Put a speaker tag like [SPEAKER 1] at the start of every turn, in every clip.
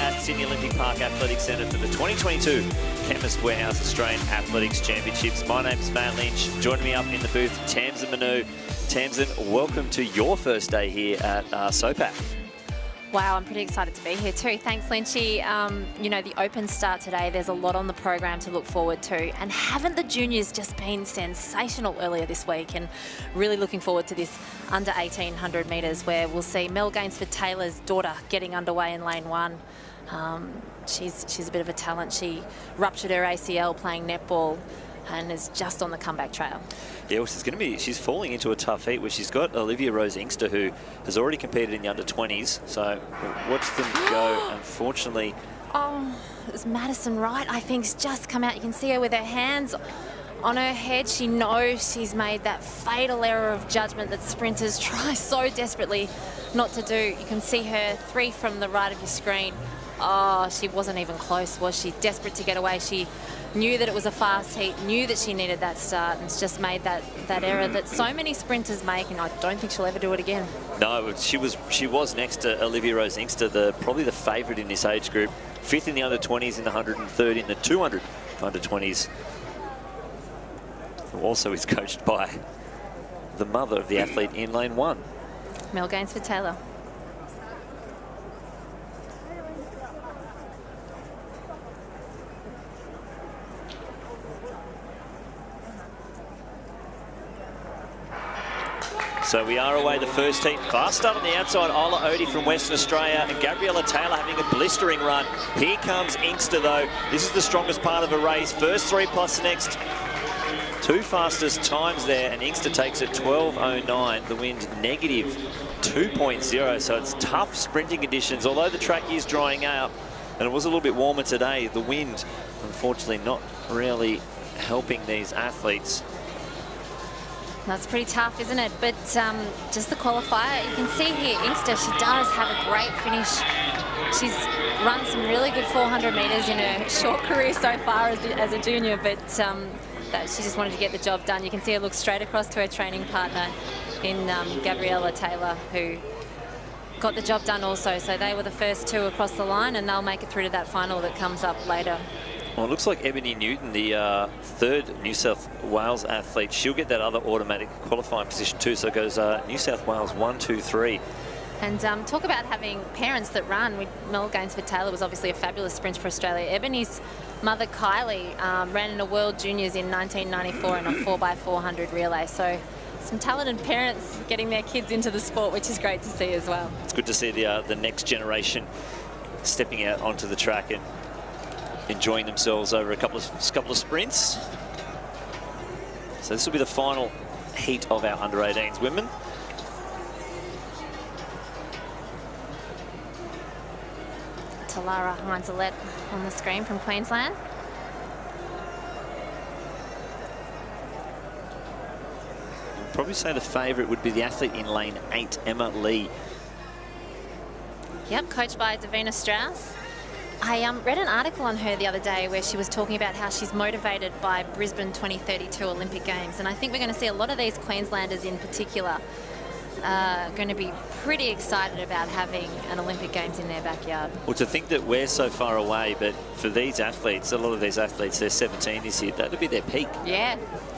[SPEAKER 1] at Sydney Olympic Park Athletic Centre for the 2022 Chemist Warehouse Australian Athletics Championships. My name is Matt Lynch. Joining me up in the booth, Tamsin Manu. Tamsin, welcome to your first day here at SOPAC.
[SPEAKER 2] Wow, I'm pretty excited to be here too. Thanks, Lynchy. You know, the Open start today, there's a lot on the program to look forward to. And haven't the juniors just been sensational earlier this week? And really looking forward to this under 1800 metres where we'll see Mel Gainsford-Taylor's daughter getting underway in lane one. She's a bit of a talent. She ruptured her ACL playing netball and is just on the comeback trail.
[SPEAKER 1] Yeah, well, she's falling into a tough heat where she's got Olivia Rose Inkster, who has already competed in the under-20s. So watch them go, unfortunately.
[SPEAKER 2] Oh, it was Madison Wright, I think, has just come out. You can see her with her hands on her head. She knows she's made that fatal error of judgment that sprinters try so desperately not to do. You can see her 3 from the right of your screen. Oh, she wasn't even close, was she? Desperate to get away. She knew that it was a fast heat, knew that she needed that start, and it's just made that error that so many sprinters make, and I don't think she'll ever do it again. No, she was next to Olivia Rose Inkster, probably the favourite in this age group. 5th in the under-20s, in the 130, in the 200 under-20s. Who also is coached by the mother of the athlete in lane one. Mel Gainsford-Taylor. So we are away the first heat. Fast start on the outside. Ola Odie from Western Australia and Gabriella Taylor having a blistering run. Here comes Inkster though. This is the strongest part of the race. First 3 plus the next 2 fastest times there, and Inkster takes it 12.09. The wind negative 2.0. So it's tough sprinting conditions. Although the track is drying out and it was a little bit warmer today, the wind unfortunately not really helping these athletes. That's pretty tough, isn't it? But just the qualifier, you can see here, Inkster, she does have a great finish. She's run some really good 400 metres in her short career so far as a junior, but she just wanted to get the job done. You can see her look straight across to her training partner in Gabriella Taylor, who got the job done also. So they were the first 2 across the line, and they'll make it through to that final that comes up later. Well, it looks like Ebony Newton, the 3rd New South Wales athlete, she'll get that other automatic qualifying position too. So it goes New South Wales 1, 2, 3. And talk about having parents that run. Mel Gainsford-Taylor was obviously a fabulous sprinter for Australia. Ebony's mother, Kylie, ran in a World Juniors in 1994 in a 4x400 relay. So some talented parents getting their kids into the sport, which is great to see as well. It's good to see the next generation stepping out onto the track and enjoying themselves over a couple of sprints. So this will be the final heat of our under-18s women. Talara Heinzelette on the screen from Queensland. I'd probably say the favourite would be the athlete in lane 8, Emma Lee. Yep, coached by Davina Strauss. I read an article on her the other day where she was talking about how she's motivated by Brisbane 2032 Olympic Games. And I think we're going to see a lot of these Queenslanders in particular going to be pretty excited about having an Olympic Games in their backyard. Well, to think that we're so far away, but for these athletes, a lot of these athletes, they're 17 this year, that'll be their peak. Yeah,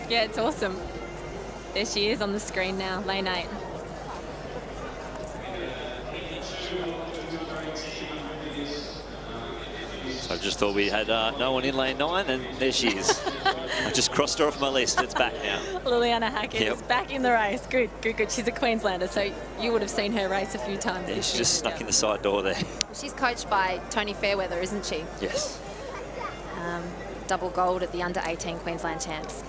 [SPEAKER 2] it's awesome. There she is on the screen now, lane 8. I just thought we had no one in lane 9, and there she is. I just crossed her off my list. It's back now. Liliana Hackett is back in the race. Good. She's a Queenslander, so you would have seen her race a few times. Yeah, she just snuck in the side door there. She's coached by Tony Fairweather, isn't she? Yes. Double gold at the under-18 Queensland champs.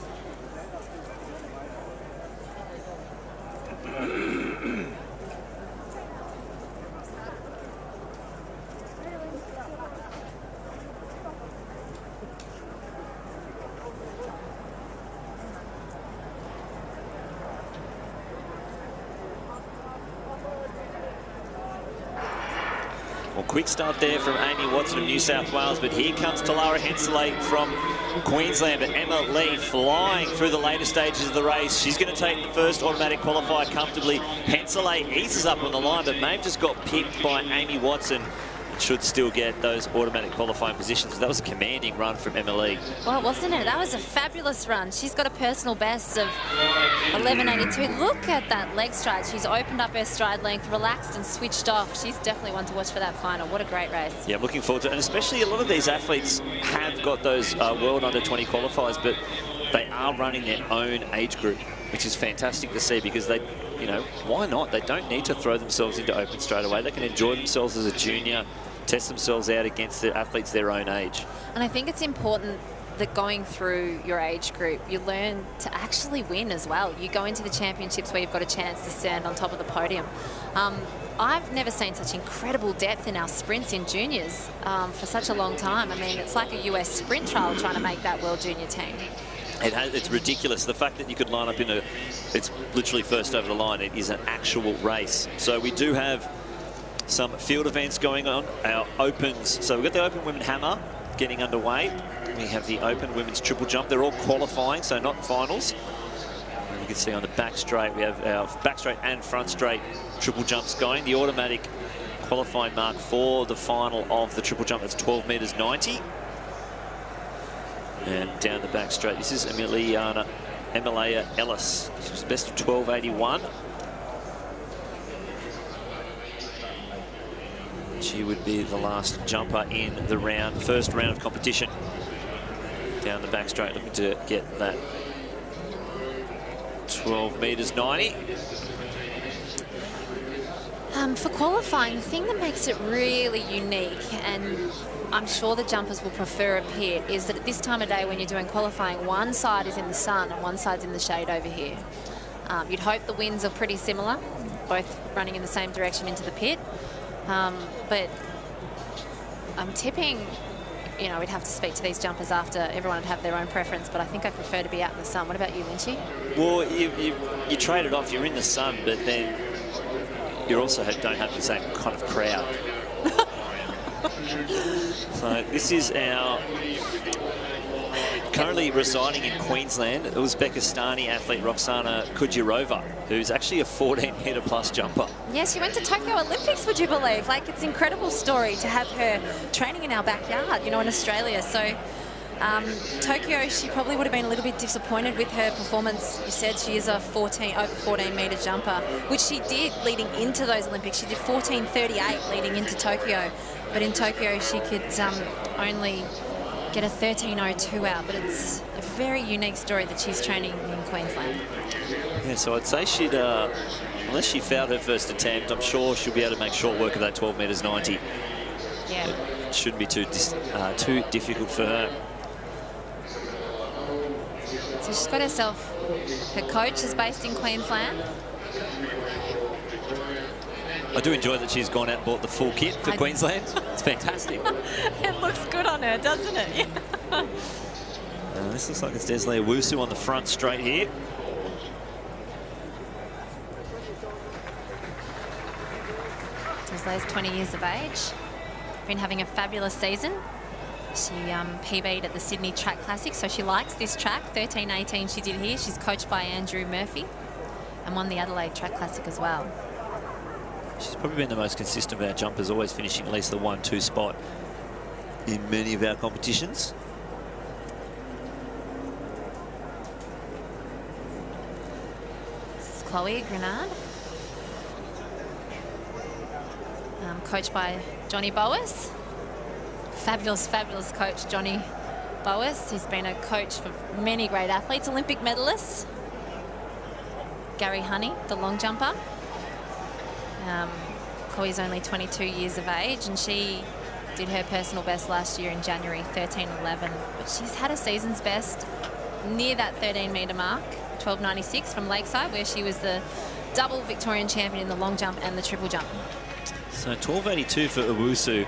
[SPEAKER 2] Well, quick start there from Amy Watson of New South Wales, but here comes Talara Heinzelette from Queensland. But Emma Lee flying through the later stages of the race. She's going to take the first automatic qualifier comfortably. Heinzelette eases up on the line, but Maeve just got pipped by Amy Watson.
[SPEAKER 1] should still get those automatic qualifying positions. That was a commanding run from Emily.
[SPEAKER 3] Well, wasn't it? That was a fabulous run. She's got a personal best of 11.82. Look at that leg stride. She's opened up her stride length, relaxed and switched off. She's definitely one to watch for that final. What a great race.
[SPEAKER 1] Yeah, I'm looking forward to it. And especially a lot of these athletes have got those World Under-20 qualifiers, but they are running their own age group, which is fantastic to see because they, you know, why not? They don't need to throw themselves into open straight away. They can enjoy themselves as a junior, test themselves out against the athletes their own age.
[SPEAKER 3] And I think it's important that going through your age group, you learn to actually win as well. You go into the championships where you've got a chance to stand on top of the podium. I've never seen such incredible depth in our sprints in juniors for such a long time. I mean, it's like a US sprint trial trying to make that World Junior team.
[SPEAKER 1] It's ridiculous. The fact that you could line up in it's literally first over the line. It is an actual race. So we do have some field events going on. Our opens, so we've got the Open Women Hammer getting underway. We have the Open Women's Triple Jump. They're all qualifying, so not finals. And you can see on the back straight, we have our back straight and front straight triple jumps going. The automatic qualifying mark for the final of the triple jump, that's 12 meters 90. And down the back straight, this is Emilia Ellis. She's best of 12.81. She would be the last jumper in the first round of competition. Down the back straight, looking to get that 12 meters 90.
[SPEAKER 3] For qualifying, the thing that makes it really unique, and I'm sure the jumpers will prefer a pit, is that at this time of day when you're doing qualifying, one side is in the sun and one side's in the shade over here. You'd hope the winds are pretty similar, both running in the same direction into the pit. But I'm tipping, you know, we'd have to speak to these jumpers after. Everyone would have their own preference, but I think I prefer to be out in the sun. What about you, Lynchy?
[SPEAKER 1] Well, you trade it off. You're in the sun, but then you also don't have the same kind of crowd. So this is our currently residing in Queensland, Uzbekistani athlete Roxana Kudjerova, who's actually a 14-meter plus jumper.
[SPEAKER 3] Yes, she went to Tokyo Olympics, would you believe? Like, it's an incredible story to have her training in our backyard, you know, in Australia. So Tokyo, she probably would have been a little bit disappointed with her performance. You said she is a over 14-meter jumper, which she did leading into those Olympics. She did 14.38 leading into Tokyo, but in Tokyo she could only get a 13.02 out. But it's a very unique story that she's training in Queensland.
[SPEAKER 1] Yeah, so I'd say she'd, unless she fouled her first attempt, I'm sure she'll be able to make short work of that 12 meters 90.
[SPEAKER 3] Yeah,
[SPEAKER 1] it shouldn't be too difficult for her.
[SPEAKER 3] So she's got herself, her coach is based in Queensland.
[SPEAKER 1] I do enjoy that she's gone out and bought the full kit for Queensland. It's fantastic.
[SPEAKER 3] It looks good on her, doesn't it? Yeah.
[SPEAKER 1] This looks like it's Desley Owusu on the front straight here.
[SPEAKER 3] Desley's 20 years of age. Been having a fabulous season. She PB'd at the Sydney Track Classic, so she likes this track. 13.18 she did here. She's coached by Andrew Murphy and won the Adelaide Track Classic as well.
[SPEAKER 1] She's probably been the most consistent of our jumpers, always finishing at least the 1-2 spot in many of our competitions.
[SPEAKER 3] This is Chloe Grenard. Coached by Johnny Boas. Fabulous, fabulous coach, Johnny Boas. He's been a coach for many great athletes, Olympic medalists. Gary Honey, the long jumper. Chloe's only 22 years of age, and she did her personal best last year in January, 13.11. But she's had a season's best near that 13-meter mark, 12.96 from Lakeside, where she was the double Victorian champion in the long jump and the triple jump.
[SPEAKER 1] So 12.82 for Owusu,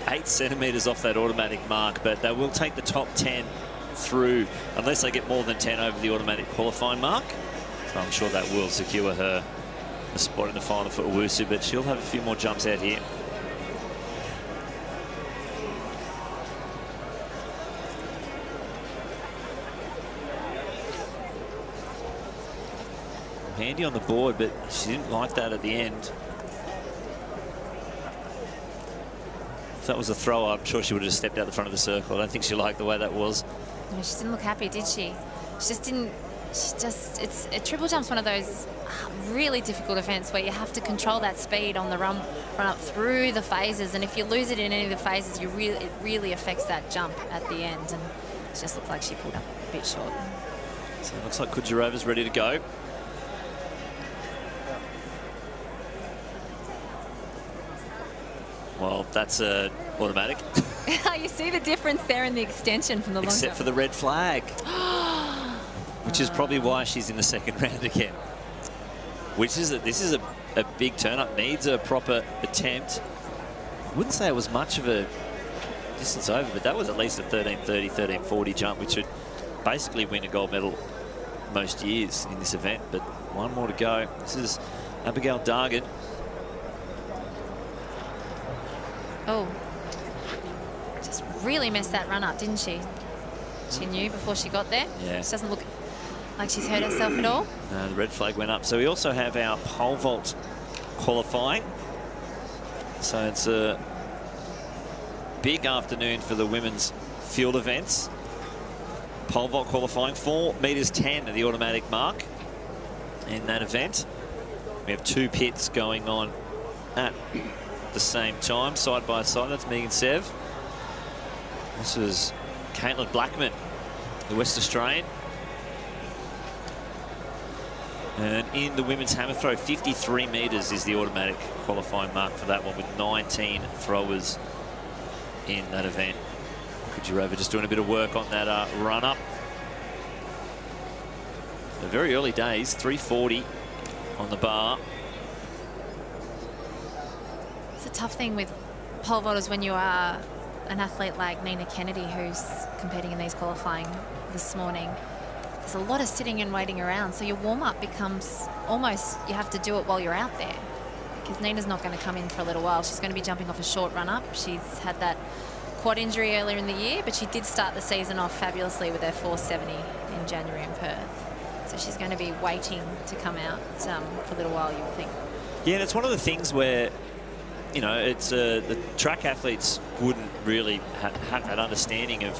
[SPEAKER 1] 8 centimetres off that automatic mark, but they will take the top 10 through unless they get more than 10 over the automatic qualifying mark. So I'm sure that will secure her a spot in the final for Owusu, but she'll have a few more jumps out here. Handy on the board, but she didn't like that at the end. If that was a throw, I'm sure she would have just stepped out the front of the circle. I don't think she liked the way that was.
[SPEAKER 3] No, she didn't look happy, did she? She just didn't. A triple jump's one of those really difficult events where you have to control that speed on the run up through the phases, and if you lose it in any of the phases, it really affects that jump at the end, and it just looks like she pulled up a bit short.
[SPEAKER 1] So it looks like Kujarova's ready to go. Well, that's automatic.
[SPEAKER 3] You see the difference there in the extension from the long
[SPEAKER 1] Except
[SPEAKER 3] jump.
[SPEAKER 1] for the red flag. Which is probably why she's in the second round again. This is a big turn-up. Needs a proper attempt. I wouldn't say it was much of a distance over, but that was at least a 13:30, 13:40 jump, which would basically win a gold medal most years in this event. But one more to go. This is Abigail Dargan.
[SPEAKER 3] Oh, just really messed that run up, didn't she? She knew before she got there.
[SPEAKER 1] Yeah.
[SPEAKER 3] She doesn't look like she's hurt herself at all.
[SPEAKER 1] No, the red flag went up. So we also have our pole vault qualifying. So it's a big afternoon for the women's field events. Pole vault qualifying, 4 meters 10 at the automatic mark in that event. We have 2 pits going on at the same time, side by side. That's Megan Sev. This was Caitlin Blackman, the West Australian. And in the women's hammer throw, 53 metres is the automatic qualifying mark for that one, with 19 throwers in that event. Kujarova just doing a bit of work on that run-up. The very early days, 340 on the bar.
[SPEAKER 3] It's a tough thing with pole vaulters when you are an athlete like Nina Kennedy, who's competing in these qualifying this morning. There's a lot of sitting and waiting around, so your warm-up becomes almost, you have to do it while you're out there, because Nina's not going to come in for a little while. She's going to be jumping off a short run-up. She's had that quad injury earlier in the year, but she did start the season off fabulously with her 470 in January in Perth. So she's going to be waiting to come out for a little while, you would think. Yeah,
[SPEAKER 1] and it's one of the things where, you know, it's the track athletes wouldn't really have that understanding of.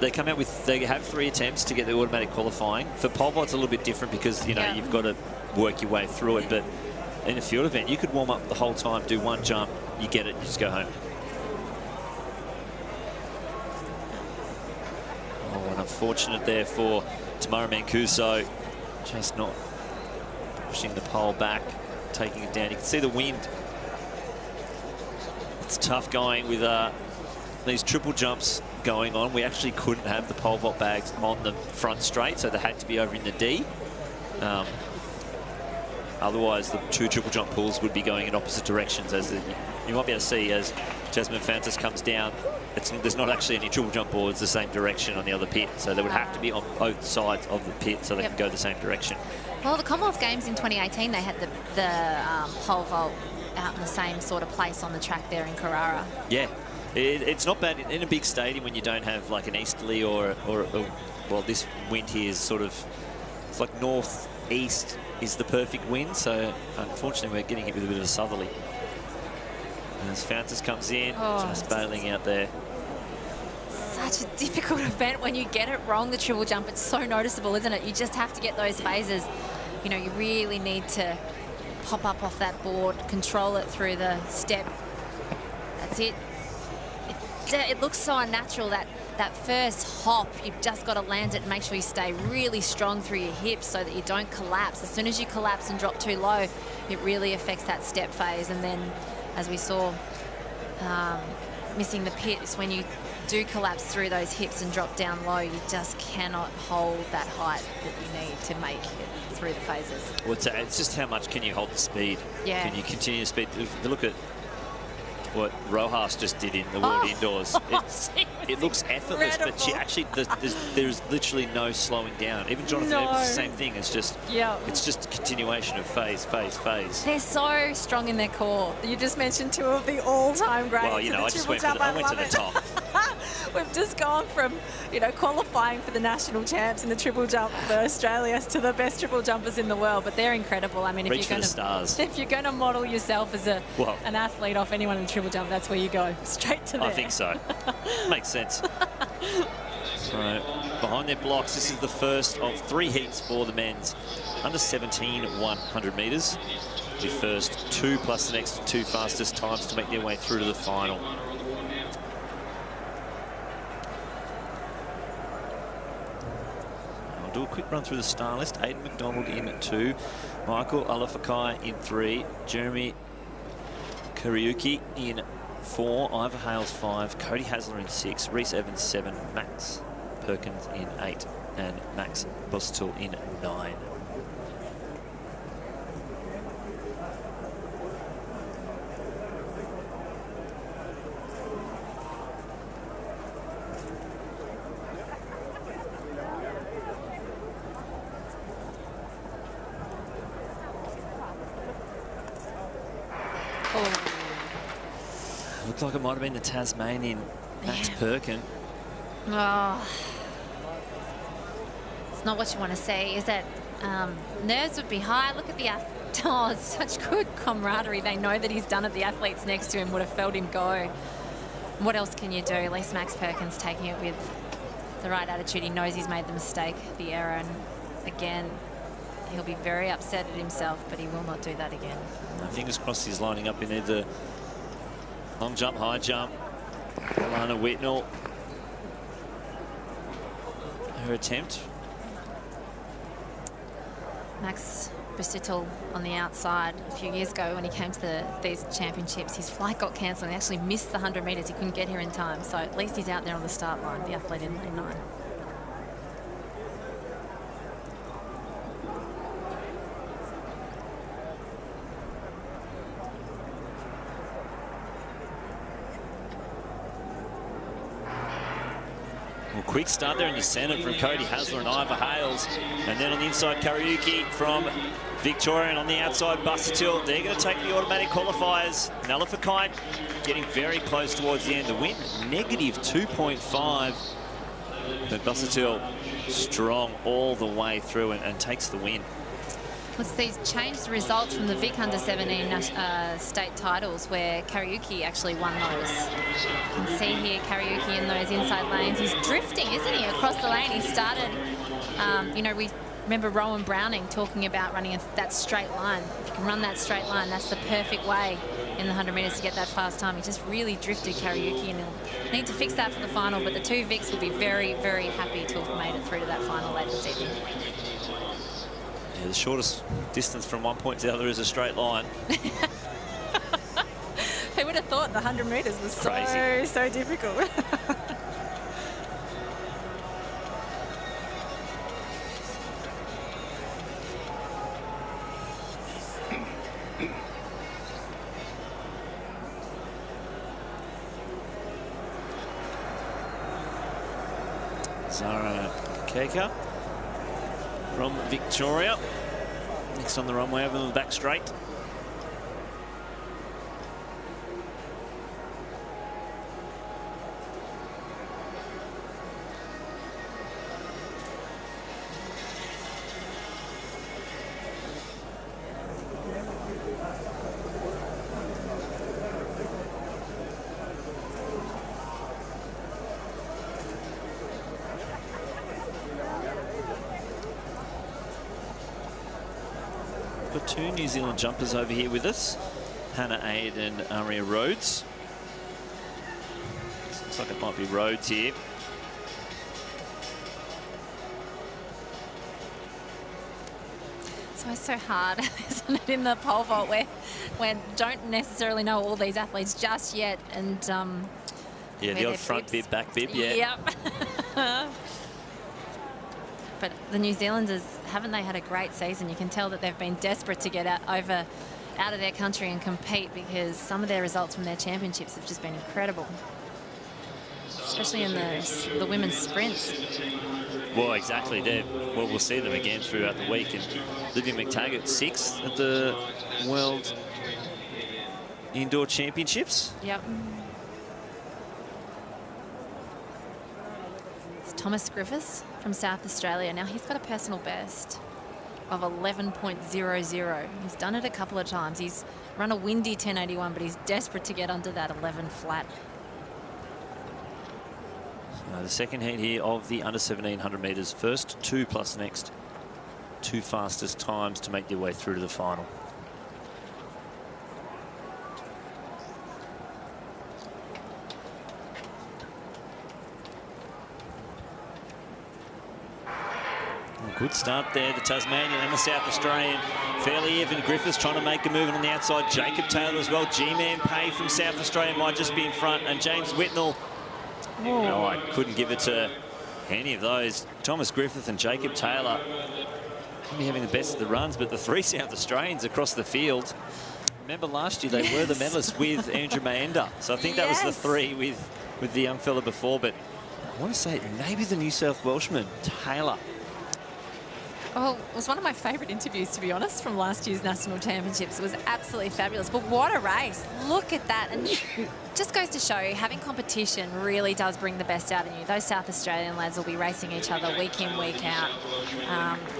[SPEAKER 1] They come out with, they have 3 attempts to get the automatic qualifying. For pole vault, it's a little bit different because, you know, you've got to work your way through it. But in a field event, you could warm up the whole time, do 1 jump, you get it, you just go home. Oh, and unfortunate there for Tamara Mancuso. Just not pushing the pole back, taking it down. You can see the wind. It's tough going with these triple jumps going on. We actually couldn't have the pole vault bags on the front straight, so they had to be over in the D. Otherwise, the 2 triple jump pools would be going in opposite directions. As you might be able to see as Jasmine Fantas comes down, there's not actually any triple jump boards the same direction on the other pit, so they would have to be on both sides of the pit so they can go the same direction.
[SPEAKER 3] Well, the Commonwealth Games in 2018, they had the pole vault out in the same sort of place on the track there in Carrara.
[SPEAKER 1] Yeah. It's not bad in a big stadium when you don't have like an easterly or well, this wind here is sort of, it's like northeast is the perfect wind, so unfortunately we're getting hit with a bit of a southerly. And as Fountas comes in, just bailing out there.
[SPEAKER 3] Such a difficult event when you get it wrong, the triple jump. It's so noticeable, isn't it? You just have to get those phases. You know, you really need to pop up off that board, control it through the step. That's it. It looks so unnatural, that first hop. You've just got to land it and make sure you stay really strong through your hips so that you don't collapse. As soon as you collapse and drop too low, it really affects that step phase. And then, as we saw, missing the pits, when you do collapse through those hips and drop down low, you just cannot hold that height that you need to make it through the phases.
[SPEAKER 1] Well, it's just how much can you hold the speed?
[SPEAKER 3] Yeah. Can
[SPEAKER 1] you continue the speed? If you look at what Rojas just did in the World Indoors. It looks effortless, but she actually, there's literally no slowing down. Even Jonathan Evans, the same thing. It's just, it's just a continuation of phase.
[SPEAKER 3] They're so strong in their core. You just mentioned 2 of the all-time greats.
[SPEAKER 1] Well, you know, I just went to the top.
[SPEAKER 3] We've just gone from, you know, qualifying for the national champs in the triple jump for Australia to the best triple jumpers in the world. But they're incredible. I mean,
[SPEAKER 1] Reach for the stars.
[SPEAKER 3] If you're going to model yourself as an athlete off anyone in the triple jump, that's where you go, straight to there.
[SPEAKER 1] I think so. Makes sense. So behind their blocks, this is the first of 3 heats for the men's under 17 100 metres. The first 2 plus the next 2 fastest times to make their way through to the final. I'll do a quick run through the star list. Aidan McDonald in at 2, Michael Alafakai in 3, Jeremy Kariuki in 4, Ivor Hales 5, Cody Hasler in 6, Reese Evans 7, Max Perkins in 8, and Max Bustle in 9. Looked like it might have been the Tasmanian Max Perkin.
[SPEAKER 3] Oh, it's not what you want to say, is it? Nerves would be high. Look at the oh, it's such good camaraderie. They know that he's done it. The athletes next to him would have felt him go. What else can you do? At least Max Perkins taking it with the right attitude. He knows he's made the mistake, the error, and again, he'll be very upset at himself, but he will not do that again.
[SPEAKER 1] Fingers crossed he's lining up in either long jump, high jump. Alana Whitnell, her attempt.
[SPEAKER 3] Max Busuttil on the outside a few years ago when he came to these championships, his flight got cancelled and he actually missed the 100 metres. He couldn't get here in time, so at least he's out there on the start line, the athlete in lane 9.
[SPEAKER 1] Well, quick start there in the centre from Cody Hasler and Ivor Hales. And then on the inside, Kariuki from Victoria, and on the outside, Busuttil. They're going to take the automatic qualifiers. Nalafakai getting very close towards the end. The win, negative 2.5. But Busuttil strong all the way through and takes the win.
[SPEAKER 3] What's these changed results from the Vic under 17 state titles where Kariuki actually won those. You can see here Kariuki in those inside lanes. He's drifting, isn't he, across the lane? He started, you know, we remember Rowan Browning talking about running that straight line. If you can run that straight line, that's the perfect way in the 100 metres to get that fast time. He just really drifted Kariuki, and he'll need to fix that for the final, but the 2 Vics will be very, very happy to have made it through to that final later this evening.
[SPEAKER 1] Yeah, the shortest distance from one point to the other is a straight line.
[SPEAKER 3] Who would have thought the 100 metres was so difficult?
[SPEAKER 1] Zara Keka from Victoria. Next on the runway, over the back straight. Got 2 New Zealand jumpers over here with us, Hannah Aid and Aria Rhodes. Looks like it might be Rhodes here.
[SPEAKER 3] It's always so hard, isn't it, in the pole vault where don't necessarily know all these athletes just yet, and
[SPEAKER 1] yeah, the old front bib, back bib, yeah.
[SPEAKER 3] Yep. But the New Zealanders, haven't they had a great season? You can tell that they've been desperate to get out of their country and compete, because some of their results from their championships have just been incredible, especially in the women's sprints.
[SPEAKER 1] Well, exactly. Well, we'll see them again throughout the week. And Livia McTaggart, 6th at the World Indoor Championships.
[SPEAKER 3] Yep. with Thomas Griffiths from South Australia. Now, he's got a personal best of 11.00. He's done it a couple of times. He's run a windy 1081, but he's desperate to get under that 11 flat.
[SPEAKER 1] The second heat here of the under 1700 metres. First two plus next two fastest times to make their way through to the final. Good start there, the Tasmanian and the South Australian. Fairly even. Griffiths trying to make a move on the outside. Jacob Taylor as well. G-Man Pay from South Australia might just be in front. And James Whitnell. Oh, I couldn't give it to any of those. Thomas Griffith and Jacob Taylor maybe having the best of the runs, but the three South Australians across the field. Remember last year they were the medalists with Andrew Maenda. So I think that was the three with the young fella before. But I want to say maybe the New South Welshman, Taylor.
[SPEAKER 3] Oh, it was one of my favourite interviews, to be honest, from last year's National Championships. It was absolutely fabulous. But what a race. Look at that. And just goes to show having competition really does bring the best out in you. Those South Australian lads will be racing each other week in, week out.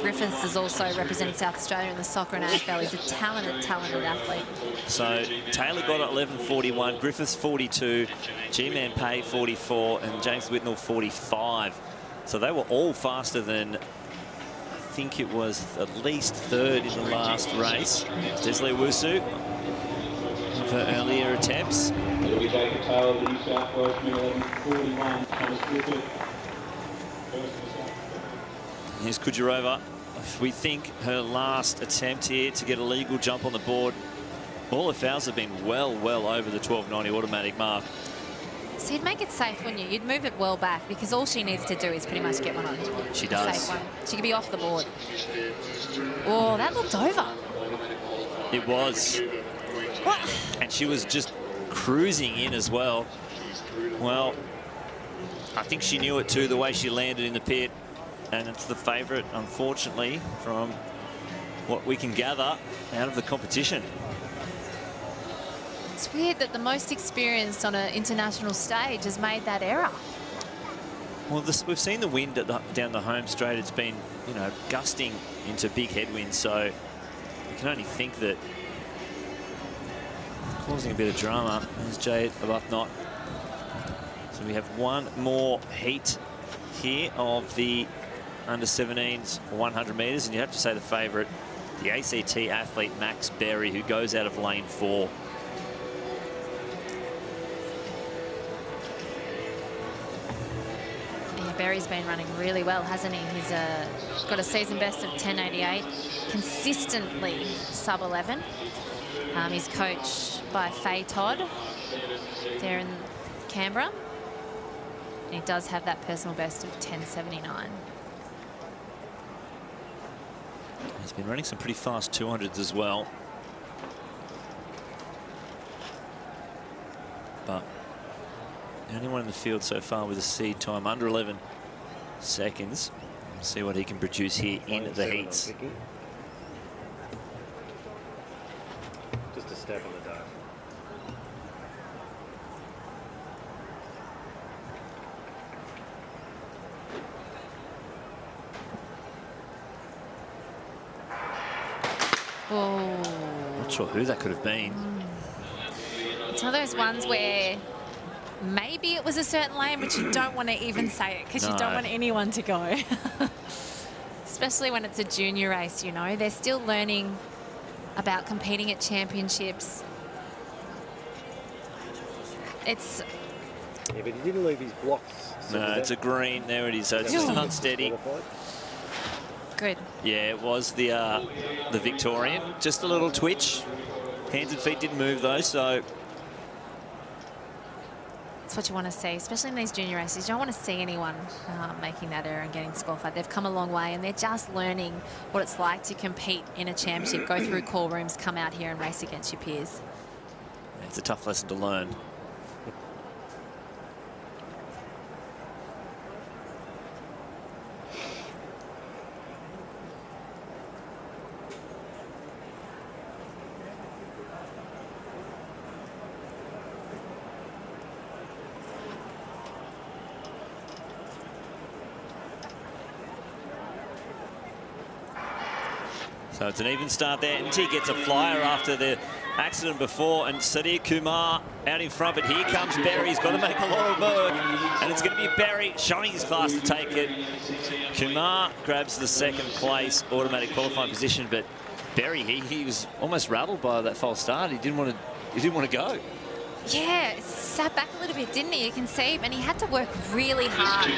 [SPEAKER 3] Griffiths has also represented South Australia in the soccer and AFL. He's a talented athlete.
[SPEAKER 1] So Taylor got it 11.41, Griffiths 42, G-Man Pay 44, and James Whitnell 45. So they were all faster than... I think it was at least third in the last race. Desley Wusu for earlier attempts. Here's Kujarova. We think her last attempt here to get a legal jump on the board. All her fouls have been well over the 12.90 automatic mark.
[SPEAKER 3] So you'd make it safe, wouldn't you? You'd move it well back because all she needs to do is pretty much get one on.
[SPEAKER 1] She does.
[SPEAKER 3] Safe one. She could be off the board. Oh, that looked over.
[SPEAKER 1] It was.
[SPEAKER 3] What?
[SPEAKER 1] And she was just cruising in as well. Well, I think she knew it too, the way she landed in the pit. And it's the favourite, unfortunately, from what we can gather out of the competition.
[SPEAKER 3] It's weird that the most experienced on an international stage has made that error.
[SPEAKER 1] Well, we've seen the wind down the home straight. It's been, you know, gusting into big headwinds. So you can only think that causing a bit of drama. There's Jade Abuthnot. So we have one more heat here of the under 17s 100 metres, and you have to say the favourite, the ACT athlete Max Berry, who goes out of lane 4.
[SPEAKER 3] Berry's been running really well, hasn't he? He's got a season best of 10.88, consistently sub 11. He's coached by Faye Todd there in Canberra. And he does have that personal best of 10.79.
[SPEAKER 1] He's been running some pretty fast 200s as well. But the only one in the field so far with a seed time under 11 seconds. We'll see what he can produce here in the heats.
[SPEAKER 4] Just a step in the dark.
[SPEAKER 3] Oh.
[SPEAKER 1] Not sure who that could have been.
[SPEAKER 3] It's one of those ones where maybe it was a certain lane, but you don't want to even say it because you don't want anyone to go. Especially when it's a junior race, you know. They're still learning about competing at championships. It's...
[SPEAKER 4] Yeah, but he didn't leave his blocks.
[SPEAKER 1] No, it's a green. There it is. So it's just an unsteady.
[SPEAKER 3] Good.
[SPEAKER 1] Yeah, it was the Victorian. Just a little twitch. Hands and feet didn't move though, so...
[SPEAKER 3] That's what you want to see, especially in these junior races. You don't want to see anyone making that error and getting disqualified. They've come a long way and they're just learning what it's like to compete in a championship, go through call rooms, come out here and race against your peers.
[SPEAKER 1] It's a tough lesson to learn.
[SPEAKER 2] So it's an even start there. And he gets a flyer after the accident before, and Sadiq Kumar out in front, but here comes Berry. He's got to make a lot of work, and it's going to be Berry showing his class to take it. Kumar grabs the second place automatic qualifying position, but Berry, he was almost rattled by that false start. He didn't want to go.
[SPEAKER 3] Yeah, sat back a little bit, didn't he? You can see, and he had to work really hard.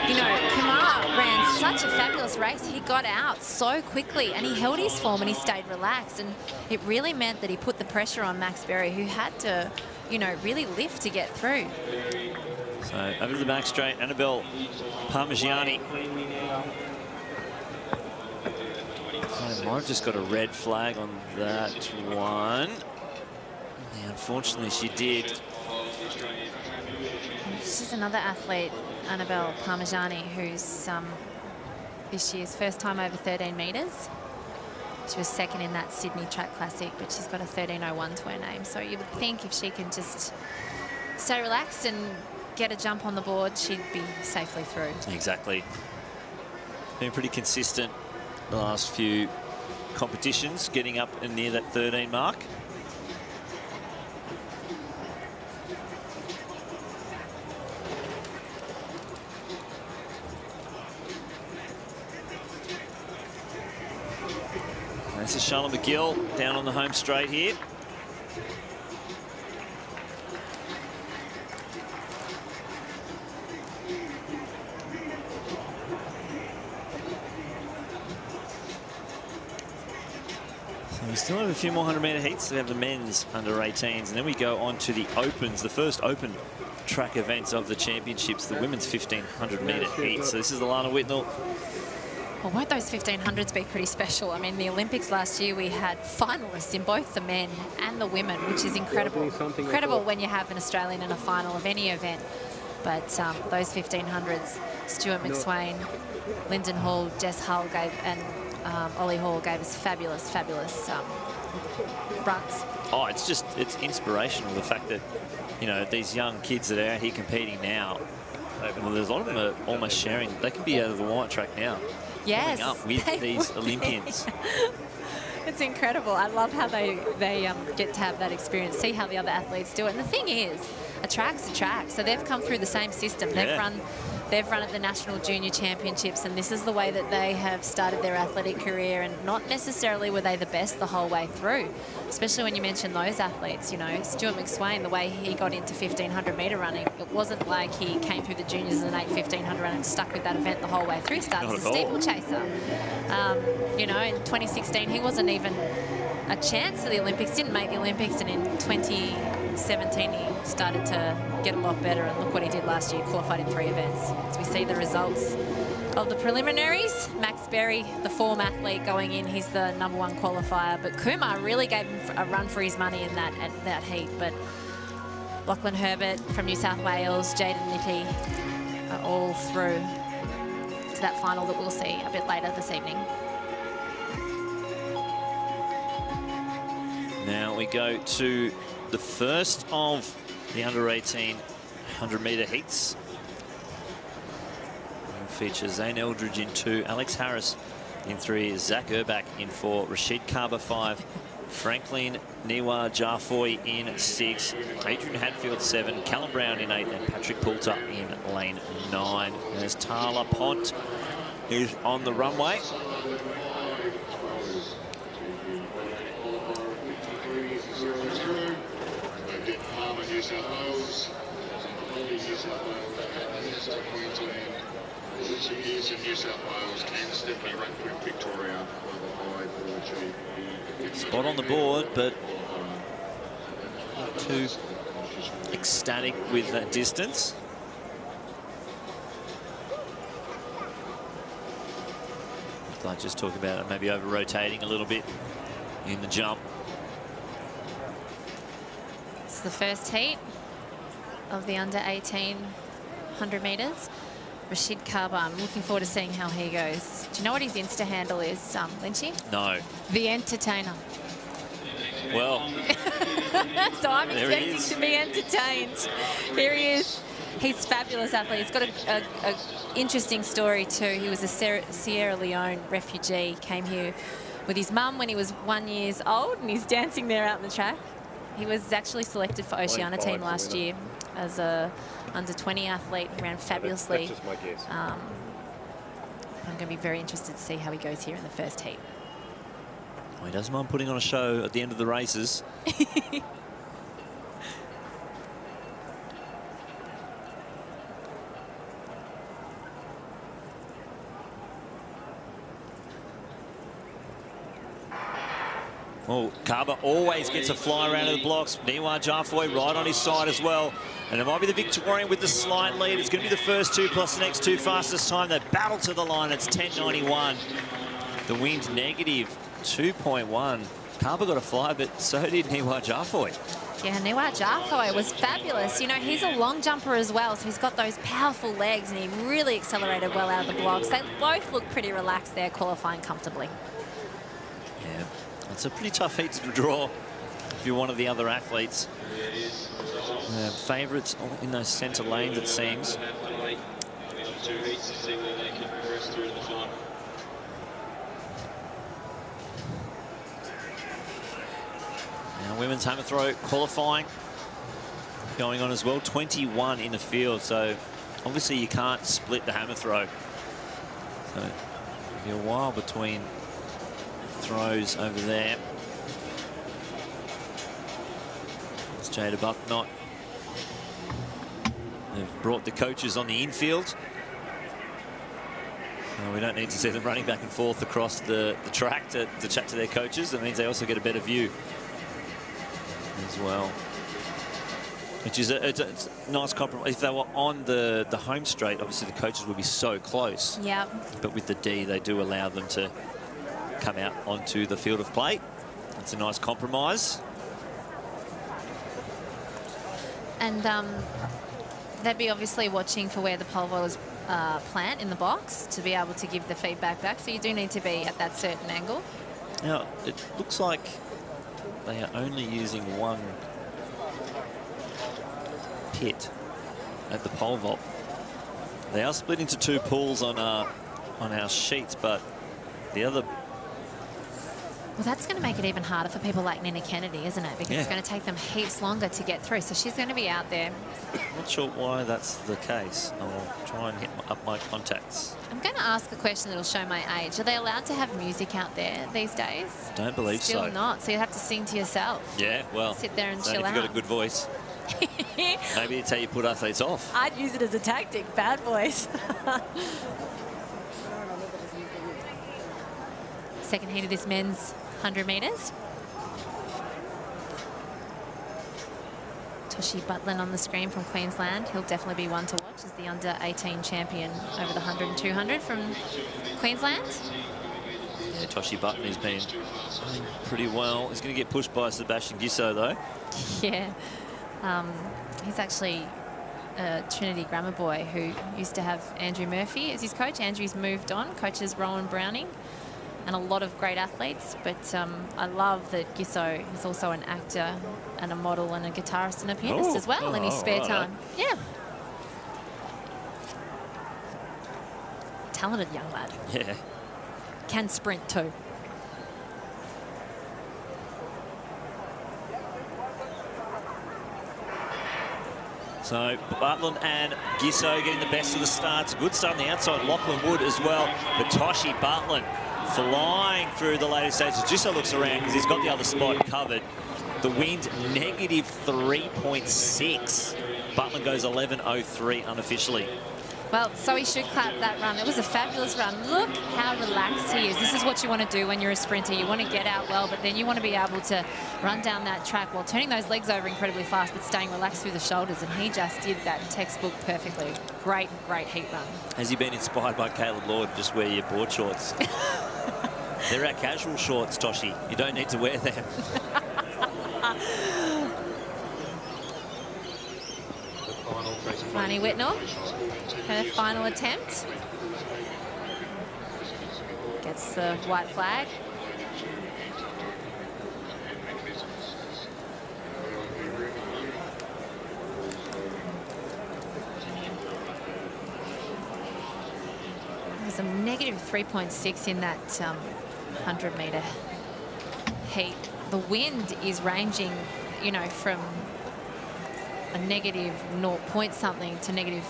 [SPEAKER 3] You know, Kumar ran such a fabulous race. He got out so quickly, and he held his form and he stayed relaxed. And it really meant that he put the pressure on Max Berry, who had to, you know, really lift to get through.
[SPEAKER 2] So over to the back straight, Annabelle Parmigiani. So I've just got a red flag on that one. Yeah, unfortunately, she did.
[SPEAKER 3] This is another athlete, Annabelle Parmigiani, who's this year's first time over 13 metres. She was second in that Sydney Track Classic, but she's got a 13:01 to her name. So you would think if she can just stay relaxed and get a jump on the board, she'd be safely through.
[SPEAKER 2] Exactly. Been pretty consistent the last few competitions, getting up and near that 13 mark. This is Charlotte McGill down on the home straight here. So we still have a few more 100-metre heats. We have the men's under 18s, and then we go on to the opens, the first open track events of the championships, the women's 1500-metre heat. So this is the Lana Whitnell.
[SPEAKER 3] Well, won't those 1500s be pretty special? I mean, the Olympics last year, we had finalists in both the men and the women, which is incredible. Incredible when you have an Australian in a final of any event. But those 1500s, Stuart McSwain, Lyndon Hall, Jess Hull and Ollie Hall gave us fabulous, fabulous runs.
[SPEAKER 2] Oh, it's inspirational, the fact that, you know, these young kids that are out here competing now, well, there's a lot of them are almost sharing. They can be out of the white track now.
[SPEAKER 3] Yes,
[SPEAKER 2] up with these Olympians.
[SPEAKER 3] It's incredible. I love how they get to have that experience, see how the other athletes do it. And the thing is, a track's a track. So they've come through the same system.
[SPEAKER 2] Yeah.
[SPEAKER 3] They've run at the National Junior Championships, and this is the way that they have started their athletic career, and not necessarily were they the best the whole way through, especially when you mention those athletes. You know, Stuart McSwain, the way he got into 1500-metre running, it wasn't like he came through the juniors as an 1500 runner and stuck with that event the whole way through. Started as a steeplechaser. You know, in 2016, he wasn't even a chance for the Olympics, didn't make the Olympics, and in 2017 he started to get a lot better, and look what he did last year, qualified in 3 events. As we see the results of the preliminaries, Max Berry, the form athlete going in, he's the #1 qualifier, but Kumar really gave him a run for his money in that heat. But Lachlan Herbert from New South Wales, Jaden Nippy are all through to that final that we'll see a bit later this evening.
[SPEAKER 2] Now we go to the first of the under-18 100-metre heats. It features Zane Eldridge in 2, Alex Harris in 3, Zach Urbach in 4, Rashid Kaba 5, Franklin Niwa Jarfoy in 6, Adrian Hadfield 7, Callum Brown in 8, and Patrick Poulter in lane 9. And there's Tala Pont who's on the runway. Spot on the board, but not too ecstatic with that distance. I just talk about it, maybe over-rotating a little bit in the jump.
[SPEAKER 3] It's the first heat of the under-18 100 metres. Rashid Kaba, I'm looking forward to seeing how he goes. Do you know what his Insta handle is, Lynchy?
[SPEAKER 2] No.
[SPEAKER 3] The Entertainer.
[SPEAKER 2] Well,
[SPEAKER 3] so I'm expecting to be entertained. Here he is. He's a fabulous athlete. He's got a interesting story too. He was a Sierra Leone refugee, came here with his mum when he was 1 year old, and he's dancing there out in the track. He was actually selected for Oceania team last year as a under-20 athlete. He ran fabulously.
[SPEAKER 4] That's just my guess.
[SPEAKER 3] I'm going to be very interested to see how he goes here in the first heat.
[SPEAKER 2] Well, he doesn't mind putting on a show at the end of the races. Oh, Carver always gets a fly around to the blocks. Niwa Jaffoy right on his side as well. And it might be the Victorian with the slight lead. It's going to be the first two plus the next two fastest time. They battle to the line. It's 10.91. The wind negative 2.1. Carver got a fly, but so did Niwa Jaffoy.
[SPEAKER 3] Yeah, Niwa Jaffoy was fabulous. You know, he's a long jumper as well, so he's got those powerful legs, and he really accelerated well out of the blocks. They both look pretty relaxed there, qualifying comfortably.
[SPEAKER 2] Yeah, it's a pretty tough heat to draw if you're one of the other athletes. Favourites in those centre lanes, it seems. Now, women's hammer throw qualifying going on as well. 21 in the field, so obviously you can't split the hammer throw. So it'll be a while between throws over there. It's Jada Bucknott. They've brought the coaches on the infield. We don't need to see them running back and forth across the track to chat to their coaches. That means they also get a better view as well, which is it's a nice compromise. If they were on the home straight, obviously the coaches would be so close.
[SPEAKER 3] Yeah.
[SPEAKER 2] But with the D, they do allow them to come out onto the field of play. It's a nice compromise.
[SPEAKER 3] And they'd be obviously watching for where the pole vaulters plant in the box to be able to give the feedback back. So you do need to be at that certain angle.
[SPEAKER 2] Now, it looks like they are only using one pit at the pole vault. They are split into two pools on our sheets, but the other...
[SPEAKER 3] Well, that's going to make it even harder for people like Nina Kennedy, isn't it? Because it's going to take them heaps longer to get through. So she's going to be out there.
[SPEAKER 2] Not sure why that's the case. I'll try and hit up my contacts.
[SPEAKER 3] I'm going to ask a question that'll show my age. Are they allowed to have music out there these days?
[SPEAKER 2] Don't believe so.
[SPEAKER 3] Still not. So you have to sing to yourself.
[SPEAKER 2] Yeah, well,
[SPEAKER 3] sit there and chill
[SPEAKER 2] if
[SPEAKER 3] out.
[SPEAKER 2] you've got a good voice. Maybe it's how you put athletes off.
[SPEAKER 3] I'd use it as a tactic. Bad voice. Second heat of this men's 100 metres. Toshi Butlin on the screen from Queensland. He'll definitely be one to watch as the under-18 champion over the 100 and 200 from Queensland.
[SPEAKER 2] Yeah, Toshi Butlin has been playing pretty well. He's going to get pushed by Sebastian Gisso, though.
[SPEAKER 3] Yeah. He's actually a Trinity Grammar boy who used to have Andrew Murphy as his coach. Andrew's moved on, coaches Rowan Browning, and a lot of great athletes. But I love that Gisso is also an actor and a model and a guitarist and a pianist as well in his spare time. Yeah. Talented young lad.
[SPEAKER 2] Yeah.
[SPEAKER 3] Can sprint too.
[SPEAKER 2] So Butlin and Gisso getting the best of the starts. Good start on the outside. Lachlan Wood as well. But Toshi Butlin flying through the later stages. Gisso looks around because he's got the other spot covered. The wind negative 3.6. Butlin goes 11.03 unofficially.
[SPEAKER 3] Well, so he should clap that run. It was a fabulous run. Look how relaxed he is. This is what you want to do when you're a sprinter. You want to get out well, but then you want to be able to run down that track while turning those legs over incredibly fast, but staying relaxed through the shoulders. And he just did that textbook perfectly. Great, great heat run.
[SPEAKER 2] Has he been inspired by Caleb Lord? Just wear your board shorts. They're our casual shorts, Toshi. You don't need to wear them.
[SPEAKER 3] Marnie Whitnell, her final attempt. Gets the white flag. There's a negative 3.6 in that 100-metre heat. The wind is ranging, you know, from a negative 0 point something to negative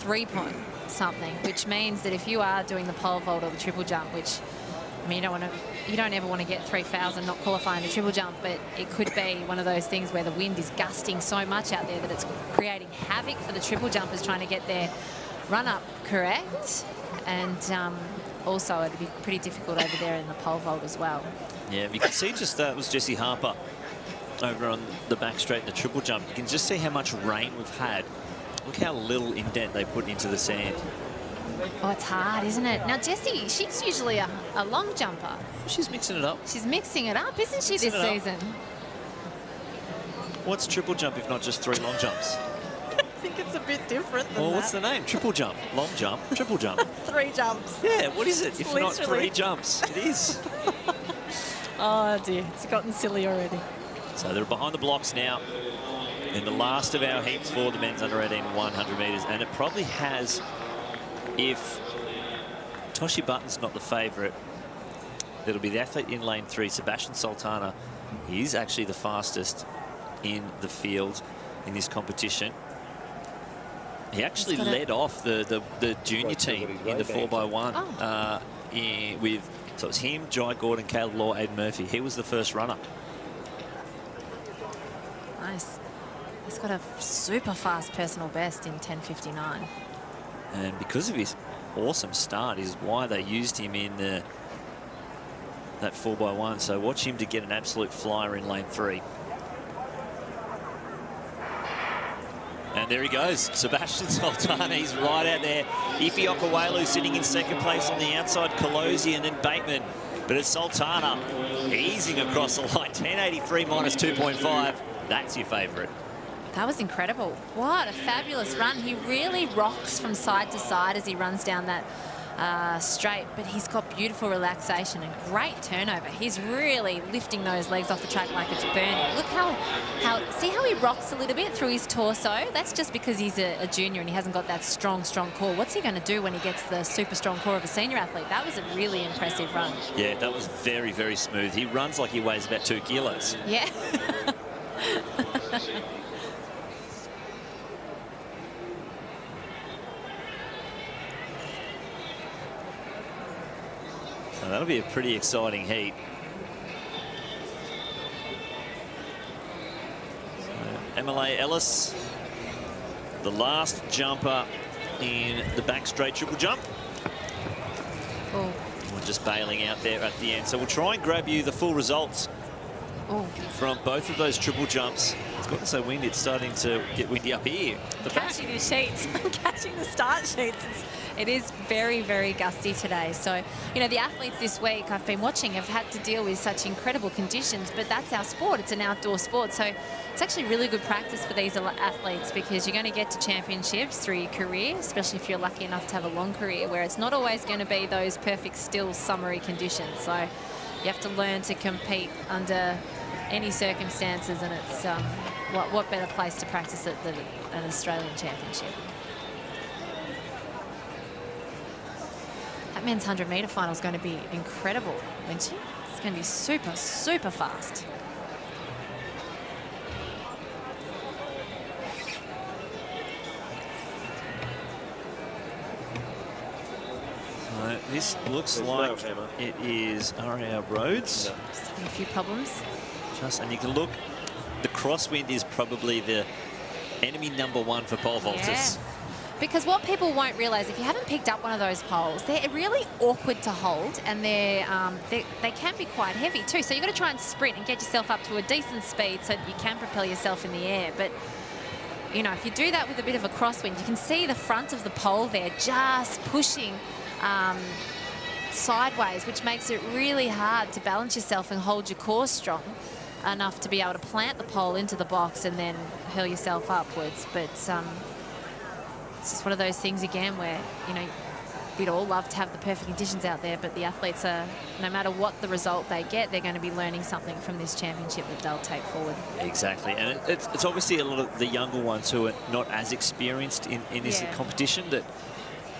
[SPEAKER 3] 3 point something, which means that if you are doing the pole vault or the triple jump, which, I mean, you don't ever want to get 3 fouls and not qualify in the triple jump, but it could be one of those things where the wind is gusting so much out there that it's creating havoc for the triple jumpers trying to get their run up correct. And also it'd be pretty difficult over there in the pole vault as well.
[SPEAKER 2] Yeah, you can see just that was Jessie Harper over on the back straight in the triple jump. You can just see how much rain we've had. Look how little indent they put into the sand.
[SPEAKER 3] Oh, it's hard, isn't it? Now, Jessie, she's usually a long jumper.
[SPEAKER 2] She's mixing it up.
[SPEAKER 3] She's mixing it up, isn't she, this season?
[SPEAKER 2] What's triple jump if not just 3 long jumps?
[SPEAKER 3] I think it's a bit different than
[SPEAKER 2] that. What's the name? Triple jump, long jump, triple jump.
[SPEAKER 3] 3 jumps.
[SPEAKER 2] Yeah, what is it if not 3 jumps? It is.
[SPEAKER 3] Oh, dear. It's gotten silly already.
[SPEAKER 2] So they're behind the blocks now in the last of our heats for the men's under 18 100 metres. And it probably has, if Toshi Button's not the favourite, it'll be the athlete in lane 3, Sebastian Sultana. He's actually the fastest in the field in this competition. He actually led off the junior team in the 4x1 with, so it was him, Jai Gordon, Caleb Law, Aiden Murphy. He was the first runner.
[SPEAKER 3] Nice. He's got a super fast personal best in 10:59.
[SPEAKER 2] And because of his awesome start is why they used him in that 4x1. So watch him to get an absolute flyer in lane 3. And there he goes, Sebastian Sultana. He's right out there. Ife Okawelu sitting in second place on the outside, Colosi and then Bateman. But it's Sultana easing across the line. 10.83 minus 2.5. That's your favourite.
[SPEAKER 3] That was incredible. What a fabulous run. He really rocks from side to side as he runs down that straight, but he's got beautiful relaxation and great turnover. He's really lifting those legs off the track like it's burning. Look see how he rocks a little bit through his torso? That's just because he's a junior and he hasn't got that strong core. What's he going to do when he gets the super strong core of a senior athlete? That was a really impressive run.
[SPEAKER 2] Yeah, that was very, very smooth. He runs like he weighs about 2 kilos.
[SPEAKER 3] Yeah.
[SPEAKER 2] So that'll be a pretty exciting heat. So MLA Ellis, the last jumper in the back straight triple jump.
[SPEAKER 3] Oh.
[SPEAKER 2] We're just bailing out there at the end. So we'll try and grab you the full results from both of those triple jumps. It's gotten so windy, it's starting to get windy up here.
[SPEAKER 3] I'm catching the sheets. I'm catching the start sheets. It is very, very gusty today. So, you know, the athletes this week I've been watching have had to deal with such incredible conditions, but that's our sport. It's an outdoor sport. So it's actually really good practice for these athletes because you're going to get to championships through your career, especially if you're lucky enough to have a long career where it's not always going to be those perfect, still, summery conditions. So you have to learn to compete under any circumstances, and it's what better place to practice it than an Australian championship. That men's 100-metre final is going to be incredible, isn't it? It's going to be super, super fast.
[SPEAKER 2] This looks like it is RAR Roads.
[SPEAKER 3] No. Just having a few problems.
[SPEAKER 2] And you can look, the crosswind is probably the enemy #1 for pole vaulters.
[SPEAKER 3] Yes. Because what people won't realise, if you haven't picked up one of those poles, they're really awkward to hold, and they can be quite heavy too. So you've got to try and sprint and get yourself up to a decent speed so that you can propel yourself in the air. But you know, if you do that with a bit of a crosswind, you can see the front of the pole there just pushing sideways, which makes it really hard to balance yourself and hold your core strong enough to be able to plant the pole into the box and then hurl yourself upwards. But it's just one of those things again where, you know, we'd all love to have the perfect conditions out there, but the athletes are, no matter what the result they get, they're going to be learning something from this championship that they'll take forward.
[SPEAKER 2] Exactly, and it's obviously a lot of the younger ones who are not as experienced in this competition that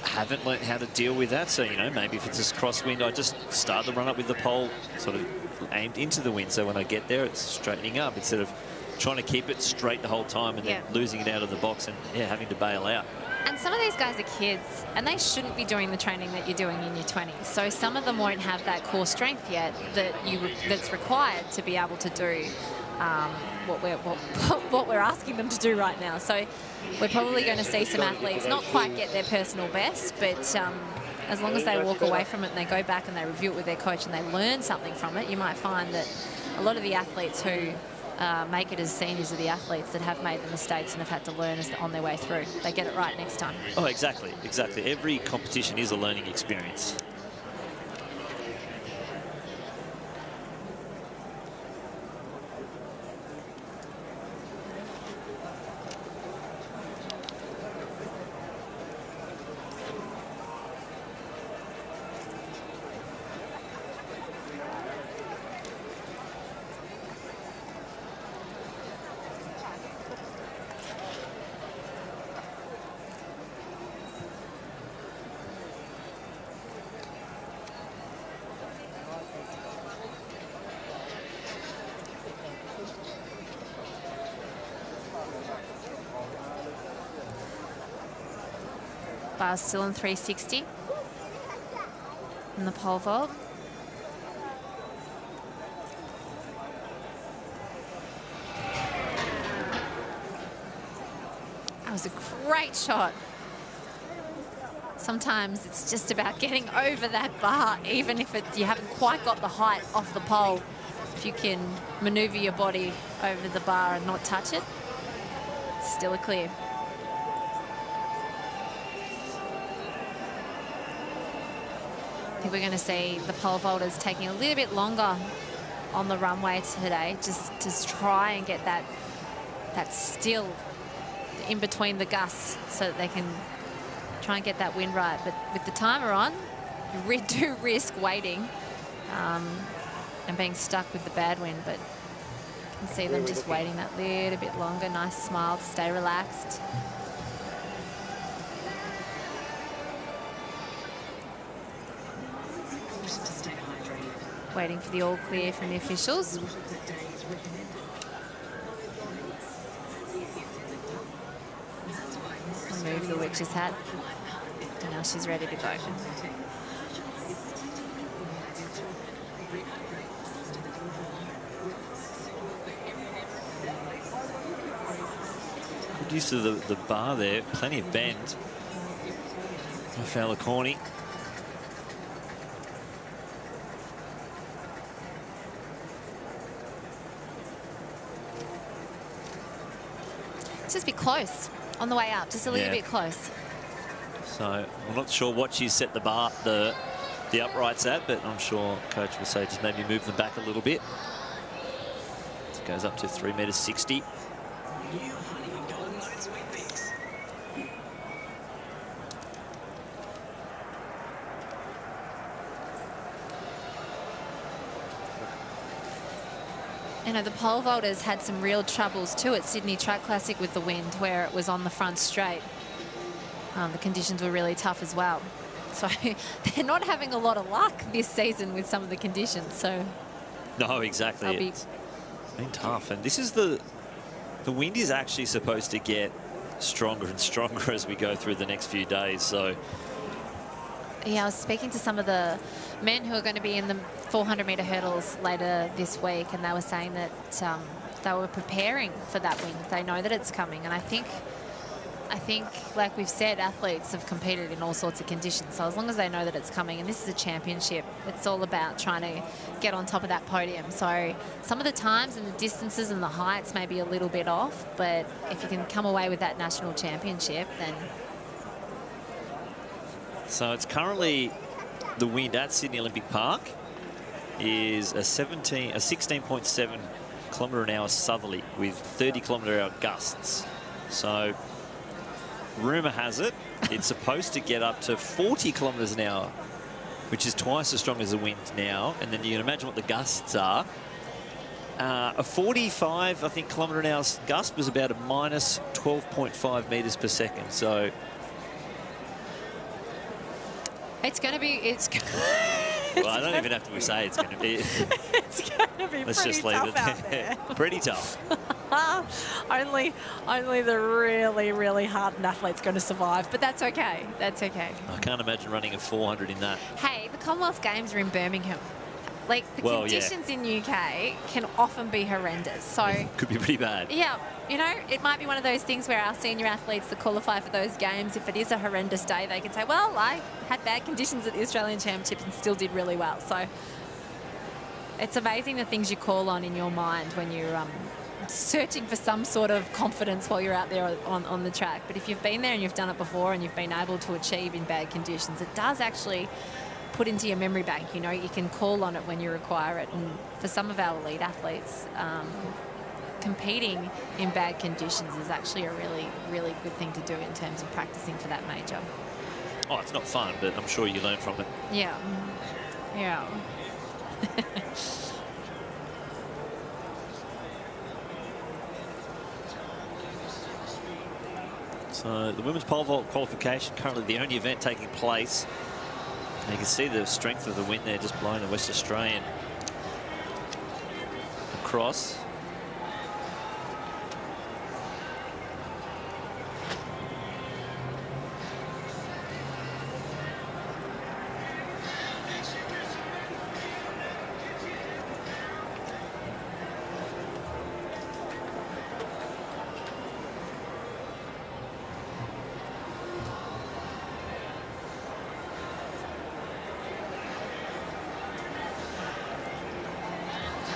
[SPEAKER 1] haven't learnt how to deal with that. So, you know, maybe if it's this crosswind, I just start the run up with the pole sort of aimed into the wind. So when I get there, it's straightening up instead of trying to keep it straight the whole time and then losing it out of the box and having to bail out.
[SPEAKER 3] And some of these guys are kids, and they shouldn't be doing the training that you're doing in your 20s. So some of them won't have that core strength yet that's required to be able to do what we're asking them to do right now. So we're probably going to see some athletes not quite get their personal best, but as long as they walk away from it and they go back and they review it with their coach and they learn something from it, you might find that a lot of the athletes who make it as seniors are the athletes that have made the mistakes and have had to learn as on their way through. They get it right next time.
[SPEAKER 1] Oh, exactly. Every competition is a learning experience.
[SPEAKER 3] Bar's still in 360 in the pole vault. That was a great shot. Sometimes it's just about getting over that bar, even if you haven't quite got the height off the pole. If you can maneuver your body over the bar and not touch it, it's still a clear. I think we're going to see the pole vaulters taking a little bit longer on the runway today, just to try and get that still in between the gusts so that they can try and get that wind right. But with the timer on, you do risk waiting and being stuck with the bad wind, but you can see them just waiting that little bit longer. Nice smile, stay relaxed. Waiting for the all clear from the officials. Remove the witch's hat. And now she's ready to go.
[SPEAKER 1] Good use of the bar there. Plenty of bend. Fowler corny.
[SPEAKER 3] Just be close on the way up, just a little bit close.
[SPEAKER 1] So I'm not sure what she's set the bar, the uprights at, but I'm sure coach will say just maybe move them back a little bit. It goes up to 3.60 meters.
[SPEAKER 3] You know, the pole vaulters had some real troubles too at Sydney Track Classic with the wind, where it was on the front straight. The conditions were really tough as well. So they're not having a lot of luck this season with some of the conditions. So
[SPEAKER 1] no, exactly. It's been tough. And this is the wind is actually supposed to get stronger and stronger as we go through the next few days. So
[SPEAKER 3] yeah, I was speaking to some of the men who are going to be in the 400-meter hurdles later this week, and they were saying that they were preparing for that wind. They know that it's coming, and I think, like we've said, athletes have competed in all sorts of conditions. So as long as they know that it's coming, and this is a championship, it's all about trying to get on top of that podium. So some of the times and the distances and the heights may be a little bit off, but if you can come away with that national championship, then...
[SPEAKER 1] So it's currently the wind at Sydney Olympic Park is a 16.7 kilometre an hour southerly with 30 kilometre an hour gusts. So rumour has it, it's supposed to get up to 40 kilometres an hour, which is twice as strong as the wind now. And then you can imagine what the gusts are. A 45, I think, kilometre an hour gust was about a minus 12.5 metres per second. So
[SPEAKER 3] It's going to be.
[SPEAKER 2] Well, I don't even have to say it's going to be.
[SPEAKER 3] It's going to be
[SPEAKER 2] Let's
[SPEAKER 3] pretty
[SPEAKER 2] just leave
[SPEAKER 3] tough
[SPEAKER 2] it
[SPEAKER 3] out there.
[SPEAKER 2] Pretty tough.
[SPEAKER 3] only the really, really hardened athlete's going to survive, but that's okay. That's okay.
[SPEAKER 2] I can't imagine running a 400 in that.
[SPEAKER 3] Hey, the Commonwealth Games are in Birmingham. Like, the conditions in UK can often be horrendous. So
[SPEAKER 2] Could be pretty bad.
[SPEAKER 3] yeah, you know, it might be one of those things where our senior athletes that qualify for those games, if it is a horrendous day, they can say, well, I had bad conditions at the Australian Championships and still did really well. So it's amazing the things you call on in your mind when you're searching for some sort of confidence while you're out there on the track. But if you've been there and you've done it before and you've been able to achieve in bad conditions, it does actually put into your memory bank. You know, you can call on it when you require it. And for some of our elite athletes, competing in bad conditions is actually a really, really good thing to do in terms of practicing for that major.
[SPEAKER 2] Oh, it's not fun, but I'm sure you learn from it.
[SPEAKER 3] Yeah. Yeah.
[SPEAKER 2] So the women's pole vault qualification, currently the only event taking place. And you can see the strength of the wind there just blowing the West Australian across.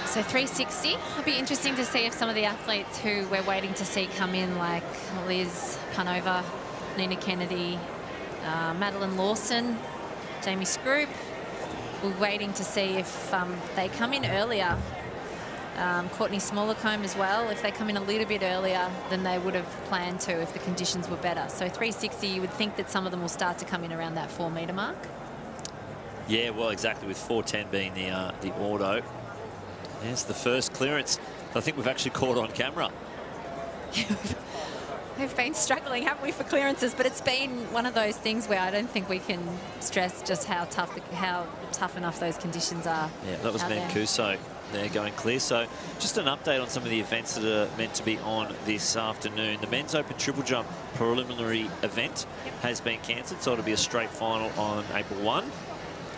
[SPEAKER 3] So 360, it'll be interesting to see if some of the athletes who we're waiting to see come in, like Liz Panova, Nina Kennedy, Madeline Lawson, Jamie Scroop, we're waiting to see if they come in earlier. Courtney Smallacombe as well, if they come in a little bit earlier than they would have planned to if the conditions were better. So 360, you would think that some of them will start to come in around that 4 metre mark.
[SPEAKER 2] Yeah, well, exactly, with 410 being the auto. Yes, the first clearance I think we've actually caught on camera.
[SPEAKER 3] We've been struggling, haven't we, for clearances, but it's been one of those things where I don't think we can stress just how tough enough those conditions are.
[SPEAKER 2] Yeah, that was Mancuso there going clear. So just an update on some of the events that are meant to be on this afternoon. The men's open triple jump preliminary event has been cancelled, so it'll be a straight final on April 1.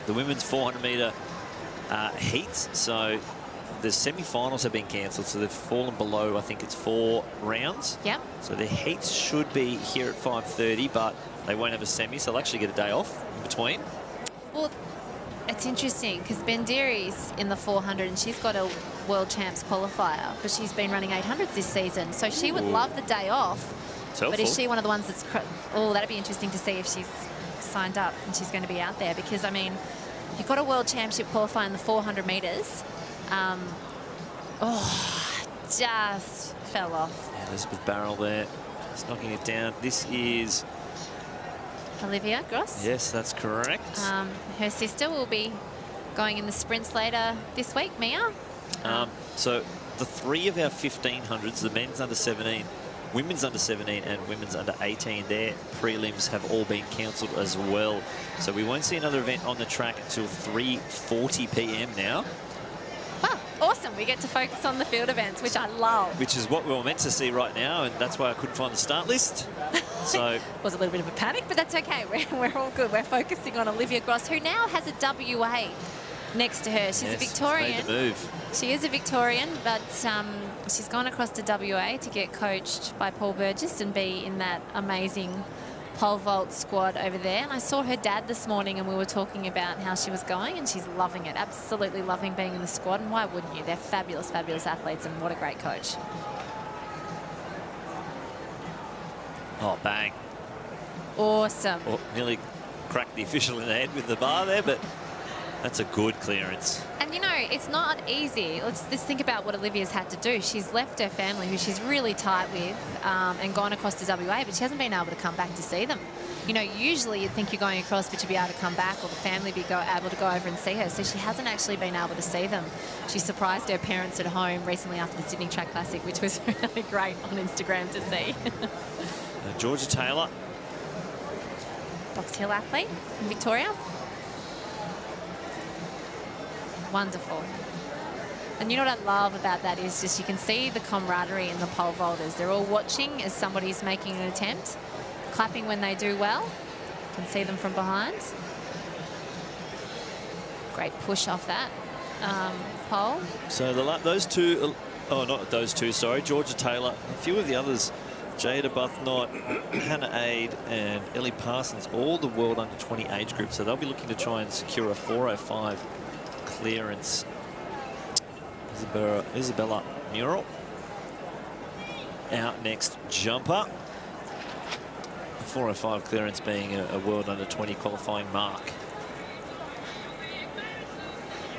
[SPEAKER 2] The women's 400 metre heats, so the semi-finals have been cancelled, so they've fallen below, I think it's 4 rounds.
[SPEAKER 3] Yep.
[SPEAKER 2] So the heats should be here at 5:30, but they won't have a semi, so they'll actually get a day off in between.
[SPEAKER 3] Well, it's interesting because Bendiri's in the 400 and she's got a World Champs qualifier, but she's been running 800s this season, so she would love the day off. But is she one of the ones that's... Oh, that'd be interesting to see if she's signed up and she's going to be out there, because, I mean, you've got a World Championship qualifier in the 400 metres. Just fell off.
[SPEAKER 2] Yeah, Elizabeth Barrell there, just knocking it down. This is...
[SPEAKER 3] Olivia Gross.
[SPEAKER 2] Yes, that's correct.
[SPEAKER 3] Her sister will be going in the sprints later this week, Mia.
[SPEAKER 2] So the 3 of our 1500s, the men's under 17, women's under 17 and women's under 18, their prelims have all been cancelled as well. So we won't see another event on the track until 3:40 p.m. now.
[SPEAKER 3] Wow, awesome. We get to focus on the field events, which I love.
[SPEAKER 2] Which is what we were meant to see right now, and that's why I couldn't find the start list. So
[SPEAKER 3] it was a little bit of a panic, but that's okay. We're all good. We're focusing on Olivia Gross, who now has a WA next to her. She's a Victorian.
[SPEAKER 2] Made the move.
[SPEAKER 3] She is a Victorian, but she's gone across to WA to get coached by Paul Burgess and be in that amazing pole vault squad over there. And I saw her dad this morning and we were talking about how she was going, and she's loving it, absolutely loving being in the squad. And why wouldn't you? They're fabulous, fabulous athletes, and what a great coach.
[SPEAKER 2] Oh, bang.
[SPEAKER 3] Awesome.
[SPEAKER 2] Oh, nearly cracked the official in the head with the bar there, but that's a good clearance.
[SPEAKER 3] And, you know, it's not easy. Let's think about what Olivia's had to do. She's left her family, who she's really tight with, and gone across to WA, but she hasn't been able to come back to see them. You know, usually you'd think you're going across, but you'd be able to come back, or the family be able to go over and see her. So she hasn't actually been able to see them. She surprised her parents at home recently after the Sydney Track Classic, which was really great on Instagram to see.
[SPEAKER 2] Georgia Taylor
[SPEAKER 3] Box Hill athlete in Victoria. Wonderful. And you know what I love about that is just you can see the camaraderie in the pole vaulters. They're all watching as somebody's making an attempt, clapping when they do well. You can see them from behind. Great push off that pole.
[SPEAKER 2] So those two, oh, not those two, sorry, Georgia Taylor, a few of the others, Jada Buthnot, Hannah Aid, and Ellie Parsons, all the world under 20 age group. So they'll be looking to try and secure a 4:05 clearance. Isabella Mural out next, jumper. 4:05 clearance being a world under 20 qualifying mark.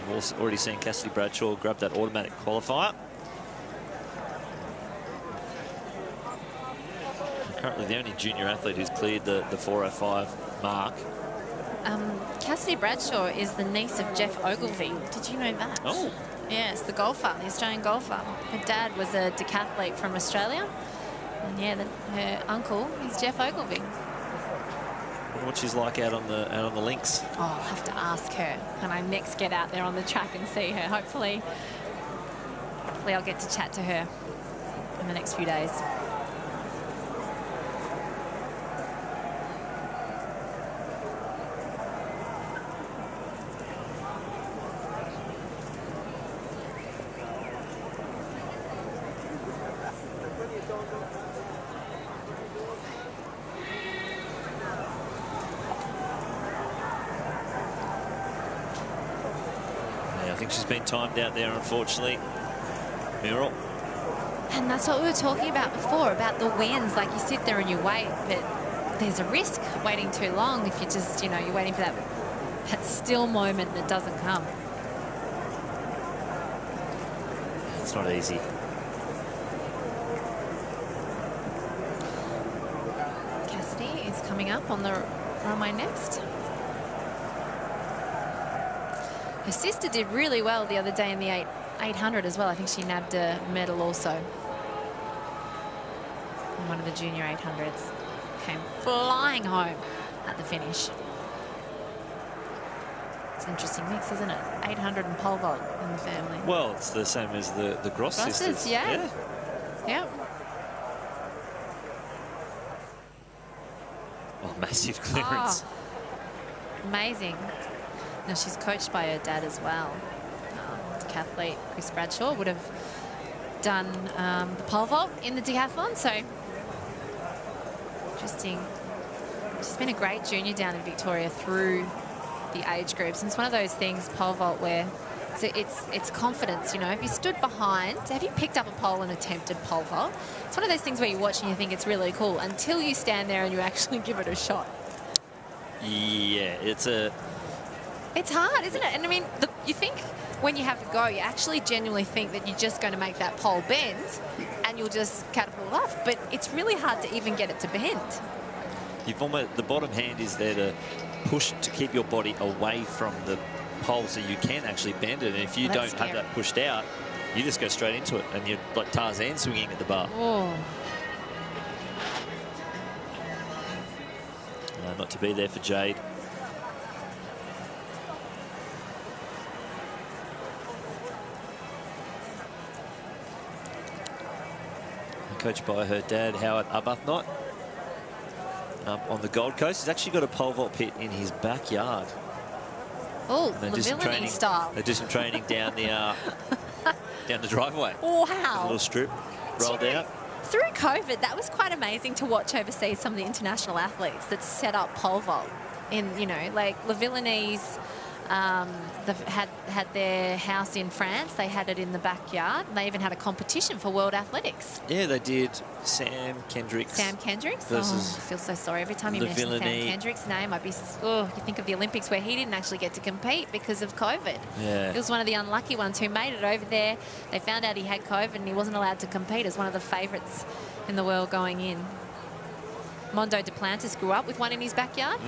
[SPEAKER 2] We've also already seen Cassidy Bradshaw grab that automatic qualifier. Currently the only junior athlete who's cleared the 4:05 mark.
[SPEAKER 3] Cassidy Bradshaw is the niece of Jeff Ogilvie. Did you know that?
[SPEAKER 2] Oh.
[SPEAKER 3] Yes, the golfer, the Australian golfer. Her dad was a decathlete from Australia. And yeah, her uncle is Jeff Ogilvie.
[SPEAKER 2] Wonder what she's like out on the links.
[SPEAKER 3] Oh, I'll have to ask her when I next get out there on the track and see her. Hopefully I'll get to chat to her in the next few days.
[SPEAKER 2] I think she's been timed out there, unfortunately. Mural.
[SPEAKER 3] And that's what we were talking about before, about the wins. Like, you sit there and you wait, but there's a risk waiting too long if you just, you're waiting for that still moment that doesn't come.
[SPEAKER 2] It's not easy.
[SPEAKER 3] Cassidy is coming up on the runway next. Her sister did really well the other day in the 800 as well. I think she nabbed a medal also in one of the junior 800s. Came flying home at the finish. It's an interesting mix, isn't it? 800 and pole vault in the family.
[SPEAKER 2] Well, it's the same as the Gross sisters.
[SPEAKER 3] Yeah. Yep.
[SPEAKER 2] Oh, massive clearance.
[SPEAKER 3] Oh, amazing. Now she's coached by her dad as well. Decathlete Chris Bradshaw would have done the pole vault in the decathlon, so interesting. She's been a great junior down in Victoria through the age groups, and it's one of those things, pole vault, where it's confidence. Have you stood behind, have you picked up a pole and attempted pole vault? It's one of those things where you watch and you think it's really cool until you stand there and you actually give it a shot.
[SPEAKER 2] Yeah,
[SPEAKER 3] It's hard, isn't it? And I mean, you think when you have to go, you actually genuinely think that you're just going to make that pole bend and you'll just catapult off. But it's really hard to even get it to bend.
[SPEAKER 2] The bottom hand is there to push, to keep your body away from the pole so you can actually bend it. And if you don't have that pushed out, you just go straight into it and you're like Tarzan swinging at the bar.
[SPEAKER 3] Oh.
[SPEAKER 2] Not to be there for Jade. Coached by her dad, Howard Arbuthnot, on the Gold Coast. He's actually got a pole vault pit in his backyard.
[SPEAKER 3] Oh, the villainy style.
[SPEAKER 2] They do some training down the down the driveway.
[SPEAKER 3] Wow.
[SPEAKER 2] A little strip rolled out.
[SPEAKER 3] Through COVID, that was quite amazing to watch overseas some of the international athletes that set up pole vault in, like Le Villeneuve. They've had their house in France. They had it in the backyard. And they even had a competition for World Athletics.
[SPEAKER 2] Yeah, they did. Sam Kendricks.
[SPEAKER 3] Versus I feel so sorry. Every time you mention Sam Kendricks' name, you think of the Olympics where he didn't actually get to compete because of COVID.
[SPEAKER 2] Yeah.
[SPEAKER 3] He was one of the unlucky ones who made it over there. They found out he had COVID and he wasn't allowed to compete as one of the favourites in the world going in. Mondo Duplantis grew up with one in his backyard.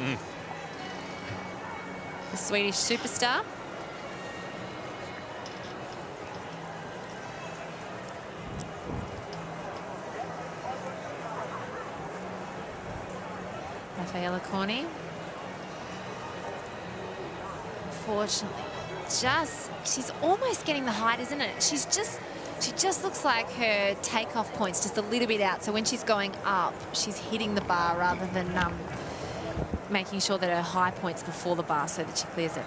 [SPEAKER 3] The Swedish superstar. Rafaela Corny unfortunately, she's almost getting the height, isn't it? She just looks like her takeoff point's just a little bit out. So when she's going up, she's hitting the bar rather than making sure that her high point's before the bar so that she clears it.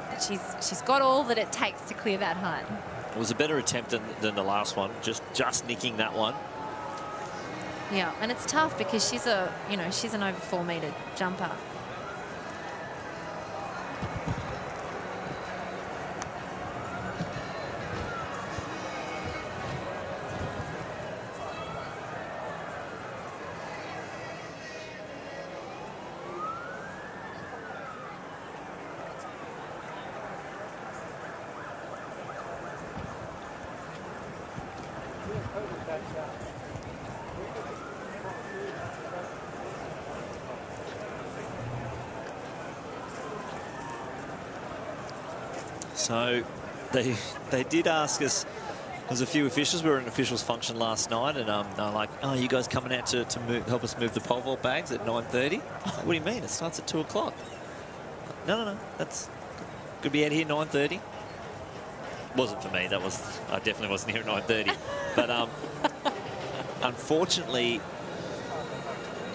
[SPEAKER 3] But she's got all that it takes to clear that height.
[SPEAKER 2] It was a better attempt than the last one, just nicking that one.
[SPEAKER 3] Yeah, and it's tough because she's an over 4 metre jumper.
[SPEAKER 2] So they did ask us. There's a few officials. We were at an officials function last night, and they're like, "Oh, you guys coming out to help us move the pole vault bags at 9:30?" What do you mean? It starts at 2 o'clock. No. That's could be out here 9:30. Wasn't for me. I definitely wasn't here at 9:30. But unfortunately,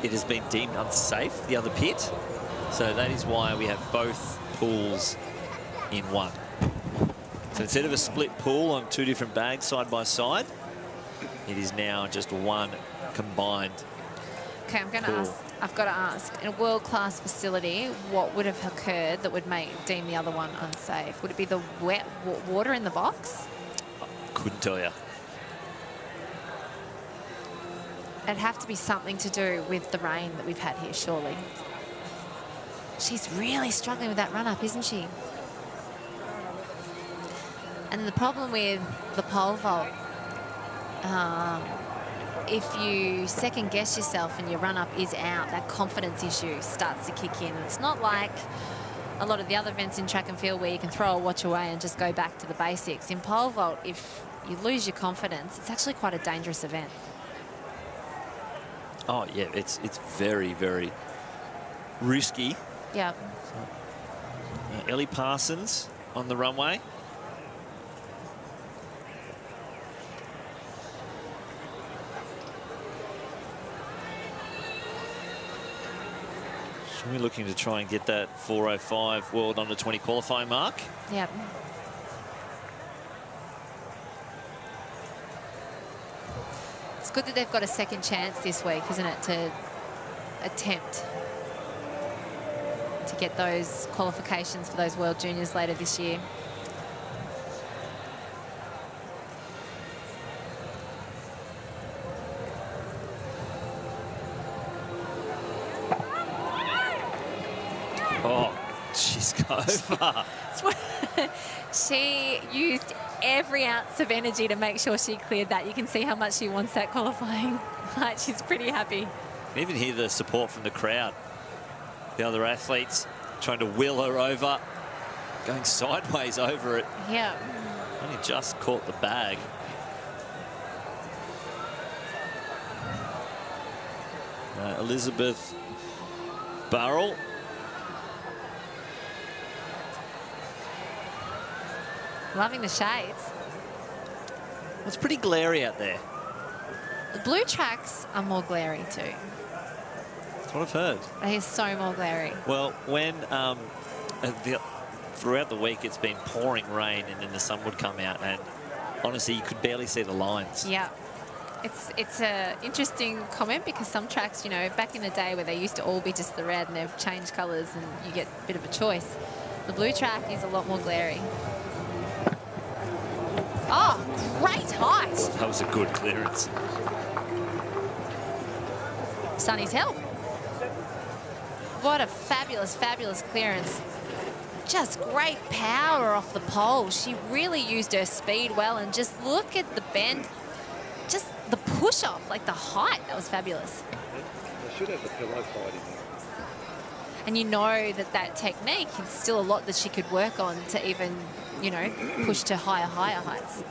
[SPEAKER 2] it has been deemed unsafe, the other pit. So that is why we have both pools in one. So instead of a split pool on 2 different bags side by side, it is now just one combined.
[SPEAKER 3] Okay, I've got to ask, in a world-class facility, what would have occurred that would deem the other one unsafe? Would it be the wet water in the box?
[SPEAKER 2] Couldn't tell you.
[SPEAKER 3] It'd have to be something to do with the rain that we've had here, surely. She's really struggling with that run-up, isn't she? And the problem with the pole vault, if you second guess yourself and your run-up is out, that confidence issue starts to kick in. It's not like a lot of the other events in track and field where you can throw a watch away and just go back to the basics. In pole vault, if you lose your confidence, it's actually quite a dangerous event.
[SPEAKER 2] Oh, yeah, it's very, very risky.
[SPEAKER 3] Yeah.
[SPEAKER 2] Ellie Parsons on the runway. We're looking to try and get that 4:05 World Under 20 qualifying mark.
[SPEAKER 3] Yep. It's good that they've got a second chance this week, isn't it, to attempt to get those qualifications for those World Juniors later this year.
[SPEAKER 2] Oh, she's over.
[SPEAKER 3] She used every ounce of energy to make sure she cleared that. You can see how much she wants that qualifying. Like, she's pretty happy.
[SPEAKER 2] You can even hear the support from the crowd. The other athletes trying to wheel her over, going sideways over it.
[SPEAKER 3] Yeah.
[SPEAKER 2] Only just caught the bag. Elizabeth Burrell.
[SPEAKER 3] Loving the shades.
[SPEAKER 2] It's pretty glary out there.
[SPEAKER 3] The blue tracks are more glary too.
[SPEAKER 2] That's what I've heard.
[SPEAKER 3] They are so more glary.
[SPEAKER 2] Well, when throughout the week it's been pouring rain and then the sun would come out and honestly you could barely see the lines.
[SPEAKER 3] Yeah. It's a interesting comment because some tracks, you know, back in the day where they used to all be just the red and they've changed colours and you get a bit of a choice. The blue track is a lot more glary. Oh, great height.
[SPEAKER 2] That was a good clearance.
[SPEAKER 3] Sunny's help. What a fabulous, fabulous clearance. Just great power off the pole. She really used her speed well and just look at the bend. Just the push off, like the height, that was fabulous.
[SPEAKER 4] They should have the pillow fight in there.
[SPEAKER 3] And you know that technique is still a lot that she could work on to even, you know, push to higher heights.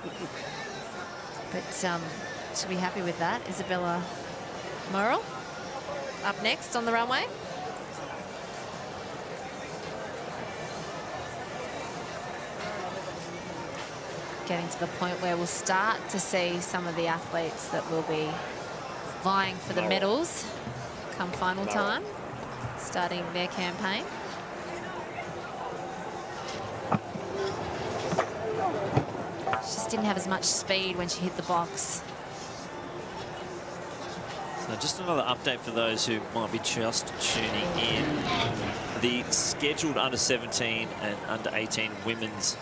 [SPEAKER 3] But she'll be happy with that. Isabella Morrell up next on the runway. getting to the point where we'll start to see some of the athletes that will be vying for the medals come final time, starting their campaign. She just didn't have as much speed when she hit the box.
[SPEAKER 2] So just another update for those who might be just tuning in. The scheduled under 17 and under 18 women's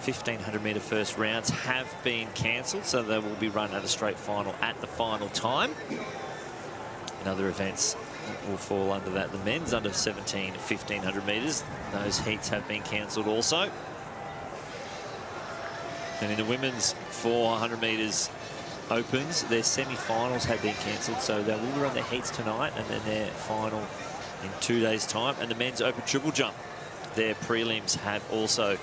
[SPEAKER 2] 1500 metre first rounds have been cancelled, so they will be run at a straight final at the final time. And other events will fall under that. The men's under 17 1500 metres, those heats have been cancelled also. And in the women's 400 metres opens, their semi-finals have been cancelled, so they will run their heats tonight and then their final in 2 days' time. And the men's open triple jump, their prelims have also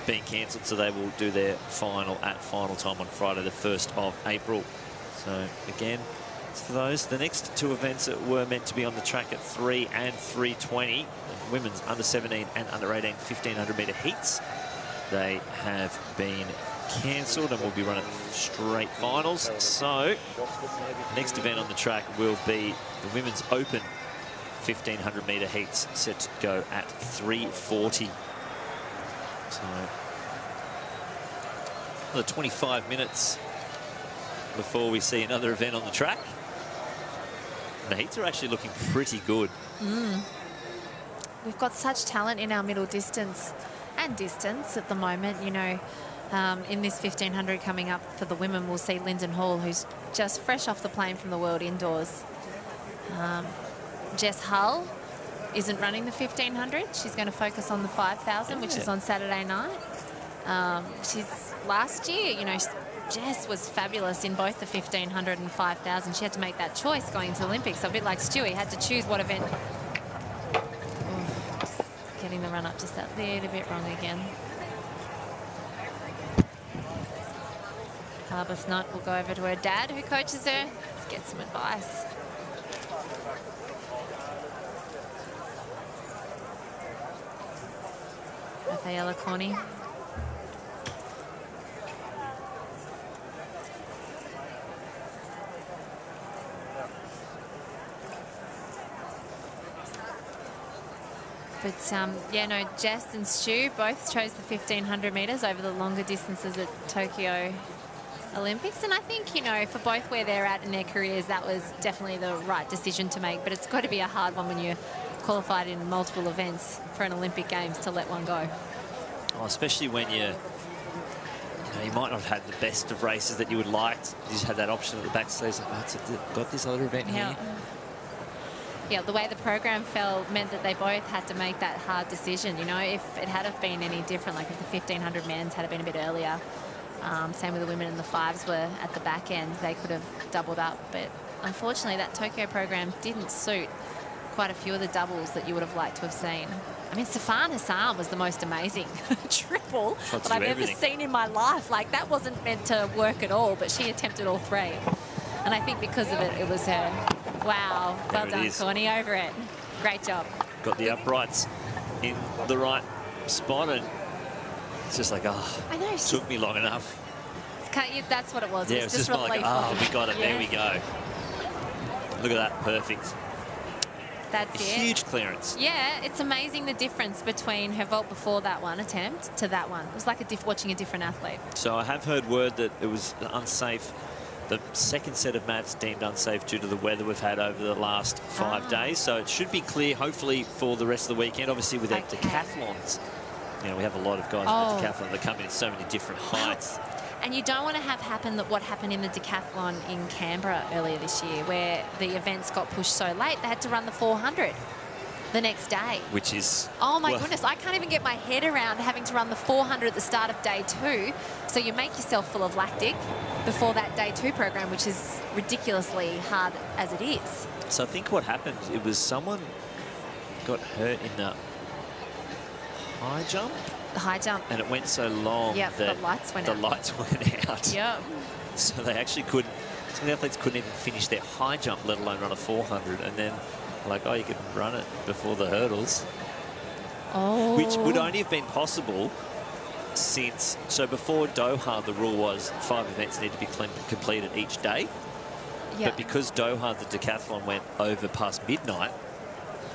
[SPEAKER 2] been cancelled, so they will do their final at final time on Friday the 1st of April. So again, for those, the next two events that were meant to be on the track at 3 and 3:20, women's under 17 and under 18 1500 metre heats, they have been cancelled and will be running straight finals. So next event on the track will be the women's open 1500 metre heats, set to go at 3:40. So another 25 minutes before we see another event on the track. The heats are actually looking pretty good.
[SPEAKER 3] We've got such talent in our middle distance and distance at the moment. You know, in this 1500 coming up for the women, we'll see Lyndon Hall, who's just fresh off the plane from the World Indoors. Jess Hull isn't running the 1500. She's going to focus on the 5000, which is on Saturday night. She's last year, you know, Jess was fabulous in both the 1500 and 5000. She had to make that choice going into the Olympics. So a bit like Stewie, had to choose what event. Just getting the run up just that little bit wrong again. Arbuthnot will go over to her dad, who coaches her. Let's get some advice. Rafaela Corney. But, yeah, no, Jess and Stu both chose the 1500 metres over the longer distances at Tokyo Olympics. And I think, you know, for both where they're at in their careers, that was definitely the right decision to make. But it's got to be a hard one when you're qualified in multiple events for an Olympic Games to let one go.
[SPEAKER 2] Oh, especially when you might not have had the best of races that you would like. You just had that option at the back stage. Like, oh, got this other event here.
[SPEAKER 3] Yeah, the way the program fell meant that they both had to make that hard decision. You know, if it had have been any different, like if the 1500 men's had been a bit earlier, same with the women and the fives were at the back end, they could have doubled up. But unfortunately, that Tokyo program didn't suit quite a few of the doubles that you would have liked to have seen. I mean, Safan Hassan was the most amazing triple that I've ever seen in my life. Like, that wasn't meant to work at all, but she attempted all three. And I think because of it, it was her. Wow. Well done, Corny. Over it. Great job.
[SPEAKER 2] Got the uprights in the right spot, and it's just like, oh,
[SPEAKER 3] I know,
[SPEAKER 2] it took me long enough.
[SPEAKER 3] That's what it was.
[SPEAKER 2] Yeah,
[SPEAKER 3] it was
[SPEAKER 2] just like, oh, we got it. Yeah. There we go. Look at that. Perfect.
[SPEAKER 3] That's it.
[SPEAKER 2] Huge clearance.
[SPEAKER 3] Yeah, it's amazing the difference between her vault before that one attempt to that one. It was like watching a different athlete.
[SPEAKER 2] So I have heard word that it was unsafe. The second set of mats deemed unsafe due to the weather we've had over the last 5 days. So it should be clear, hopefully, for the rest of the weekend. Obviously, with our decathlons, you know, we have a lot of guys in the decathlon that come in so many different heights.
[SPEAKER 3] And you don't want to have happen what happened in the decathlon in Canberra earlier this year, where the events got pushed so late, they had to run the 400 the next day.
[SPEAKER 2] Which is...
[SPEAKER 3] Oh, my goodness. I can't even get my head around having to run the 400 at the start of day 2. So you make yourself full of lactic before that day 2 program, which is ridiculously hard as it is.
[SPEAKER 2] So I think what happened, it was someone got hurt in the high jump.
[SPEAKER 3] The high jump.
[SPEAKER 2] And it went so long that
[SPEAKER 3] the lights went
[SPEAKER 2] out.
[SPEAKER 3] Yep.
[SPEAKER 2] So they actually couldn't, some of the athletes couldn't even finish their high jump, let alone run a 400. And then, like, oh, you can run it before the hurdles.
[SPEAKER 3] Oh.
[SPEAKER 2] Which would only have been possible since, so before Doha, the rule was 5 events need to be completed each day.
[SPEAKER 3] Yeah.
[SPEAKER 2] But because Doha, the decathlon, went over past midnight,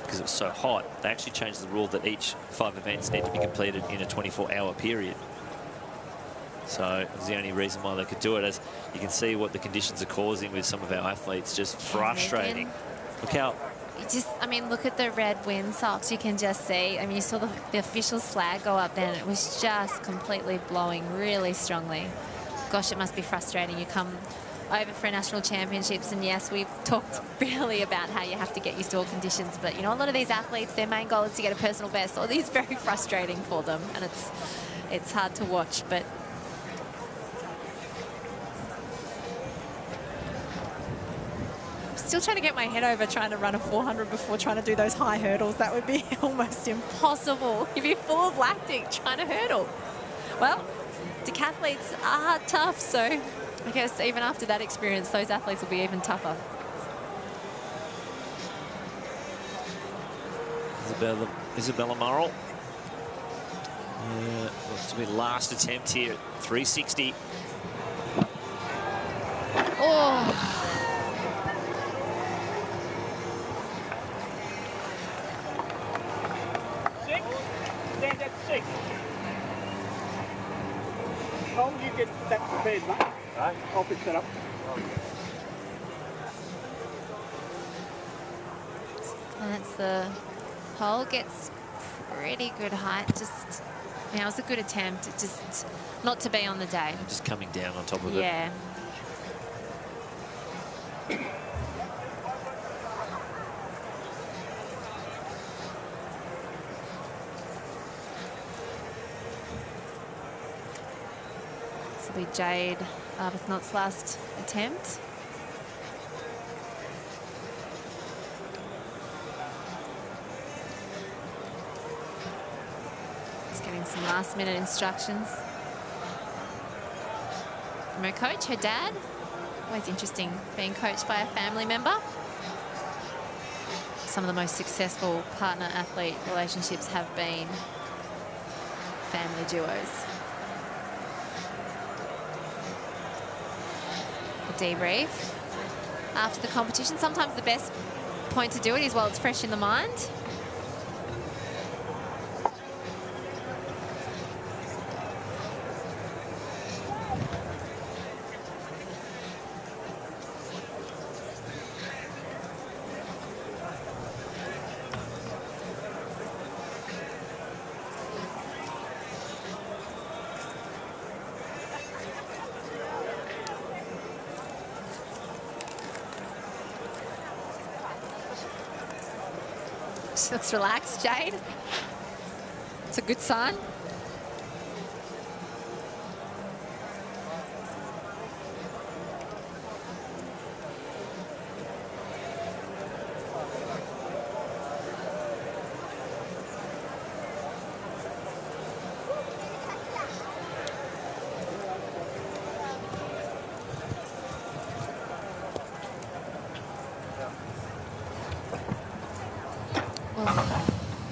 [SPEAKER 2] because it was so hot, they actually changed the rule that each 5 events need to be completed in a 24-hour period. So it's the only reason why they could do it. As you can see what the conditions are causing with some of our athletes, just frustrating. Look how...
[SPEAKER 3] I mean, look at the red wind socks. You can just see. I mean, you saw the official's flag go up then. It was just completely blowing really strongly. Gosh, it must be frustrating. You come over for national championships, and yes, we've talked really about how you have to get used to all conditions, but you know, a lot of these athletes, their main goal is to get a personal best, so it is very frustrating for them, and it's hard to watch. But still trying to get my head over trying to run a 400 before trying to do those high hurdles. That would be almost impossible. You'd be full of lactic trying to hurdle. Well, decathletes are tough, so I guess even after that experience, those athletes will be even tougher.
[SPEAKER 2] Isabella Murrell. Looks to be last attempt here at 360.
[SPEAKER 3] Oh.
[SPEAKER 5] Stand at 6. How you get that prepared, mate? Right. I'll fix that up.
[SPEAKER 3] And that's the pole. Gets pretty good height. Just, it was a good attempt. It just not to be on the day.
[SPEAKER 2] Just coming down on top of it.
[SPEAKER 3] Yeah. This will be Jade Arbuthnot's last attempt. Just getting some last-minute instructions from her coach, her dad. Always interesting being coached by a family member. Some of the most successful partner-athlete relationships have been family duos. The debrief after the competition. Sometimes the best point to do it is while it's fresh in the mind. She looks relaxed, Jade. It's a good sign.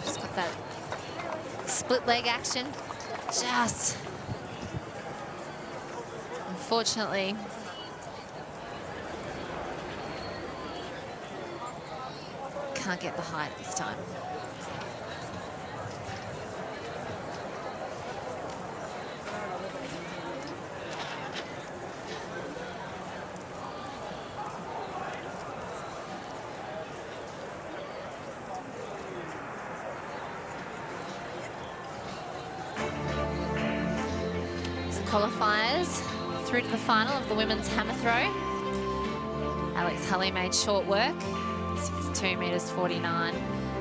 [SPEAKER 3] Just got that split leg action. Just unfortunately can't get the height this time. Qualifiers through to the final of the women's hammer throw. Alex Hulley made short work, 62 metres 49.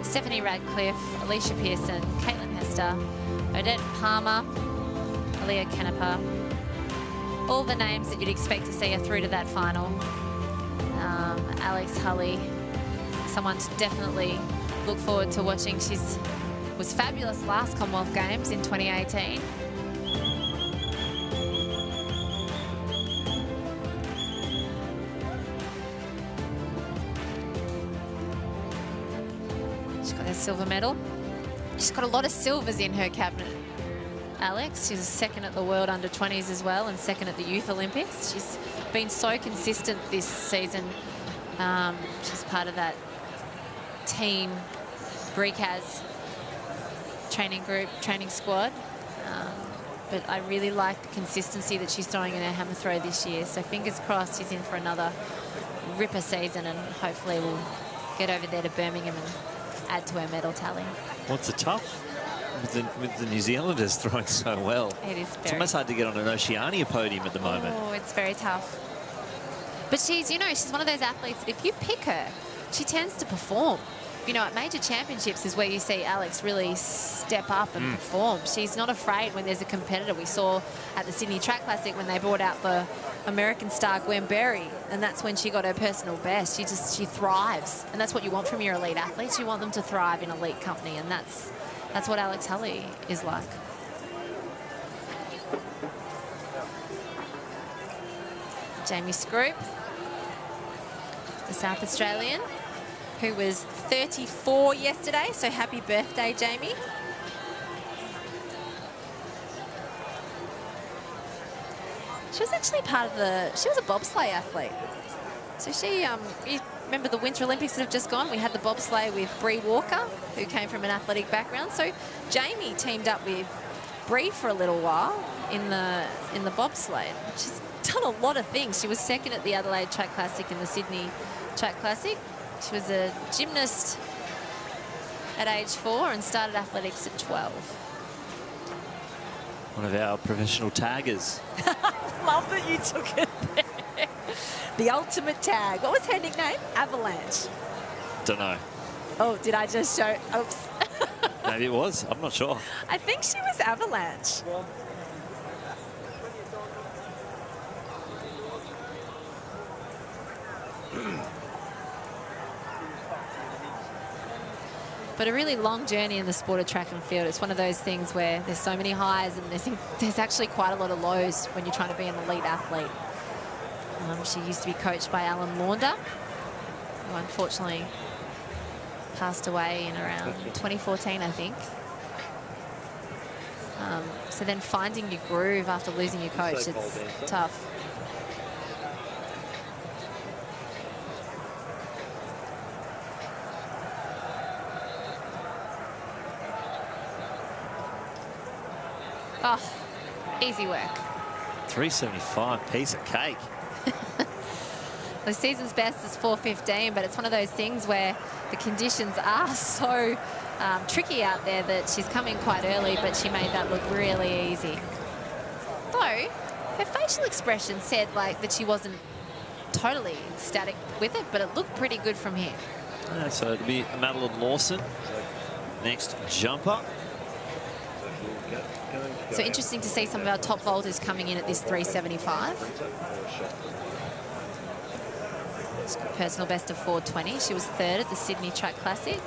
[SPEAKER 3] Stephanie Radcliffe, Alicia Pearson, Caitlin Hester, Odette Palmer, Aaliyah Canepa. All the names that you'd expect to see are through to that final. Alex Hulley, someone to definitely look forward to watching. She was fabulous last Commonwealth Games in 2018. Silver medal. She's got a lot of silvers in her cabinet. Alex. She's second at the World Under-20s as well and second at the Youth Olympics. She's been so consistent this season. She's part of that team Bricaz training group, training squad. But I really like the consistency that she's throwing in her hammer throw this year. So fingers crossed she's in for another ripper season, and hopefully we'll get over there to Birmingham and add to her medal tally.
[SPEAKER 2] What's it tough with the New Zealanders throwing so well?
[SPEAKER 3] It is
[SPEAKER 2] It's
[SPEAKER 3] very
[SPEAKER 2] almost hard to get on an Oceania podium at the moment.
[SPEAKER 3] Oh, it's very tough. But she's, you know, she's one of those athletes that if you pick her, she tends to perform. You know, at major championships is where you see Alex really step up and perform. She's not afraid when there's a competitor. We saw at the Sydney Track Classic when they brought out the American star Gwen Berry, and that's when she got her personal best. She thrives, and that's what you want from your elite athletes. You want them to thrive in elite company, and that's what Alex Hulley is like. Jamie Scroop, the South Australian, who was 34 yesterday, so happy birthday, Jamie. She was actually part of she was a bobsleigh athlete. So she, you remember the Winter Olympics that have just gone? We had the bobsleigh with Bree Walker, who came from an athletic background. So Jamie teamed up with Bree for a little while in the bobsleigh. She's done a lot of things. She was second at the Adelaide Track Classic and the Sydney Track Classic. She was a gymnast at age 4 and started athletics at 12.
[SPEAKER 2] One of our professional taggers.
[SPEAKER 3] Love that you took it there. The ultimate tag. What was her nickname? Avalanche.
[SPEAKER 2] Don't know.
[SPEAKER 3] Oh, did I just show? Oops.
[SPEAKER 2] Maybe it was. I'm not sure.
[SPEAKER 3] I think she was Avalanche. But a really long journey in the sport of track and field. It's one of those things where there's so many highs and there's actually quite a lot of lows when you're trying to be an elite athlete. She used to be coached by Alan Launder, who unfortunately passed away in around 2014, I think. So then finding your groove after losing your coach, it's tough. Oh, easy work.
[SPEAKER 2] 375, piece of cake.
[SPEAKER 3] The season's best is 4:15, but it's one of those things where the conditions are so tricky out there that she's come in quite early, but she made that look really easy. Though, her facial expression said that she wasn't totally ecstatic with it, but it looked pretty good from here.
[SPEAKER 2] So it'll be Madeline Lawson, next jumper.
[SPEAKER 3] So interesting to see some of our top vaulters coming in at this 375. Personal best of 4:20. She was third at the Sydney Track Classic.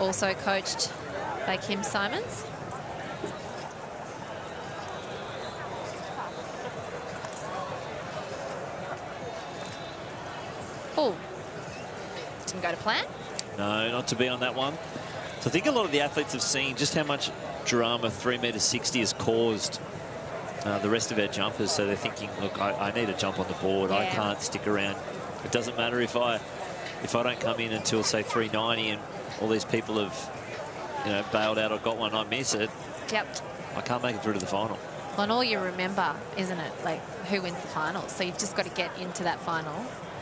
[SPEAKER 3] Also coached by Kim Simons. Oh, didn't go to plan.
[SPEAKER 2] No, not to be on that one. So I think a lot of the athletes have seen just how much drama 3.60 has caused the rest of our jumpers. So they're thinking, look, I need to jump on the board.
[SPEAKER 3] Yeah.
[SPEAKER 2] I can't stick around. It doesn't matter if I don't come in until, say, 390 and all these people have, bailed out or got one, I miss it.
[SPEAKER 3] Yep.
[SPEAKER 2] I can't make it through to the final.
[SPEAKER 3] Well, and all you remember, isn't it, who wins the final? So you've just got to get into that final,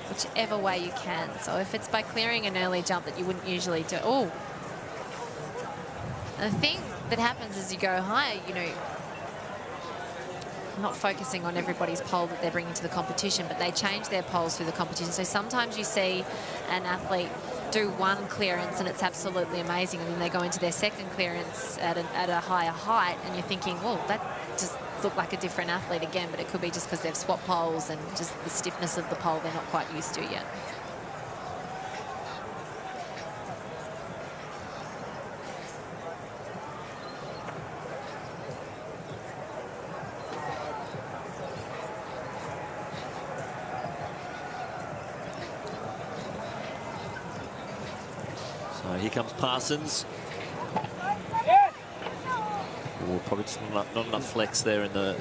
[SPEAKER 3] whichever way you can. So if it's by clearing an early jump that you wouldn't usually do. Oh. And the thing that happens as you go higher, not focusing on everybody's pole that they're bringing to the competition, but they change their poles through the competition. So sometimes you see an athlete do one clearance and it's absolutely amazing, and then they go into their second clearance at a higher height, and you're thinking, well, that just looked like a different athlete again, but it could be just because they've swapped poles and just the stiffness of the pole they're not quite used to yet.
[SPEAKER 2] So here comes Parsons. probably just not enough flex there in the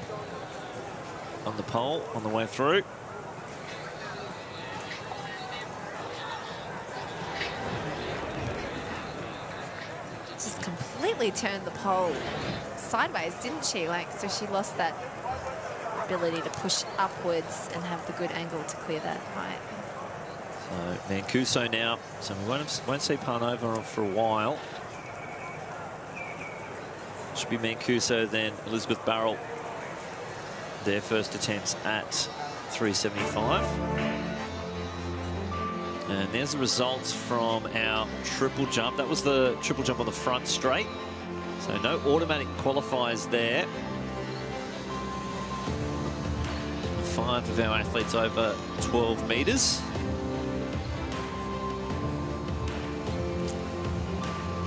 [SPEAKER 2] on the pole on the way through.
[SPEAKER 3] Just completely turned the pole sideways, didn't she? Like, so she lost that ability to push upwards and have the good angle to clear that height.
[SPEAKER 2] So Mancuso now. So we won't see Parnova for a while. Should be Mancuso, then Elizabeth Barrell. Their first attempts at 375. And there's the results from our triple jump. That was the triple jump on the front straight. So no automatic qualifiers there. 5 of our athletes over 12 metres.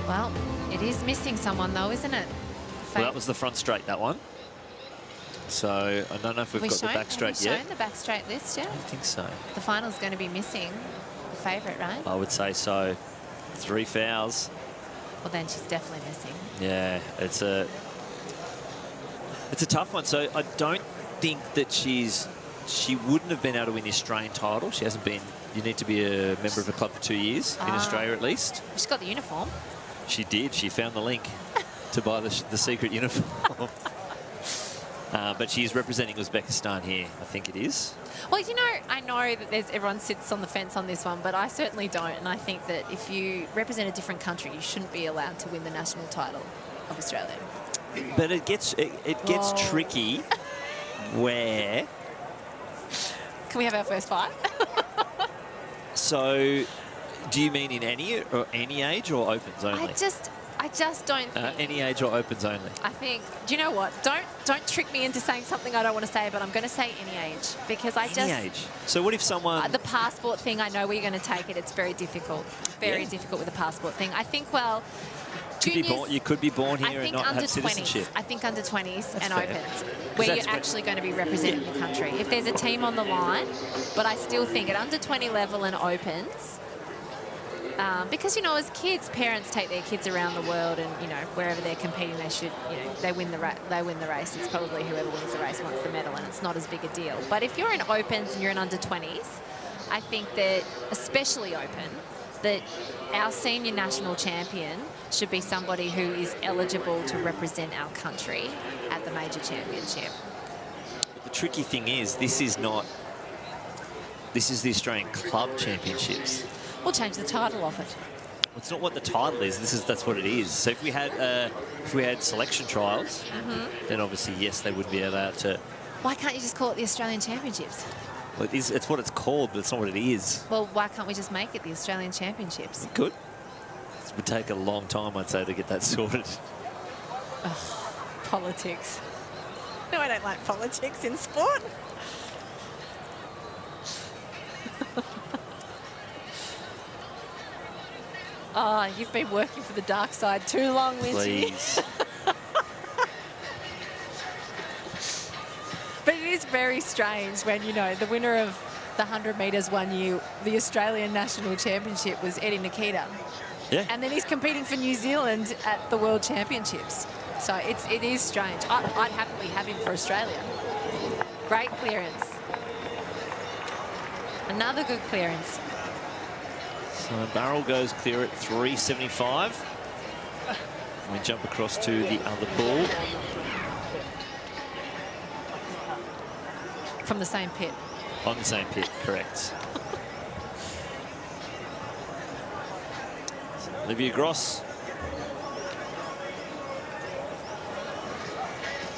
[SPEAKER 3] Well, it is missing someone though, isn't it?
[SPEAKER 2] Well, that was the front straight, that one. So I don't know if we've got the back straight yet.
[SPEAKER 3] Have we shown the back straight list yet?
[SPEAKER 2] I don't think so.
[SPEAKER 3] The final's going to be missing the favourite, right?
[SPEAKER 2] I would say so. 3 fouls.
[SPEAKER 3] Well, then she's definitely missing.
[SPEAKER 2] Yeah, it's a tough one. So I don't think that she wouldn't have been able to win the Australian title. She hasn't been. You need to be a member of a club for 2 years in Australia at least.
[SPEAKER 3] She's got the uniform.
[SPEAKER 2] She did. She found the link to buy the secret uniform. But she's representing Uzbekistan here, I think it is.
[SPEAKER 3] Well, you know, I know that everyone sits on the fence on this one, but I certainly don't. And I think that if you represent a different country, you shouldn't be allowed to win the national title of Australia.
[SPEAKER 2] But it gets tricky where...
[SPEAKER 3] Can we have our first fight?
[SPEAKER 2] So, do you mean in any age or opens only?
[SPEAKER 3] I just don't think...
[SPEAKER 2] any age or opens only?
[SPEAKER 3] I think, do you know what? Don't trick me into saying something I don't want to say, but I'm going to say any age. Because
[SPEAKER 2] Any age? So what if someone...
[SPEAKER 3] the passport thing, I know where you're going to take it. It's very difficult. Very difficult with the passport thing. I think, well...
[SPEAKER 2] you could be born here and not have citizenship.
[SPEAKER 3] I think under 20s and
[SPEAKER 2] fair.
[SPEAKER 3] opens, where you're actually going to be representing the country. If there's a team on the line, but I still think at under 20 level and opens... because, you know, as kids, parents take their kids around the world and, you know, wherever they're competing, they should, you know, they win the race. It's probably whoever wins the race wants the medal, and it's not as big a deal. But if you're in opens and you're in under 20s, I think that, especially open, that our senior national champion should be somebody who is eligible to represent our country at the major championship.
[SPEAKER 2] The tricky thing is, this is the Australian Club Championships.
[SPEAKER 3] We'll change the title of it.
[SPEAKER 2] It's not what the title is. That's what it is. So if we had selection trials, then obviously yes, they would be allowed to.
[SPEAKER 3] Why can't you just call it the Australian Championships?
[SPEAKER 2] Well, it's what it's called, but it's not what it is.
[SPEAKER 3] Well, why can't we just make it the Australian Championships?
[SPEAKER 2] It could. It would take a long time, I'd say, to get that sorted.
[SPEAKER 3] Ugh, politics. No, I don't like politics in sport. Oh, you've been working for the dark side too long, Lynchy.
[SPEAKER 2] Please.
[SPEAKER 3] But it is very strange when, you know, the winner of the 100 metres one year, the Australian National Championship, was Eddie Nikita.
[SPEAKER 2] Yeah.
[SPEAKER 3] And then he's competing for New Zealand at the World Championships. So it is strange. I'd happily have him for Australia. Great clearance. Another good clearance.
[SPEAKER 2] So Barrel goes clear at 375. We jump across to the other pool.
[SPEAKER 3] From the same pit.
[SPEAKER 2] On the same pit, correct. Olivia Gross.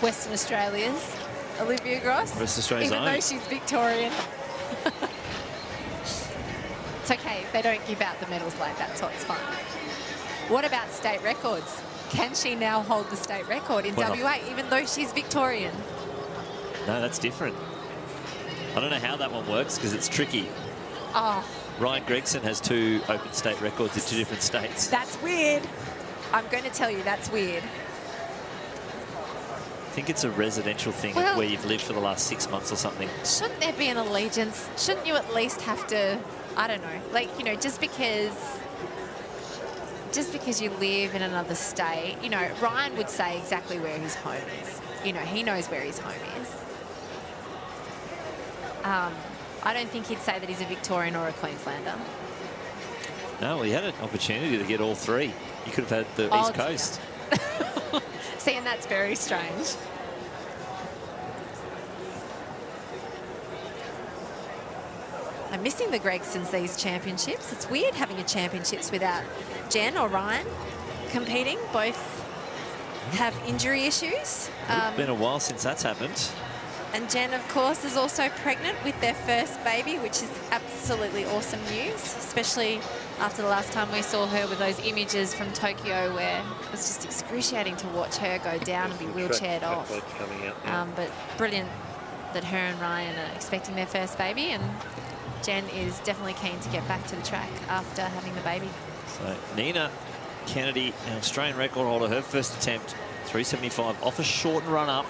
[SPEAKER 3] Western Australia's Olivia Gross.
[SPEAKER 2] Western Australia's
[SPEAKER 3] Even
[SPEAKER 2] own.
[SPEAKER 3] though she's Victorian. It's okay, they don't give out the medals like that, so it's fine. What about state records? Can she now hold the state record in WA, even though she's Victorian?
[SPEAKER 2] No, that's different. I don't know how that one works because it's tricky.
[SPEAKER 3] Oh.
[SPEAKER 2] Ryan Gregson has 2 open state records in 2 different states.
[SPEAKER 3] That's weird. I'm going to tell you, that's weird.
[SPEAKER 2] I think it's a residential thing where you've lived for the last 6 months or something.
[SPEAKER 3] Shouldn't there be an allegiance? Shouldn't you at least have to, I don't know, like, you know, just because just because you live in another state, you know, Ryan would say exactly where his home is. You know, he knows where his home is. I don't think he'd say that he's a Victorian or a Queenslander.
[SPEAKER 2] No, well, he had an opportunity to get all three. He could have had the East Coast.
[SPEAKER 3] See, and that's very strange. I'm missing the Gregsons these championships. It's weird having a championships without Jen or Ryan competing. Both have injury issues.
[SPEAKER 2] It's been a while since that's happened.
[SPEAKER 3] And Jen, of course, is also pregnant with their first baby, which is absolutely awesome news, especially after the last time we saw her with those images from Tokyo where it was just excruciating to watch her go down and be wheelchaired off. But brilliant that her and Ryan are expecting their first baby, and Jen is definitely keen to get back to the track after having the baby.
[SPEAKER 2] So Nina Kennedy, an Australian record holder, her first attempt, 375 off a short run up.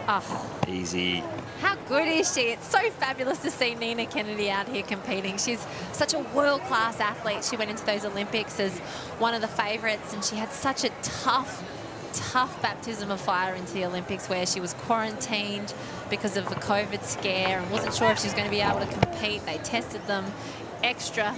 [SPEAKER 3] Oh,
[SPEAKER 2] easy.
[SPEAKER 3] How good is she? It's so fabulous to see Nina Kennedy out here competing. She's such a world-class athlete. She went into those Olympics as one of the favourites, and she had such a tough baptism of fire into the Olympics where she was quarantined because of a COVID scare and wasn't sure if she was going to be able to compete. They tested them extra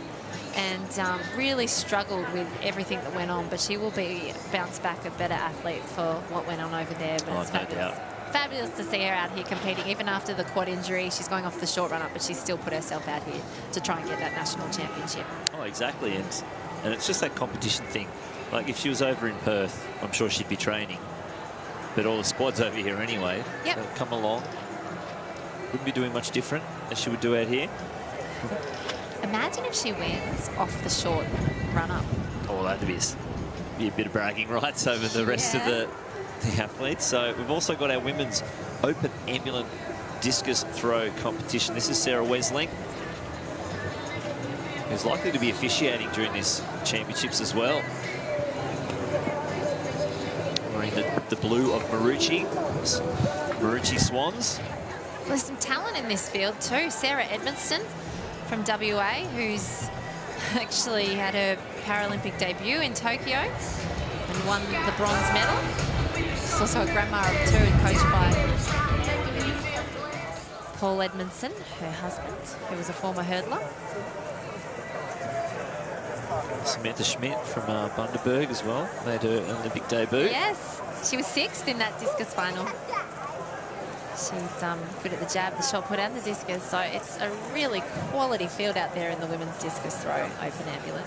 [SPEAKER 3] and really struggled with everything that went on, but she will be bounced back a better athlete for what went on over there. But it's fabulous. Fabulous to see her out here competing. Even after the quad injury, she's going off the short run-up, but she's still put herself out here to try and get that national championship.
[SPEAKER 2] Oh, exactly. And it's just that competition thing. Like, if she was over in Perth, I'm sure she'd be training. But all the squad's over here anyway.
[SPEAKER 3] Yep.
[SPEAKER 2] So come along. Wouldn't be doing much different as she would do out here.
[SPEAKER 3] Imagine if she wins off the short run-up.
[SPEAKER 2] Oh, that'd be a bit of bragging rights over the rest of the athletes. So we've also got our women's open ambulant discus throw competition. This is Sarah Wesling, who's likely to be officiating during this championships as well. Wearing the blue of Marucci Swans.
[SPEAKER 3] There's some talent in this field too. Sarah Edmonston from WA, who's actually had her Paralympic debut in Tokyo and won the bronze medal. She's also a grandma of two and coached by Paul Edmondson, her husband, who was a former hurdler.
[SPEAKER 2] Samantha Schmidt from Bundaberg as well, made her Olympic debut.
[SPEAKER 3] Yes, she was 6th in that discus final. She's good at the jab, the shot put, and the discus. So it's a really quality field out there in the women's discus throw, open ambulant.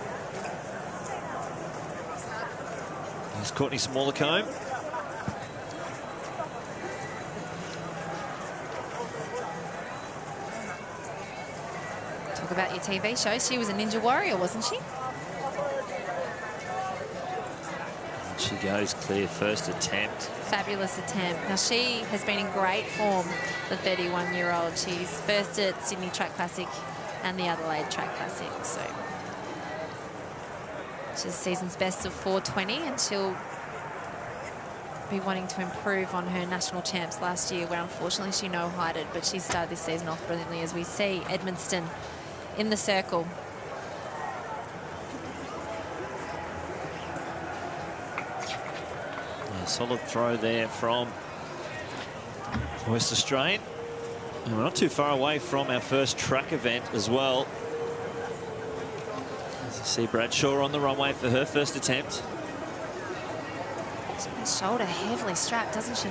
[SPEAKER 2] There's Courtney Smallacombe.
[SPEAKER 3] Talk about your TV show. She was a Ninja Warrior, wasn't she?
[SPEAKER 2] She goes clear first attempt.
[SPEAKER 3] Fabulous attempt. Now, she has been in great form, the 31-year-old. She's first at Sydney Track Classic and the Adelaide Track Classic. So she's season's best of 4:20, and she'll be wanting to improve on her national champs last year, where unfortunately she no-heighted, but she started this season off brilliantly, as we see Edmonston in the circle.
[SPEAKER 2] Solid throw there from West Australian. And we're not too far away from our first track event as well. As you see Bradshaw on the runway for her first attempt.
[SPEAKER 3] She's shoulder heavily strapped, doesn't she?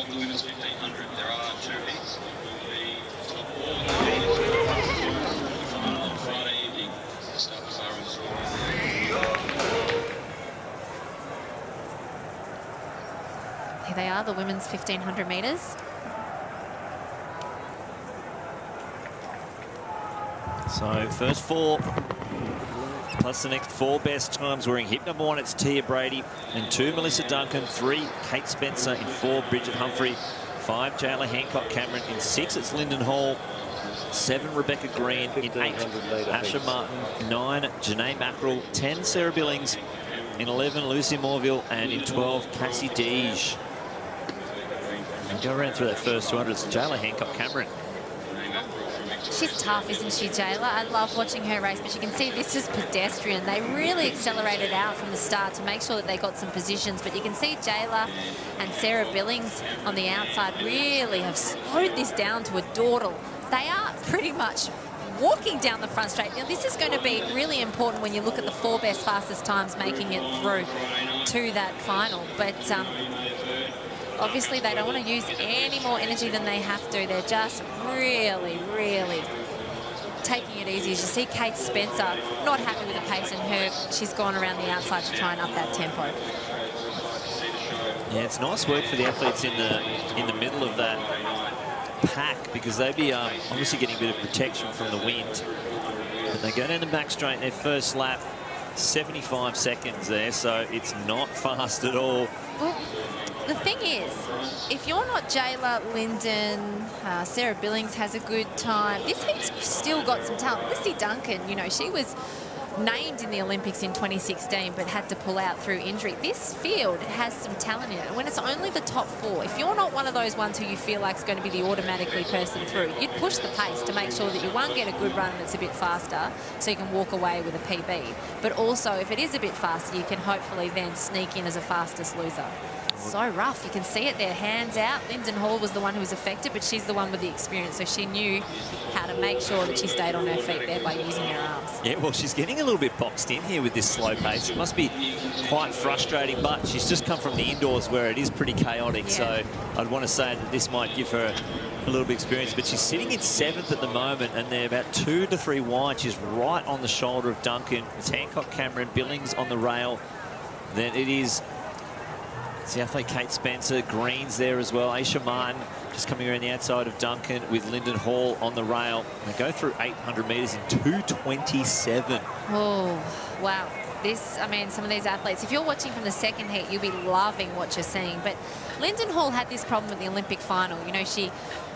[SPEAKER 6] The women's 1500, there are 2 heats. Will be top 4 on Friday evening. Start the sirens.
[SPEAKER 3] Here they are, the women's 1500 metres.
[SPEAKER 2] So first 4 plus the next 4 best times. We're in hip number 1, it's Tia Brady, and 2 Melissa Duncan, 3 Kate Spencer, and 4 Bridget Humphrey, 5, Jayla Hancock-Cameron. In 6, it's Lyndon Hall. 7, Rebecca Green. In 8, Asha Martin. 9, Janae Mackerel. 10, Sarah Billings. In 11, Lucy Morville. And in 12, Cassie Deege. And go around through that first 200. It's Jayla Hancock-Cameron.
[SPEAKER 3] She's tough, isn't she, Jayla? I love watching her race, but you can see this is pedestrian. They really accelerated out from the start to make sure that they got some positions, but you can see Jayla and Sarah Billings on the outside really have slowed this down to a dawdle. They are pretty much walking down the front straight. Now, this is going to be really important when you look at the 4 best fastest times making it through to that final, but obviously, they don't want to use any more energy than they have to. They're just really, really taking it easy. As you see, Kate Spencer not happy with the pace, and she's gone around the outside to try and up that tempo.
[SPEAKER 2] Yeah, it's nice work for the athletes in the middle of that pack, because they'd be obviously getting a bit of protection from the wind. But they go down the back straight in their first lap, 75 seconds there, so it's not fast at all.
[SPEAKER 3] Well, the thing is, if you're not Jayla, Lyndon, Sarah Billings has a good time. This heat's still got some talent. Lissy Duncan, you know, she was named in the Olympics in 2016 but had to pull out through injury. This field has some talent in it. And when it's only the top 4, if you're not one of those ones who you feel like is going to be the automatically person through, you'd push the pace to make sure that you, one, get a good run that's a bit faster so you can walk away with a PB. But also, if it is a bit faster, you can hopefully then sneak in as a fastest loser. So rough. You can see it there, hands out. Lyndon Hall was the one who was affected, but she's the one with the experience, so she knew how to make sure that she stayed on her feet there by using her arms.
[SPEAKER 2] Yeah, well, she's getting a little bit boxed in here with this slow pace. It must be quite frustrating, but she's just come from the indoors where it is pretty chaotic, so I'd want to say that this might give her a little bit of experience, but she's sitting in 7th at the moment, and they're about 2 to 3 wide. She's right on the shoulder of Duncan. It's Hancock-Cameron, Billings on the rail. Then it is the athlete Kate Spencer, Green's there as well. Aisha Martin just coming around the outside of Duncan with Lyndon Hall on the rail. They go through 800 metres in 2:27.
[SPEAKER 3] Oh, wow. This, I mean, some of these athletes, if you're watching from the second heat, you'll be loving what you're seeing. But Lyndon Hall had this problem with the Olympic final. You know,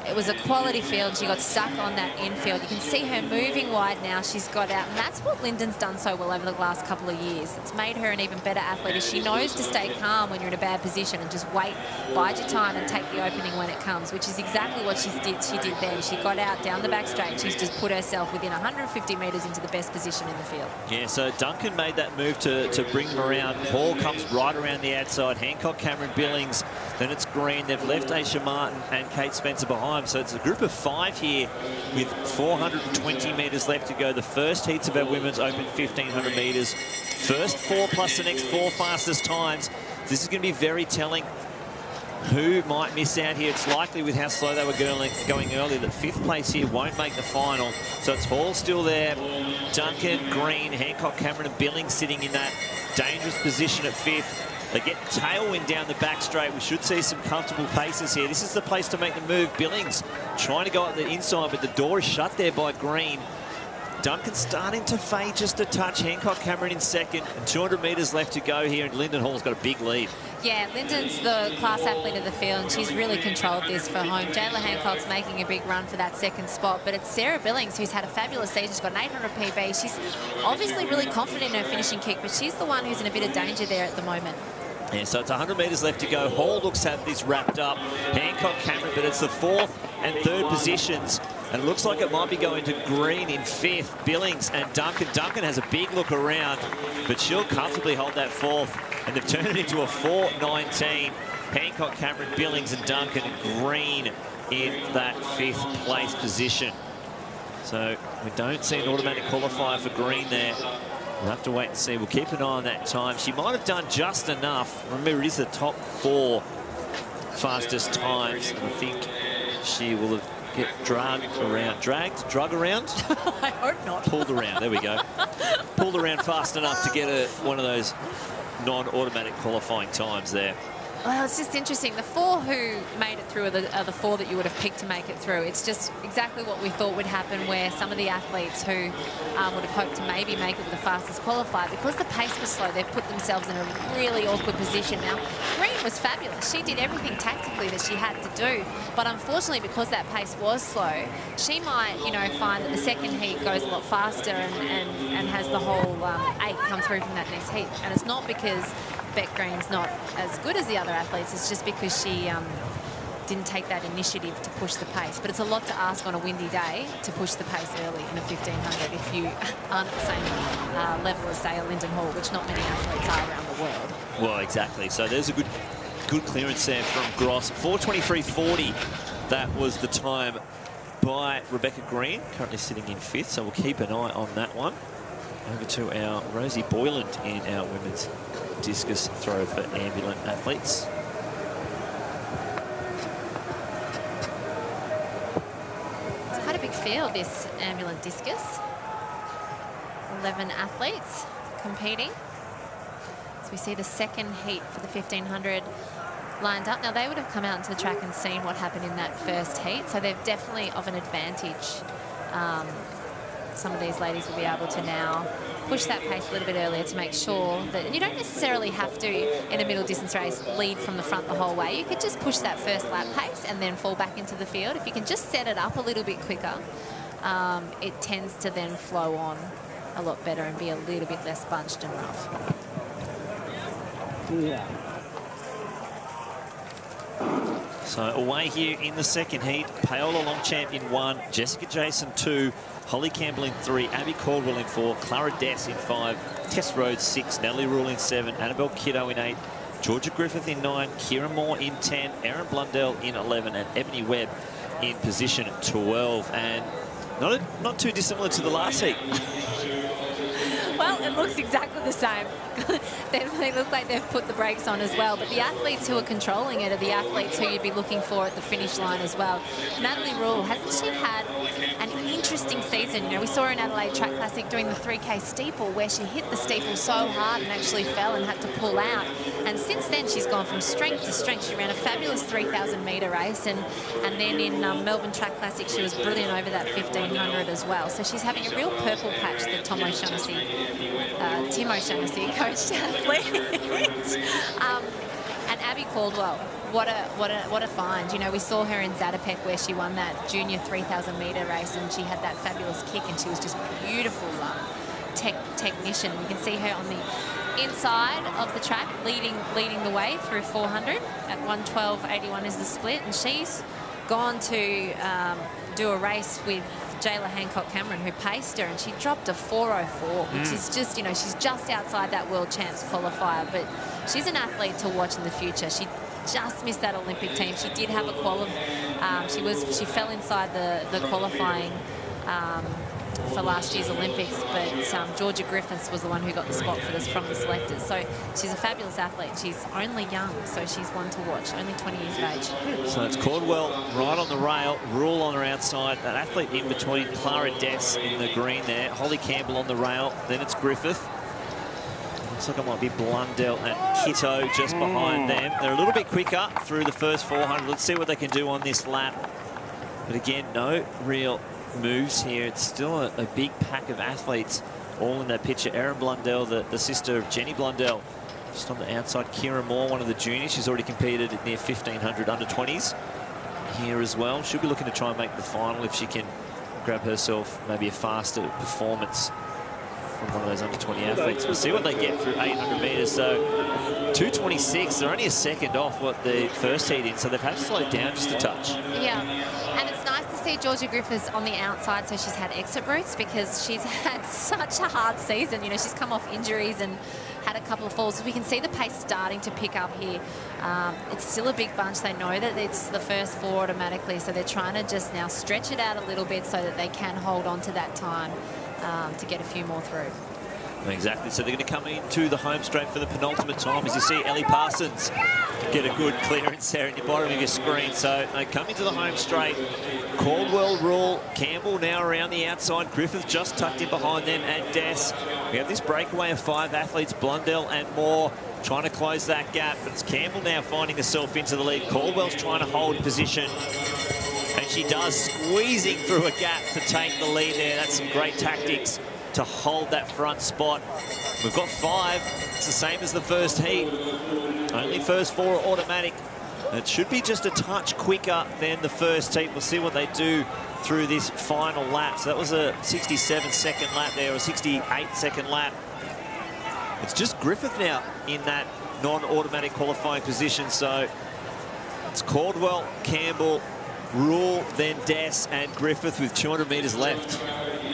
[SPEAKER 3] it was a quality field. She got stuck on that infield. You can see her moving wide now. She's got out, and that's what Lyndon's done so well over the last couple of years. It's made her an even better athlete, as she knows to stay calm when you're in a bad position and just wait, bide your time and take the opening when it comes, which is exactly what she did then. She got out down the back straight. She's just put herself within 150 metres into the best position in the field.
[SPEAKER 2] Yeah, so Duncan made that move to bring them around. Hall comes right around the outside. Hancock, Cameron, Billings. Then it's Green. They've left Aisha Martin and Kate Spencer behind. So it's a group of 5 here with 420 metres left to go. The first heats of our women's open 1,500 metres. First 4 plus the next 4 fastest times. This is going to be very telling. Who might miss out here? It's likely, with how slow they were going earlier, that 5th place here won't make the final. So it's Hall still there. Duncan, Green, Hancock, Cameron and Billings sitting in that dangerous position at 5th. They get tailwind down the back straight. We should see some comfortable paces here. This is the place to make the move. Billings trying to go up the inside, but the door is shut there by Green. Duncan starting to fade just a touch. Hancock, Cameron in 2nd, and 200 metres left to go here, and Lyndon Hall's got a big lead.
[SPEAKER 3] Yeah, Lyndon's the class athlete of the field, and she's really controlled this for home. Jayla Hancock's making a big run for that 2nd spot, but it's Sarah Billings who's had a fabulous season. She's got an 800 PB. She's obviously really confident in her finishing kick, but she's the one who's in a bit of danger there at the moment.
[SPEAKER 2] Yeah, so it's 100 metres left to go. Hall looks to have this wrapped up. Hancock, Cameron, but it's the 4th and 3rd positions. And it looks like it might be going to Green in 5th. Billings and Duncan. Duncan has a big look around, but she'll comfortably hold that 4th. And they've turned it into a 4:19. Hancock, Cameron, Billings and Duncan, and Green in that 5th place position. So we don't see an automatic qualifier for Green there. We'll have to wait and see. We'll keep an eye on that time. She might have done just enough. Remember, it is the top 4 fastest times. And I think she will have drug around?
[SPEAKER 3] I hope not.
[SPEAKER 2] Pulled around, there we go. Pulled around fast enough to get one of those non-automatic qualifying times there.
[SPEAKER 3] Well, it's just interesting. The 4 who made it through are the 4 that you would have picked to make it through. It's just exactly what we thought would happen, where some of the athletes who would have hoped to maybe make it with the fastest qualifier, because the pace was slow, they've put themselves in a really awkward position. Now, Green was fabulous. She did everything tactically that she had to do, but unfortunately, because that pace was slow, she might, you know, find that the second heat goes a lot faster and has the whole 8 come through from that next heat. And it's not because Beck Green's not as good as the other athletes, it's just because she didn't take that initiative to push the pace. But it's a lot to ask on a windy day to push the pace early in a 1500 if you aren't at the same level as, say, a Lyndon Hall, which not many athletes are around the world.
[SPEAKER 2] Well, exactly. So there's a good clearance there from Gross. 4:23.40. That was the time by Rebecca Green, currently sitting in 5th. So we'll keep an eye on that one. Over to our Rosie Boyland in our women's discus throw for Ambulant athletes.
[SPEAKER 3] It's quite a big field, this Ambulant discus. 11 athletes competing. So we see the second heat for the 1500 lined up. Now, they would have come out into the track and seen what happened in that first heat, so they're definitely of an advantage. Some of these ladies will be able to now push that pace a little bit earlier to make sure that, and you don't necessarily have to, in a middle distance race, lead from the front the whole way. You could just push that first lap pace and then fall back into the field. If you can just set it up a little bit quicker, it tends to then flow on a lot better and be a little bit less bunched and rough.
[SPEAKER 5] Yeah.
[SPEAKER 2] So away here in the second heat, Paola Longchamp in 1, Jessica Jason 2, Holly Campbell in 3, Abby Caldwell in 4, Clara Dess in 5, Tess Rhodes 6, Natalie Rule in 7, Annabelle Kiddo in 8, Georgia Griffith in 9, Kira Moore in 10, Erin Blundell in 11, and Ebony Webb in position 12. And not too dissimilar to the last heat.
[SPEAKER 3] Well, it looks exactly the same. They look like they've put the brakes on as well. But the athletes who are controlling it are the athletes who you'd be looking for at the finish line as well. Natalie Rule, hasn't she had an interesting season? You know, we saw her in Adelaide Track Classic doing the 3K steeple, where she hit the steeple so hard and actually fell and had to pull out. And since then, she's gone from strength to strength. She ran a fabulous 3,000 metre race, and then in Melbourne Track Classic, she was brilliant over that 1,500 as well. So she's having a real purple patch, the Tim O'Shaughnessy coached athlete. And Abby Caldwell, what a find. You know, we saw her in Zatopek where she won that junior 3,000 metre race, and she had that fabulous kick, and she was just beautiful technician. And you can see her on the inside of the track leading the way through 400 at 1:12.81 is the split, and she's gone to do a race with Jayla Hancock-Cameron, who paced her, and she dropped a 4:04, which is just, you know, she's just outside that World Champs qualifier, but she's an athlete to watch in the future. She just missed that Olympic team. She did have a she fell inside the qualifying for last year's Olympics, but Georgia Griffiths was the one who got the spot for this from the selectors. So she's a fabulous athlete. She's only young, so she's one to watch, only 20 years of age.
[SPEAKER 2] So it's Caldwell right on the rail, Rule on her outside, an athlete in between, Clara Dess in the green there, Holly Campbell on the rail, then it's Griffith. Looks like it might be Blundell and Kitto just behind them. They're a little bit quicker through the first 400. Let's see what they can do on this lap. But again, no real moves here. It's still a big pack of athletes all in that picture. Erin Blundell, the sister of Jenny Blundell, just on the outside. Kira Moore, one of the juniors. She's already competed in their 1,500 under-20s here as well. She'll be looking to try and make the final if she can grab herself maybe a faster performance from one of those under-20 athletes. We'll see what they get through 800 metres. So 2:26, they're only a second off what the first heat in, so they've had to slow down just a touch.
[SPEAKER 3] Yeah, and it's nice to see Georgia Griffiths on the outside, so she's had exit routes, because she's had such a hard season. You know, she's come off injuries and had a couple of falls. We can see the pace starting to pick up here. It's still a big bunch. They know that it's the first 4 automatically, so they're trying to just now stretch it out a little bit so that they can hold on to that time to get a few more through.
[SPEAKER 2] Exactly, so they're going to come into the home straight for the penultimate time. As you see, Ellie Parsons get a good clearance there in the bottom of your screen. So they come into the home straight. Caldwell, Rule, Campbell now around the outside. Griffith just tucked in behind them, and Des. We have this breakaway of 5 athletes, Blundell and Moore, trying to close that gap. But it's Campbell now finding herself into the lead. Caldwell's trying to hold position. And she does, squeezing through a gap to take the lead there. That's some great tactics to hold that front spot. We've got 5. It's the same as the first heat. Only first 4 are automatic. It should be just a touch quicker than the first heat. We'll see what they do through this final lap. So that was a 67-second lap there, or a 68-second lap. It's just Griffith now in that non-automatic qualifying position. So it's Caldwell, Campbell, Rule, then Des and Griffith with 200 metres left.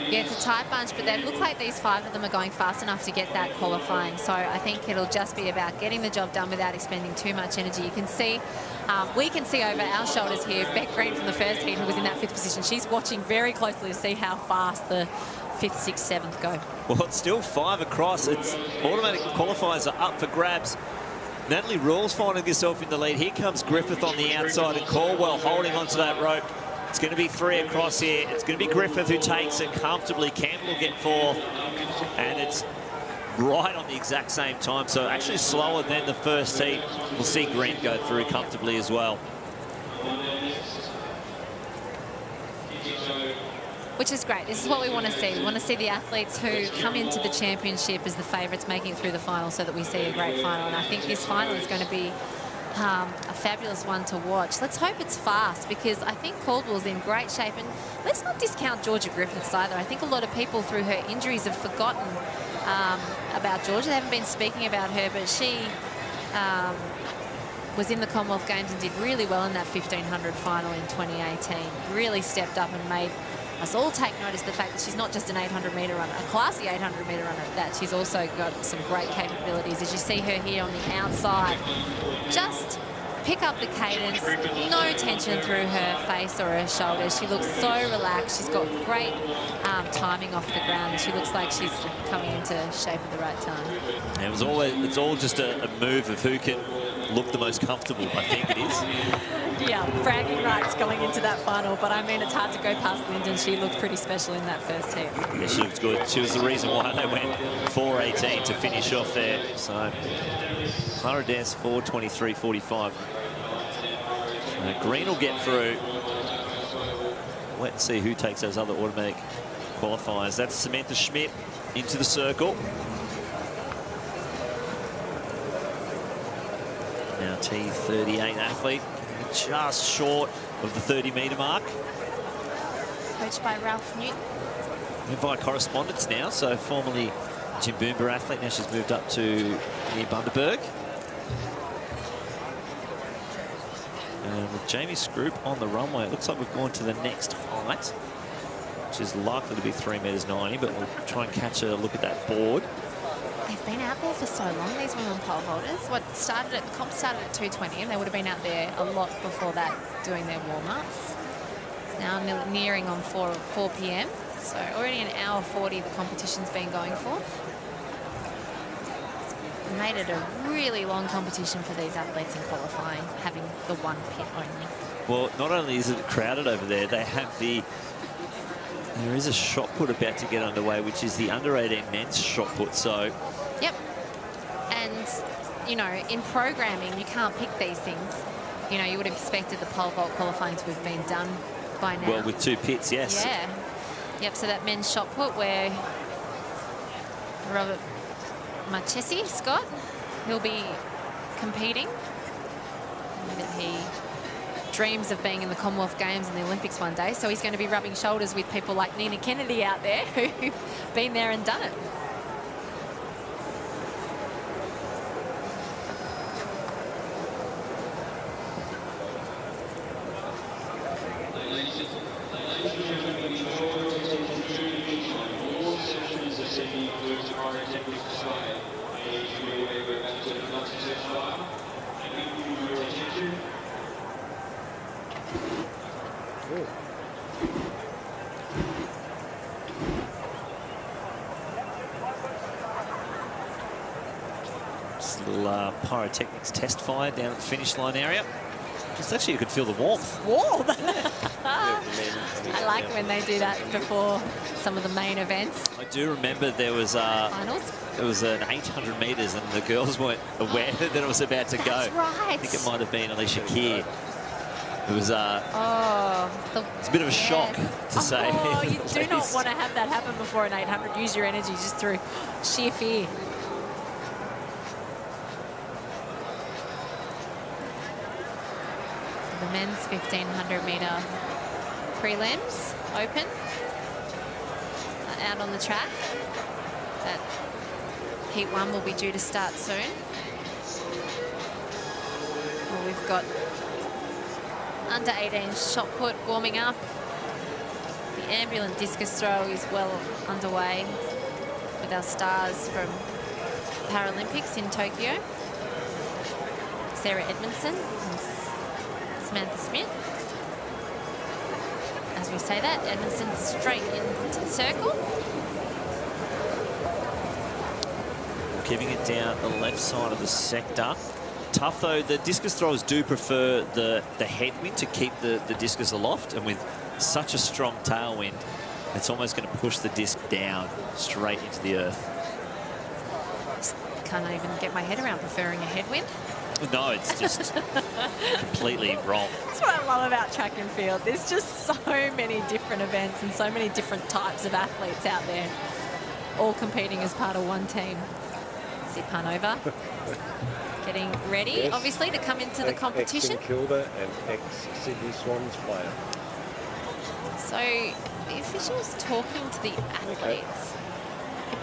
[SPEAKER 3] Yeah, it's a tight bunch, but they look like these 5 of them are going fast enough to get that qualifying. So I think it'll just be about getting the job done without expending too much energy. You can see, we can see over our shoulders here, Beck Green from the first heat, who was in that 5th position. She's watching very closely to see how fast the 5th, 6th, 7th go. Well,
[SPEAKER 2] it's still 5 across. It's automatic qualifiers are up for grabs. Natalie Rule's finding herself in the lead. Here comes Griffith on the outside, and Caldwell holding onto that rope. It's going to be 3 across here. It's going to be Griffith who takes it comfortably. Campbell will get 4th, and it's right on the exact same time. So actually slower than the first heat. We'll see Green go through comfortably as well.
[SPEAKER 3] Which is great. This is what we want to see. We want to see the athletes who come into the championship as the favourites making it through the final, so that we see a great final. And I think this final is going to be a fabulous one to watch. Let's hope it's fast, because I think Caldwell's in great shape. And let's not discount Georgia Griffiths either. I think a lot of people through her injuries have forgotten about Georgia. They haven't been speaking about her, but she was in the Commonwealth Games and did really well in that 1500 final in 2018. Really stepped up and made us all take notice of the fact that she's not just an 800-metre runner, a classy 800-metre runner at that. She's also got some great capabilities. As you see her here on the outside, just pick up the cadence, no tension through her face or her shoulders. She looks so relaxed. She's got great timing off the ground, and she looks like she's coming into shape at the right time.
[SPEAKER 2] It was always, it's all just a move of who can look the most comfortable, I think it is.
[SPEAKER 3] Yeah, bragging rights going into that final, but I mean, it's hard to go past Lyndon. She looked pretty special in that first heat.
[SPEAKER 2] Yeah, she looked good. She was the reason why they went 4:18 to finish off there. So Clara Des 4:23.45. Green will get through. Wait and see who takes those other automatic qualifiers. That's Samantha Schmidt into the circle. Now T38 athlete, just short of the 30-metre mark.
[SPEAKER 3] Coached by Ralph Newton.
[SPEAKER 2] We're via correspondence now, so formerly Jim Boomber athlete, now she's moved up to near Bundaberg. And with Jamie Scroop on the runway, it looks like we've gone to the next height, which is likely to be 3.90 metres, but we'll try and catch a look at that board.
[SPEAKER 3] They've been out there for so long, these women pole holders. The comp started at 2:20, and they would have been out there a lot before that doing their warm-ups. It's now nearing on 4 p.m, so already an hour 40 the competition's been going for. It's made it a really long competition for these athletes in qualifying, having the one pit only.
[SPEAKER 2] Well, not only is it crowded over there, they have there is a shot put about to get underway, which is the under-18 men's shot put. So,
[SPEAKER 3] yep. And, you know, in programming, you can't pick these things. You know, you would have expected the pole vault qualifying to have been done by now.
[SPEAKER 2] Well, with 2 pits, yes.
[SPEAKER 3] Yeah. Yep, so that men's shot put where Robert Marchesi, Scott, he'll be competing. I know that he dreams of being in the Commonwealth Games and the Olympics one day, so he's going to be rubbing shoulders with people like Nina Kennedy out there who've been there and done it.
[SPEAKER 2] Little pyrotechnics test fire down at the finish line area. Just actually, you could feel the warmth.
[SPEAKER 3] Warm. I like when they do that before some of the main events.
[SPEAKER 2] I do remember there was
[SPEAKER 3] Finals.
[SPEAKER 2] it was an 800 metres and the girls weren't aware that it was about to go.
[SPEAKER 3] That's right.
[SPEAKER 2] I think it might have been Alicia Keir. It was it's a bit of a shock to say.
[SPEAKER 3] Oh, you do not want to have that happen before an 800. Use your energy just through sheer fear. So the men's 1500 metre prelims open out on the track. That heat 1 will be due to start soon. Well, we've got under 18 shot put warming up. The ambulant discus throw is well underway with our stars from Paralympics in Tokyo. Sarah Edmondson and Samantha Smith. As we say that, Edmondson straight into the circle.
[SPEAKER 2] Keeping it down the left side of the sector. Tough though, the discus throwers do prefer the headwind to keep the discus aloft, and with such a strong tailwind, it's almost going to push the disc down straight into the earth.
[SPEAKER 3] Can't even get my head around preferring a headwind.
[SPEAKER 2] No, it's just completely wrong.
[SPEAKER 3] That's what I love about track and field. There's just so many different events and so many different types of athletes out there, all competing as part of one team. Zip over. Getting ready,
[SPEAKER 4] Yes.
[SPEAKER 3] Obviously, to come into the competition.
[SPEAKER 4] Ex-Kilda and ex-Sydney Swans player.
[SPEAKER 3] So the officials talking to the athletes.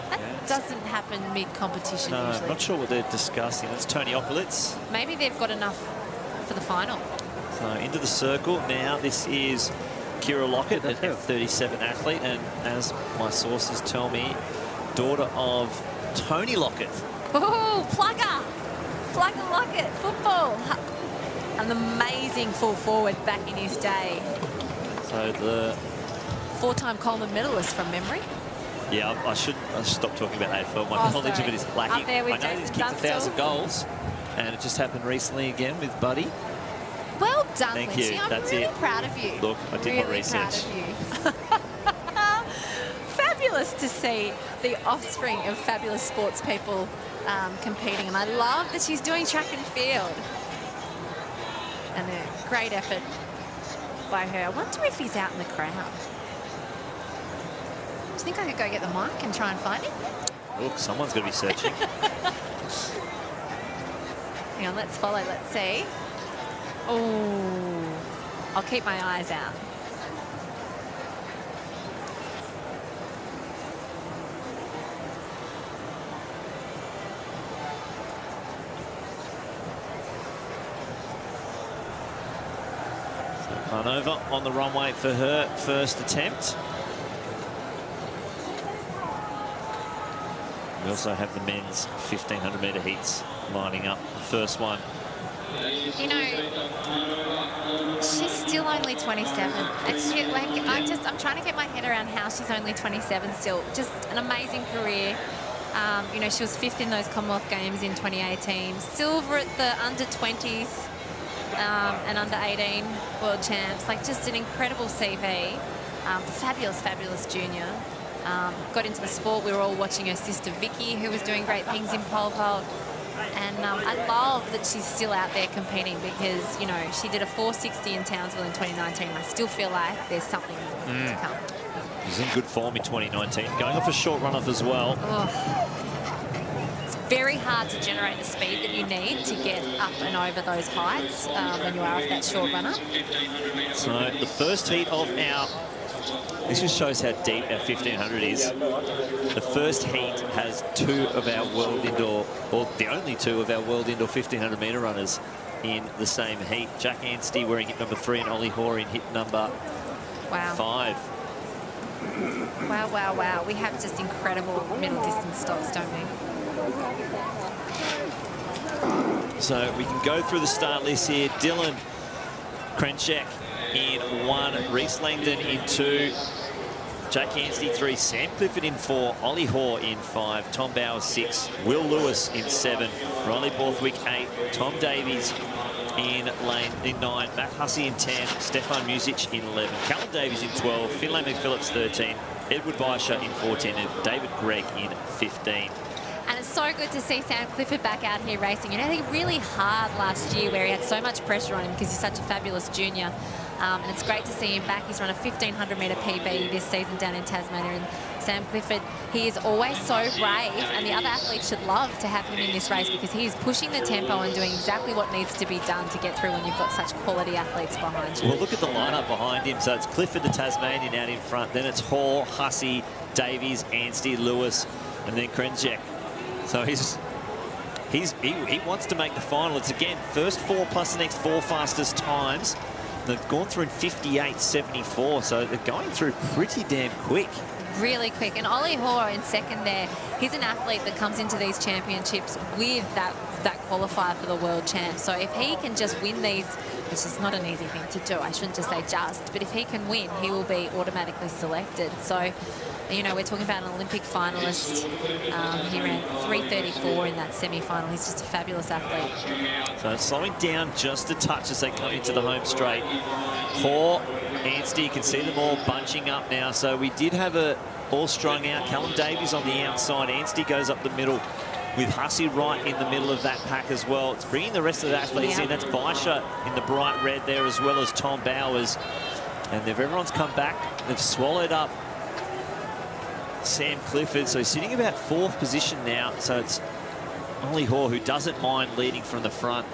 [SPEAKER 3] That doesn't happen mid-competition
[SPEAKER 2] No, I'm
[SPEAKER 3] usually.
[SPEAKER 2] not sure what they're discussing. That's Tony Okolitz.
[SPEAKER 3] Maybe they've got enough for the final.
[SPEAKER 2] So into the circle now. This is Kira Lockett, an F37 athlete, and as my sources tell me, daughter of Tony Lockett.
[SPEAKER 3] Oh, Plugger! Plugger Lockett, football. An amazing full forward back in his day.
[SPEAKER 2] So the
[SPEAKER 3] 4-time Coleman medalist from memory.
[SPEAKER 2] yeah, I should stop talking about AFL. My knowledge of it is lacking.
[SPEAKER 3] Up there with
[SPEAKER 2] I know he's
[SPEAKER 3] Jason
[SPEAKER 2] kicked
[SPEAKER 3] Dunstall.
[SPEAKER 2] 1,000 goals, and it just happened recently again with Buddy.
[SPEAKER 3] Well done,
[SPEAKER 2] Thank
[SPEAKER 3] Lynchy.
[SPEAKER 2] you.
[SPEAKER 3] I'm
[SPEAKER 2] That's
[SPEAKER 3] really
[SPEAKER 2] it.
[SPEAKER 3] proud of you.
[SPEAKER 2] Look, I did my research.
[SPEAKER 3] Proud of you. Fabulous to see the offspring of fabulous sports people competing, and I love that she's doing track and field. And a great effort by her. I wonder if he's out in the crowd. Do you think I could go get the mic and try and find him?
[SPEAKER 2] Look, someone's got to be searching.
[SPEAKER 3] Hang on, let's follow, let's see. Oh, I'll keep my eyes out.
[SPEAKER 2] Over on the runway for her first attempt. We also have the men's 1500 metre heats lining up. The first one.
[SPEAKER 3] You know, she's still only 27. And she, like, I'm trying to get my head around how she's only 27 still. Just an amazing career. You know, she was 5th in those Commonwealth Games in 2018. Silver at the under-20s. And under 18 world champs, like just an incredible CV. Fabulous, fabulous junior. Got into the sport. We were all watching her sister Vicky, who was doing great things in pole vault. And I love that she's still out there competing because, you know, she did a 460 in Townsville in 2019. I still feel like there's something to come.
[SPEAKER 2] She's in good form in 2019, going off a short run-off as well.
[SPEAKER 3] Oh. Very hard to generate the speed that you need to get up and over those heights when you are off that short runner.
[SPEAKER 2] So the first heat of our, this just shows how deep our 1500 is. The first heat has 2 of our world indoor, or the only 2 of our world indoor 1500 metre runners in the same heat. Jack Anstey wearing hit number 3 and Ollie Hoare in hit number 5.
[SPEAKER 3] Wow, wow, wow. We have just incredible middle distance stocks, don't we?
[SPEAKER 2] So we can go through the start list here. Dylan Krenchek in 1, Reese Langdon in 2, Jake Anstey 3, Sam Clifford in 4, Ollie Hoare in 5, Tom Bowers 6, Will Lewis in 7, Riley Borthwick 8, Tom Davies in 9, Matt Hussey in 10, Stefan Music in 11, Callum Davies in 12, Finlay McPhillips 13, Edward Baisha in 14, and David Gregg in 15.
[SPEAKER 3] And it's so good to see Sam Clifford back out here racing. You know, he really hard last year where he had so much pressure on him because he's such a fabulous junior. And it's great to see him back. He's run a 1,500 metre PB this season down in Tasmania. And Sam Clifford, he is always so brave, and the other athletes should love to have him in this race because he is pushing the tempo and doing exactly what needs to be done to get through when you've got such quality athletes behind you.
[SPEAKER 2] Well, look at the lineup behind him. So it's Clifford, the Tasmanian, out in front. Then it's Hoare, Hussey, Davies, Anstey, Lewis, and then Krenjek. So he wants to make the final. It's again first 4 plus the next 4 fastest times. They've gone through in 58.74, so they're going through pretty damn quick.
[SPEAKER 3] Really quick. And Ollie Hoare in second there, he's an athlete that comes into these championships with that qualifier for the world champ. So if he can just win these, which is not an easy thing to do, I shouldn't just say just, but if he can win, he will be automatically selected. So, you know, we're talking about an Olympic finalist. He ran 3:34 in that semi-final. He's just a fabulous athlete.
[SPEAKER 2] So slowing down just a touch as they come into the home straight. Hoare, Anstey, you can see them all bunching up now. So we did have a all strung out. Callum Davies on the outside. Anstey goes up the middle with Hussey right in the middle of that pack as well. It's bringing the rest of the athletes in. That's Baisha in the bright red there, as well as Tom Bowers. And everyone's come back. They've swallowed up Sam Clifford. So he's sitting about 4th position now. So it's Ollie Hoare who doesn't mind leading from the front.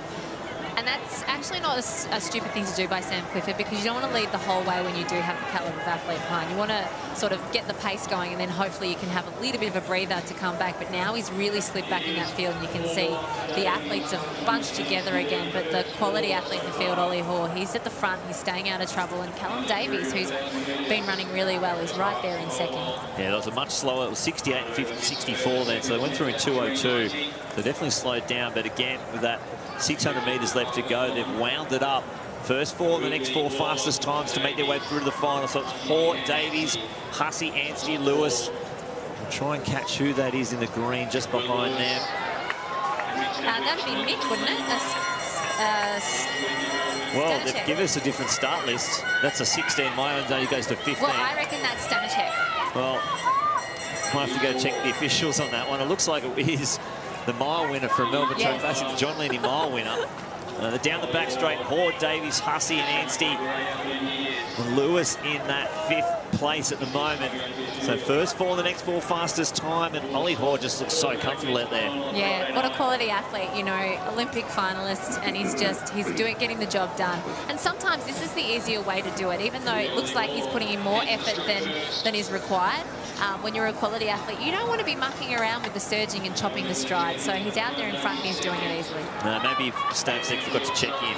[SPEAKER 3] And that's actually not a stupid thing to do by Sam Clifford, because you don't want to lead the whole way when you do have the calibre of athlete behind. You want to sort of get the pace going, and then hopefully you can have a little bit of a breather to come back. But now he's really slipped back in that field, and you can see the athletes have bunched together again. But the quality athlete in the field, Ollie Hoare, he's at the front, he's staying out of trouble. And Callum Davies, who's been running really well, is right there in second.
[SPEAKER 2] Yeah, that was a much slower. It was 68.64 then, so they went through in 2:02. So definitely slowed down, but again, with that 600 metres left to go, they've wound it up. First 4, the next 4 fastest times to make their way through to the final. So it's Hoare, Davies, Hussey, Anstey, Lewis. We'll try and catch who that is in the green just behind them.
[SPEAKER 3] That'd be Mick, wouldn't it?
[SPEAKER 2] Well, they've given us a different start list. That's a 16. My own day goes to 15.
[SPEAKER 3] Well, I reckon that's Stanishek.
[SPEAKER 2] Well, I have to go check the officials on that one. It looks like it is the mile winner from Melbourne.
[SPEAKER 3] Yes.
[SPEAKER 2] So basically the John Landy mile winner. Down the back straight, Hoare, Davies, Hussey and Anstey. Lewis in that 5th place at the moment. So first 4, the next 4 fastest time, and Ollie Hoare just looks so comfortable out there.
[SPEAKER 3] Yeah, what a quality athlete, you know, Olympic finalist, and he's getting the job done. And sometimes this is the easier way to do it, even though it looks like he's putting in more effort than is required. When you're a quality athlete, you don't want to be mucking around with the surging and chopping the stride. So he's out there in front and he's doing it easily.
[SPEAKER 2] Maybe Stanisic forgot to check in.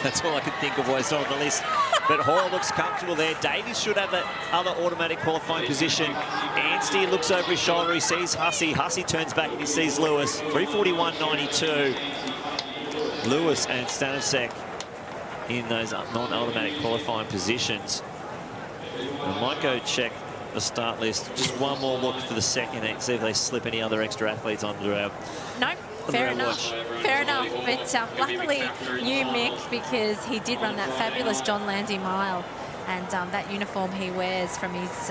[SPEAKER 2] That's all I could think of was on the list. But Hoare looks comfortable there. Davies should have that other automatic qualifying position. Anstey looks over his shoulder. He sees Hussey. Hussey turns back and he sees Lewis. 3:41.92. Lewis and Stanisic in those non-automatic qualifying positions. I might go check the start list. Just one more look for the second and see if they slip any other extra athletes onto our...
[SPEAKER 3] Nope, fair enough. Fair enough. But luckily, you Mick, because he did run that fabulous John Landy mile, and that uniform he wears from his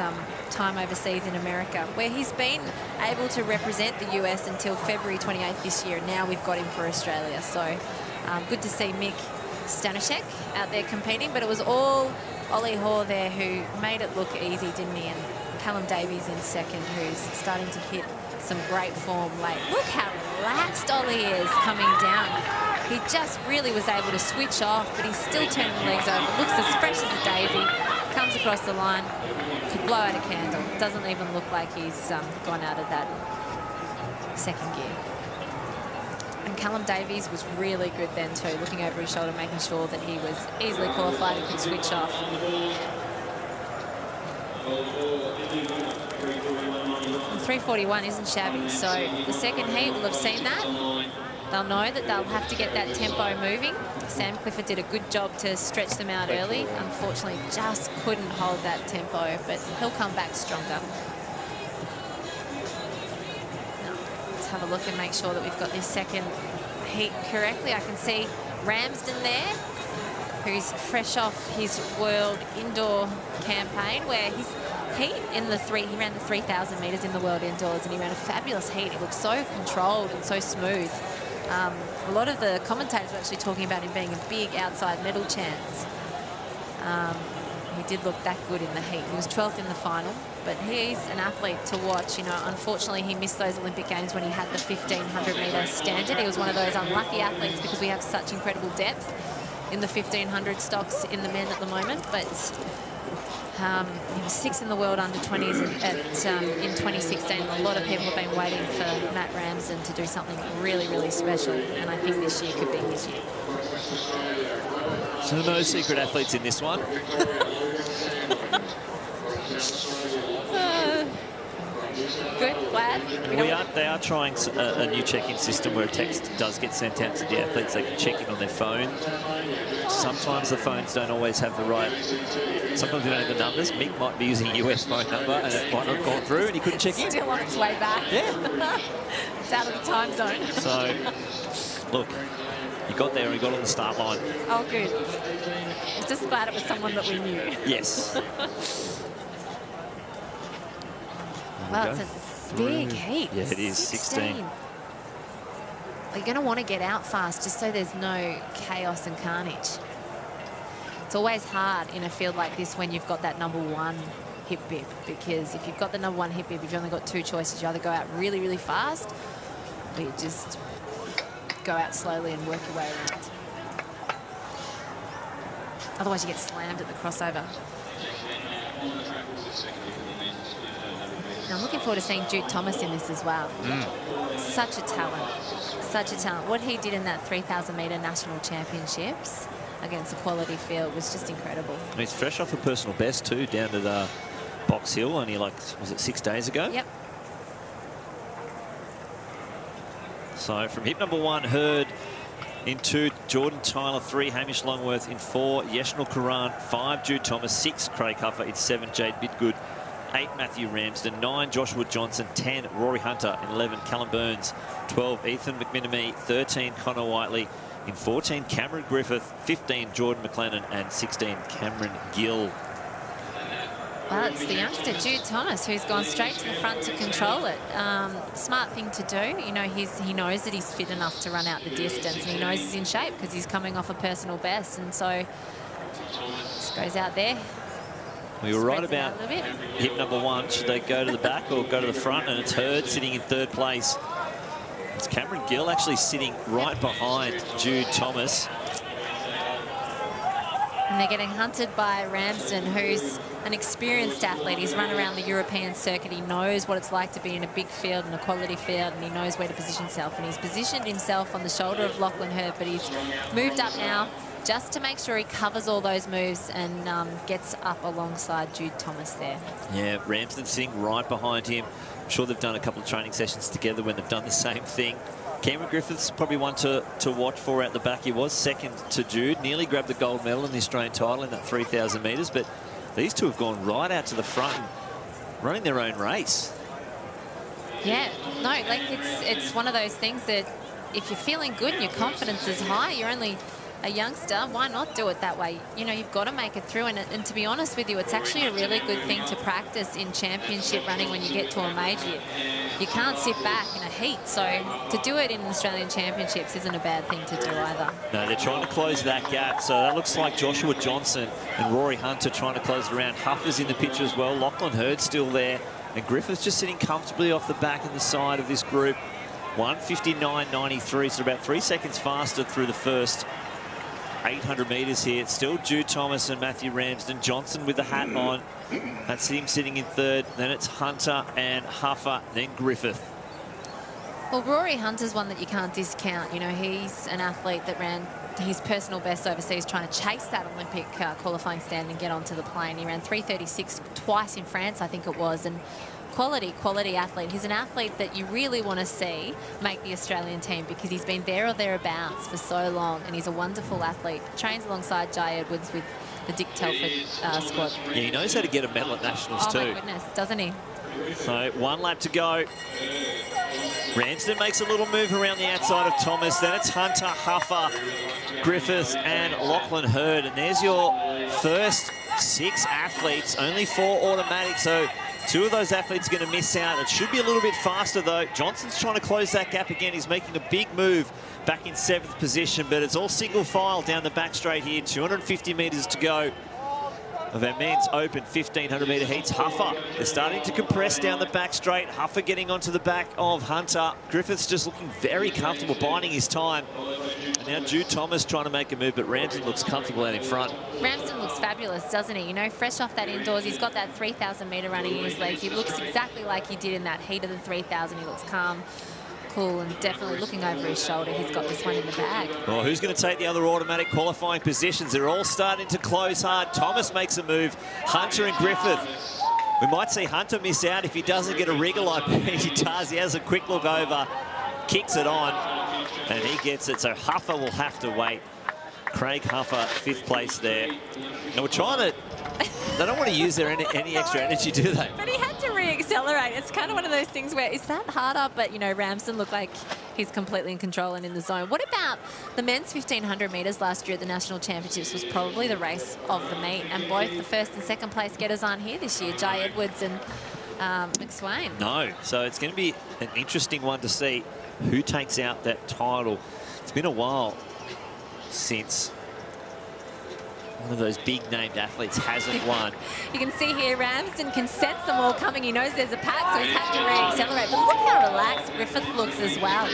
[SPEAKER 3] time overseas in America, where he's been able to represent the US until February 28th this year. Now we've got him for Australia. So good to see Mick Stanishek out there competing, but it was all Ollie Hoare there who made it look easy, didn't he? And Callum Davies in second, who's starting to hit some great form late. Look how relaxed Ollie is coming down. He just really was able to switch off, but he's still turning the legs over. Looks as fresh as a daisy. Comes across the line, could blow out a candle. Doesn't even look like he's gone out of that second gear. And Callum Davies was really good then too, looking over his shoulder, making sure that he was easily qualified and could switch off. And 3:41 isn't shabby, so the second heat will have seen that. They'll know that they'll have to get that tempo moving. Sam Clifford did a good job to stretch them out early. Unfortunately, just couldn't hold that tempo, but he'll come back stronger. Now, let's have a look and make sure that we've got this second heat correctly. I can see Ramsden there, who's fresh off his World Indoor campaign, where his heat in the he ran the 3,000 metres in the World Indoors, and he ran a fabulous heat. It looked so controlled and so smooth. A lot of the commentators were actually talking about him being a big outside medal chance. He did look that good in the heat. He was 12th in the final, but he's an athlete to watch. You know, unfortunately, he missed those Olympic Games when he had the 1,500 metre standard. He was one of those unlucky athletes because we have such incredible depth in the 1,500 stocks in the men at the moment. But he was 6th in the world under 20s in 2016. A lot of people have been waiting for Matt Ramsden to do something really, really special, and I think this year could be his year.
[SPEAKER 2] So no secret athletes in this one.
[SPEAKER 3] Good, glad.
[SPEAKER 2] They are trying a new check-in system where a text does get sent out to the athletes. They can check in on their phone. Sometimes the phones don't always have the right... Sometimes they don't have the numbers. Mick might be using a US phone number and it might not have gone through and he couldn't check in.
[SPEAKER 3] Still on its way back.
[SPEAKER 2] Yeah.
[SPEAKER 3] It's out of the time zone.
[SPEAKER 2] So, look, you got there and you got on the start line.
[SPEAKER 3] Oh, good. I'm just glad it was someone that we knew.
[SPEAKER 2] Yes.
[SPEAKER 3] Well, it's a big heat.
[SPEAKER 2] Yeah, it is. 16.
[SPEAKER 3] You're going to want to get out fast just so there's no chaos and carnage. It's always hard in a field like this when you've got that #1 hip bib, because if you've got the #1 hip bib, you've only got two choices. You either go out really, really fast, or you just go out slowly and work your way around. Otherwise, you get slammed at the crossover. Now, I'm looking forward to seeing Jude Thomas in this as well. Such a talent. Such a talent. What he did in that 3,000 metre national championships against a quality field was just incredible.
[SPEAKER 2] And he's fresh off a personal best too, down at Box Hill, only like, was it 6 days ago?
[SPEAKER 3] Yep.
[SPEAKER 2] So from hip #1, Hurd. In 2, Jordan Tyler. 3, Hamish Longworth. In 4, Yeshnal Karan. 5, Jude Thomas. 6, Craig Huffer. In 7, Jade Bidgood. 8, Matthew Ramsden. 9, Joshua Johnson. 10, Rory Hunter. In 11, Callum Burns. 12, Ethan McMinamy. 13, Connor Whiteley. In 14, Cameron Griffith. 15, Jordan McLennan. And 16, Cameron Gill.
[SPEAKER 3] Well, it's the youngster, Jude Thomas, who's gone straight to the front to control it. Smart thing to do. You know, he knows that he's fit enough to run out the distance, and he knows he's in shape because he's coming off a personal best. And so just goes out there.
[SPEAKER 2] We were right about hip #1. Should they go to the back or go to the front? And it's Hurd sitting in 3rd place. It's Cameron Gill actually sitting right behind Jude Thomas.
[SPEAKER 3] And they're getting hunted by Ramsden, who's an experienced athlete. He's run around the European circuit. He knows what it's like to be in a big field and a quality field, and he knows where to position himself. And he's positioned himself on the shoulder of Lachlan Hurd, but he's moved up now just to make sure he covers all those moves and gets up alongside Jude Thomas there.
[SPEAKER 2] Yeah, Ramsden sitting right behind him. I'm sure they've done a couple of training sessions together when they've done the same thing. Cameron Griffith's probably one to watch for out the back. He was 2nd to Jude, nearly grabbed the gold medal in the Australian title in that 3,000 metres, but these two have gone right out to the front and running their own race.
[SPEAKER 3] Yeah, no, like it's one of those things that if you're feeling good and your confidence is high, you're only a youngster, why not do it that way? You know, you've got to make it through, and to be honest with you, it's actually a really good thing to practice in championship running when you get to a major. You can't sit back in a heat, so to do it in Australian Championships isn't a bad thing to do either.
[SPEAKER 2] No, they're trying to close that gap, so that looks like Joshua Johnson and Rory Hunter trying to close it around. Huffer's in the picture as well. Lachlan Hurd's still there, and Griffith's just sitting comfortably off the back and the side of this group. 1:59.93, so about 3 seconds faster through the first 800 metres here. It's still Jude Thomas and Matthew Ramsden. Johnson with the hat on. That's him sitting in 3rd. Then it's Hunter and Huffer, then Griffith.
[SPEAKER 3] Well, Rory Hunter's one that you can't discount. You know, he's an athlete that ran his personal best overseas trying to chase that Olympic qualifying stand and get onto the plane. He ran 3:36 twice in France, I think it was, and quality athlete. He's an athlete that you really want to see make the Australian team because he's been there or thereabouts for so long, and he's a wonderful athlete. Trains alongside Jai Edwards with the Dick Telford squad.
[SPEAKER 2] Yeah, he knows how to get a medal at Nationals too.
[SPEAKER 3] Oh, my goodness, doesn't he?
[SPEAKER 2] So 1 lap to go. Ramsden makes a little move around the outside of Thomas. Then it's Hunter, Huffer, Griffith and Lachlan Hurd. And there's your first 6 athletes, only 4 automatic. So 2 of those athletes are going to miss out. It should be a little bit faster though. Johnson's trying to close that gap again. He's making a big move back in 7th position, but it's all single file down the back straight here. 250 metres to go of our men's open 1500 metre heats. Huffer, they're starting to compress down the back straight. Huffer getting onto the back of Hunter. Griffith's just looking very comfortable, biding his time. And now Jude Thomas trying to make a move, but Ramsden looks comfortable out in front.
[SPEAKER 3] Ramsden looks fabulous, doesn't he? You know, fresh off that indoors, he's got that 3,000 metre running in his legs. He looks exactly like he did in that heat of the 3,000. He looks calm, cool, and definitely looking over his shoulder. He's got this one in the bag.
[SPEAKER 2] Well, who's going to take the other automatic qualifying positions? They're all starting to close hard. Thomas makes a move. Hunter and Griffith. We might see Hunter miss out if he doesn't get a wriggle. I bet he does. He has a quick look over, kicks it on, and he gets it. So Huffer will have to wait. Craig Huffer, 5th place there. Now we're trying to... They don't want to use their any extra energy, do they?
[SPEAKER 3] But he had to re-accelerate. It's kind of one of those things where, is that harder? But, you know, Ramsden looked like he's completely in control and in the zone. What about the men's 1,500 metres last year at the National Championships was probably the race of the meet. And both the 1st and 2nd place getters aren't here this year, Jai Edwards and McSwain.
[SPEAKER 2] No, so it's going to be an interesting one to see who takes out that title. It's been a while since one of those big-named athletes hasn't won.
[SPEAKER 3] You can see here Ramsden can sense them all coming. He knows there's a pack, so he's had to re-accelerate. But look how relaxed Griffith looks as well.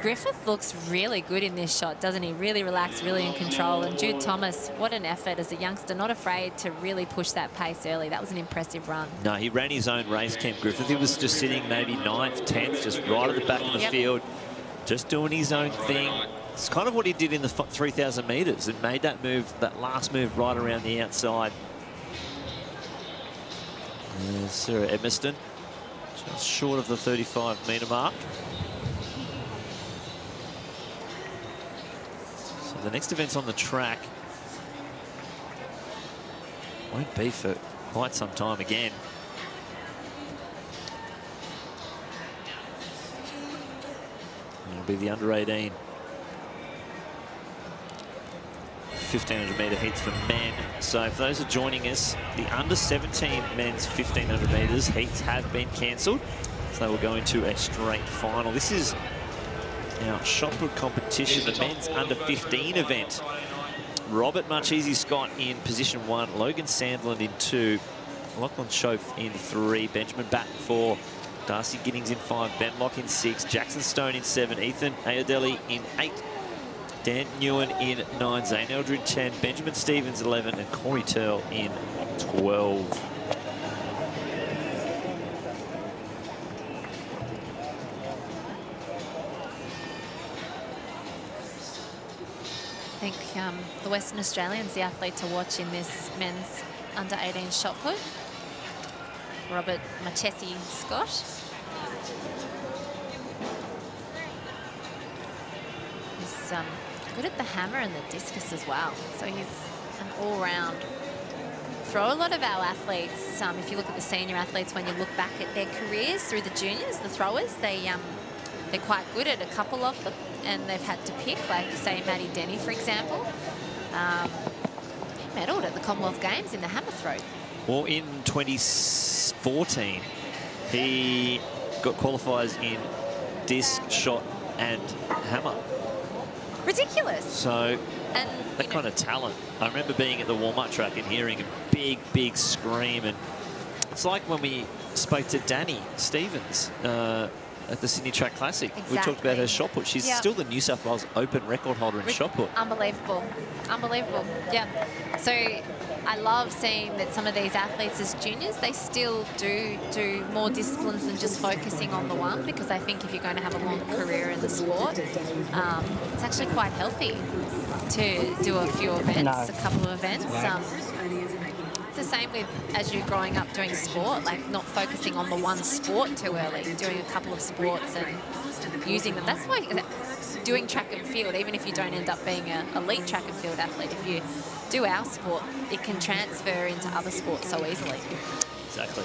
[SPEAKER 3] Griffith looks really good in this shot, doesn't he? Really relaxed, really in control. And Jude Thomas, what an effort as a youngster, not afraid to really push that pace early. That was an impressive run.
[SPEAKER 2] No, he ran his own race, Camp Griffith. He was just sitting maybe 9th, 10th, just right at the back of the field, just doing his own thing. It's kind of what he did in the 3,000 metres and made that move, that last move right around the outside. Sarah Edmiston, just short of the 35-metre mark. So the next event's on the track. Won't be for quite some time again. It'll be the under-18. 1,500 metre heats for men. So for those who are joining us, the under-17 men's 1,500 metres heats have been cancelled. So they will go into a straight final. This is our shot put competition, the men's under-15 event. Robert Marchese Scott in position 1, Logan Sandland in 2, Lachlan Schoaf in 3, Benjamin Batten 4, Darcy Giddings in 5, Ben Locke in 6, Jackson Stone in 7, Ethan Ayodele in 8, Dan Newen in 9, Zane Eldred 10, Benjamin Stevens 11, and Corey Turl in 12.
[SPEAKER 3] I think the Western Australian's the athlete to watch in this men's under-18 shot put. Robert Marchese Scott. He's good at the hammer and the discus as well. So he's an all-round throw. A lot of our athletes, if you look at the senior athletes, when you look back at their careers through the juniors, the throwers, they're quite good at a couple of them, and they've had to pick, like, say, Maddie Denny, for example. He medalled at the Commonwealth Games in the hammer throw.
[SPEAKER 2] Well, in 2014, he got qualifiers in disc, shot, and hammer.
[SPEAKER 3] Ridiculous.
[SPEAKER 2] So
[SPEAKER 3] and
[SPEAKER 2] that kind of talent. I remember being at the warm-up track and hearing a big, big scream. And it's like when we spoke to Danny Stevens at the Sydney Track Classic.
[SPEAKER 3] Exactly.
[SPEAKER 2] We talked about her shot put. She's still the New South Wales Open record holder in shot put.
[SPEAKER 3] Unbelievable. Unbelievable. Yeah. So I love seeing that some of these athletes as juniors, they still do more disciplines than just focusing on the one, because I think if you're going to have a long career in the sport, it's actually quite healthy to do a few events, a couple of events. the same with as you're growing up doing sport, like not focusing on the one sport too early, doing a couple of sports and using them. That's why doing track and field, even if you don't end up being an elite track and field athlete, if you do our sport, it can transfer into other sports so easily.
[SPEAKER 2] Exactly.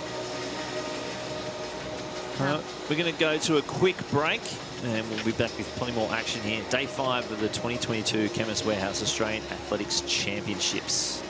[SPEAKER 2] We're going to go to a quick break and we'll be back with plenty more action here. Day 5 of the 2022 Chemist Warehouse Australian Athletics Championships.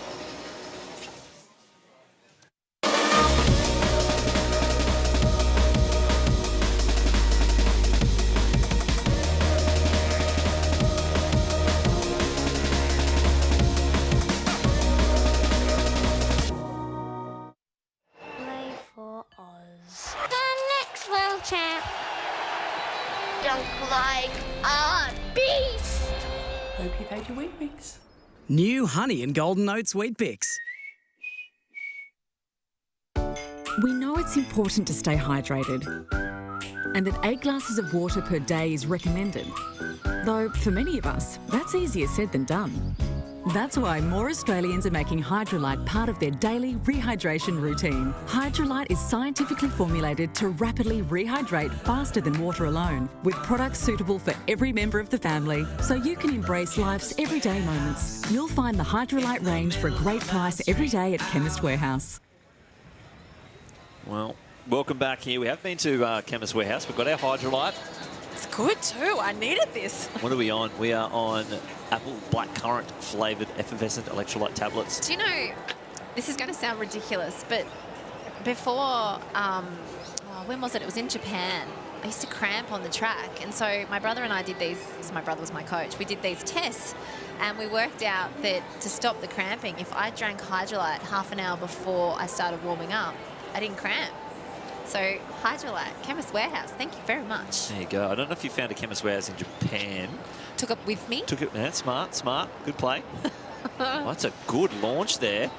[SPEAKER 7] Play for Oz. The next world champ. Don't like a beast.
[SPEAKER 8] Hope you paid your wheat bix.
[SPEAKER 9] New Honey and Golden Oats Wheat Bix.
[SPEAKER 10] We know it's important to stay hydrated and that 8 glasses of water per day is recommended. Though for many of us, that's easier said than done. That's why more Australians are making Hydrolite part of their daily rehydration routine. Hydrolite is scientifically formulated to rapidly rehydrate faster than water alone, with products suitable for every member of the family, so you can embrace life's everyday moments. You'll find the Hydrolite range for a great price every day at Chemist Warehouse.
[SPEAKER 2] Well, welcome back here. We have been to Chemist Warehouse. We've got our Hydrolite.
[SPEAKER 3] It's good too. I needed this.
[SPEAKER 2] What are we on? We are on apple blackcurrant flavoured effervescent electrolyte tablets.
[SPEAKER 3] Do you know, this is going to sound ridiculous, but before, when was it? It was in Japan. I used to cramp on the track. And so my brother and I did these, so my brother was my coach, we did these tests and we worked out that to stop the cramping, if I drank Hydrolite half an hour before I started warming up, I didn't cramp. So Hydrolite, Chemist Warehouse, thank you very much.
[SPEAKER 2] There you go. I don't know if you found a Chemist Warehouse in Japan.
[SPEAKER 3] Took it with me.
[SPEAKER 2] Took it, yeah, smart. Good play. Oh, that's a good launch there.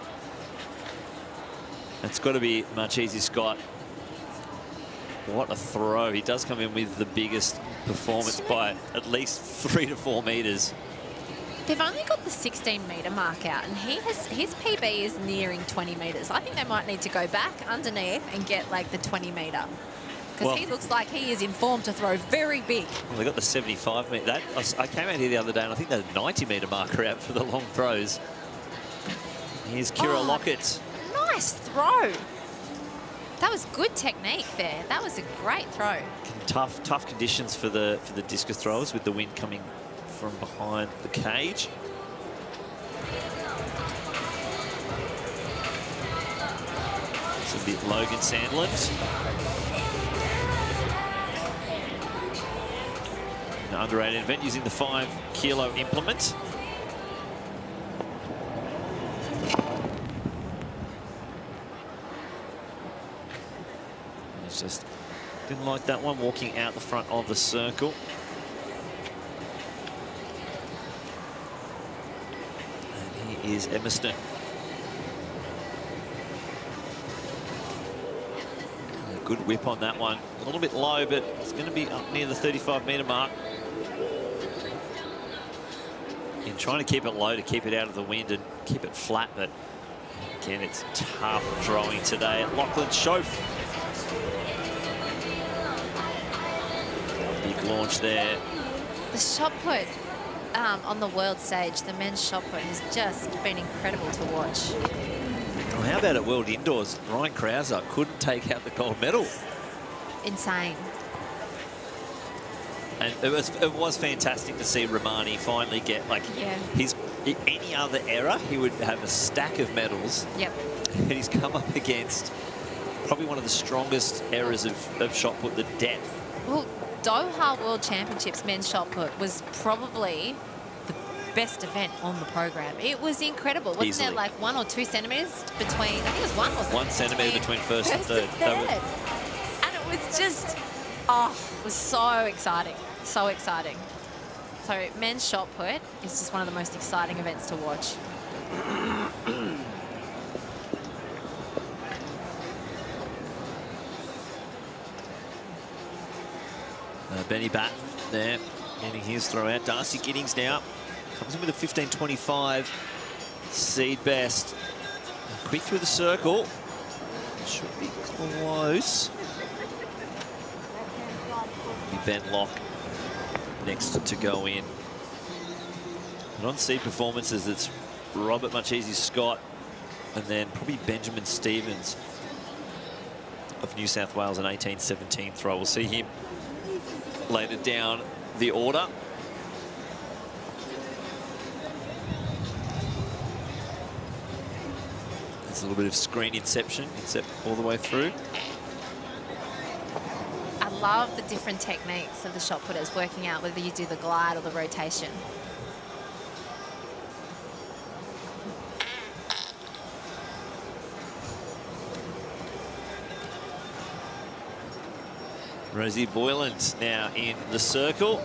[SPEAKER 2] It's got to be much easier, Scott. What a throw. He does come in with the biggest performance by at least 3 to 4 metres.
[SPEAKER 3] They've only got the 16-metre mark out, and his PB is nearing 20 metres. I think they might need to go back underneath and get like the 20-metre, because he looks like he is informed to throw very big.
[SPEAKER 2] Well, they got the 75-metre. I came out here the other day, and I think they had a 90-metre marker out for the long throws. Here's Kira Lockett.
[SPEAKER 3] Nice throw. That was good technique there. That was a great throw.
[SPEAKER 2] Tough conditions for the discus throwers with the wind coming from behind the cage. It's a bit Logan Sandland. An under 18 event using the 5-kilo implement. It's just didn't like that one, walking out the front of the circle. Is Emerson. A good whip on that one. A little bit low, but it's going to be up near the 35-metre mark. And trying to keep it low to keep it out of the wind and keep it flat, but again, it's tough throwing today. Lachlan Schoaf. Big launch there.
[SPEAKER 3] The shot put on the world stage, the men's shot put has just been incredible to watch.
[SPEAKER 2] Well, how about at World Indoors? Ryan Krauser couldn't take out the gold medal.
[SPEAKER 3] Insane.
[SPEAKER 2] And it was fantastic to see Romani finally get, like, his any other era, he would have a stack of medals.
[SPEAKER 3] Yep.
[SPEAKER 2] And he's come up against probably one of the strongest errors of shot put, the depth.
[SPEAKER 3] Well, Doha World Championships men's shot put was probably the best event on the program. It was incredible. Wasn't there like 1 or 2 centimetres between, I think it was 1, wasn't it?
[SPEAKER 2] 1 centimetre between first and third.
[SPEAKER 3] And it was just, it was so exciting. So exciting. So men's shot put is just one of the most exciting events to watch.
[SPEAKER 2] Benny Batten there, getting his throw out. Darcy Giddings now comes in with a 15.25 seed best. quick through the circle. Should be close. Ben Locke next to go in. And on seed performances, it's Robert Marchese Scott and then probably Benjamin Stevens of New South Wales, an 18-17 throw. We'll see him later down the order. There's a little bit of screen inception, all the way through.
[SPEAKER 3] I love the different techniques of the shot putters working out whether you do the glide or the rotation.
[SPEAKER 2] Rosie Boyland now in the circle.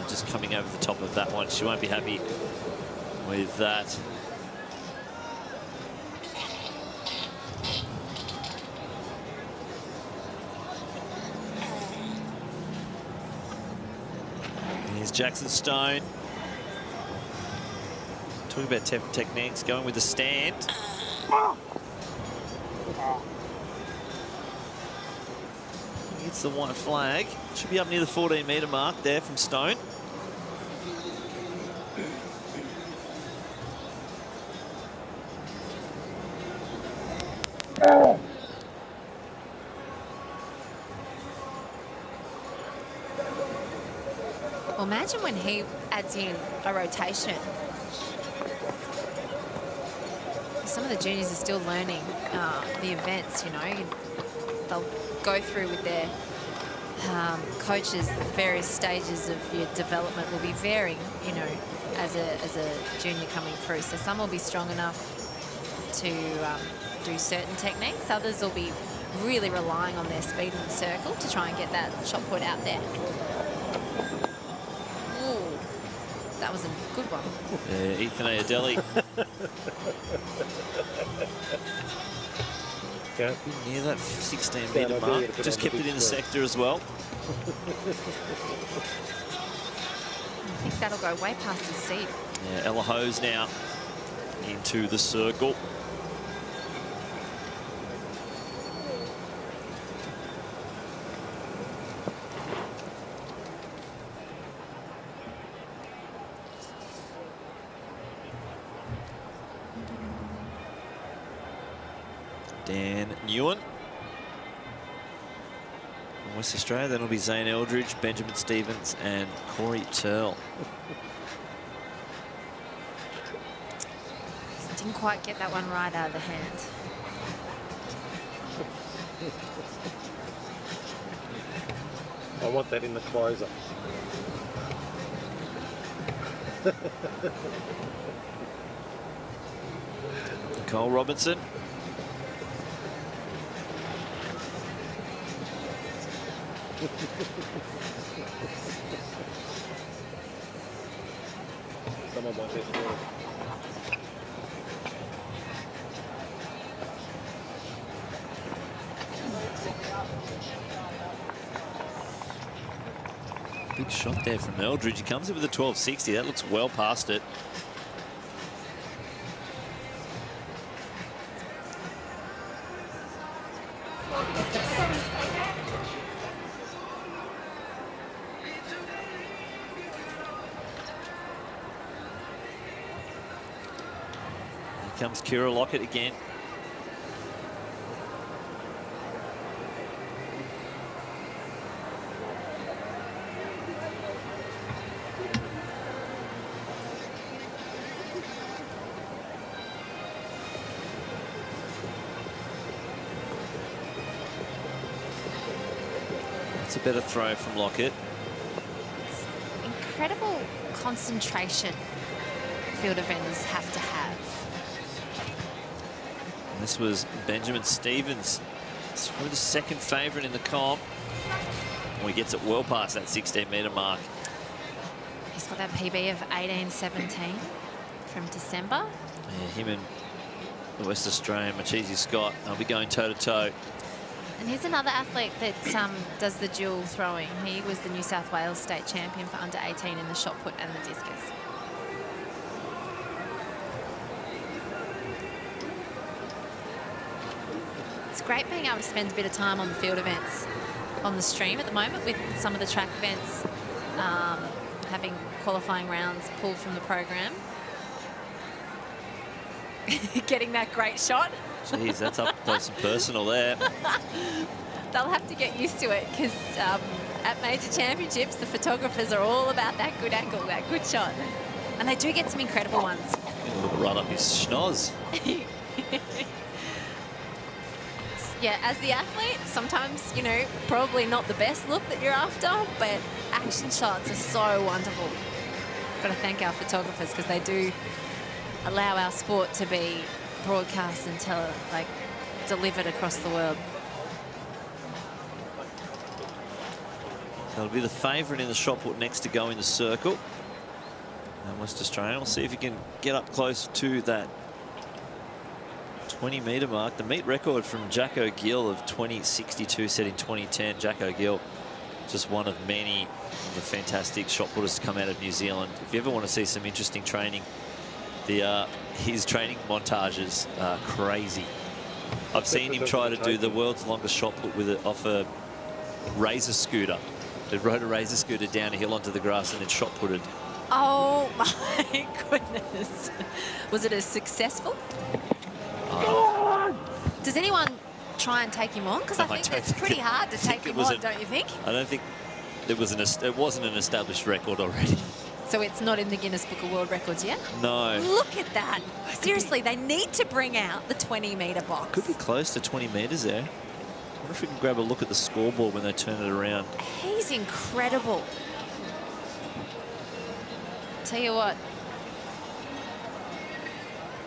[SPEAKER 2] Just coming over the top of that one. She won't be happy with that. Here's Jackson Stone. Talking about techniques, going with the stand. It's the white flag. Should be up near the 14-metre mark there from Stone.
[SPEAKER 3] Well, imagine when he adds in a rotation. Some of the juniors are still learning the events, you know. They'll go through with their coaches. Various stages of your development will be varying, you know, as a junior coming through. So some will be strong enough to do certain techniques. Others will be really relying on their speed in the circle to try and get that shot put out there. Ooh, that was a good one.
[SPEAKER 2] Yeah, Ethan Ayadeli. Near that 16-metre mark. Just kept it in the sector as well.
[SPEAKER 3] I think that'll go way past his seat.
[SPEAKER 2] Yeah, Ella Hose now into the circle. Dan Newen from West Australia. Then it'll be Zane Eldridge, Benjamin Stevens, and Corey Turl.
[SPEAKER 3] Didn't quite get that one right out of the hand.
[SPEAKER 4] I want that in the closer.
[SPEAKER 2] Nicole Robinson.
[SPEAKER 4] Someone want this one.
[SPEAKER 2] Big shot there from Eldridge. He comes in with a 12.60. That looks well past it. Here comes Kira Lockett again. That's a better throw from Lockett.
[SPEAKER 3] Incredible concentration field defenders have to have.
[SPEAKER 2] And this was Benjamin Stevens. It's probably the second favourite in the comp. Well, he gets it well past that 16-metre mark.
[SPEAKER 3] He's got that PB of 18-17 from December.
[SPEAKER 2] Yeah, him and the West Australian Marchese Scott, they'll be going toe-to-toe.
[SPEAKER 3] And here's another athlete that does the dual throwing. He was the New South Wales state champion for under 18 in the shot put and the discus. great being able to spend a bit of time on the field events on the stream at the moment with some of the track events having qualifying rounds pulled from the program. Getting that great shot.
[SPEAKER 1] Jeez, that's up close and personal there.
[SPEAKER 3] They'll have to get used to it because at major championships, the photographers are all about that good angle, that good shot. And they do get some incredible ones.
[SPEAKER 1] Look right up his schnoz.
[SPEAKER 3] Yeah, as the athlete, sometimes, you know, probably not the best look that you're after, but action shots are so wonderful. Got to thank our photographers because they do allow our sport to be broadcast and delivered across the world.
[SPEAKER 1] That'll be the favourite in the shot put next to go in the circle. And West Australian will see if he can get up close to that 20-metre mark. The meet record from Jacko Gill of 20.62 set in 2010. Jacko Gill, just one of many of the fantastic shot putters to come out of New Zealand. If you ever want to see some interesting training, his training montages are crazy. I've seen him try to do the world's longest shot put with it off a razor scooter. They rode a razor scooter down a hill onto the grass and then shot putted.
[SPEAKER 3] Oh my goodness. Was it as successful? Does anyone try and take him on? Because I think it's pretty hard to take him on, don't you think?
[SPEAKER 1] I don't think it wasn't an established record already.
[SPEAKER 3] So it's not in the Guinness Book of World Records yet?
[SPEAKER 1] No.
[SPEAKER 3] Look at that. Seriously, they need to bring out the 20-metre box.
[SPEAKER 1] Could be close to 20 metres there. I wonder if we can grab a look at the scoreboard when they turn it around.
[SPEAKER 3] He's incredible. Tell you what,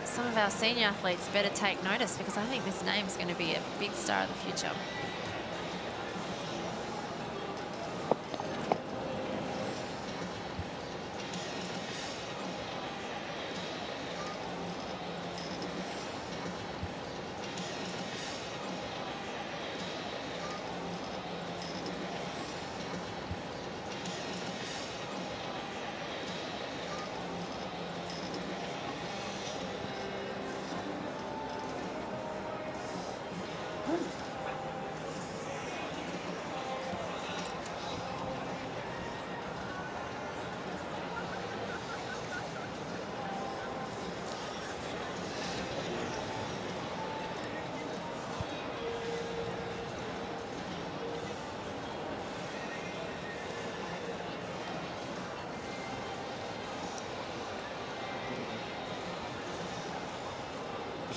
[SPEAKER 3] some of our senior athletes better take notice because I think this name is going to be a big star of the future.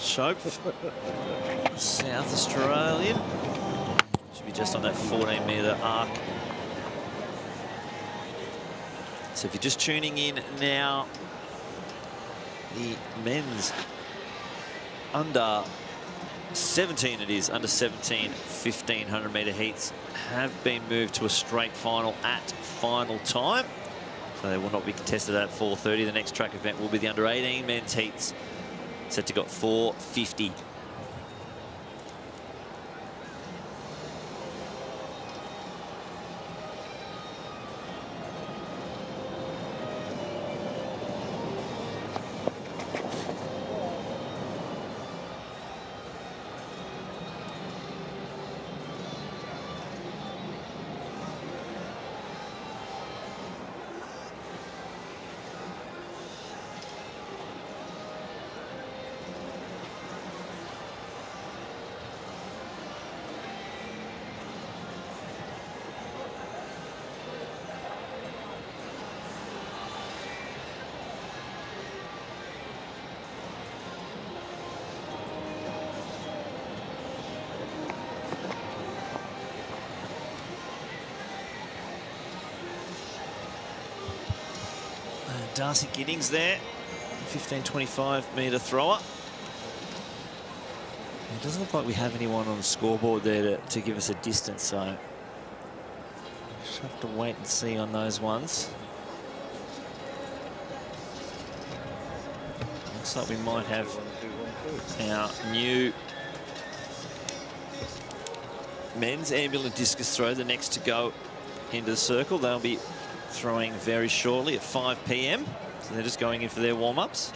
[SPEAKER 1] Shope, South Australian. Should be just on that 14-metre arc. So if you're just tuning in now, the men's under 17, it is, under 17 1,500-metre heats have been moved to a straight final at final time. So they will not be contested at 4:30. The next track event will be the under 18 men's heats, set to go 4:50. Darcy Giddings there, 15-25-metre thrower. It doesn't look like we have anyone on the scoreboard there to give us a distance, so just have to wait and see on those ones. Looks like we might have our new men's ambulant discus throw, the next to go into the circle. They'll be throwing very shortly at 5 p.m. So they're just going in for their warm-ups.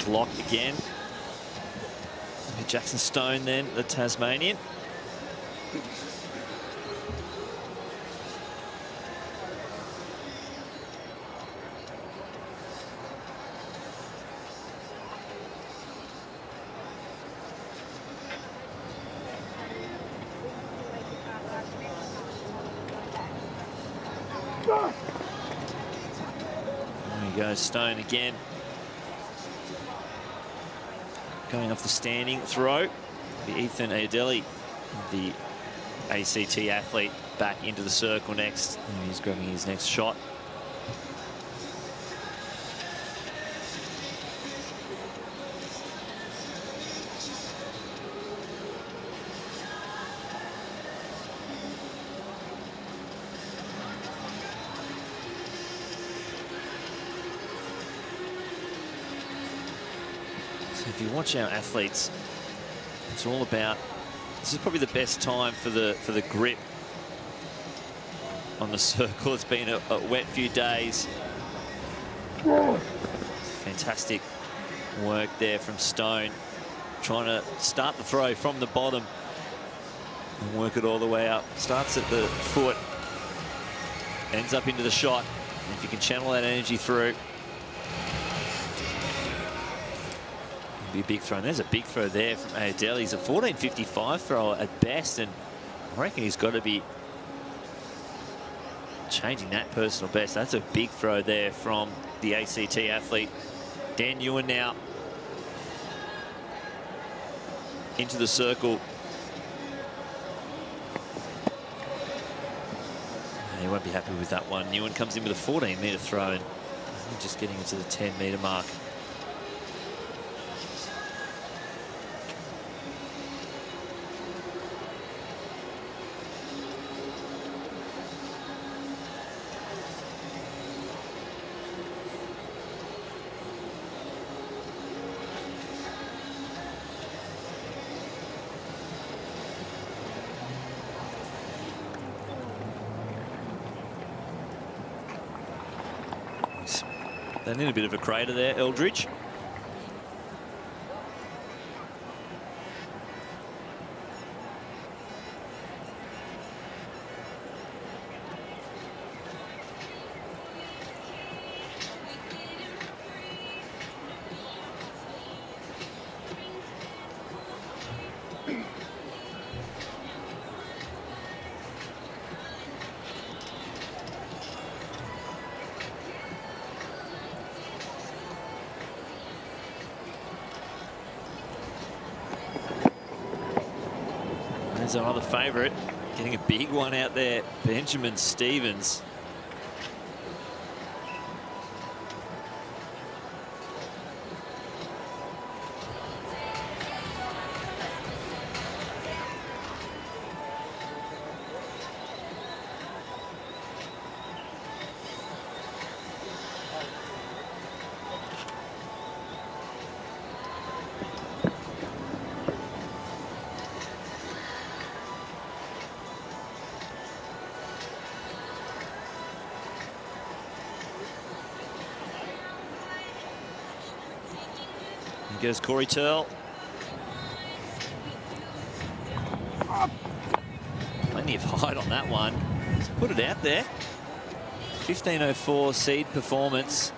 [SPEAKER 2] It's locked again. Jackson Stone then, the Tasmanian. There we go, Stone again. Going off the standing throw. The Ethan Adeli, the ACT athlete, back into the circle next. And he's grabbing his next shot. If you watch our athletes, it's all about, this is probably the best time for the grip on the circle. It's been a wet few days. Fantastic work there from Stone, trying to start the throw from the bottom and work it all the way up. Starts at the foot, ends up into the shot. And if you can channel that energy through, a big throw. And there's a big throw there from Adeli. He's a 14.55 thrower at best, and I reckon he's got to be changing that personal best. That's a big throw there from the ACT athlete. Dan Ewan now into the circle. He won't be happy with that one. Ewan comes in with a 14-metre throw and just getting into the 10-metre mark. They need a bit of a crater there, Eldridge. There's another favourite, getting a big one out there, Benjamin Stevens. Goes Corey Turl. Plenty of height on that one. Let's put it out there. 15.04 seed performance.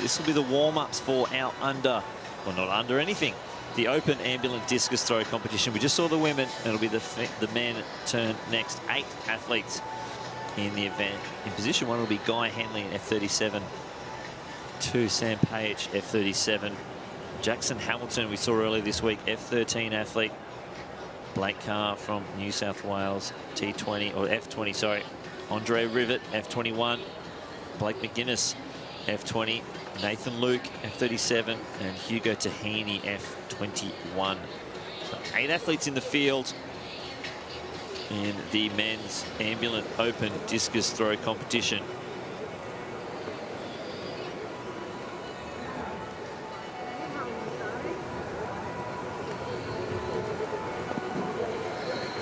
[SPEAKER 2] This will be the warm-ups for our under, well, not under anything, the Open Ambulant Discus Throw competition. We just saw the women. It'll be the men turn next. 8 athletes in the event. In position 1 will be Guy Henley in F37. 2, Sam Page, F37. Jackson Hamilton, we saw earlier this week, F13 athlete. Blake Carr from New South Wales, T20, or F20, sorry. Andre Rivet, F21. Blake McGuinness, F20, Nathan Luke, F37, and Hugo Tahini, F21. So 8 athletes in the field in the men's Ambulant Open discus throw competition.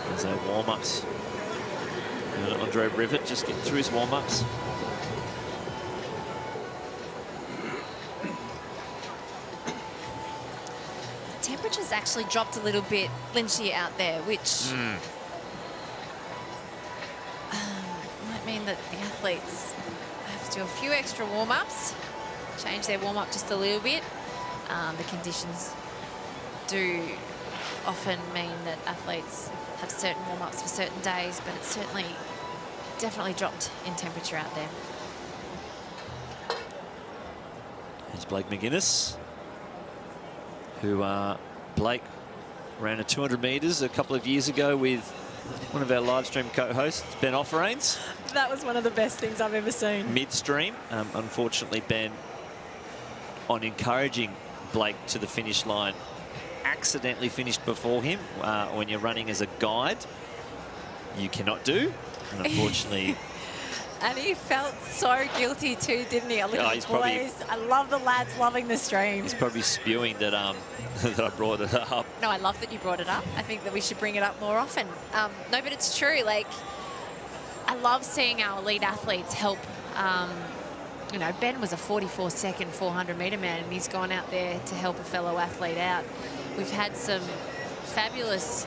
[SPEAKER 2] There's our warm-ups. Andre Rivet just getting through his warm-ups.
[SPEAKER 3] The temperature's actually dropped a little bit, Lynchy, out there, which might mean that the athletes have to do a few extra warm-ups, change their warm-up just a little bit. The conditions do often mean that athletes have certain warm-ups for certain days, but it's definitely dropped in temperature out there.
[SPEAKER 2] There's Blake McGuinness, who Blake ran a 200 metres a couple of years ago with one of our live stream co-hosts, Ben Offerains.
[SPEAKER 3] That was one of the best things I've ever seen.
[SPEAKER 2] Midstream. Unfortunately, Ben, on encouraging Blake to the finish line, accidentally finished before him. When you're running as a guide, you cannot do. And unfortunately...
[SPEAKER 3] And he felt so guilty too, didn't he? Look at the boys. I love the lads loving the stream.
[SPEAKER 2] He's probably spewing that that I brought it up.
[SPEAKER 3] No, I love that you brought it up. I think that we should bring it up more often. No, but it's true. Like, I love seeing our elite athletes help. You know, Ben was a 44-second 400-metre man, and he's gone out there to help a fellow athlete out. We've had some fabulous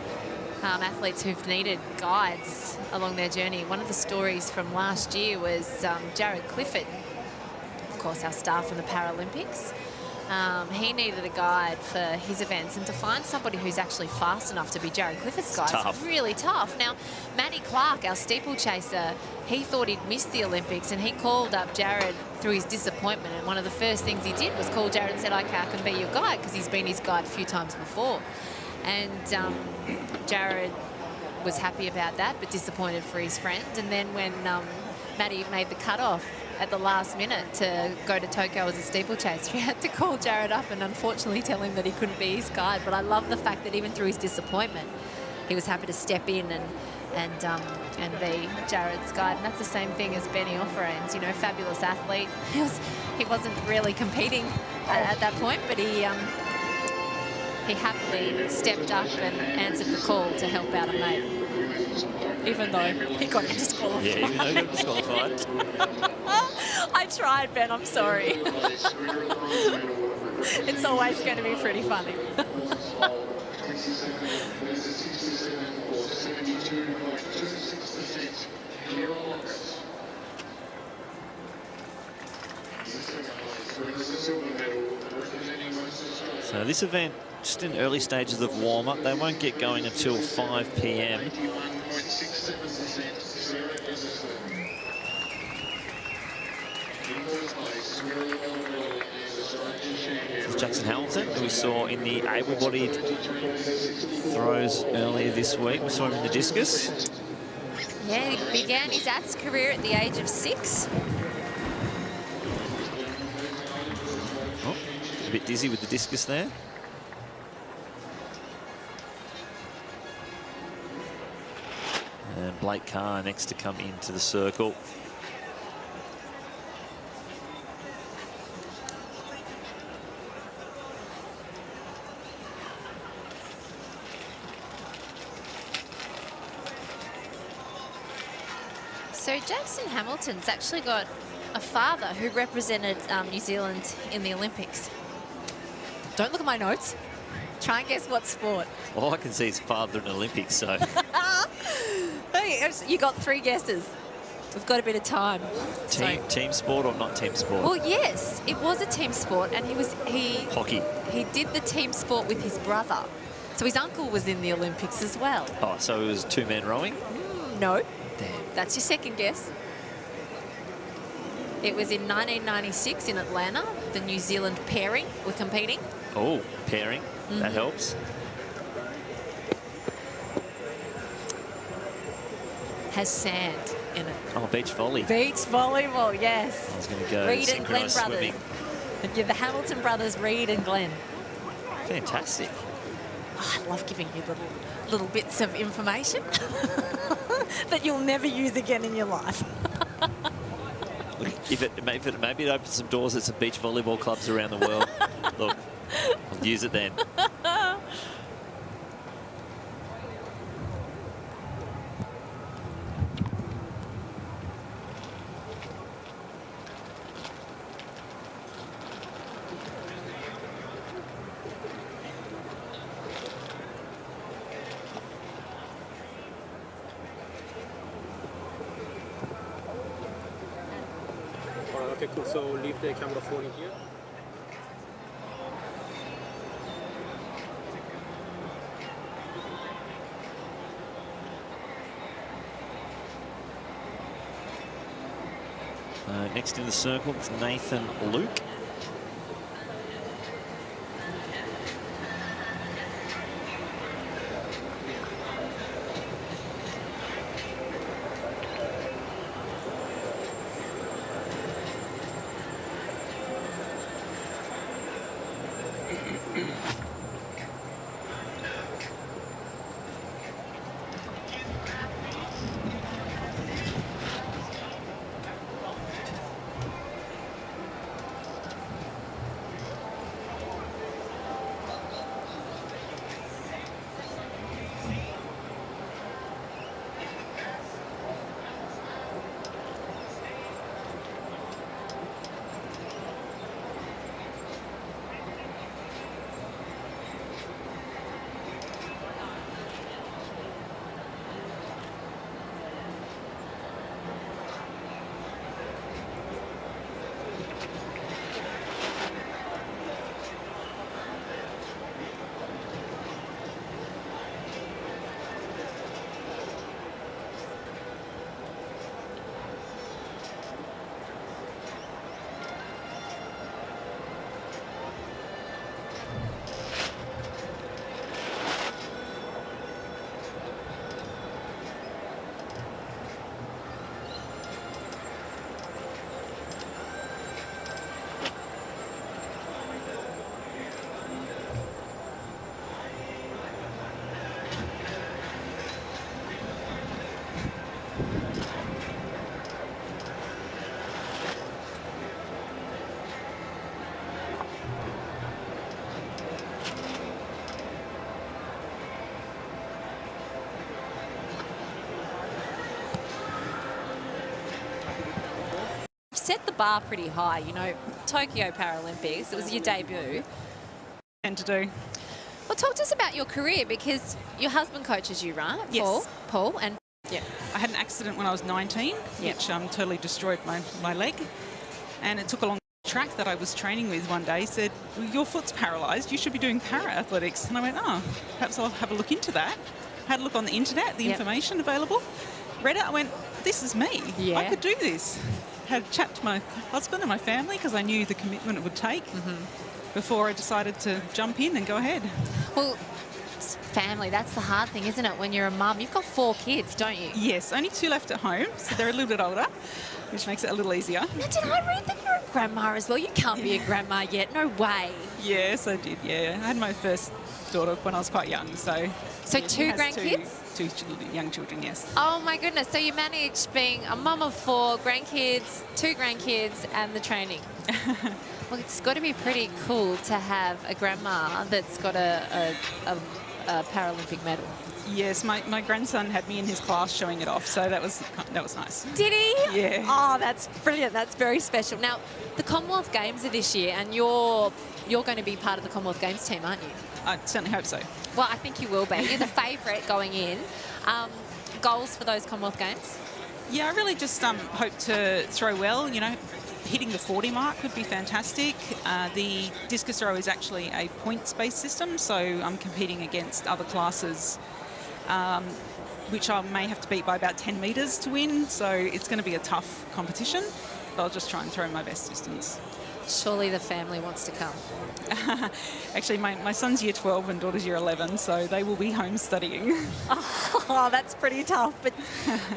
[SPEAKER 3] athletes who've needed guides along their journey. One of the stories from last year was Jared Clifford, of course, our star from the Paralympics. He needed a guide for his events, and to find somebody who's actually fast enough to be Jared Clifford's guide is really tough. Now, Matty Clark, our steeplechaser, he thought he'd missed the Olympics, and he called up Jared through his disappointment, and one of the first things he did was call Jared and said, "Okay, I can be your guide," because he's been his guide a few times before. And Jared was happy about that, but disappointed for his friend. And then when Matty made the cut-off at the last minute to go to Tokyo as a steeplechaser, he had to call Jared up and unfortunately tell him that he couldn't be his guide. But I love the fact that even through his disappointment, he was happy to step in and be Jared's guide. And that's the same thing as Benny Offerains, you know, fabulous athlete. He wasn't really competing at that point, but he happily stepped up and answered the call to help out a mate, even though he got disqualified.
[SPEAKER 2] Yeah, even though he got disqualified.
[SPEAKER 3] I tried, Ben, I'm sorry. It's always going to be pretty funny.
[SPEAKER 2] So this event, just in early stages of warm-up, they won't get going until 5 p.m. This is Jackson Hamilton, who we saw in the able-bodied throws earlier this week. We saw him in the discus.
[SPEAKER 3] Yeah, he began his ATS career at the age of 6.
[SPEAKER 2] Oh, a bit dizzy with the discus there. And Blake Carr next to come into the circle.
[SPEAKER 3] So Jackson Hamilton's actually got a father who represented New Zealand in the Olympics. Don't look at my notes. Try and guess what sport.
[SPEAKER 2] All I can see is father in Olympics, so...
[SPEAKER 3] Hey, you got 3 guesses. We've got a bit of time.
[SPEAKER 2] Team sport or not team sport?
[SPEAKER 3] Well, yes, it was a team sport, and
[SPEAKER 2] Hockey.
[SPEAKER 3] He did the team sport with his brother. So his uncle was in the Olympics as well.
[SPEAKER 2] Oh, so it was 2 men rowing?
[SPEAKER 3] No.
[SPEAKER 2] Damn.
[SPEAKER 3] That's your second guess. It was in 1996 in Atlanta. The New Zealand pairing were competing.
[SPEAKER 2] Oh, pairing. That helps.
[SPEAKER 3] Has sand. in it.
[SPEAKER 1] Oh, beach volley.
[SPEAKER 3] Beach volleyball, yes.
[SPEAKER 1] I was going to go
[SPEAKER 3] Reed and Glenn
[SPEAKER 1] synchronised
[SPEAKER 3] brothers.
[SPEAKER 1] swimming.
[SPEAKER 3] You're the Hamilton brothers, Reed and Glenn.
[SPEAKER 1] Fantastic.
[SPEAKER 3] Oh, I love giving you little bits of information that you'll never use again in your life.
[SPEAKER 1] Look, maybe it opens some doors at some beach volleyball clubs around the world. Look, I'll use it then.
[SPEAKER 4] Okay, cool. So leave the camera phone in here.
[SPEAKER 1] Next in the circle, it's Nathan Luke.
[SPEAKER 3] Set the bar pretty high, you know, Tokyo Paralympics, it was your debut.
[SPEAKER 8] And to do.
[SPEAKER 3] Well, talk to us about your career, because your husband coaches you, right?
[SPEAKER 8] Yes.
[SPEAKER 3] Paul, and
[SPEAKER 8] Yeah. I had an accident when I was 19, which totally destroyed my leg. And it took along the track that I was training with one day, said, well, your foot's paralysed, you should be doing para-athletics. And I went, oh, perhaps I'll have a look into that. Had a look on the internet, the information available. Read it, I went, this is me.
[SPEAKER 3] Yeah.
[SPEAKER 8] I could do this. Had a chat to my husband and my family because I knew the commitment it would take before I decided to jump in and go ahead.
[SPEAKER 3] Well, family, that's the hard thing, isn't it? When you're a mum, you've got 4 kids, don't you?
[SPEAKER 8] Yes, only 2 left at home, so they're a little bit older, which makes it a little easier.
[SPEAKER 3] Now, did I read that you're a grandma as well? You can't be a grandma yet, no way.
[SPEAKER 8] Yes, I did, yeah. I had my first daughter when I was quite young, so...
[SPEAKER 3] So 2 grandkids?
[SPEAKER 8] Two young children, yes.
[SPEAKER 3] Oh my goodness, so you managed being a mum of 4 grandkids, 2 grandkids and the training. Well, it's got to be pretty cool to have a grandma that's got a Paralympic medal.
[SPEAKER 8] Yes, my grandson had me in his class showing it off, so that was nice.
[SPEAKER 3] Did he?
[SPEAKER 8] Yeah.
[SPEAKER 3] Oh, that's brilliant. That's very special. Now, the Commonwealth Games are this year, and you're going to be part of the Commonwealth Games team, aren't you?
[SPEAKER 8] I certainly hope so.
[SPEAKER 3] Well, I think you will be. You're the favourite going in. Goals for those Commonwealth Games?
[SPEAKER 8] Yeah, I really just hope to throw well, you know. Hitting the 40 mark would be fantastic. The discus throw is actually a points-based system, so I'm competing against other classes, which I may have to beat by about 10 metres to win, so it's going to be a tough competition, but I'll just try and throw my best distance.
[SPEAKER 3] Surely the family wants to come.
[SPEAKER 8] Actually, my son's year 12 and daughter's year 11, so they will be home studying.
[SPEAKER 3] Oh, that's pretty tough,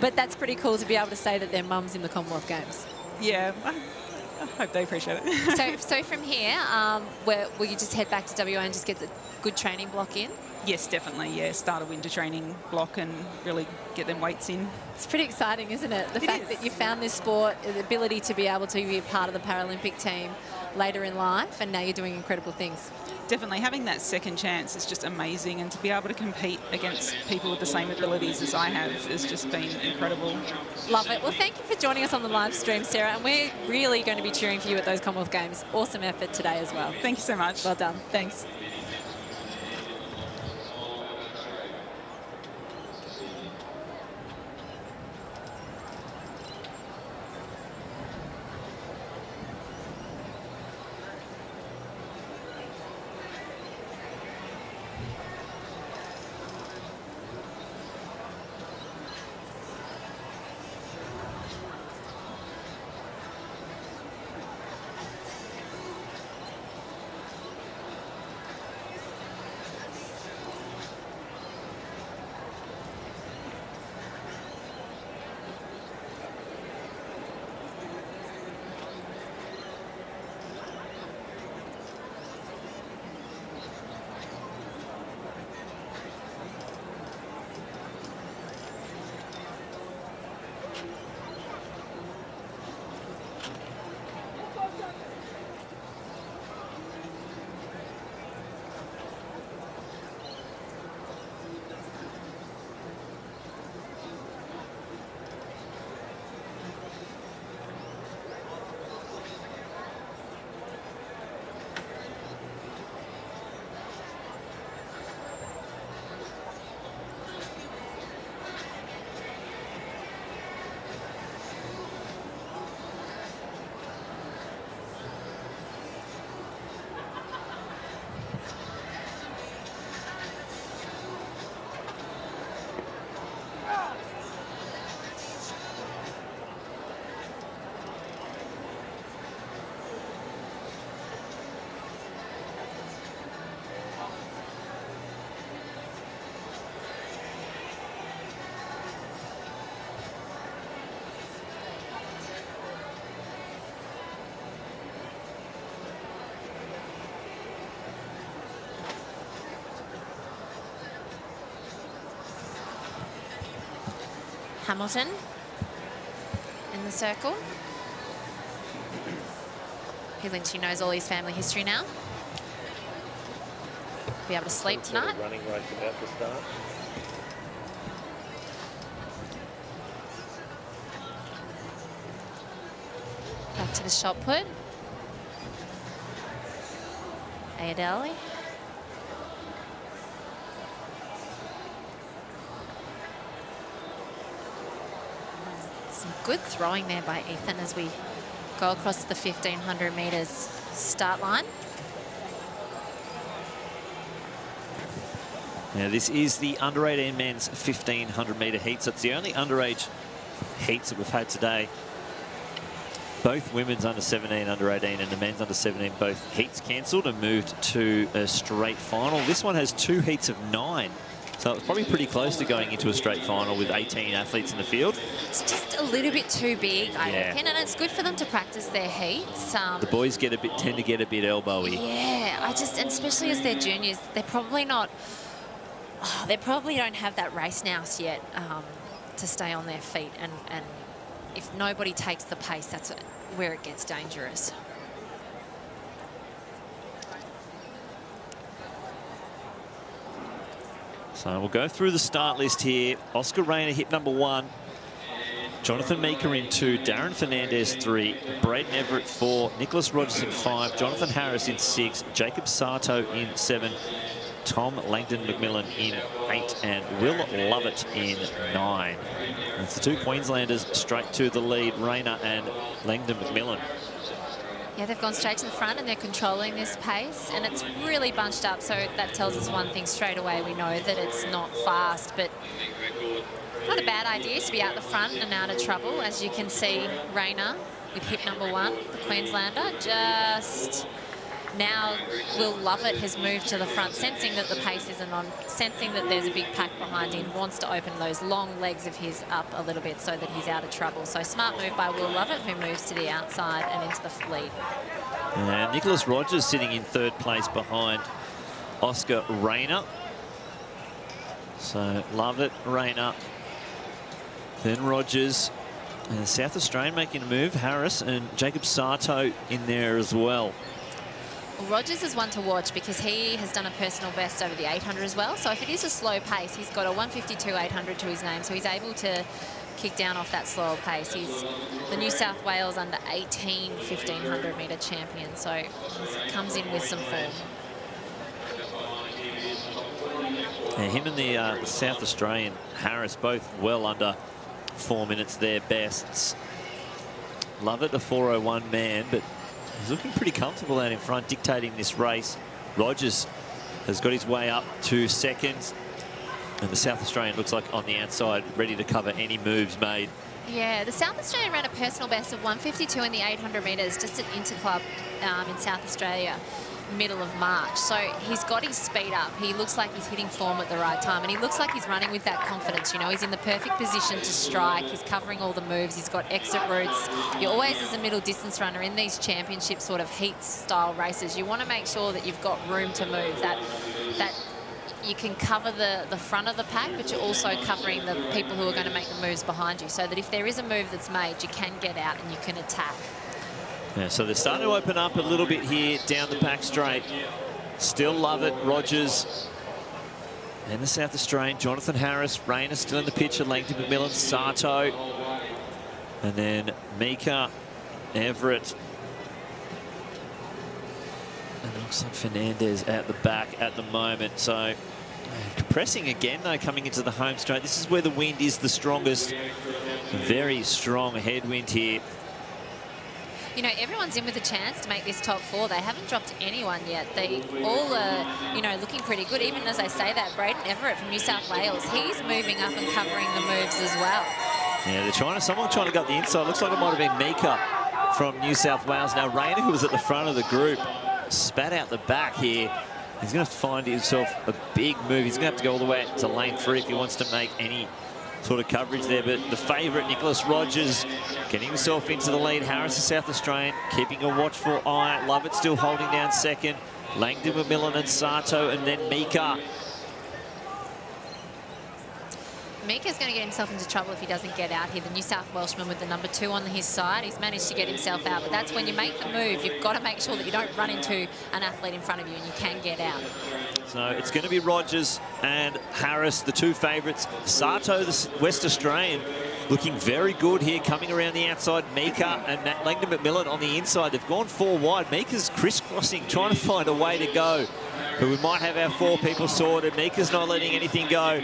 [SPEAKER 3] but that's pretty cool to be able to say that their mum's in the Commonwealth Games.
[SPEAKER 8] Yeah, I hope they appreciate it.
[SPEAKER 3] So from here, will you just head back to WA and just get a good training block in?
[SPEAKER 8] Yes, definitely, yeah. Start a winter training block and really get them weights in.
[SPEAKER 3] It's pretty exciting, isn't it? The fact that you found this sport, the ability to be able to be part of the Paralympic team later in life, and now you're doing incredible things.
[SPEAKER 8] Definitely, having that second chance is just amazing, and to be able to compete against people with the same abilities as I have has just been incredible.
[SPEAKER 3] Love it. Well, thank you for joining us on the live stream, Sarah, and we're really going to be cheering for you at those Commonwealth Games. Awesome effort today as well.
[SPEAKER 8] Thank you so much.
[SPEAKER 3] Well done. Thanks. Hamilton in the circle. He knows all his family history now. Be able to sleep tonight.
[SPEAKER 2] Running race about to start.
[SPEAKER 3] Back to the shot put. Ayadeli. Some good throwing there by Ethan as we go across to the 1,500 metres start line.
[SPEAKER 1] Now, this is the under-18 men's 1,500 metre heat, so it's the only underage heats that we've had today. Both women's under 17, under 18, and the men's under 17, both heats cancelled and moved to a straight final. This one has 2 heats of 9. So it's probably pretty close to going into a straight final with 18 athletes in the field.
[SPEAKER 3] It's just a little bit too big, I reckon, and it's good for them to practice their heats.
[SPEAKER 1] The boys tend to get a bit elbowy.
[SPEAKER 3] Yeah, and especially as they're juniors, they're probably not. They probably don't have that race nous yet to stay on their feet, and if nobody takes the pace, that's where it gets dangerous.
[SPEAKER 1] So we'll go through the start list here. Oscar Rayner hit number 1. Jonathan Meeker in 2. Darren Fernandez 3. Braden Everett 4. Nicholas Rogers in 5. Jonathan Harris in 6. Jacob Sato in 7. Tom Langdon McMillan in 8. And Will Lovett in 9. That's the 2 Queenslanders straight to the lead, Rayner and Langdon McMillan.
[SPEAKER 3] Yeah, they've gone straight to the front and they're controlling this pace, and it's really bunched up, so that tells us one thing straight away. We know that it's not fast, but not a bad idea to be out the front and out of trouble. As you can see, Rayner with hip number 1, the Queenslander. Just now, Will Lovett has moved to the front, sensing that the pace isn't on, sensing that there's a big pack behind him, wants to open those long legs of his up a little bit so that he's out of trouble. So smart move by Will Lovett, who moves to the outside and into the lead.
[SPEAKER 2] And Nicholas Rogers sitting in 3rd place behind Oscar Rayner. So Lovett, Rayner, then Rogers. And the South Australian making a move, Harris and Jacob Sato in there as well.
[SPEAKER 3] Well, Rogers is one to watch because he has done a personal best over the 800 as well. So if it is a slow pace, he's got a 152.800 to his name. So he's able to kick down off that slower pace. He's the New South Wales under 18 1500 metre champion. So he comes in with some form.
[SPEAKER 2] Yeah, him and the South Australian Harris both well under 4 minutes their bests. Love it, the 401 man, but he's looking pretty comfortable out in front, dictating this race. Rogers has got his way up to 2nd, and the South Australian looks like on the outside, ready to cover any moves made.
[SPEAKER 3] Yeah, the South Australian ran a personal best of 152 in the 800 metres just at Interclub in South Australia, middle of March. So he's got his speed up. He looks like he's hitting form at the right time, and he looks like he's running with that confidence. You know, he's in the perfect position to strike. He's covering all the moves. He's got exit routes. You always, as a middle distance runner in these championship sort of heat style races, you want to make sure that you've got room to move, that you can cover the front of the pack, but you're also covering the people who are going to make the moves behind you, so that if there is a move that's made, you can get out and you can attack.
[SPEAKER 2] Yeah, so they're starting to open up a little bit here down the pack straight. Still Lovett, Rogers, and the South Australian. Jonathan Harris, Rayner still in the picture. Langton, McMillan, Sato, and then Mika, Everett. And it looks like Fernandez at the back at the moment. So compressing again, though, coming into the home straight. This is where the wind is the strongest. Very strong headwind here.
[SPEAKER 3] You know, everyone's in with a chance to make this top 4. They haven't dropped anyone yet. They all are, you know, looking pretty good. Even as I say that, Braden Everett from New South Wales, he's moving up and covering the moves as well.
[SPEAKER 2] Yeah, someone trying to go up the inside. Looks like it might have been Mika from New South Wales. Now, Rayner, who was at the front of the group, spat out the back here. He's going to find himself a big move. He's going to have to go all the way to lane 3 if he wants to make any sort of coverage there. But the favourite, Nicholas Rogers, getting himself into the lead. Harris, the South Australian, keeping a watchful eye. Lovett still holding down 2nd. Langdon, McMillan and Sato, and then Mika.
[SPEAKER 3] Mika's going to get himself into trouble if he doesn't get out here. The New South Welshman with the number 2 on his side, he's managed to get himself out. But that's when you make the move, you've got to make sure that you don't run into an athlete in front of you and you can get out.
[SPEAKER 2] So it's going to be Rogers and Harris, the 2 favourites. Sato, the West Australian, looking very good here, coming around the outside. Mika and Langdon McMillan on the inside. They've gone 4 wide. Mika's crisscrossing, trying to find a way to go. But we might have our 4 people sorted. Mika's not letting anything go,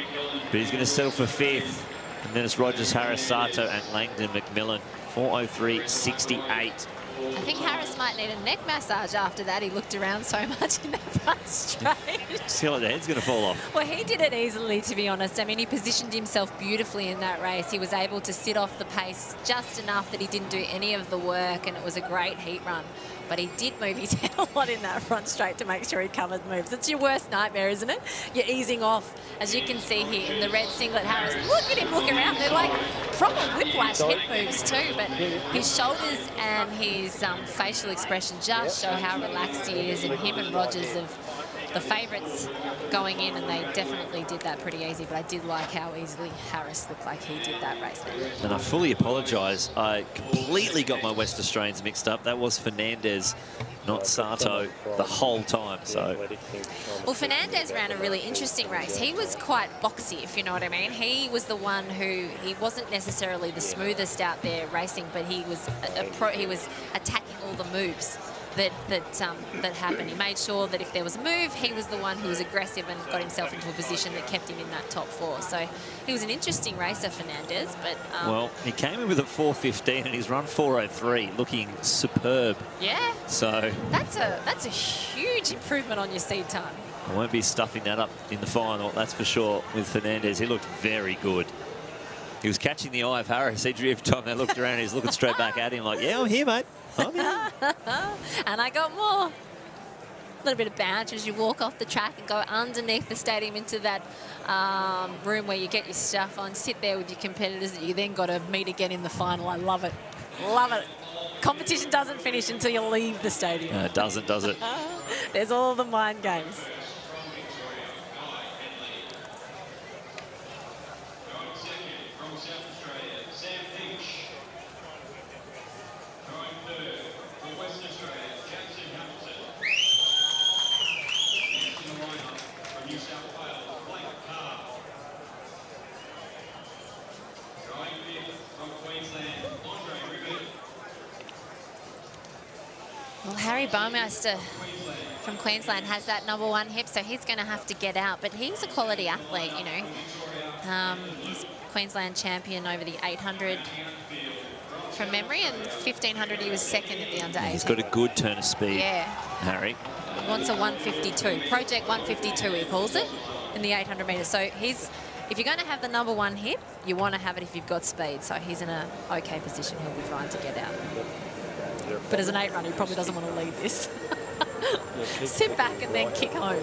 [SPEAKER 2] but he's going to settle for 5th. And then it's Rogers, Harris, Sato and Langdon McMillan. 4:03.68.
[SPEAKER 3] I think Harris might need a neck massage after that. He looked around so much in that front straight.
[SPEAKER 2] Feel like the head's going to fall off.
[SPEAKER 3] Well, he did it easily, to be honest. I mean, he positioned himself beautifully in that race. He was able to sit off the pace just enough that he didn't do any of the work, and it was a great heat run. But he did move his head a lot in that front straight to make sure he covered moves. It's your worst nightmare, isn't it? You're easing off, as you can see here in the red singlet. Harris, look at him look around. They're like proper whiplash head moves too. But his shoulders and his facial expression just show how relaxed he is. And him and Rogers have the favourites going in, and they definitely did that pretty easy. But I did like how easily Harris looked like he did that race there.
[SPEAKER 2] And I fully apologise. I completely got my West Australians mixed up. That was Fernandez, not Sato, the whole time. So,
[SPEAKER 3] well, Fernandez ran a really interesting race. He was quite boxy, if you know what I mean. He was the one who, he wasn't necessarily the smoothest out there racing, but he was he was attacking all the moves that happened. He made sure that if there was a move, he was the one who was aggressive and got himself into a position that kept him in that top 4. So he was an interesting racer, Fernandez. But
[SPEAKER 2] well, he came in with a 4:15 and he's run 4:03, looking superb.
[SPEAKER 3] Yeah.
[SPEAKER 2] So
[SPEAKER 3] that's a huge improvement on your seed time.
[SPEAKER 2] I won't be stuffing that up in the final, that's for sure, with Fernandez. He looked very good.
[SPEAKER 1] He was catching the eye of Harris. Every time they looked around, he's looking straight back at him like, yeah, I'm here, mate. I'm here.
[SPEAKER 3] And I got more. A little bit of bounce as you walk off the track and go underneath the stadium into that room where you get your stuff on, sit there with your competitors that you then got to meet again in the final. I love it. Love it. Competition doesn't finish until you leave the stadium.
[SPEAKER 1] No, it doesn't, does it?
[SPEAKER 3] There's all the mind games. Well, Harry Baumeister from Queensland has that #1 hip, so he's going to have to get out. But he's a quality athlete, you know. He's Queensland champion over the 800 from memory, and 1500 he was second at the under-18.
[SPEAKER 1] He's got a good turn of speed,
[SPEAKER 3] yeah.
[SPEAKER 1] Harry.
[SPEAKER 3] He wants a 152. Project 152, he calls it, in the 800 metres. So he's, if you're going to have the #1 hip, you want to have it if you've got speed. So he's in a okay position. He'll be fine to get out. But as an 8 runner, he probably doesn't want to lead this. Sit back and then kick home.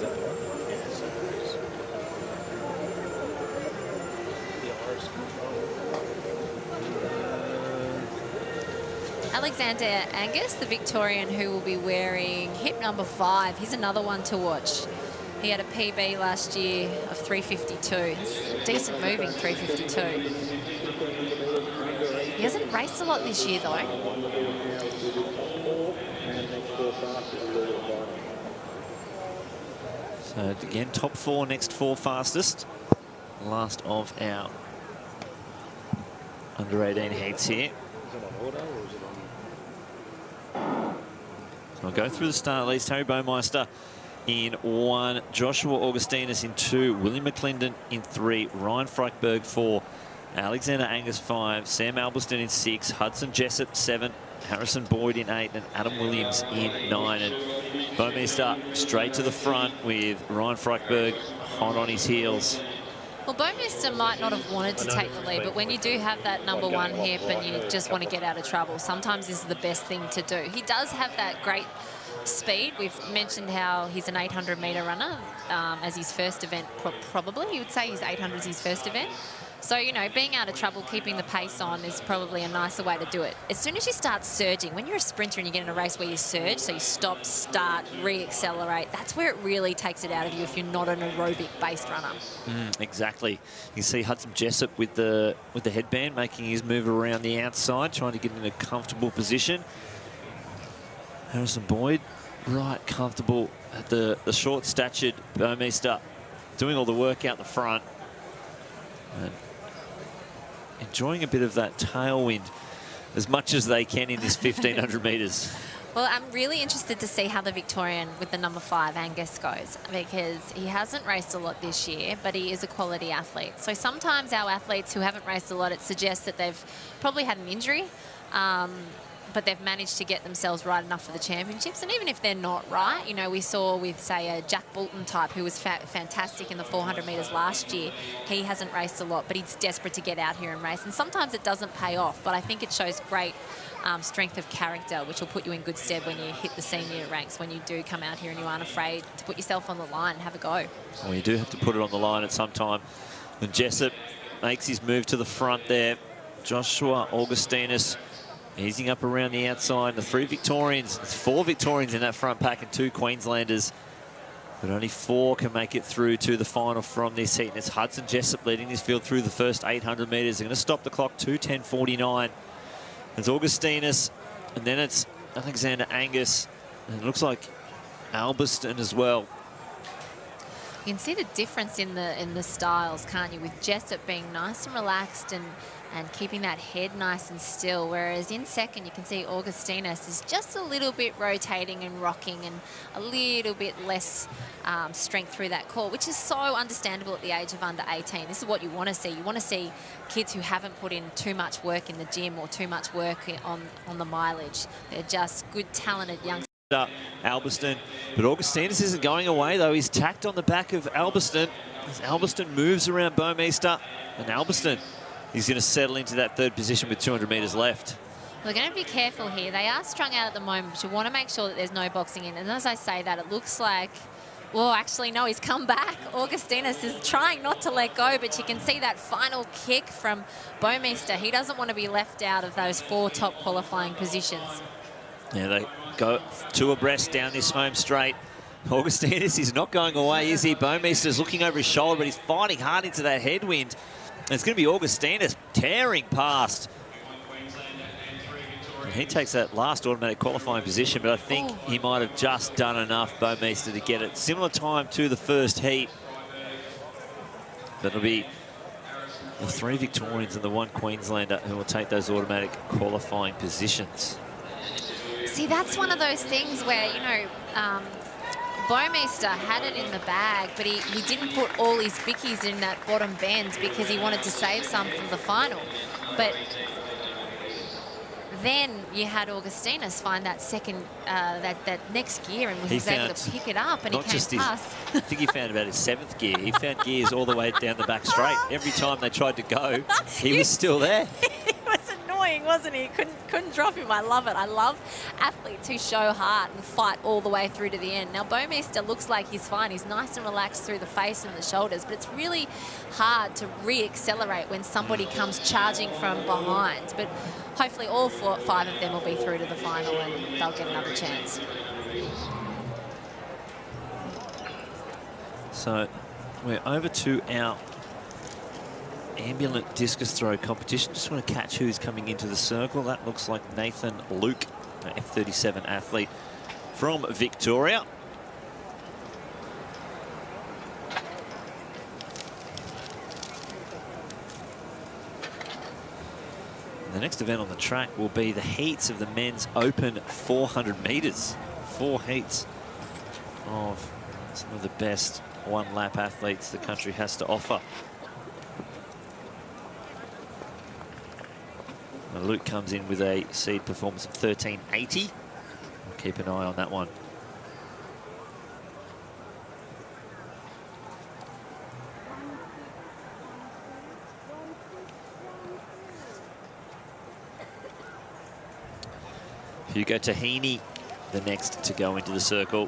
[SPEAKER 3] Alexander Angus, the Victorian, who will be wearing hip #5. He's another one to watch. He had a PB last year of 352. It's decent moving 352. He hasn't raced a lot this year, though.
[SPEAKER 1] So again, top 4, next 4 fastest. Last of our under-18 heats here. So I'll go through the start at least. Harry Baumeister in 1, Joshua Augustinus in 2, William McClendon in 3, Ryan Freiberg 4, Alexander Angus 5, Sam Albiston in 6, Hudson Jessup 7, Harrison Boyd in 8, and Adam Williams in 9. And Baumeister straight to the front with Ryan Freiberg hot on his heels.
[SPEAKER 3] Well, Baumeister might not have wanted to take the lead, but when you do have that #1 hip and you just want to get out of trouble, sometimes this is the best thing to do. He does have that great speed. We've mentioned how he's an 800-metre runner as his first event, probably. You would say his 800 is his first event. So, you know, being out of trouble, keeping the pace on is probably a nicer way to do it. As soon as you start surging, when you're a sprinter and you get in a race where you surge, so you stop, start, re-accelerate, that's where it really takes it out of you if you're not an aerobic-based runner.
[SPEAKER 1] Exactly. You see Hudson Jessup with the headband making his move around the outside, trying to get in a comfortable position. Harrison Boyd, right comfortable at the short-statured Baumeister, doing all the work out the front. And enjoying a bit of that tailwind as much as they can in this 1500 metres.
[SPEAKER 3] Well, I'm really interested to see how the Victorian with the #5, Angus, goes, because he hasn't raced a lot this year, but he is a quality athlete. So sometimes our athletes who haven't raced a lot, it suggests that they've probably had an injury, but they've managed to get themselves right enough for the championships. And even if they're not right, you know, we saw with, say, a Jack Bolton type who was fantastic in the 400 metres last year. He hasn't raced a lot, but he's desperate to get out here and race. And sometimes it doesn't pay off, but I think it shows great strength of character, which will put you in good stead when you hit the senior ranks, when you do come out here and you aren't afraid to put yourself on the line and have a go.
[SPEAKER 1] Well, you do have to put it on the line at some time. And Jessup makes his move to the front there. Joshua Augustinus easing up around the outside. The 3 Victorians, it's 4 Victorians in that front pack and 2 Queenslanders. But only 4 can make it through to the final from this heat. And it's Hudson Jessup leading this field through the first 800 metres. They're going to stop the clock, 2:10:49. It's Augustinus, and then it's Alexander Angus. And it looks like Albiston as well.
[SPEAKER 3] You can see the difference in the styles, can't you? With Jessup being nice and relaxed and keeping that head nice and still, whereas in second you can see Augustinus is just a little bit rotating and rocking and a little bit less strength through that core, which is so understandable at the age of under 18. This is what you want to see. You want to see kids who haven't put in too much work in the gym or too much work on the mileage. They're just good, talented young.
[SPEAKER 1] Albiston, but Augustinus isn't going away though. He's tacked on the back of Albiston as Albiston moves around Baumeister, and Albiston
[SPEAKER 2] he's going to settle into that third position with 200 metres left.
[SPEAKER 3] We're going to be careful here. They are strung out at the moment, but you want to make sure that there's no boxing in. And as I say that, it looks like, well, actually, no, he's come back. Augustinus is trying not to let go, but you can see that final kick from Baumeister. He doesn't want to be left out of those 4 top qualifying positions.
[SPEAKER 2] Yeah, they go 2 abreast down this home straight. Augustinus is not going away, is he? Baumeister's looking over his shoulder, but he's fighting hard into that headwind. And it's going to be Augustinus tearing past. And he takes that last automatic qualifying position, but I think he might have just done enough, Baumeister, to get it. Similar time to the first heat. But it'll be the 3 Victorians and the 1 Queenslander who will take those automatic qualifying positions.
[SPEAKER 3] See, that's one of those things where, you know, Baumeister had it in the bag, but he didn't put all his bickies in that bottom bend because he wanted to save some for the final. But then you had Augustinus find that second, that next gear, and he was able to pick it up, and he came past.
[SPEAKER 2] I think he found about his 7th gear. He found gears all the way down the back straight. Every time they tried to go, he was still there.
[SPEAKER 3] He was annoying, wasn't he? Couldn't drop him. I love it. I love athletes who show heart and fight all the way through to the end. Now, Baumeister looks like he's fine. He's nice and relaxed through the face and the shoulders, but it's really hard to re-accelerate when somebody comes charging from behind. But hopefully all 5 of them will be through to the final and they'll get another chance.
[SPEAKER 2] So we're over to our ambulant discus throw competition. Just want to catch who's coming into the circle. That looks like Nathan Luke, an F37 athlete from Victoria. The next event on the track will be the heats of the men's open 400 metres. 4 heats of some of the best one-lap athletes the country has to offer. Now Luke comes in with a seed performance of 1380. We'll keep an eye on that one. Hugo Tahini, the next to go into the circle.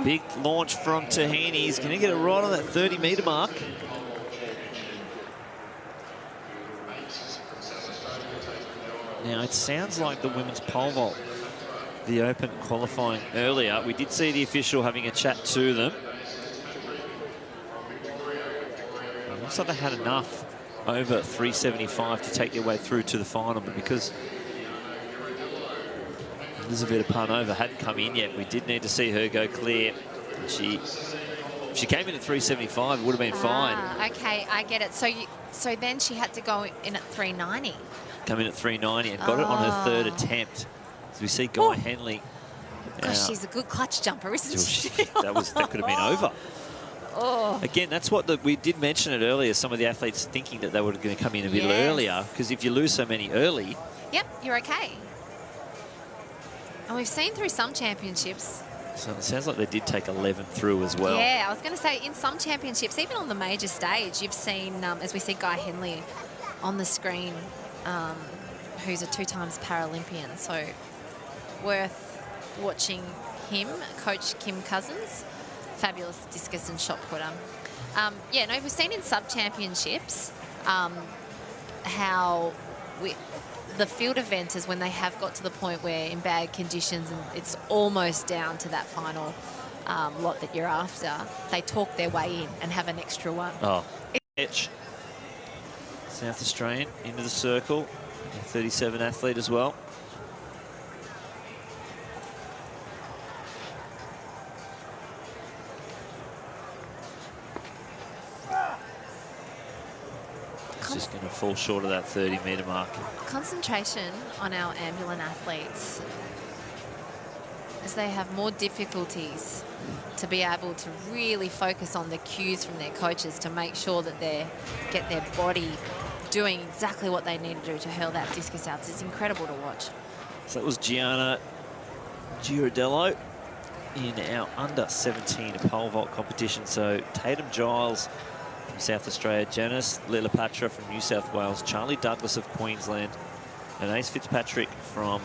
[SPEAKER 2] Big launch from Tahini. He's going to get it right on that 30-metre mark. Now, it sounds like the women's pole vault, the open qualifying earlier. We did see the official having a chat to them. It looks like they had enough over 375 to take their way through to the final, but because Elizabeth Parnova hadn't come in yet, we did need to see her go clear. And she came in at 375, it would have been fine.
[SPEAKER 3] Okay, I get it. So then she had to go in at 390.
[SPEAKER 2] Come in at 390 and got it on her 3rd attempt. So we see Guy Henley.
[SPEAKER 3] Gosh, she's a good clutch jumper, isn't she?
[SPEAKER 2] that could have been over.
[SPEAKER 3] Oh.
[SPEAKER 2] Again, that's what we did mention it earlier. Some of the athletes thinking that they were going to come in a bit earlier, because if you lose so many early.
[SPEAKER 3] Yep, you're okay. And we've seen through some championships.
[SPEAKER 2] So it sounds like they did take 11 through as well.
[SPEAKER 3] Yeah, I was going to say, in some championships, even on the major stage, you've seen, as we see Guy Henley on the screen, who's a 2-times Paralympian. So worth watching him, Coach Kim Cousins, fabulous discus and shot putter. Yeah, no, we've seen in sub-championships how the field eventers, when they have got to the point where in bad conditions and it's almost down to that final lot that you're after, they talk their way in and have an extra one.
[SPEAKER 2] Oh, South Australian into the circle, a 37 athlete as well.
[SPEAKER 1] just going to fall short of that 30-metre mark.
[SPEAKER 3] Concentration on our ambulant athletes, as they have more difficulties to be able to really focus on the cues from their coaches to make sure that they get their body doing exactly what they need to do to hurl that discus out. It's incredible to watch.
[SPEAKER 1] So that was Gianna Girardello in our under-17 pole vault competition. So Tatum Giles from South Australia, Janice Lilapatra from New South Wales, Charlie Douglas of Queensland, and Ace Fitzpatrick from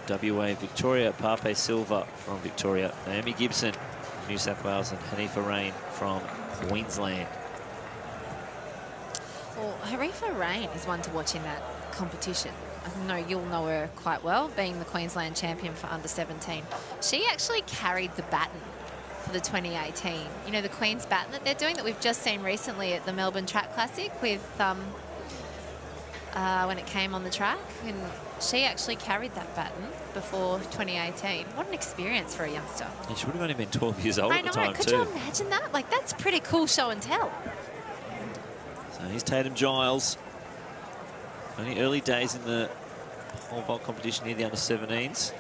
[SPEAKER 1] WA, Victoria Pape Silva from Victoria, Naomi Gibson from New South Wales, and Hanifa Rain from Queensland.
[SPEAKER 3] Well, Harifa Rain is one to watch in that competition. I know you'll know her quite well, being the Queensland champion for under-17. She actually carried the baton for the 2018. You know, the Queen's baton that they're doing that we've just seen recently at the Melbourne Track Classic with when it came on the track. And she actually carried that baton before 2018. What an experience for a youngster.
[SPEAKER 1] And she would have only been 12 years old at the time,
[SPEAKER 3] Could you imagine that? Like, that's pretty cool show and tell.
[SPEAKER 1] So here's Tatum Giles. Only early days in the pole vault competition near the under-17s.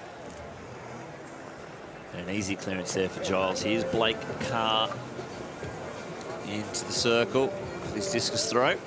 [SPEAKER 1] And an easy clearance there for Giles. Here's Blake Carr into the circle. His discus throw.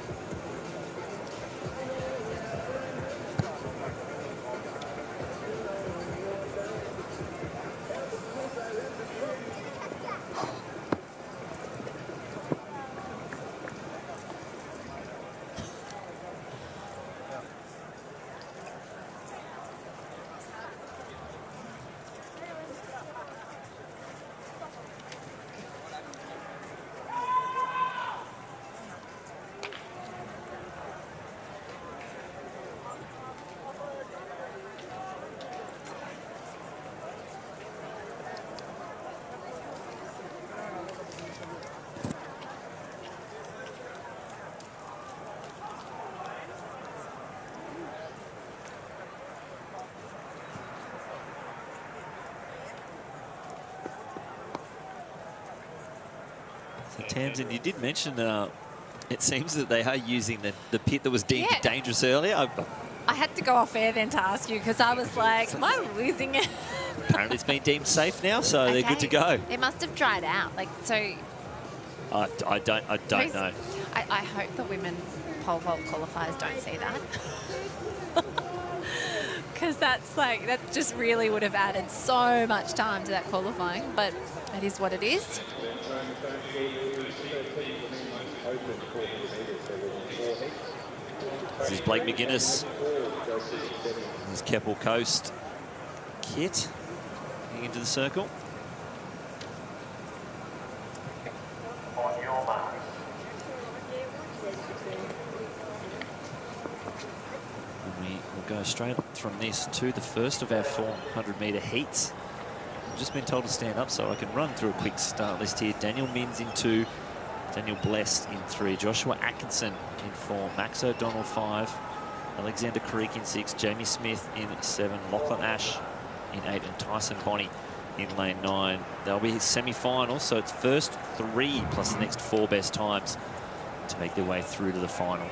[SPEAKER 1] Tamsin, you did mention it seems that they are using the pit that was deemed dangerous earlier.
[SPEAKER 3] I had to go off air then to ask you because I was like, am I losing it?
[SPEAKER 1] Apparently it's been deemed safe now, so they're good to go.
[SPEAKER 3] It must have dried out. Like, so...
[SPEAKER 1] I don't know.
[SPEAKER 3] I hope the women pole vault qualifiers don't see that. Because that's like, that just really would have added so much time to that qualifying, but it is what it is.
[SPEAKER 1] This is Blake McGuinness. This is Keppel Coast kit getting into the circle. And we will go straight from this to the first of our 400-metre heats. I've just been told to stand up so I can run through a quick start list here. Daniel Minns in 2, Daniel Blest in 3, Joshua Atkinson in 4, Max O'Donnell 5, Alexander Creek in 6, Jamie Smith in 7, Lachlan Ash in 8, and Tyson Bonney in lane 9. They'll be his semi-final, so it's first 3 plus the next 4 best times to make their way through to the final.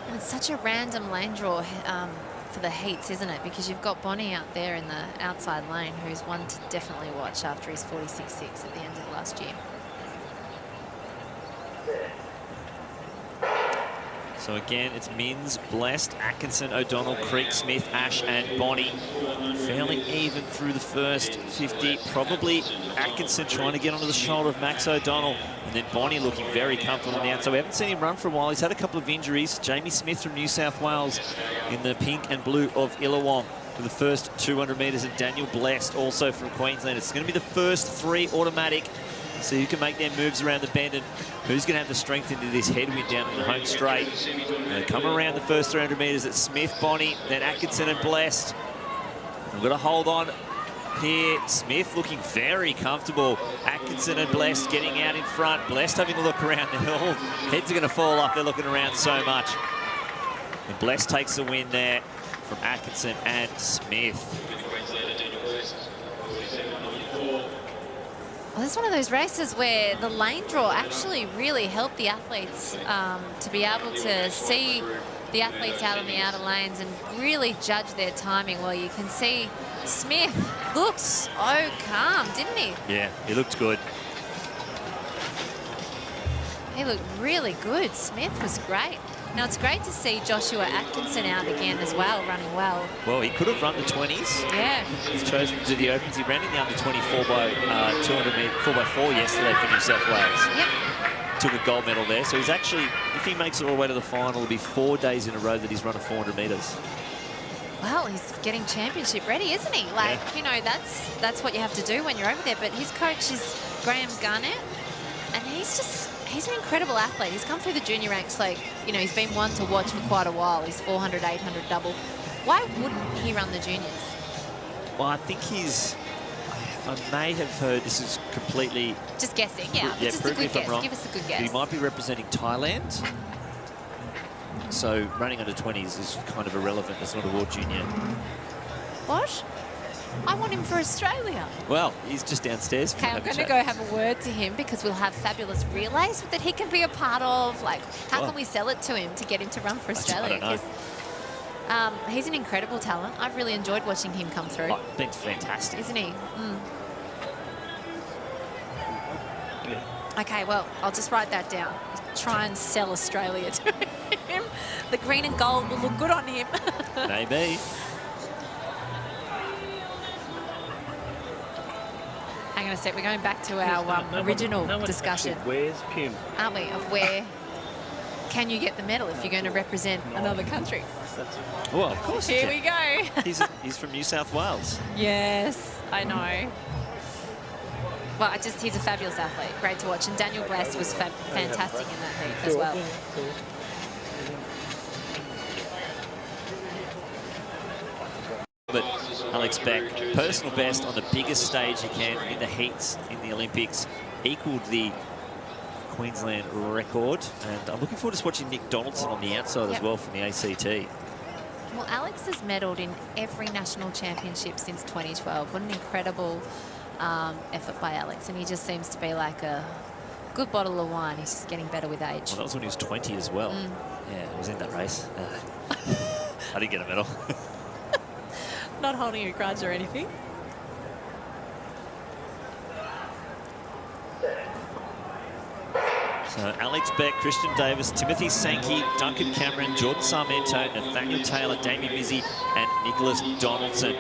[SPEAKER 3] And it's such a random lane draw for the heats, isn't it? Because you've got Bonnie out there in the outside lane, who's one to definitely watch after his 46.6 at the end of last year.
[SPEAKER 1] So again, it's Minns, Blest, Atkinson, O'Donnell, Creek, Smith, Ash and Bonney. Fairly even through the first 50. Probably Atkinson trying to get onto the shoulder of Max O'Donnell. And then Bonney looking very comfortable on the outside. We haven't seen him run for a while. He's had a couple of injuries. Jamie Smith from New South Wales in the pink and blue of Illawong for the first 200 metres. And Daniel Blest also from Queensland. It's going to be the first 3 automatic. See who can make their moves around the bend and who's going to have the strength into this headwind down in the home straight. Come around the first 300 metres at Smith, Bonney, then Atkinson and Blest. We've got to hold on here. Smith looking very comfortable. Atkinson and Blest getting out in front. Blest having a look around the hill. Heads are going to fall off. They're looking around so much. And Blest takes the win there from Atkinson and Smith.
[SPEAKER 3] Well, it's one of those races where the lane draw actually really helped the athletes to be able to see the athletes out on the outer lanes and really judge their timing. Well, you can see Smith looked so calm, didn't he?
[SPEAKER 1] Yeah, he looked good.
[SPEAKER 3] He looked really good. Smith was great. Now, it's great to see Joshua Atkinson out again as well, running well.
[SPEAKER 1] Well, he could have run the 20s.
[SPEAKER 3] Yeah.
[SPEAKER 1] He's chosen to do the opens. He ran in the under 24 by 200 metre, 4x4 yesterday for New South Wales.
[SPEAKER 3] Yep.
[SPEAKER 1] Took a gold medal there. So he's actually, if he makes it all the way to the final, it'll be 4 days in a row that he's run a 400 metres.
[SPEAKER 3] Well, he's getting championship ready, isn't he? Like, you know, that's what you have to do when you're over there. But his coach is Graham Garnett, and he's an incredible athlete. He's come through the junior ranks, like, you know, he's been one to watch for quite a while. He's 400, 800 double. Why wouldn't he run the juniors?
[SPEAKER 1] Well, I think I may have heard, this is completely...
[SPEAKER 3] Just guessing, yeah.
[SPEAKER 1] Yeah,
[SPEAKER 3] just a good guess.
[SPEAKER 1] Wrong.
[SPEAKER 3] Give us a good guess.
[SPEAKER 1] He might be representing Thailand. So running under 20s is kind of irrelevant. It's not a World Junior.
[SPEAKER 3] What? I want him for Australia.
[SPEAKER 1] Well, he's just downstairs.
[SPEAKER 3] Okay, I'm going to go have a word to him because we'll have fabulous relays that he can be a part of. Like, how can we sell it to him to get him to run for Australia?
[SPEAKER 1] I don't know.
[SPEAKER 3] He's an incredible talent. I've really enjoyed watching him come through.
[SPEAKER 1] I think it's fantastic.
[SPEAKER 3] Isn't he? Okay, well, I'll just write that down. Try and sell Australia to him. The green and gold will look good on him.
[SPEAKER 1] Maybe.
[SPEAKER 3] Hang on a sec, we're going back to our original discussion.
[SPEAKER 5] Where's Pim?
[SPEAKER 3] Aren't we? Of where can you get the medal if you're going to represent another country?
[SPEAKER 1] Well, of course.
[SPEAKER 3] Here we go.
[SPEAKER 1] He's from New South Wales.
[SPEAKER 3] Yes, I know. Well, he's a fabulous athlete. Great to watch. And Daniel Bless was fantastic in that heat as well.
[SPEAKER 1] But Alex Beck, personal best on the biggest stage he can in the heats in the Olympics, equalled the Queensland record. And I'm looking forward to watching Nick Donaldson on the outside as well from the ACT.
[SPEAKER 3] Well, Alex has medalled in every national championship since 2012. What an incredible effort by Alex. And he just seems to be like a good bottle of wine. He's just getting better with age.
[SPEAKER 1] Well, that was when he was 20 as well. Yeah, I was in that race. I didn't get a medal.
[SPEAKER 3] Not holding a grudge or anything.
[SPEAKER 1] So Alex Beck, Christian Davis, Timothy Sankey, Duncan Cameron, Jordan Sarmento, Nathaniel Taylor, Damien Mizzi, and Nicholas Donaldson.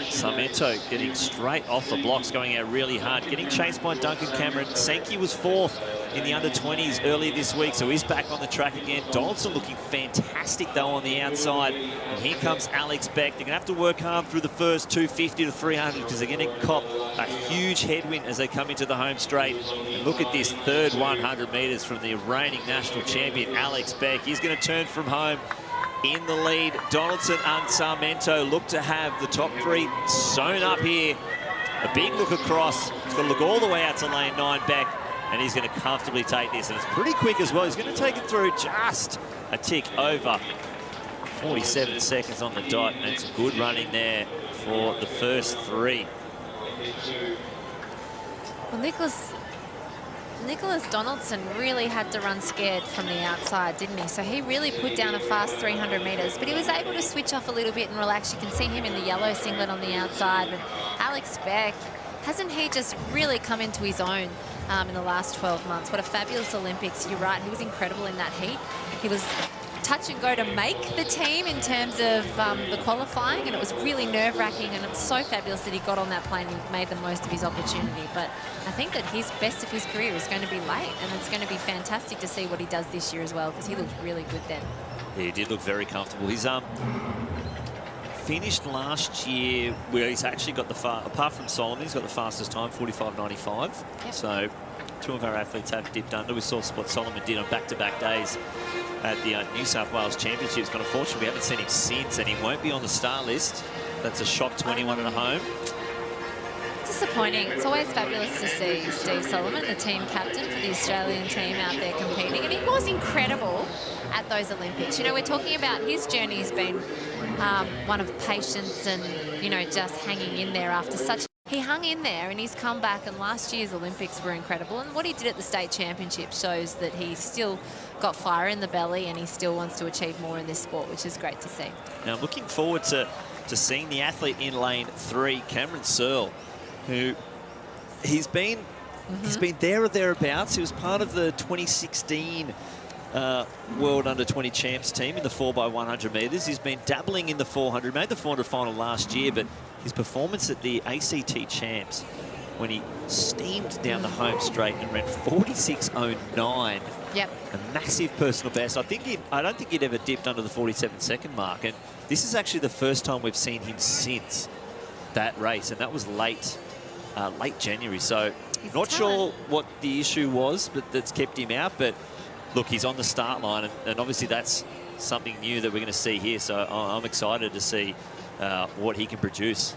[SPEAKER 1] Sarmento getting straight off the blocks, going out really hard, getting chased by Duncan Cameron. Sankey was fourth in the under-20s earlier this week, so he's back on the track again. Donaldson looking fantastic, though, on the outside. And here comes Alex Beck. They're going to have to work hard through the first 250 to 300 because they're going to cop a huge headwind as they come into the home straight. And look at this third 100 metres from the reigning national champion, Alex Beck. He's going to turn from home in the lead. Donaldson and Sarmento look to have the top three sewn up here. A big look across. He's got to look all the way out to lane 9 back. And he's going to comfortably take this. And it's pretty quick as well. He's going to take it through just a tick over. 47 seconds on the dot. And some good running there for the first three.
[SPEAKER 3] Well, Nicholas Donaldson really had to run scared from the outside, didn't he? So he really put down a fast 300 metres, but he was able to switch off a little bit and relax. You can see him in the yellow singlet on the outside. But Alex Beck, hasn't he just really come into his own in the last 12 months? What a fabulous Olympics. You're right, he was incredible in that heat. He was touch and go to make the team in terms of the qualifying, and it was really nerve-wracking, and it's so fabulous that he got on that plane and made the most of his opportunity. But I think that his best of his career is going to be late, and it's going to be fantastic to see what he does this year as well, because he looked really good then.
[SPEAKER 1] Yeah, he did look very comfortable. He's finished last year where he's actually got apart from Solomon, he's got the fastest time, 45.95. Yep. So two of our athletes have dipped under. We saw what Solomon did on back-to-back days at the New South Wales Championships, but unfortunately we haven't seen him since, and he won't be on the star list. That's a shock 21 at home.
[SPEAKER 3] Disappointing. It's always fabulous to see Steve Solomon, the team captain for the Australian team, out there competing, and he was incredible at those Olympics. You know, we're talking about his journey has been one of patience and, you know, just hanging in there after such he hung in there and he's come back, and last year's Olympics were incredible. And what he did at the state championship shows that he's still got fire in the belly and he still wants to achieve more in this sport, which is great to see.
[SPEAKER 2] Now, I'm looking forward to seeing the athlete in lane 3, Cameron Searle, who he's been there or thereabouts. He was part of the 2016 World Under-20 Champs team in the 4x100 metres. He's been dabbling in the 400, made the 400 final last year, but his performance at the ACT Champs, when he steamed down the home straight and ran 46.09.
[SPEAKER 3] Yep.
[SPEAKER 2] A massive personal best. I don't think he'd ever dipped under the 47-second mark, and this is actually the first time we've seen him since that race, and that was late January. So not sure what the issue was, but that's kept him out. But look, he's on the start line, and obviously that's something new that we're going to see here. So I'm excited to see what he can produce.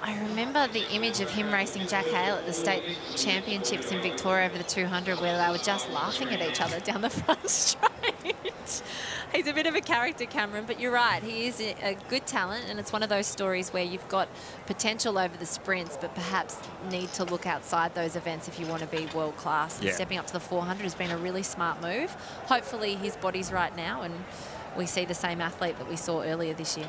[SPEAKER 3] I remember the image of him racing Jack Hale at the state championships in Victoria over the 200, where they were just laughing at each other down the front straight. He's a bit of a character, Cameron, but you're right. He is a good talent, and it's one of those stories where you've got potential over the sprints, but perhaps need to look outside those events if you want to be world class. And stepping up to the 400 has been a really smart move. Hopefully his body's right now, and we see the same athlete that we saw earlier this year.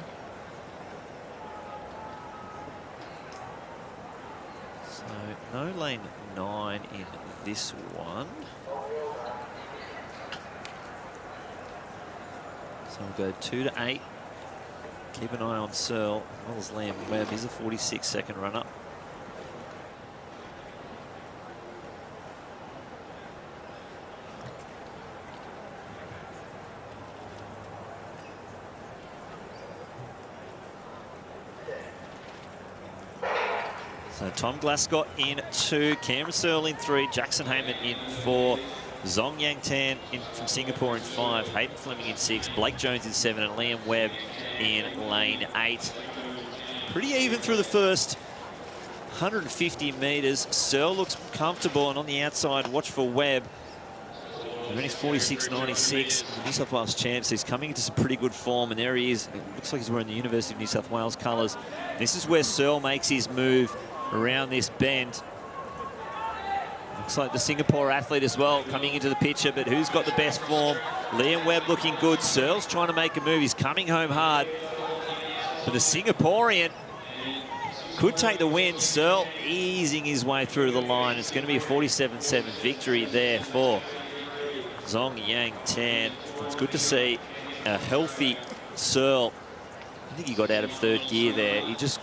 [SPEAKER 2] No lane 9 in this one. So we'll go 2 to 8. Keep an eye on Searle, as well as Liam Webb. He's a 46-second runner. So Tom Glasgow in 2, Cameron Searle in 3, Jackson Heyman in 4, Zong Yang Tan from Singapore in 5, Hayden Fleming in 6, Blake Jones in 7, and Liam Webb in lane 8. Pretty even through the first 150 metres. Searle looks comfortable, and on the outside, watch for Webb. He's 46.96, the New South Wales champs. He's coming into some pretty good form, and there he is. It looks like he's wearing the University of New South Wales colours. This is where Searle makes his move around this bend. Looks like the Singapore athlete as well coming into the picture, but who's got the best form? Liam Webb looking good. Searle's trying to make a move. He's coming home hard. But the Singaporean could take the win. Searle easing his way through the line. It's going to be a 47.7 victory there for Zong Yang Tan. It's good to see a healthy Searle. I think he got out of third gear there. He just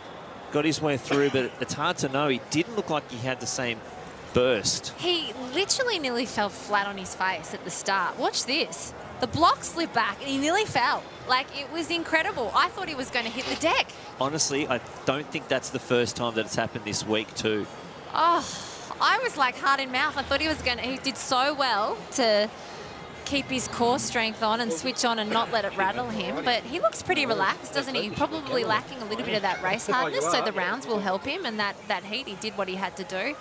[SPEAKER 2] got his way through, but it's hard to know. He didn't look like he had the same burst.
[SPEAKER 3] He literally nearly fell flat on his face at the start. Watch this. The block slipped back and he nearly fell. Like, it was incredible. I thought he was going to hit the deck.
[SPEAKER 2] Honestly, I don't think that's the first time that it's happened this week too.
[SPEAKER 3] Oh, I was like heart in mouth. I thought he did so well to keep his core strength on and switch on and not let it rattle him, but he looks pretty relaxed, doesn't he? Probably lacking a little bit of that race hardness, so the rounds will help him, and that heat, he did what he had to do,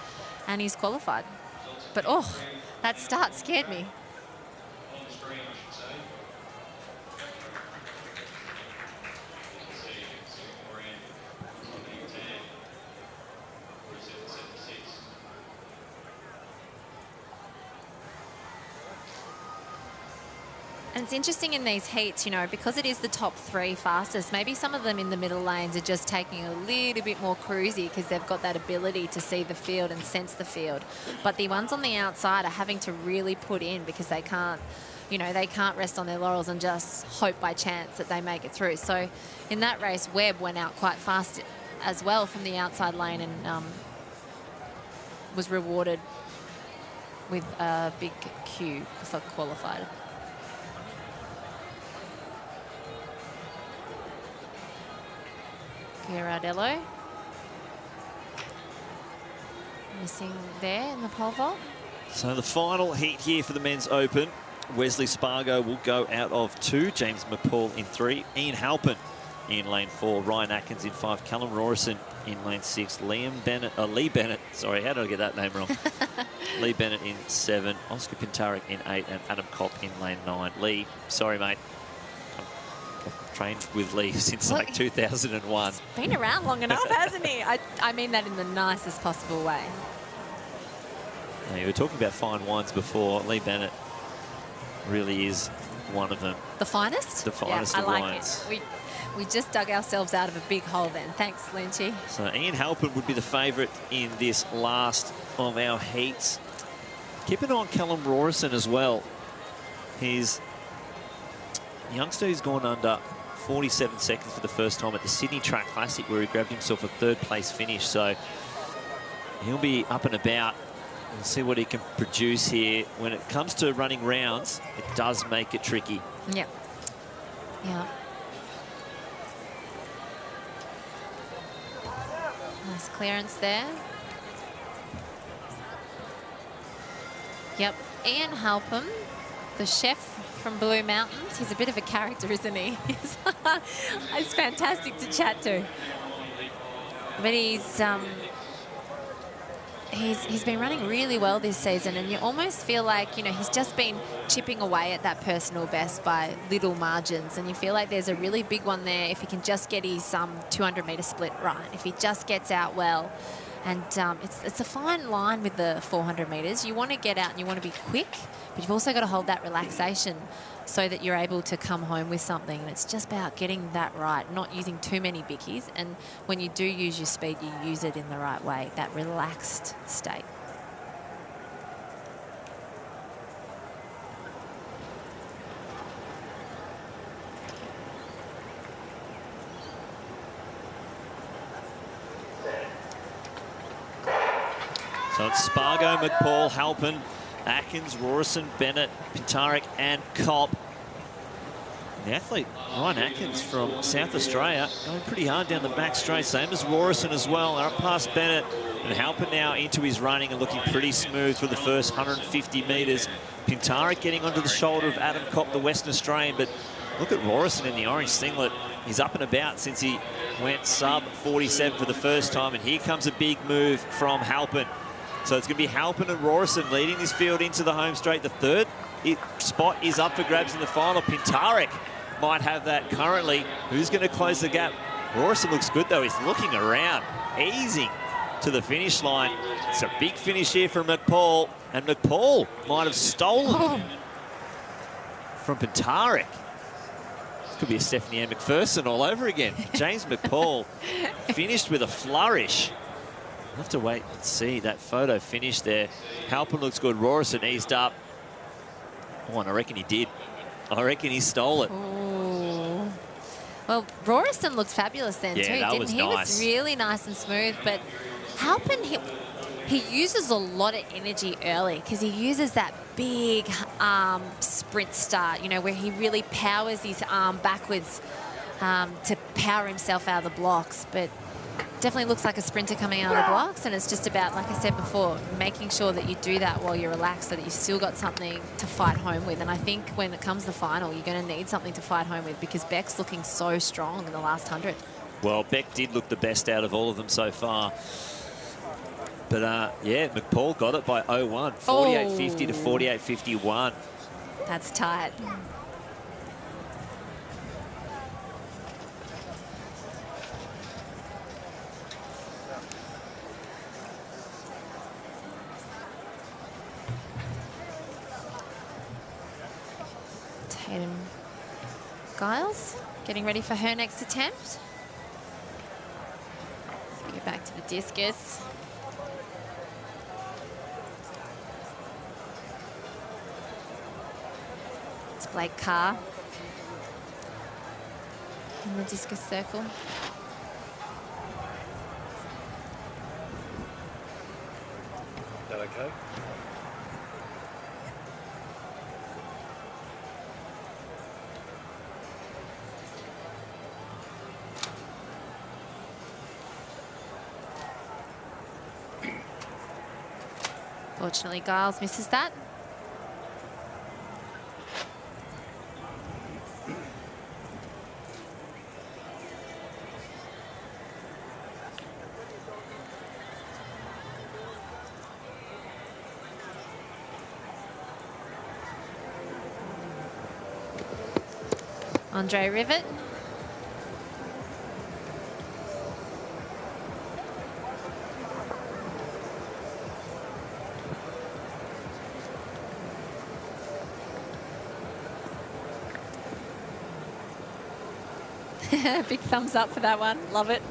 [SPEAKER 3] and he's qualified. But oh, that start scared me. And it's interesting in these heats, you know, because it is the top 3 fastest, maybe some of them in the middle lanes are just taking a little bit more cruisy because they've got that ability to see the field and sense the field. But the ones on the outside are having to really put in because they can't, you know, they can't rest on their laurels and just hope by chance that they make it through. So in that race, Webb went out quite fast as well from the outside lane and was rewarded with a big Q for qualified. Girardello missing there in the pole vault.
[SPEAKER 2] So the final heat here for the men's open. Wesley Spargo will go out of 2. James McPaul in 3. Ian Halpin in lane 4. Ryan Atkins in 5. Callum Rorison in lane 6. Lee Bennett. Sorry, how did I get that name wrong? Lee Bennett in 7. Oscar Pintarik in 8. And Adam Kopp in lane 9. Lee, sorry, mate.
[SPEAKER 1] I've trained with Lee since like 2001.
[SPEAKER 3] He's been around long enough, hasn't he? I mean that in the nicest possible way.
[SPEAKER 1] Now, we were talking about fine wines before. Lee Bennett really is one of them.
[SPEAKER 3] The finest?
[SPEAKER 1] The finest
[SPEAKER 3] yeah,
[SPEAKER 1] of
[SPEAKER 3] I like
[SPEAKER 1] wines.
[SPEAKER 3] it. We just dug ourselves out of a big hole then. Thanks, Lynchy.
[SPEAKER 1] So Ian Halpin would be the favourite in this last of our heats. Keep an eye on Callum Rorison as well. He's a youngster who's gone under 47 seconds for the first time at the Sydney Track Classic, where he grabbed himself a third-place finish. So he'll be up and about. We'll see what he can produce here. When it comes to running rounds, it does make it tricky.
[SPEAKER 3] Yep. Yeah. Nice clearance there. Yep. Ian Halpin, the chef from Blue Mountains. He's a bit of a character, isn't he? He's fantastic to chat to. But he's been running really well this season, and you almost feel like, you know, he's just been chipping away at that personal best by little margins, and you feel like there's a really big one there if he can just get his 200-metre split right, if he just gets out well. And it's a fine line with the 400 metres. You want to get out and you want to be quick, but you've also got to hold that relaxation so that you're able to come home with something. And it's just about getting that right, not using too many bickies. And when you do use your speed, you use it in the right way, that relaxed state.
[SPEAKER 1] So it's Spargo, McPaul, Halpin, Atkins, Rorison, Bennett, Pintarik and Kopp. The athlete, Ryan Atkins from South Australia, going pretty hard down the back straight, same as Rorison as well. They're up past Bennett, and Halpin now into his running and looking pretty smooth for the first 150 metres. Pintarik getting onto the shoulder of Adam Kopp, the Western Australian, but look at Rorison in the orange singlet. He's up and about since he went sub 47 for the first time, and here comes a big move from Halpin. So it's going to be Halpin and Rorison leading this field into the home straight. The third spot is up for grabs in the final. Pintarik might have that currently. Who's going to close the gap? Rorison looks good, though. He's looking around, easing to the finish line. It's a big finish here from McPaul, and McPaul might have stolen from Pintarik. This could be a Stephanie Ann McPherson all over again. James McPaul finished with a flourish. We'll have to wait and see that photo finish there. Halpin looks good. Rorison eased up. Oh, and I reckon he did. I reckon he stole it.
[SPEAKER 3] Ooh. Well, Rorison looks fabulous then too,
[SPEAKER 1] that
[SPEAKER 3] didn't
[SPEAKER 1] was
[SPEAKER 3] he?
[SPEAKER 1] nice.
[SPEAKER 3] He was really nice and smooth, but Halpin, he uses a lot of energy early because he uses that big arm sprint start, you know, where he really powers his arm backwards to power himself out of the blocks. But definitely looks like a sprinter coming out of the blocks, and it's just about, like I said before, making sure that you do that while you're relaxed so that you've still got something to fight home with. And I think when it comes to the final, you're going to need something to fight home with because Beck's looking so strong in the last 100.
[SPEAKER 1] Well, Beck did look the best out of all of them so far. But, yeah, McPaul got it by 0-1, 48.50 to 48.51.
[SPEAKER 3] That's tight. Tatum Giles getting ready for her next attempt. So we go back to the discus. It's Blake Carr in the discus circle.
[SPEAKER 11] Is that okay?
[SPEAKER 3] Fortunately, Giles misses that. Andre Rivet. Big thumbs up for that one. Love it.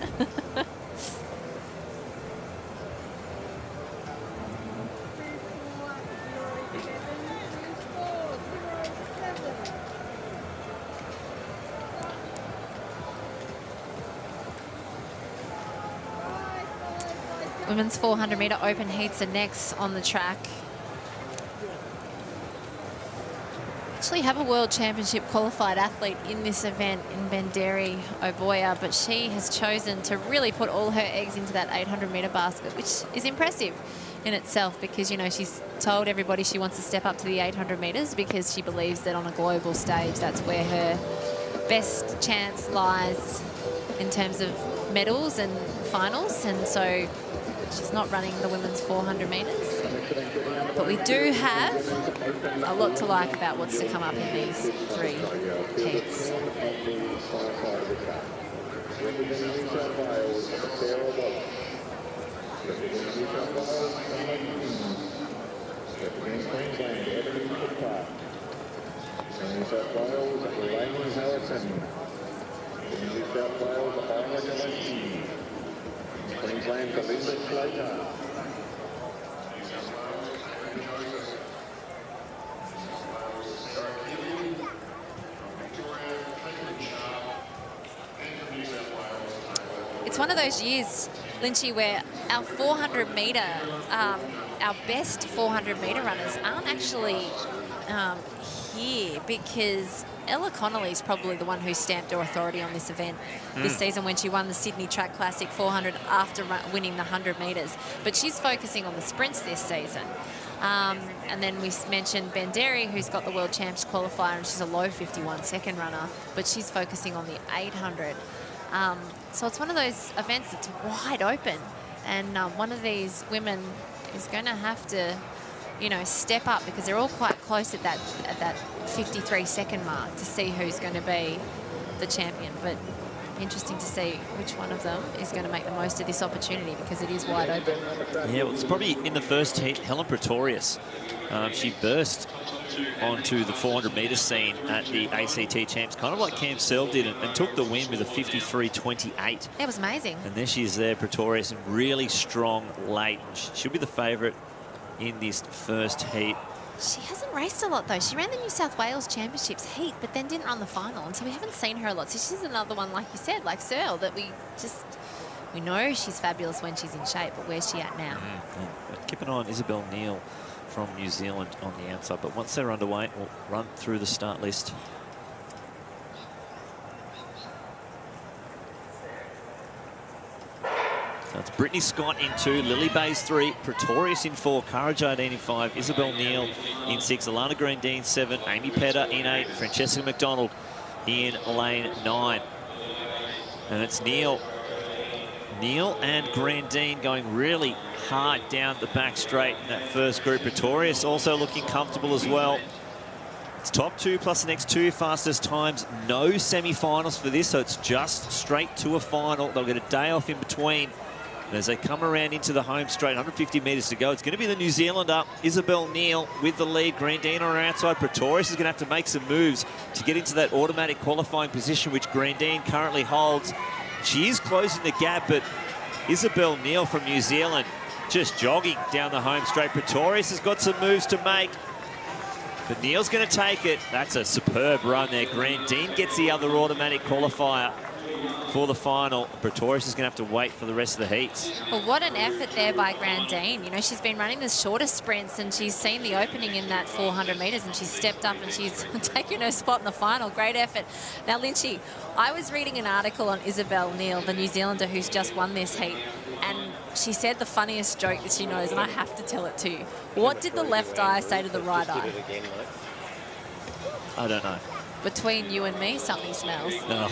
[SPEAKER 3] Women's 400-metre open heats are next on the track. Actually have a World Championship qualified athlete in this event in Banderi Oboya, but she has chosen to really put all her eggs into that 800-metre basket, which is impressive in itself because, you know, she's told everybody she wants to step up to the 800 metres because she believes that on a global stage that's where her best chance lies in terms of medals and finals, and so she's not running the women's 400 metres. But we do have a lot to like about what's to come up in these 3 heats. It's one of those years, Lynchy, where our 400 metre, our best 400 metre runners aren't actually here because Ella Connolly is probably the one who stamped her authority on this event this season when she won the Sydney Track Classic 400 after winning the 100 metres. But she's focusing on the sprints this season. And then we mentioned Banderi, who's got the World Champs qualifier, and she's a low 51 second runner, but she's focusing on the 800. So it's one of those events that's wide open, and one of these women is going to have to, you know, step up because they're all quite close at that 53 second mark to see who's going to be the champion. But interesting to see which one of them is going to make the most of this opportunity because it is wide open.
[SPEAKER 2] Yeah, well, it's probably in the first heat, Helen Pretorius. She burst onto the 400 metre scene at the ACT Champs, kind of like Cam Sell did, and took the win with a 53.28.
[SPEAKER 3] It was amazing.
[SPEAKER 2] And there she is there, Pretorius, and really strong late. She'll be the favourite in this first heat.
[SPEAKER 3] She hasn't raced a lot, though. She ran the New South Wales Championships heat, but then didn't run the final, and so we haven't seen her a lot. So she's another one, like you said, like Searle, that we know she's fabulous when she's in shape, but where's she at now?
[SPEAKER 2] Keep an eye on Isabel Neal from New Zealand on the outside, but once they're underway, we'll run through the start list. So it's Brittany Scott in 2, Lily Bays 3, Pretorius in 4, Cara Jardine in 5, Isabel Neal in 6, Alana Grandine 7, Amy Petter in 8, Francesca McDonald in lane 9. And it's Neal and Grandine going really hard down the back straight in that first group. Pretorius also looking comfortable as well. It's top 2 plus the next 2 fastest times. No semi-finals for this, so it's just straight to a final. They'll get a day off in between. And as they come around into the home straight, 150 metres to go, it's going to be the New Zealander, Isabel Neal, with the lead. Grandine on her outside. Pretorius is going to have to make some moves to get into that automatic qualifying position, which Grandine currently holds. She is closing the gap, but Isabel Neal from New Zealand just jogging down the home straight. Pretorius has got some moves to make, but Neal's going to take it. That's a superb run there. Grandine gets the other automatic qualifier for the final. Pretorius is going to have to wait for the rest of the heats.
[SPEAKER 3] Well, what an effort there by Grandine. You know, she's been running the shortest sprints and she's seen the opening in that 400 metres and she's stepped up and she's taken her spot in the final. Great effort. Now, Lynchy, I was reading an article on Isabel Neal, the New Zealander who's just won this heat, and she said the funniest joke that she knows, and I have to tell it to you. What did the left eye say to the right eye?
[SPEAKER 2] I don't know.
[SPEAKER 3] Between you and me, something smells.
[SPEAKER 2] No.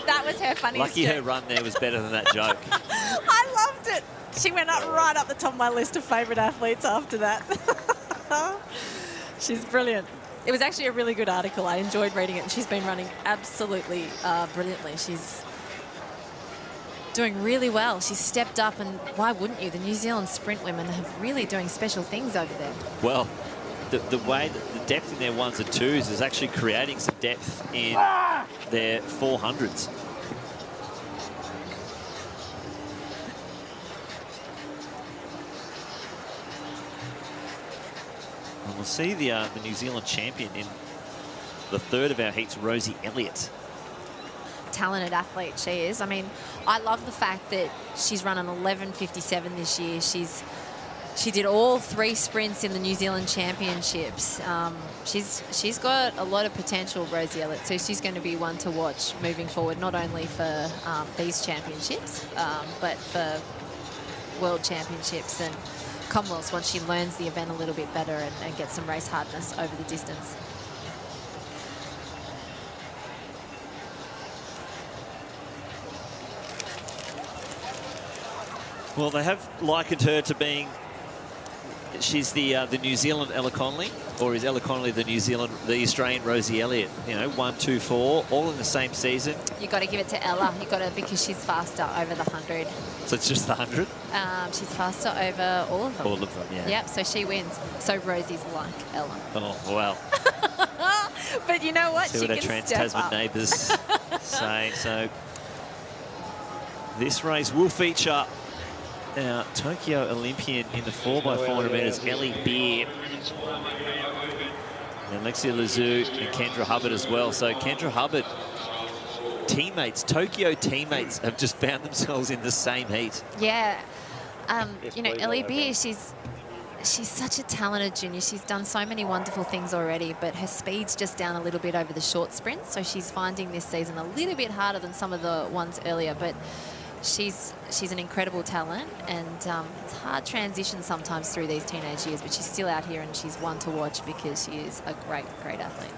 [SPEAKER 3] That was her funniest
[SPEAKER 2] Lucky
[SPEAKER 3] joke.
[SPEAKER 2] her run there was better than that joke.
[SPEAKER 3] I loved it. She went up right up the top of my list of favourite athletes after that. She's brilliant. It was actually a really good article. I enjoyed reading it, and she's been running absolutely brilliantly. She's doing really well. She's stepped up, and why wouldn't you? The New Zealand sprint women are really doing special things over there.
[SPEAKER 2] Well, the way that the depth in their ones and twos is actually creating some depth in their 400s. And we'll see the New Zealand champion in the third of our heats, Rosie Elliott.
[SPEAKER 3] Talented athlete she is. I mean, I love the fact that she's run an 11:57 this year. She did all 3 sprints in the New Zealand Championships. She's got a lot of potential, Rosie Elliott, so she's going to be one to watch moving forward, not only for these championships, but for World Championships and Commonwealths once she learns the event a little bit better and gets some race hardness over the distance.
[SPEAKER 2] Well, they have likened her to being, she's the New Zealand Ella Connolly, or is Ella Connolly the Australian Rosie Elliott? You know, 1, 2, 4, all in the same season.
[SPEAKER 3] You got to give it to Ella. You got to, because she's faster over the 100.
[SPEAKER 2] So it's just the 100.
[SPEAKER 3] She's faster over all of them.
[SPEAKER 2] All of them, yeah.
[SPEAKER 3] Yep. So she wins. So Rosie's like Ella.
[SPEAKER 2] Oh well.
[SPEAKER 3] But you know what?
[SPEAKER 2] See
[SPEAKER 3] she
[SPEAKER 2] what our
[SPEAKER 3] can step
[SPEAKER 2] Trans-Tasman
[SPEAKER 3] up.
[SPEAKER 2] neighbours say. So this race will feature our Tokyo Olympian in the 4x400 metres, Ellie Beer, and Alexia Lazou and Kendra Hubbard as well. So Kendra Hubbard, Tokyo teammates have just found themselves in the same heat.
[SPEAKER 3] Yeah. You know, Ellie Beer, she's such a talented junior. She's done so many wonderful things already, but her speed's just down a little bit over the short sprint. So she's finding this season a little bit harder than some of the ones earlier, but she's an incredible talent, and it's hard transition sometimes through these teenage years, but she's still out here and she's one to watch because she is a great, great athlete.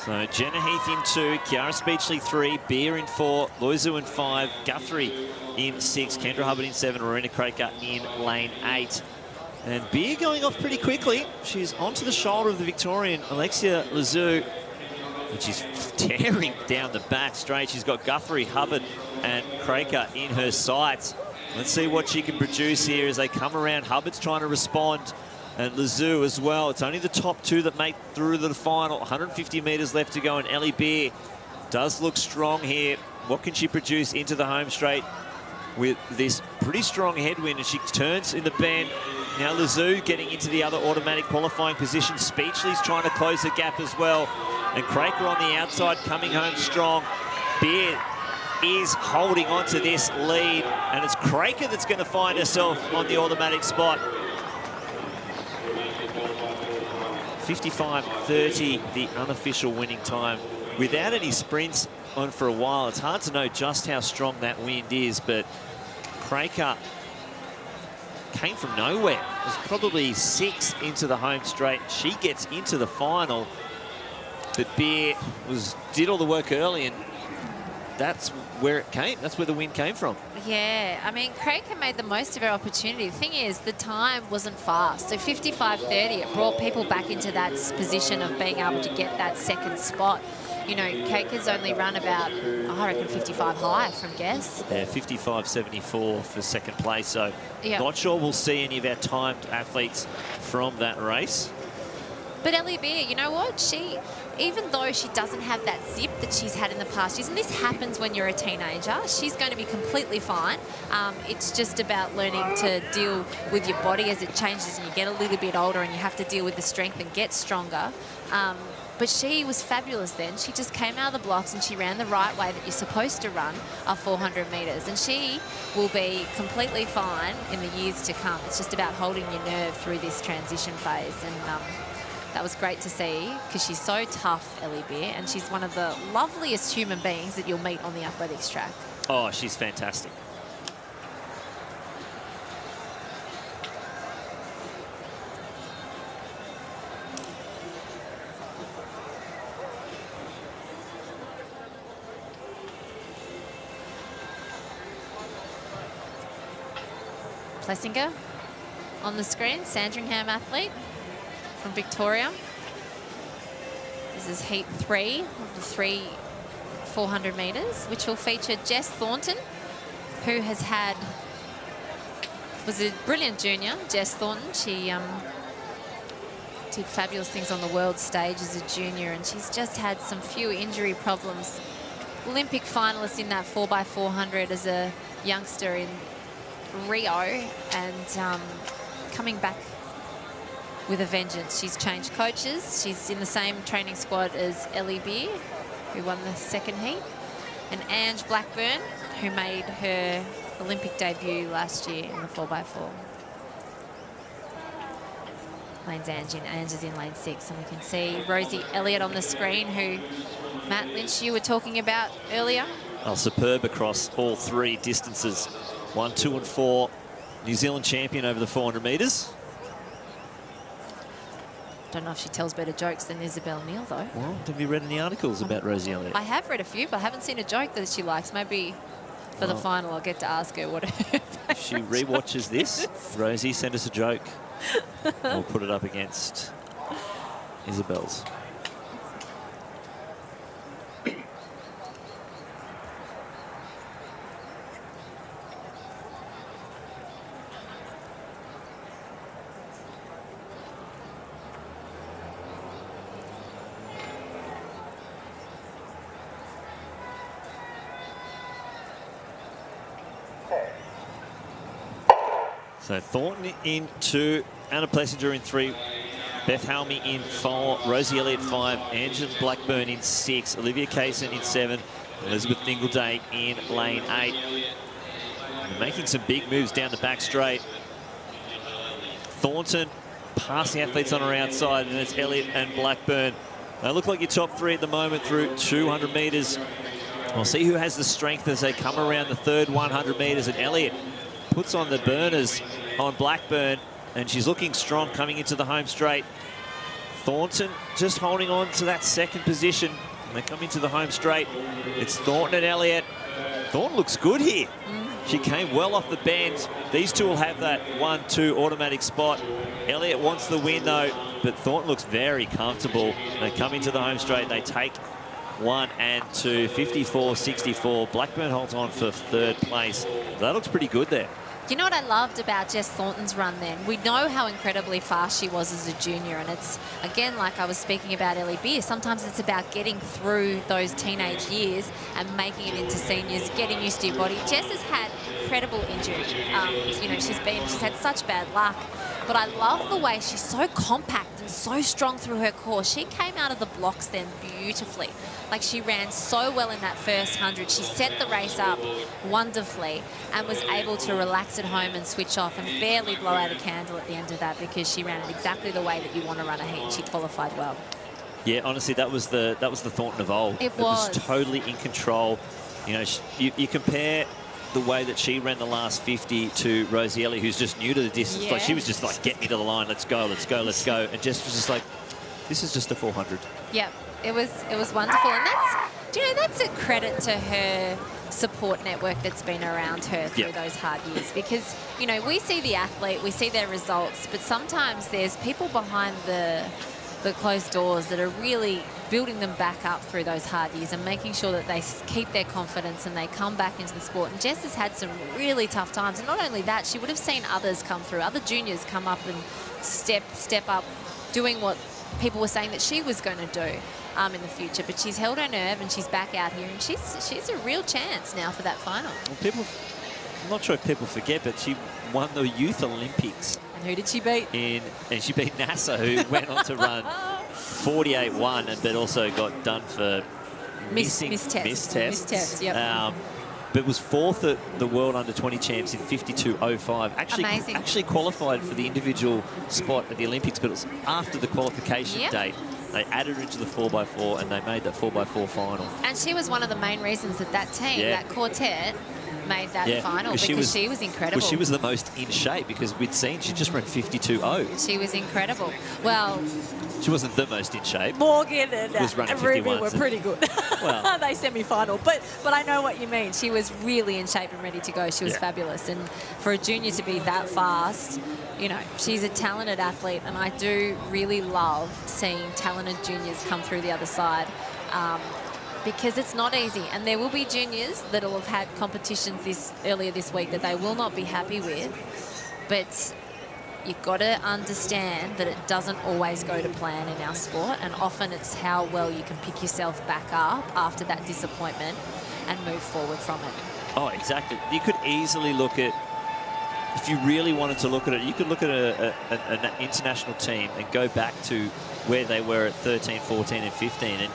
[SPEAKER 2] So Jenna Heath in 2, Kiara Speechley 3, Beer in 4, Loizu in 5, Guthrie in 6, Kendra Hubbard in 7, Marina Craker in lane 8. And Beer going off pretty quickly. She's onto the shoulder of the Victorian, Alexia Lazou, and she's tearing down the back straight. She's got Guthrie, Hubbard, and Craker in her sights. Let's see what she can produce here as they come around. Hubbard's trying to respond, and Lazou as well. It's only the top 2 that make through to the final. 150 metres left to go, and Ellie Beer does look strong here. What can she produce into the home straight with this pretty strong headwind? And she turns in the bend. Now Lazou getting into the other automatic qualifying position. Speechley's trying to close the gap as well. And Craker on the outside coming home strong. Beer is holding on to this lead. And it's Craker that's going to find herself on the automatic spot. 55.30, the unofficial winning time. Without any sprints on for a while, it's hard to know just how strong that wind is, but Craker came from nowhere. It was probably 6th into the home straight. She gets into the final, but Beer did all the work early, and that's where it came. That's where the win came from.
[SPEAKER 3] Yeah, I mean, Craker made the most of her opportunity. The thing is, the time wasn't fast. So 55.30, it brought people back into that position of being able to get that second spot. You know, Craker's only run about, I reckon, 55 high from guess.
[SPEAKER 2] Yeah, 55.74 for second place. So
[SPEAKER 3] Yep.
[SPEAKER 2] Not sure we'll see any of our timed athletes from that race.
[SPEAKER 3] But Ellie Beer, you know what? She, even though she doesn't have that zip that she's had in the past years, and this happens when you're a teenager, she's going to be completely fine. It's just about learning to deal with your body as it changes and you get a little bit older and you have to deal with the strength and get stronger. But she was fabulous then. She just came out of the blocks and she ran the right way that you're supposed to run a 400 metres. And she will be completely fine in the years to come. It's just about holding your nerve through this transition phase. And that was great to see because she's so tough, Ellie Beer, and she's one of the loveliest human beings that you'll meet on the athletics track.
[SPEAKER 2] Oh, she's fantastic.
[SPEAKER 3] Plessinger on the screen, Sandringham athlete from Victoria. This is heat 3 of the 400 metres, which will feature Jess Thornton, who was a brilliant junior. Jess Thornton, she did fabulous things on the world stage as a junior, and she's just had some few injury problems. Olympic finalist in that 4x400 as a youngster in Rio, and coming back with a vengeance. She's changed coaches. She's in the same training squad as Ellie Beer, who won the second heat, and Ange Blackburn, who made her Olympic debut last year in the 4x4. Lane's Ange is in lane 6, and we can see Rosie Elliott on the screen, who, Matt Lynch, you were talking about earlier.
[SPEAKER 2] Oh, superb across all 3 distances. 1, 2 and 4. New Zealand champion over the 400 metres.
[SPEAKER 3] Don't know if she tells better jokes than Isabel Neal, though.
[SPEAKER 2] Well, have you read any articles about Rosie Elliott?
[SPEAKER 3] I have read a few, but I haven't seen a joke that she likes. Maybe for the final I'll get to ask her what her
[SPEAKER 2] she rewatches this. Rosie, send us a joke. We'll put it up against Isabel's. So Thornton in 2, Anna Plessinger in 3, Beth Halmy in 4, Rosie Elliott 5, Angela Blackburn in 6, Olivia Kaysen in 7, Elizabeth Dingleday in lane 8. They're making some big moves down the back straight. Thornton passing athletes on her outside, and it's Elliott and Blackburn. They look like your top 3 at the moment through 200 metres. We'll see who has the strength as they come around the third 100 metres, and Elliott puts on the burners on Blackburn, and she's looking strong coming into the home straight. Thornton just holding on to that second position, and they come into the home straight. It's Thornton and Elliott. Thornton looks good here. She came well off the bend. These two will have that 1-2 automatic spot. Elliott wants the win though, but Thornton looks very comfortable. They come into the home straight, they take 1 and 2, 54-64. Blackburn holds on for 3rd place. That looks pretty good there.
[SPEAKER 3] You know what I loved about Jess Thornton's run then? We know how incredibly fast she was as a junior, and it's, again, like I was speaking about Ellie Beer, sometimes it's about getting through those teenage years and making it into seniors, getting used to your body. Jess has had incredible injury. You know, she's had such bad luck, but I love the way she's so compact and so strong through her core. She came out of the blocks then beautifully. Like, she ran so well in that first 100. She set the race up wonderfully and was able to relax at home and switch off and barely blow out a candle at the end of that, because she ran it exactly the way that you want to run a heat. She qualified well.
[SPEAKER 2] Yeah, honestly, that was the Thornton of old.
[SPEAKER 3] It was
[SPEAKER 2] totally in control. You know, you compare the way that she ran the last 50 to Rosie Elliott, who's just new to the distance.
[SPEAKER 3] Yeah.
[SPEAKER 2] Like, she was just like, get me to the line, let's go, let's go, let's go. And Jess was just like, this is just a 400.
[SPEAKER 3] Yeah, it was wonderful. And that's a credit to her support network that's been around her through those hard years, because, you know, we see the athlete, we see their results, but sometimes there's people behind the closed doors that are really building them back up through those hard years and making sure that they keep their confidence and they come back into the sport. And Jess has had some really tough times, and not only that, she would have seen others come through, other juniors come up and step up doing what people were saying that she was going to do in the future. But she's held her nerve and she's back out here, and she's a real chance now for that final.
[SPEAKER 2] Well, I'm not sure if people forget, but she won the Youth Olympics.
[SPEAKER 3] And who did she beat?
[SPEAKER 2] And she beat NASA, who went on to run 48-1, but also got done for missed tests.
[SPEAKER 3] Yep.
[SPEAKER 2] But was 4th at the World Under-20 Champs in 52.05. Actually qualified for the individual spot at the Olympics, but it was after the qualification date. They added her into the 4x4, and they made that 4x4 final.
[SPEAKER 3] And she was one of the main reasons that team, that quartet, made that final because she was incredible.
[SPEAKER 1] Well, she was the most in shape because we'd seen she just ran 52.0.
[SPEAKER 3] She was incredible. Well,
[SPEAKER 1] she wasn't the most in shape.
[SPEAKER 3] Morgan and Ruby were pretty good.
[SPEAKER 1] Well,
[SPEAKER 3] they semi-final, but I know what you mean. She was really in shape and ready to go. She was fabulous, and for a junior to be that fast, you know, she's a talented athlete, and I do really love seeing talented juniors come through the other side. Because it's not easy, and there will be juniors that will have had competitions earlier this week that they will not be happy with, but you've got to understand that it doesn't always go to plan in our sport, and often it's how well you can pick yourself back up after that disappointment and move forward from it.
[SPEAKER 1] Oh, exactly. You could easily look at, if you really wanted to look at it, you could look at an international team and go back to where they were at 13, 14 and 15, and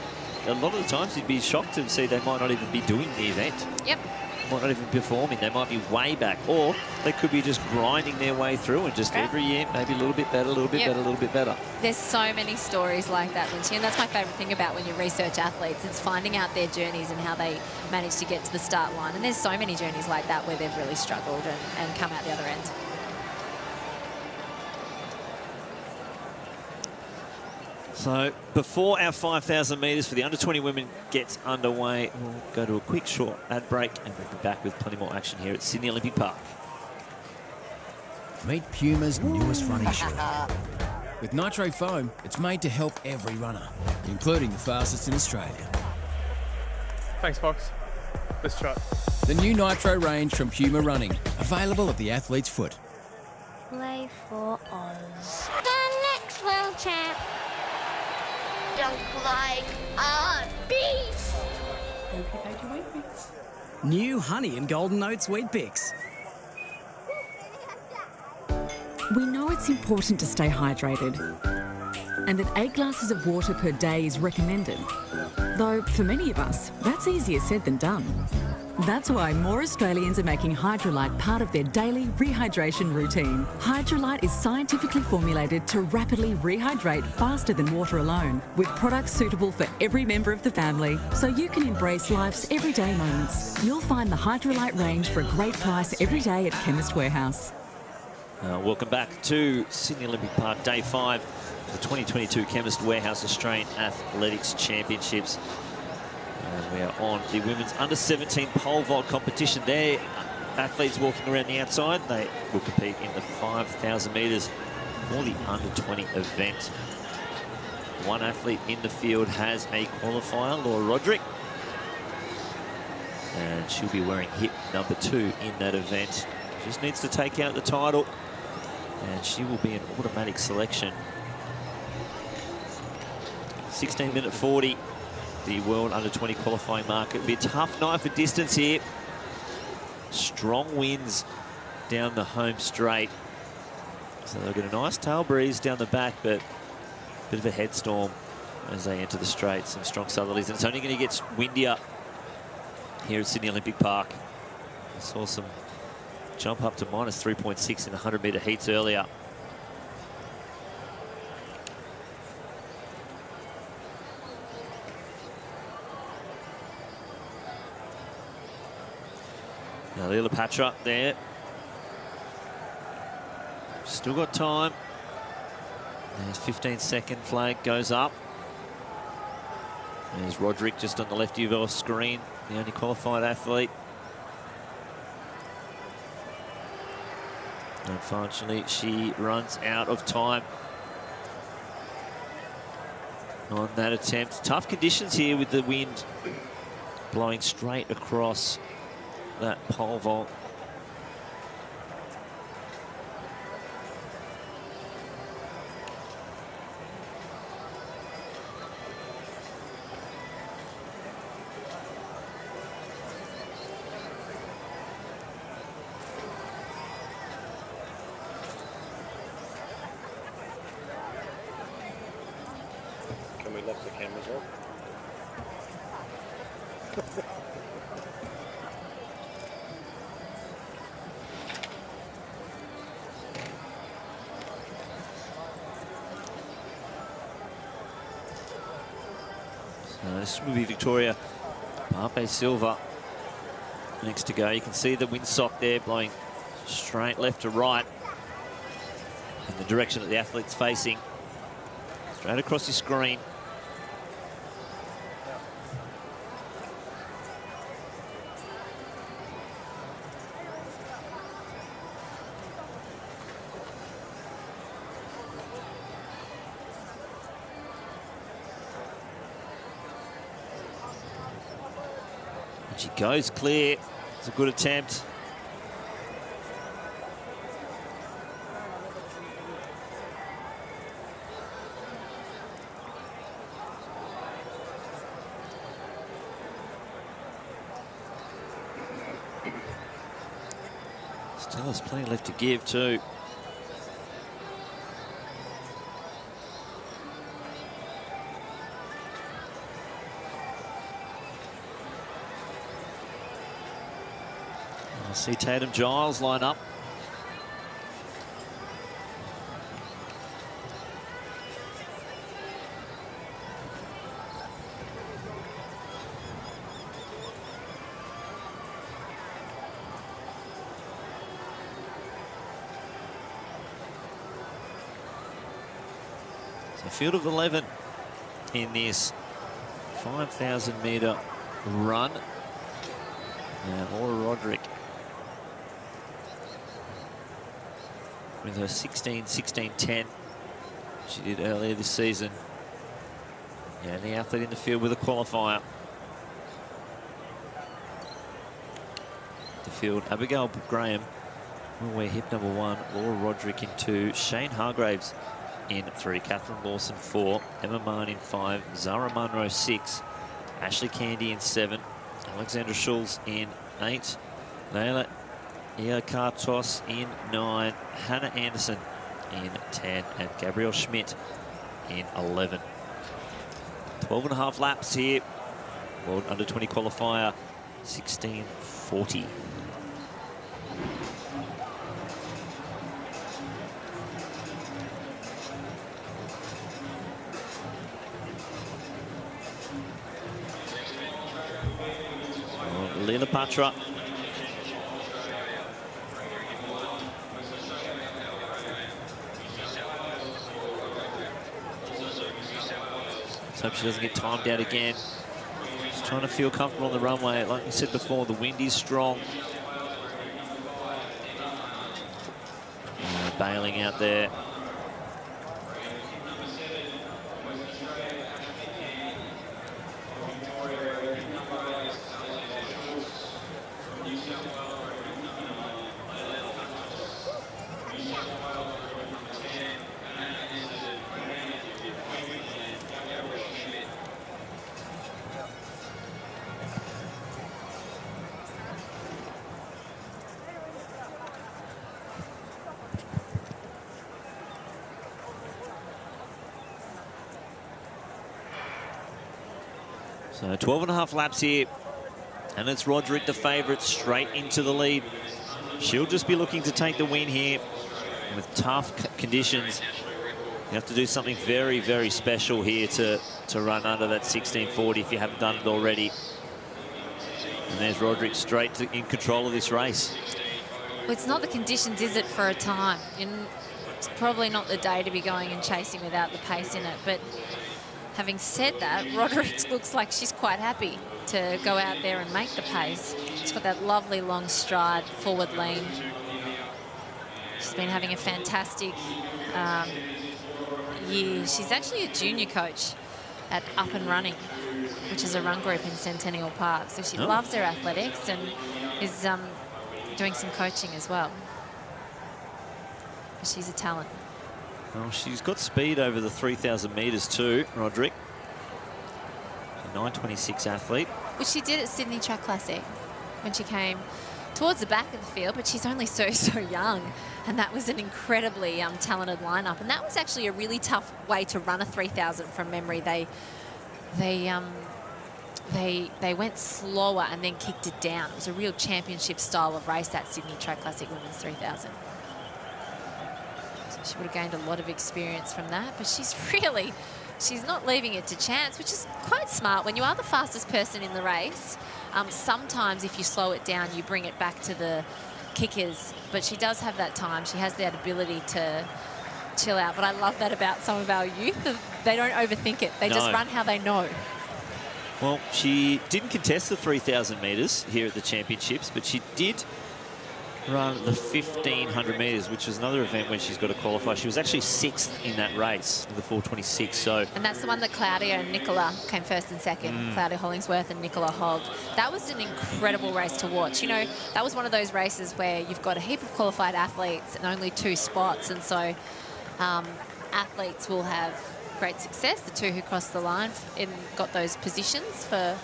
[SPEAKER 1] a lot of the times you'd be shocked to see they might not even be doing the event.
[SPEAKER 3] Yep.
[SPEAKER 1] Might not even be performing. They might be way back. Or they could be just grinding their way through and just every year maybe a little bit better, a little bit better, a little bit better.
[SPEAKER 3] There's so many stories like that, Lynchy, and that's my favourite thing about when you research athletes. It's finding out their journeys and how they manage to get to the start line. And there's so many journeys like that where they've really struggled and come out the other end.
[SPEAKER 1] So before our 5,000 metres for the under-20 women gets underway, we'll go to a quick short ad break and we'll be back with plenty more action here at Sydney Olympic Park.
[SPEAKER 12] Meet Puma's newest running shoe. With Nitro Foam, it's made to help every runner, including the fastest in Australia.
[SPEAKER 4] Thanks, Fox. Let's try it.
[SPEAKER 12] The new Nitro range from Puma Running, available at the athlete's foot.
[SPEAKER 7] Play for Oz. The next world champ. Dunk like a beast.
[SPEAKER 9] New Honey and Golden Oats Wheat Bix.
[SPEAKER 10] We know it's important to stay hydrated and that 8 glasses of water per day is recommended. Though for many of us, that's easier said than done. That's why more Australians are making Hydrolite part of their daily rehydration routine. Hydrolite is scientifically formulated to rapidly rehydrate faster than water alone, with products suitable for every member of the family, so you can embrace life's everyday moments. You'll find the Hydrolite range for a great price every day at Chemist Warehouse.
[SPEAKER 1] Welcome back to Sydney Olympic Park, Day 5 of the 2022 Chemist Warehouse Australian Athletics Championships. And we are on the women's under-17 pole vault competition there. Athletes walking around the outside. They will compete in the 5,000 metres for the under-20 event. One athlete in the field has a qualifier, Laura Roderick. And she'll be wearing hip number 2 in that event. She just needs to take out the title. And she will be an automatic selection. 16-minute 40. The world under-20 qualifying mark. It'll be a tough night for distance here. Strong winds down the home straight. So they'll get a nice tail breeze down the back, but a bit of a headstorm as they enter the straight. Some strong southerlies, and it's only going to get windier here at Sydney Olympic Park. I saw some jump up to minus 3.6 in the 100-metre heats earlier. Now Leela Patra there. Still got time. There's 15-second flag goes up. There's Roderick just on the left of your screen, the only qualified athlete. Unfortunately, she runs out of time on that attempt. Tough conditions here with the wind blowing straight across that pole vault.
[SPEAKER 11] Can we lock the cameras off?
[SPEAKER 1] This will be Victoria Pape Silva
[SPEAKER 2] next to go. You can see the windsock there blowing straight left to right in the direction that the athlete's facing. Straight across your screen. She goes clear. It's a good attempt. Still has plenty left to give too. I'll see Tatum Giles line up. So field of 11 in this 5,000 metre run. Now Laura Roderick with her 16-16-10 she did earlier this season. Yeah, the athlete in the field with a qualifier. The field, Abigail Graham will wear hip number 1, Laura Roderick in 2, Shane Hargraves in 3, Catherine Lawson 4, Emma Marn in 5, Zara Munro 6, Ashley Candy in 7, Alexandra Schulz in 8, Leila Iakartos in 9, Hannah Anderson in 10, and Gabrielle Schmidt in 11. 12.5 laps here. World Under 20 qualifier, 16:40. Leela Patra. Let's hope she doesn't get timed out again. Just trying to feel comfortable on the runway. Like we said before, the wind is strong. Bailing out there. So 12.5 laps here, and it's Roderick, the favourite, straight into the lead. She'll just be looking to take the win here with tough conditions. You have to do something very, very special here to run under that 16:40 if you haven't done it already. And there's Roderick straight in control of this race.
[SPEAKER 3] Well, it's not the conditions, is it, for a time? It's probably not the day to be going and chasing without the pace in it, but having said that, Roderick looks like she's quite happy to go out there and make the pace. She's got that lovely long stride, forward lean. She's been having a fantastic year. She's actually a junior coach at Up and Running, which is a run group in Centennial Park. So she loves her athletics and is doing some coaching as well. But she's a talent.
[SPEAKER 2] Well, she's got speed over the 3,000 metres too, Roderick. A 9:26 athlete.
[SPEAKER 3] Which she did at Sydney Track Classic when she came towards the back of the field, but she's only so young. And that was an incredibly talented lineup. And that was actually a really tough way to run a 3,000 from memory. They went slower and then kicked it down. It was a real championship style of race, that Sydney Track Classic Women's 3,000. She would have gained a lot of experience from that, but she's not leaving it to chance, which is quite smart. When you are the fastest person in the race, Sometimes if you slow it down, you bring it back to the kickers, but she does have that time. She has that ability to chill out. But I love that about some of our youth. They don't overthink it. They just run how they know.
[SPEAKER 2] Well, she didn't contest the 3,000 metres here at the Championships, but she did run the 1,500 metres, which was another event where she's got to qualify. She was actually 6th in that race, the 4:26. So,
[SPEAKER 3] and that's the one that Claudia and Nicola came first and second. Claudia Hollingsworth and Nicola Hogg. That was an incredible race to watch. You know, that was one of those races where you've got a heap of qualified athletes and only 2 spots, and so athletes will have great success. The 2 who crossed the line and got those positions for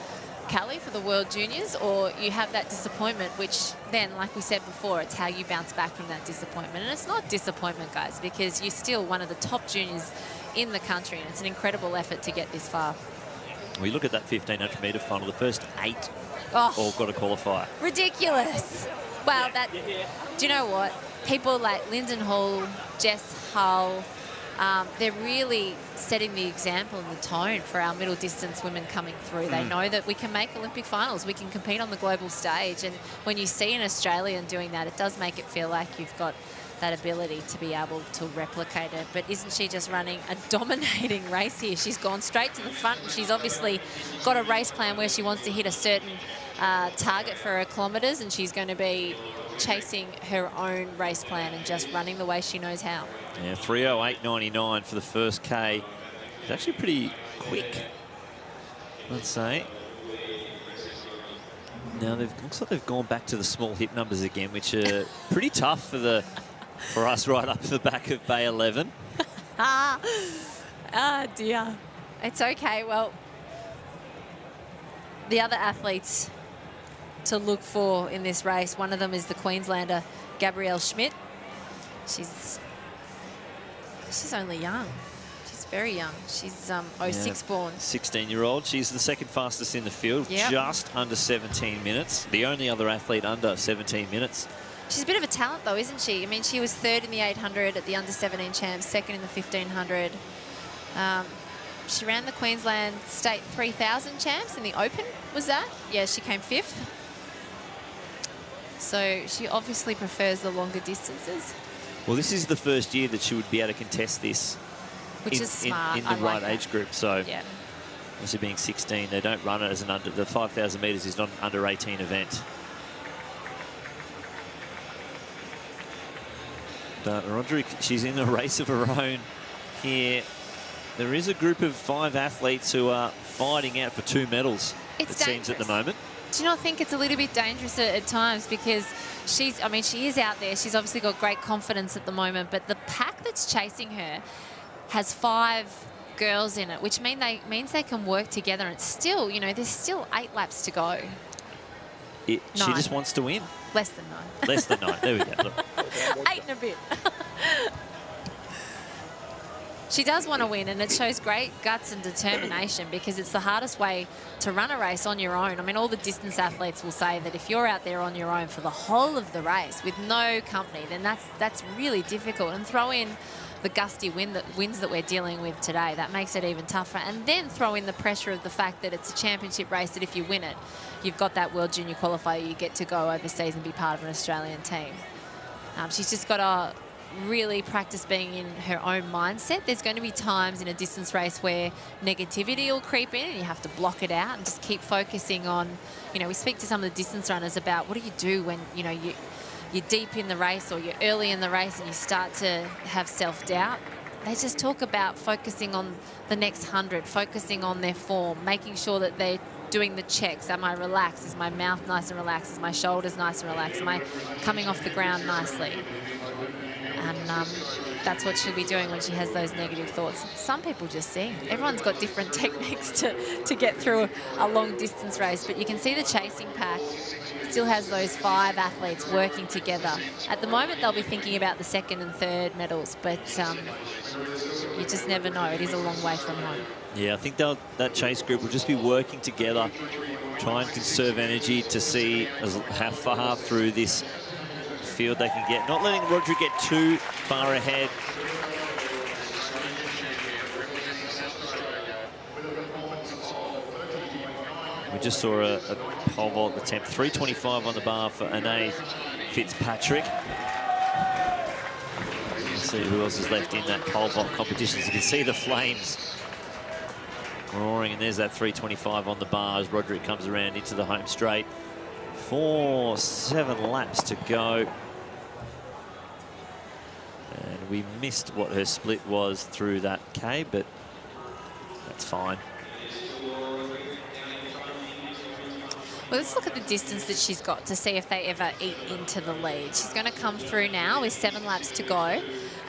[SPEAKER 3] Cali for the World Juniors, or you have that disappointment, which then, like we said before, it's how you bounce back from that disappointment. And it's not disappointment, guys, because you're still one of the top juniors in the country, and it's an incredible effort to get this far.
[SPEAKER 2] We look at that 1,500 metre final, the first 8 all got to qualify.
[SPEAKER 3] Ridiculous. Well, that, do you know what? People like Lyndon Hall, Jess Hull, they're really setting the example and the tone for our middle distance women coming through. They know that we can make Olympic finals. We can compete on the global stage. And when you see an Australian doing that, it does make it feel like you've got that ability to be able to replicate it. But isn't she just running a dominating race here? She's gone straight to the front, and she's obviously got a race plan where she wants to hit a certain target for her kilometres, and she's going to be chasing her own race plan and just running the way she knows how.
[SPEAKER 2] Yeah, 3:08.99 for the first K. It's actually pretty quick, let's say. Now, looks like they've gone back to the small hip numbers again, which are pretty tough for us right up to the back of Bay 11.
[SPEAKER 3] Dear. It's okay. Well, the other athletes to look for in this race, one of them is the Queenslander Gabrielle Schmidt. She's only young. She's very young. She's 06 born.
[SPEAKER 2] 16-year-old. She's the second fastest in the field, just under 17 minutes. The only other athlete under 17 minutes.
[SPEAKER 3] She's a bit of a talent, though, isn't she? I mean, she was 3rd in the 800 at the under-17 champs, 2nd in the 1,500. She ran the Queensland State 3,000 champs in the Open, was that? Yeah, she came 5th. So she obviously prefers the longer distances.
[SPEAKER 2] Well, this is the first year that she would be able to contest this.
[SPEAKER 3] Which is smart.
[SPEAKER 2] In the right age group. So, obviously being 16, they don't run it as an under. The 5,000 metres is not an under 18 event. But Roderick, she's in a race of her own here. There is a group of 5 athletes who are fighting out for 2 medals, it seems, at the moment.
[SPEAKER 3] Do you not think it's a little bit dangerous at times? Because she is out there. She's obviously got great confidence at the moment, but the pack that's chasing her has 5 girls in it, which means they can work together. And it's still, you know, there's still 8 laps to go.
[SPEAKER 2] She just wants to win.
[SPEAKER 3] Less than 9.
[SPEAKER 2] Less than 9. There we go. Look.
[SPEAKER 3] 8 and a bit. She does want to win, and it shows great guts and determination, because it's the hardest way to run a race on your own. I mean, all the distance athletes will say that if you're out there on your own for the whole of the race with no company, then that's really difficult. And throw in the gusty winds that we're dealing with today, that makes it even tougher. And then throw in the pressure of the fact that it's a championship race, that if you win it, you've got that World Junior qualifier, you get to go overseas and be part of an Australian team. She's just got to really practice being in her own mindset. There's going to be times in a distance race where negativity will creep in and you have to block it out and just keep focusing on, you know, we speak to some of the distance runners about what do you do when, you know, you're deep in the race or you're early in the race and you start to have self-doubt. They just talk about focusing on the next 100, focusing on their form, making sure that they're doing the checks. Am I relaxed? Is my mouth nice and relaxed? Is my shoulders nice and relaxed? Am I coming off the ground nicely? And that's what she'll be doing when she has those negative thoughts. Some people just sing. Everyone's got different techniques to get through a long distance race, but you can see the chasing pack still has those 5 athletes working together. At the moment, they'll be thinking about the 2nd and 3rd medals, but you just never know. It is a long way from home.
[SPEAKER 2] Yeah, I think that chase group will just be working together, try and conserve energy to see how far through this field they can get. Not letting Roderick get too far ahead. When just saw a pole vault attempt. 3:25 on the bar for Anae Fitzpatrick. Let's see who else is left in that pole vault competition. As you can see the flames roaring, and there's that 3:25 on the bar as Roderick comes around into the home straight. 7 laps to go. And we missed what her split was through that K, but that's fine.
[SPEAKER 3] Well, let's look at the distance that she's got to see if they ever eat into the lead. She's going to come through now with 7 laps to go.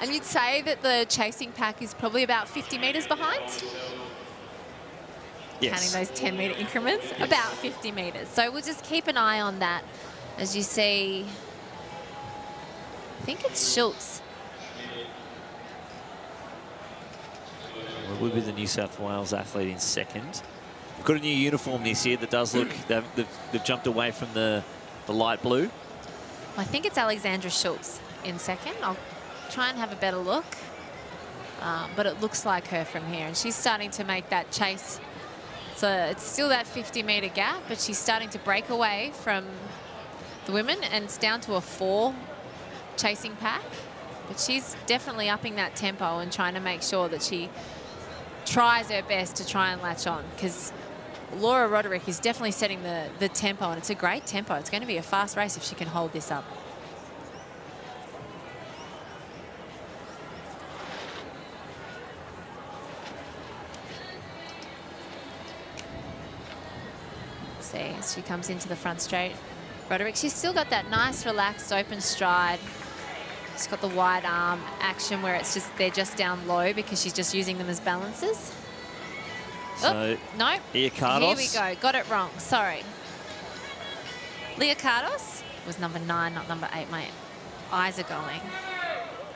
[SPEAKER 3] And you'd say that the chasing pack is probably about 50 metres behind?
[SPEAKER 2] Yes.
[SPEAKER 3] Counting those 10-metre increments, yes. About 50 metres. So we'll just keep an eye on that as you see. I think it's Schultz.
[SPEAKER 2] Well, it would be the New South Wales athlete in second. We've got a new uniform this year that does look, they've jumped away from the light blue.
[SPEAKER 3] I think it's Alexandra Schultz in second. I'll try and have a better look. But it looks like her from here. And she's starting to make that chase. So it's still that 50-metre gap, but she's starting to break away from the women, and it's down to a 4 chasing pack. But she's definitely upping that tempo and trying to make sure that she tries her best to try and latch on, because Laura Roderick is definitely setting the tempo, and it's a great tempo. It's going to be a fast race if she can hold this up. Let's see, as she comes into the front straight, Roderick, she's still got that nice, relaxed, open stride. She's got the wide arm action where it's just they're just down low because she's just using them as balances.
[SPEAKER 2] So,
[SPEAKER 3] no.
[SPEAKER 2] Iaccardos.
[SPEAKER 3] Here we go. Got it wrong. Sorry. Iaccardos was number 9, not number 8. My eyes are going.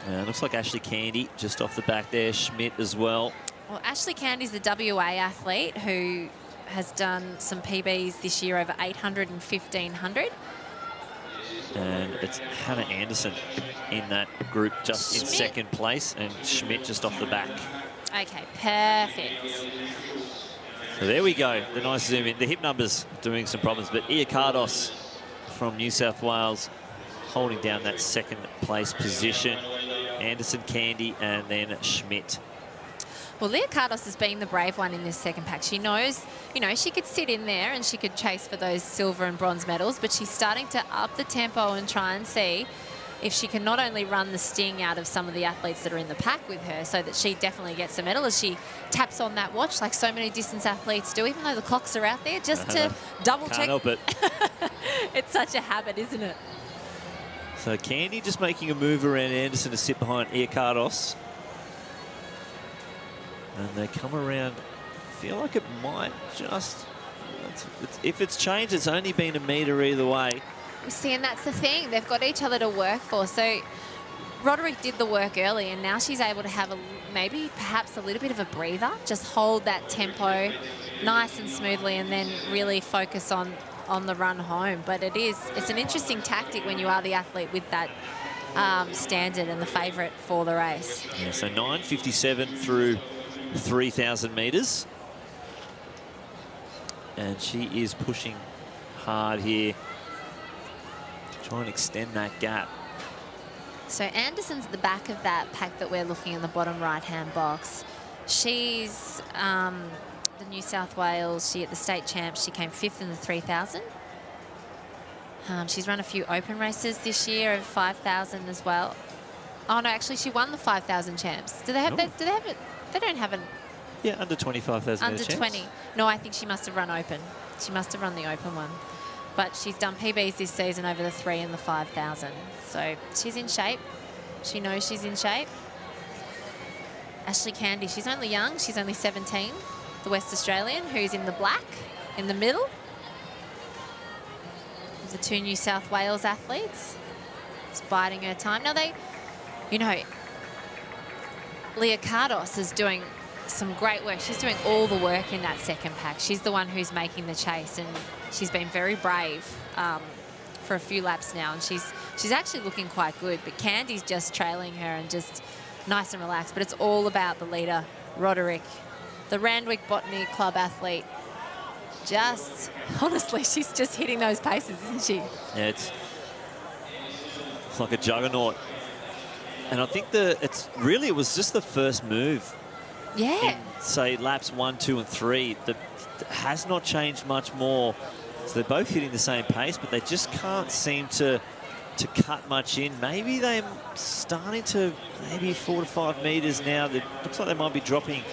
[SPEAKER 2] Yeah, looks like Ashley Candy just off the back there. Schmidt as well.
[SPEAKER 3] Well, Ashley Candy's the WA athlete who has done some PBs this year over 800 and 1500.
[SPEAKER 2] And it's Hannah Anderson in that group just
[SPEAKER 3] Schmidt.
[SPEAKER 2] In second place, and Schmidt just off the back.
[SPEAKER 3] Okay, perfect.
[SPEAKER 2] So there we go, the nice zoom in. The hip numbers doing some problems, but Iaccardos from New South Wales holding down that second place position. Anderson, Candy, and then Schmidt.
[SPEAKER 3] Well, Iaccardos has been the brave one in this second pack. She knows, you know, she could sit in there and she could chase for those silver and bronze medals, but she's starting to up the tempo and try and see if she can not only run the sting out of some of the athletes that are in the pack with her so that she definitely gets a medal as she taps on that watch like so many distance athletes do, even though the clocks are out there, just to double check.
[SPEAKER 2] Can't help it.
[SPEAKER 3] It's such a habit, isn't it?
[SPEAKER 2] So Candy just making a move around Anderson to sit behind Iaccardos. And they come around, feel like it might just, if it's changed, it's only been a metre either way.
[SPEAKER 3] You see, and that's the thing. They've got each other to work for. So Roderick did the work early, and now she's able to have maybe perhaps a little bit of a breather, just hold that tempo nice and smoothly and then really focus on the run home. But it's an interesting tactic when you are the athlete with that standard and the favourite for the race.
[SPEAKER 2] Yeah, so 9:57 through 3,000 metres. And she is pushing hard here. Try and extend that gap.
[SPEAKER 3] So Anderson's the back of that pack that we're looking in the bottom right-hand box. She's the New South Wales. She at the state champs. She came 5th in the 3,000. She's run a few open races this year of 5,000 as well. Oh no, actually she won the 5,000 champs. Do they have that? Do they have it? They don't have an.
[SPEAKER 2] Yeah, under 25,000
[SPEAKER 3] Under 20. No, I think she must have run open. She must have run the open one. But she's done PBs this season over the 3 and the 5,000. So she's in shape. She knows she's in shape. Ashley Candy, she's only young. She's only 17. The West Australian, who's in the black in the middle. The 2 New South Wales athletes. It's biding her time. Now they, you know, Iaccardos is doing some great work. She's doing all the work in that second pack. She's the one who's making the chase, and she's been very brave for a few laps now, and she's actually looking quite good. But Candy's just trailing her and just nice and relaxed. But it's all about the leader, Roderick, the Randwick Botany Club athlete. just, honestly, she's just hitting those paces, isn't she?
[SPEAKER 2] Yeah, it's like a juggernaut. And I think it was just the first move.
[SPEAKER 3] Yeah.
[SPEAKER 2] In, say, laps 1, 2, and 3. That has not changed much more. So they're both hitting the same pace, but they just can't seem to cut much in. Maybe they're starting to, maybe 4 to 5 metres now. It looks like they might be dropping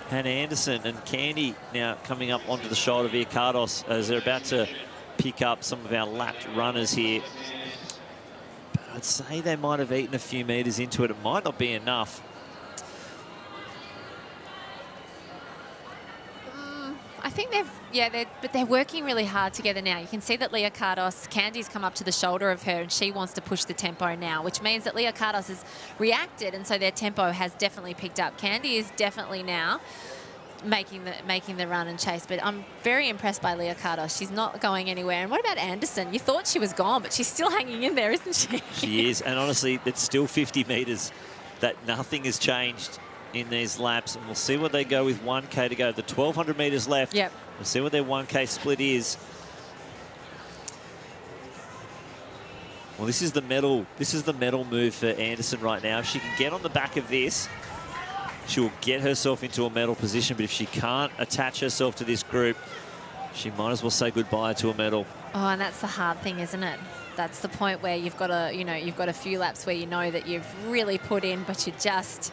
[SPEAKER 2] Hannah Anderson, and Candy now coming up onto the shoulder of Iaccardos as they're about to pick up some of our lapped runners here. But I'd say they might have eaten a few metres into it. It might not be enough.
[SPEAKER 3] I think but they're working really hard together now. You can see that Iaccardos, Candy's come up to the shoulder of her and she wants to push the tempo now, which means that Iaccardos has reacted, and so their tempo has definitely picked up. Candy is definitely now making the run and chase, but I'm very impressed by Iaccardos. She's not going anywhere. And what about Anderson? You thought she was gone, but she's still hanging in there, isn't she?
[SPEAKER 2] She is, and honestly, it's still 50 metres. That nothing has changed in these laps, and we'll see what they go with 1K to go. The 1,200 metres left.
[SPEAKER 3] Yep.
[SPEAKER 2] We'll see what their 1K split is. Well, this is the medal. This is the medal move for Anderson right now. If she can get on the back of this, she'll get herself into a medal position. But if she can't attach herself to this group, she might as well say goodbye to a medal.
[SPEAKER 3] Oh, and that's the hard thing, isn't it? That's the point where you've got a few laps where you know that you've really put in, but you just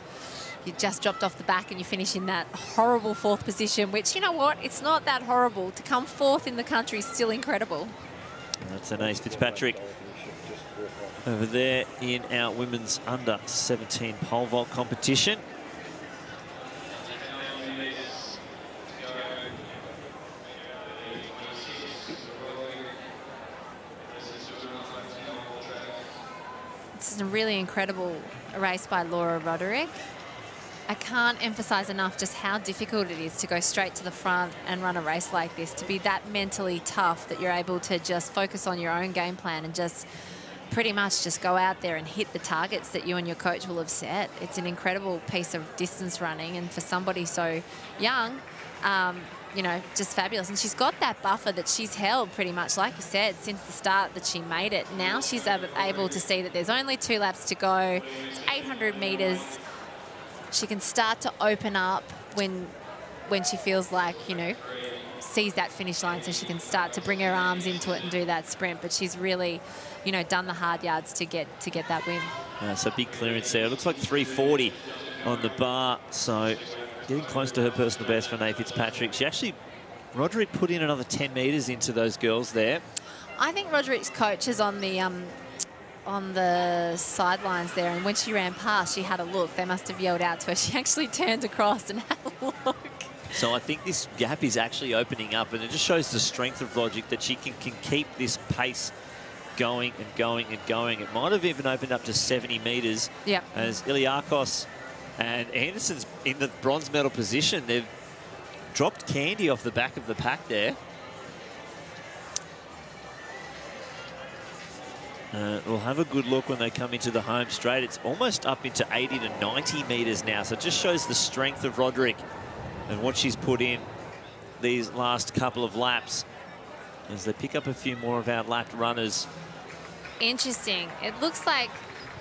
[SPEAKER 3] dropped off the back and you finish in that horrible 4th position, which, you know what, it's not that horrible. To come 4th in the country is still incredible.
[SPEAKER 2] That's Anais Fitzpatrick over there in our women's under 17 pole vault competition.
[SPEAKER 3] This is a really incredible race by Laura Roderick. I can't emphasize enough just how difficult it is to go straight to the front and run a race like this, to be that mentally tough that you're able to just focus on your own game plan and just pretty much just go out there and hit the targets that you and your coach will have set. It's an incredible piece of distance running, and for somebody so young, you know, just fabulous. And she's got that buffer that she's held pretty much, like you said, since the start that she made it. Now she's able to see that there's only 2 laps to go. It's 800 metres. She can start to open up when she feels like, you know, sees that finish line, so she can start to bring her arms into it and do that sprint. But she's really, you know, done the hard yards to get that win.
[SPEAKER 2] So big clearance there. It looks like 340 on the bar, so getting close to her personal best for Anais Fitzpatrick. Roderick put in another 10 metres into those girls there.
[SPEAKER 3] I think Roderick's coach is on the sidelines there, and when she ran past, she had a look. They must have yelled out to her. She actually turned across and had a look.
[SPEAKER 2] So I think this gap is actually opening up, and it just shows the strength of Roderick that she can keep this pace going and going and going. It might have even opened up to 70 metres.
[SPEAKER 3] Yep.
[SPEAKER 2] As Iliakos and Anderson's in the bronze medal position. They've dropped Candy off the back of the pack there. We'll have a good look when they come into the home straight. It's almost up into 80 to 90 metres now, so it just shows the strength of Roderick and what she's put in these last couple of laps as they pick up a few more of our lapped runners.
[SPEAKER 3] Interesting. It looks like,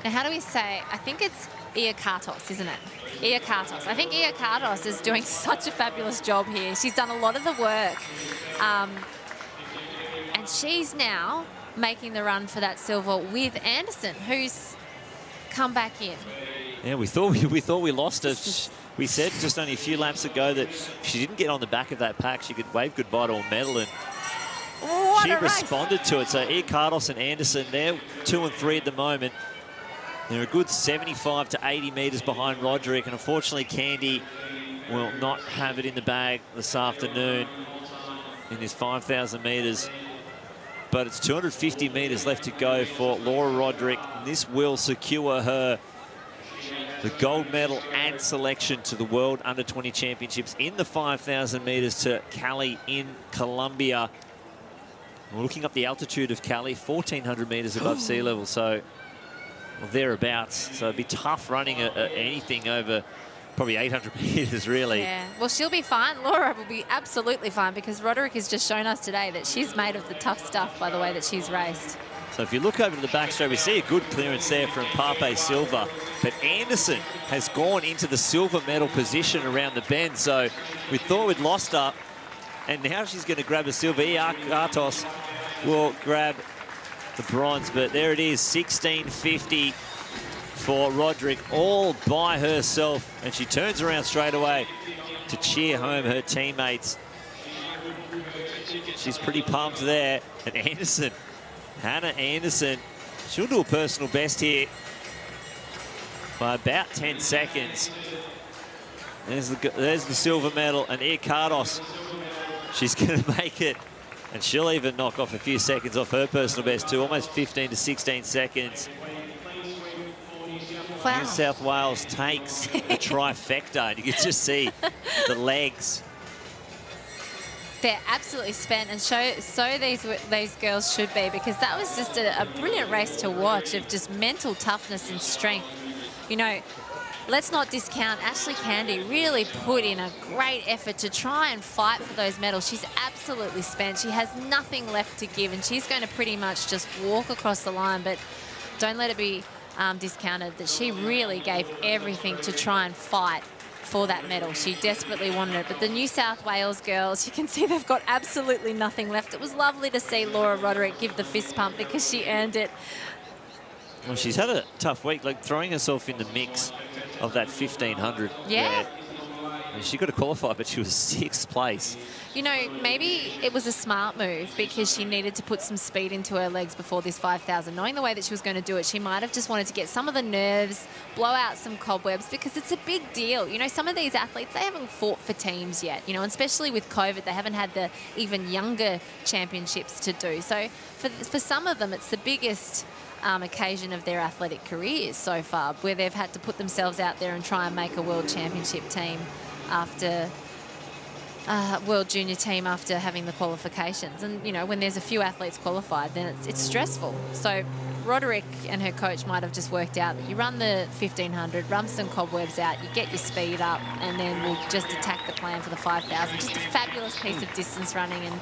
[SPEAKER 3] now how do we say, I think it's Iaccardos, isn't it? Iaccardos. I think Iaccardos is doing such a fabulous job here. She's done a lot of the work. And she's now making the run for that silver with Anderson, who's come back in.
[SPEAKER 2] Yeah, we thought we lost her. We said just only a few laps ago that if she didn't get on the back of that pack, she could wave goodbye to a medal, and she responded to it. So Iaccardos and Anderson, they're 2 and 3 at the moment. They're a good 75 to 80 metres behind Roderick, and unfortunately Candy will not have it in the bag this afternoon in this 5,000 metres. But it's 250 metres left to go for Laura Roderick, and this will secure her the gold medal and selection to the World Under-20 Championships in the 5,000 metres to Cali in Colombia. We're looking up the altitude of Cali, 1,400 metres above sea level, so thereabouts. So it'd be tough running anything over
[SPEAKER 1] probably 800 metres, really.
[SPEAKER 3] Yeah, well, she'll be fine. Laura will be absolutely fine because Roderick has just shown us today that she's made of the tough stuff by the way that she's raced.
[SPEAKER 1] So if you look over to the backstraight, we see a good clearance there from Pape Silva, but Anderson has gone into the silver medal position around the bend, so we thought we'd lost her, and now she's going to grab a silver. Artos will grab the bronze, but there it is, 16.50 for Roderick, all by herself, and she turns around straight away to cheer home her teammates. She's pretty pumped there, and Anderson, Hannah Anderson, she'll do a personal best here by about 10 seconds. There's the silver medal, and Cardos, she's going to make it, and she'll even knock off a few seconds off her personal best too, almost 15 to 16 seconds.
[SPEAKER 3] Wow.
[SPEAKER 1] New South Wales takes the trifecta, and you can just see the legs.
[SPEAKER 3] They're absolutely spent, and so these girls should be, because that was just a brilliant race to watch of just mental toughness and strength. You know, let's not discount Ashley Candy really put in a great effort to try and fight for those medals. She's absolutely spent. She has nothing left to give, and she's going to pretty much just walk across the line, but don't let it be discounted that she really gave everything to try and fight for that medal. She desperately wanted it. But the New South Wales girls, you can see they've got absolutely nothing left. It was lovely to see Laura Roderick give the fist pump because she earned it.
[SPEAKER 1] Well, she's had a tough week, like throwing herself in the mix of that 1500.
[SPEAKER 3] Yeah.
[SPEAKER 1] She could have qualified, but she was 6th place.
[SPEAKER 3] You know, maybe it was a smart move because she needed to put some speed into her legs before this 5,000. Knowing the way that she was going to do it, she might have just wanted to get some of the nerves, blow out some cobwebs, because it's a big deal. You know, some of these athletes, they haven't fought for teams yet, you know, and especially with COVID, they haven't had the even younger championships to do. So for some of them, it's the biggest occasion of their athletic careers so far, where they've had to put themselves out there and try and make a world championship team after world junior team after having the qualifications. And you know, when there's a few athletes qualified, then it's stressful. So Roderick and her coach might have just worked out that you run the 1500, run some cobwebs out, you get your speed up, and then we'll just attack the plan for the 5,000. Just a fabulous piece of distance running, and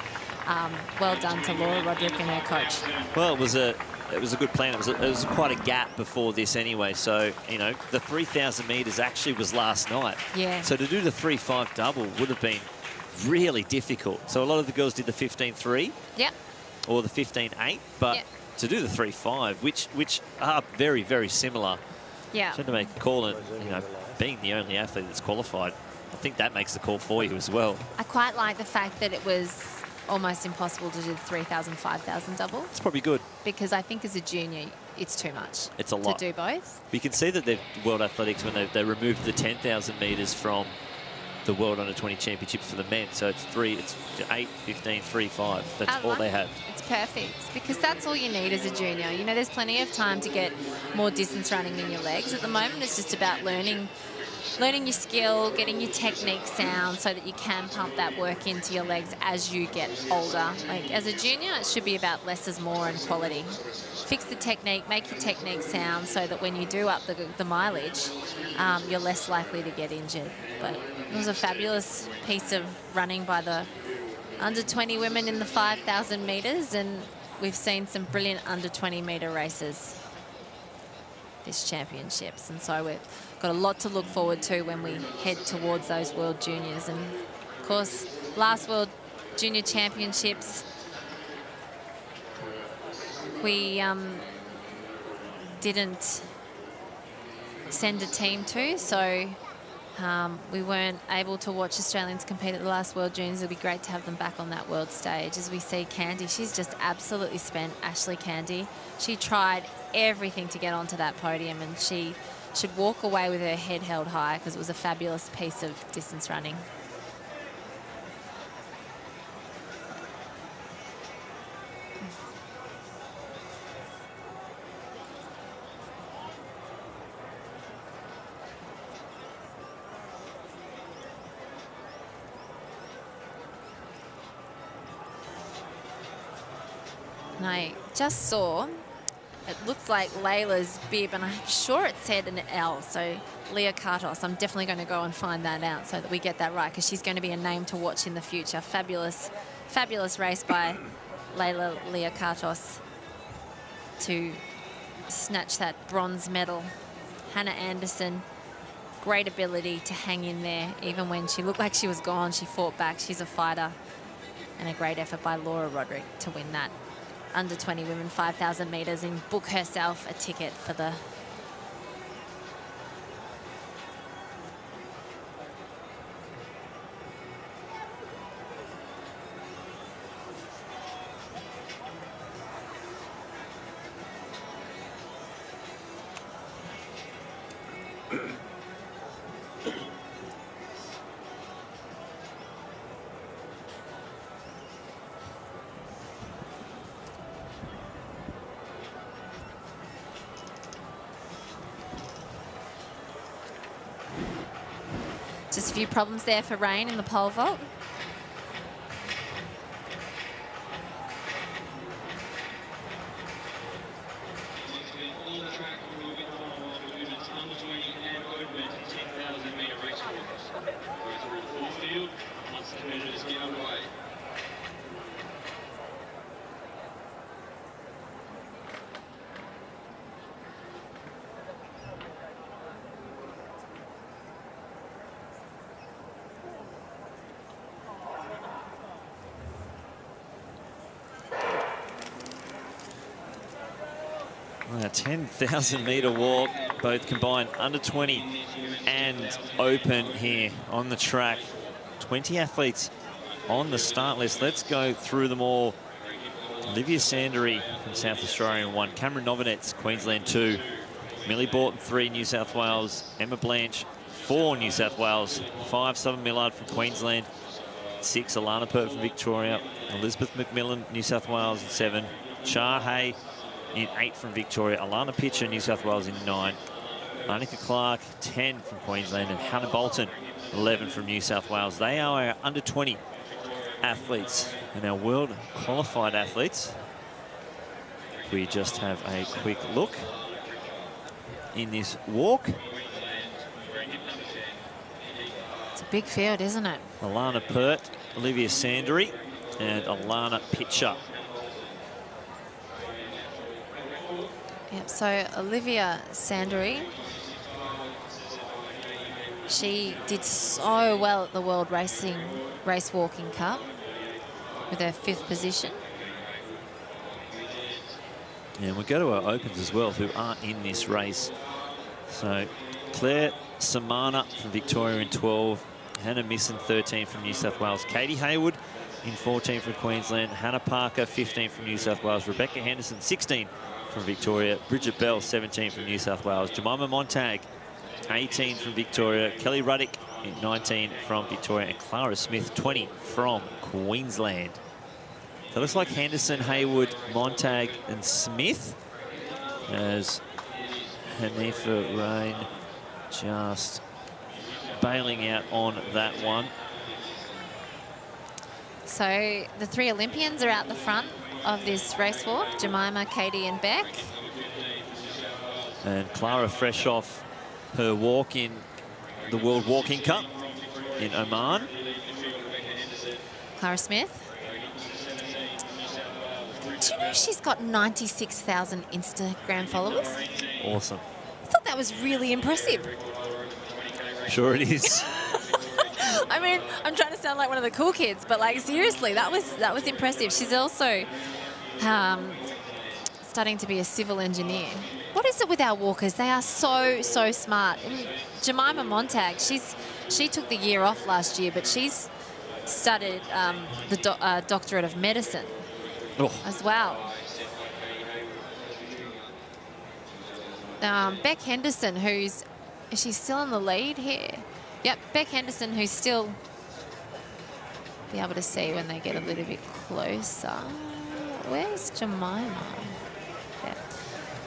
[SPEAKER 3] well done to Laura Roderick and her coach.
[SPEAKER 1] Well, it was a good plan. It was quite a gap before this anyway. So, you know, the 3,000 metres actually was last night.
[SPEAKER 3] Yeah.
[SPEAKER 1] So to do the 3.5 double would have been really difficult. So a lot of the girls did the 15.3.
[SPEAKER 3] Yep.
[SPEAKER 1] Or the 15.8. But
[SPEAKER 3] yep.
[SPEAKER 1] To do the 3.5, which are very, very similar.
[SPEAKER 3] Yeah.
[SPEAKER 1] So to make a call, and, you know, being the only athlete that's qualified, I think that makes the call for you as well.
[SPEAKER 3] I quite like the fact that it was almost impossible to do the 3,000, 5,000 double.
[SPEAKER 1] It's probably good.
[SPEAKER 3] Because I think as a junior, it's too much.
[SPEAKER 1] It's a lot.
[SPEAKER 3] To do both.
[SPEAKER 1] We can see that they've World Athletics, when they removed the 10,000 metres from the World Under-20 Championships for the men. So it's 8, 15, 3, 5. That's all they have.
[SPEAKER 3] It's perfect, because that's all you need as a junior. You know, there's plenty of time to get more distance running in your legs. At the moment, it's just about learning your skill, getting your technique sound so that you can pump that work into your legs as you get older. Like as a junior, it should be about less is more and quality. Fix the technique, make your technique sound so that when you do up the mileage, you're less likely to get injured. But it was a fabulous piece of running by the under-20 women in the 5,000 metres, and we've seen some brilliant under-20 metre races this championships, and so we've got a lot to look forward to when we head towards those World Juniors. And of course, last World Junior Championships, we didn't send a team to, so we weren't able to watch Australians compete at the last World Juniors. It'll be great to have them back on that world stage. As we see Candy, she's just absolutely spent. Ashley Candy, she tried everything to get onto that podium, and she should walk away with her head held high because it was a fabulous piece of distance running. And I just saw it looks like Layla's bib, and I'm sure it said an L, so Leah Kartos. I'm definitely going to go and find that out so that we get that right, because she's going to be a name to watch in the future. Fabulous, fabulous race by Leah Kartos to snatch that bronze medal. Hannah Anderson, great ability to hang in there. Even when she looked like she was gone, she fought back. She's a fighter. And a great effort by Laura Roderick to win that under 20 women 5,000 metres and book herself a ticket for the just a few problems there for Rain in the pole vault.
[SPEAKER 2] A 10,000 metre walk, both combined under 20 and open here on the track. 20 athletes on the start list. Let's go through them all. Olivia Sandery from South Australia in 1. Cameron Novinets, Queensland 2. Millie Borton 3, New South Wales. Emma Blanche 4, New South Wales. 5, Southern Millard from Queensland. 6, Alana Pert from Victoria. Elizabeth McMillan, New South Wales in 7. Char Hay in 8 from Victoria. Alana Pitcher, New South Wales in 9. Annika Clark, 10 from Queensland. And Hannah Bolton, 11 from New South Wales. They are our under 20 athletes and our world qualified athletes. We just have a quick look in this walk.
[SPEAKER 3] It's a big field, isn't it?
[SPEAKER 2] Alana Pert, Olivia Sandery, and Alana Pitcher.
[SPEAKER 3] Yep, so Olivia Sandery, she did so well at the World Race Walking Cup with her 5th position.
[SPEAKER 2] And we'll go to our opens as well, who aren't in this race. So Claire Samana from Victoria in 12. Hannah Misson, 13 from New South Wales. Katie Hayward in 14 from Queensland. Hannah Parker, 15 from New South Wales. Rebecca Henderson, 16 from Victoria. Bridget Bell, 17 from New South Wales. Jemima Montag, 18 from Victoria. Kelly Ruddick, 19 from Victoria. And Clara Smith, 20 from Queensland. So it looks like Henderson, Hayward, Montag and Smith, as Hanifa Rain just bailing out on that one.
[SPEAKER 3] So the 3 Olympians are out the front of this race walk, Jemima, Katie and Beck.
[SPEAKER 2] And Clara fresh off her walk in the World Walking Cup in Oman.
[SPEAKER 3] Clara Smith. Do you know she's got 96,000 Instagram followers?
[SPEAKER 2] Awesome.
[SPEAKER 3] I thought that was really impressive.
[SPEAKER 2] Sure it is.
[SPEAKER 3] I mean, I'm trying to sound like one of the cool kids, but like seriously, that was impressive. She's also studying to be a civil engineer. What is it with our walkers? They are so smart. And Jemima Montag, she took the year off last year, but she's studied the doctorate of medicine as well. Beck Henderson, is she still in the lead here? Yep, Beck Henderson, who's still be able to see when they get a little bit closer. Where's Jemima? Yeah.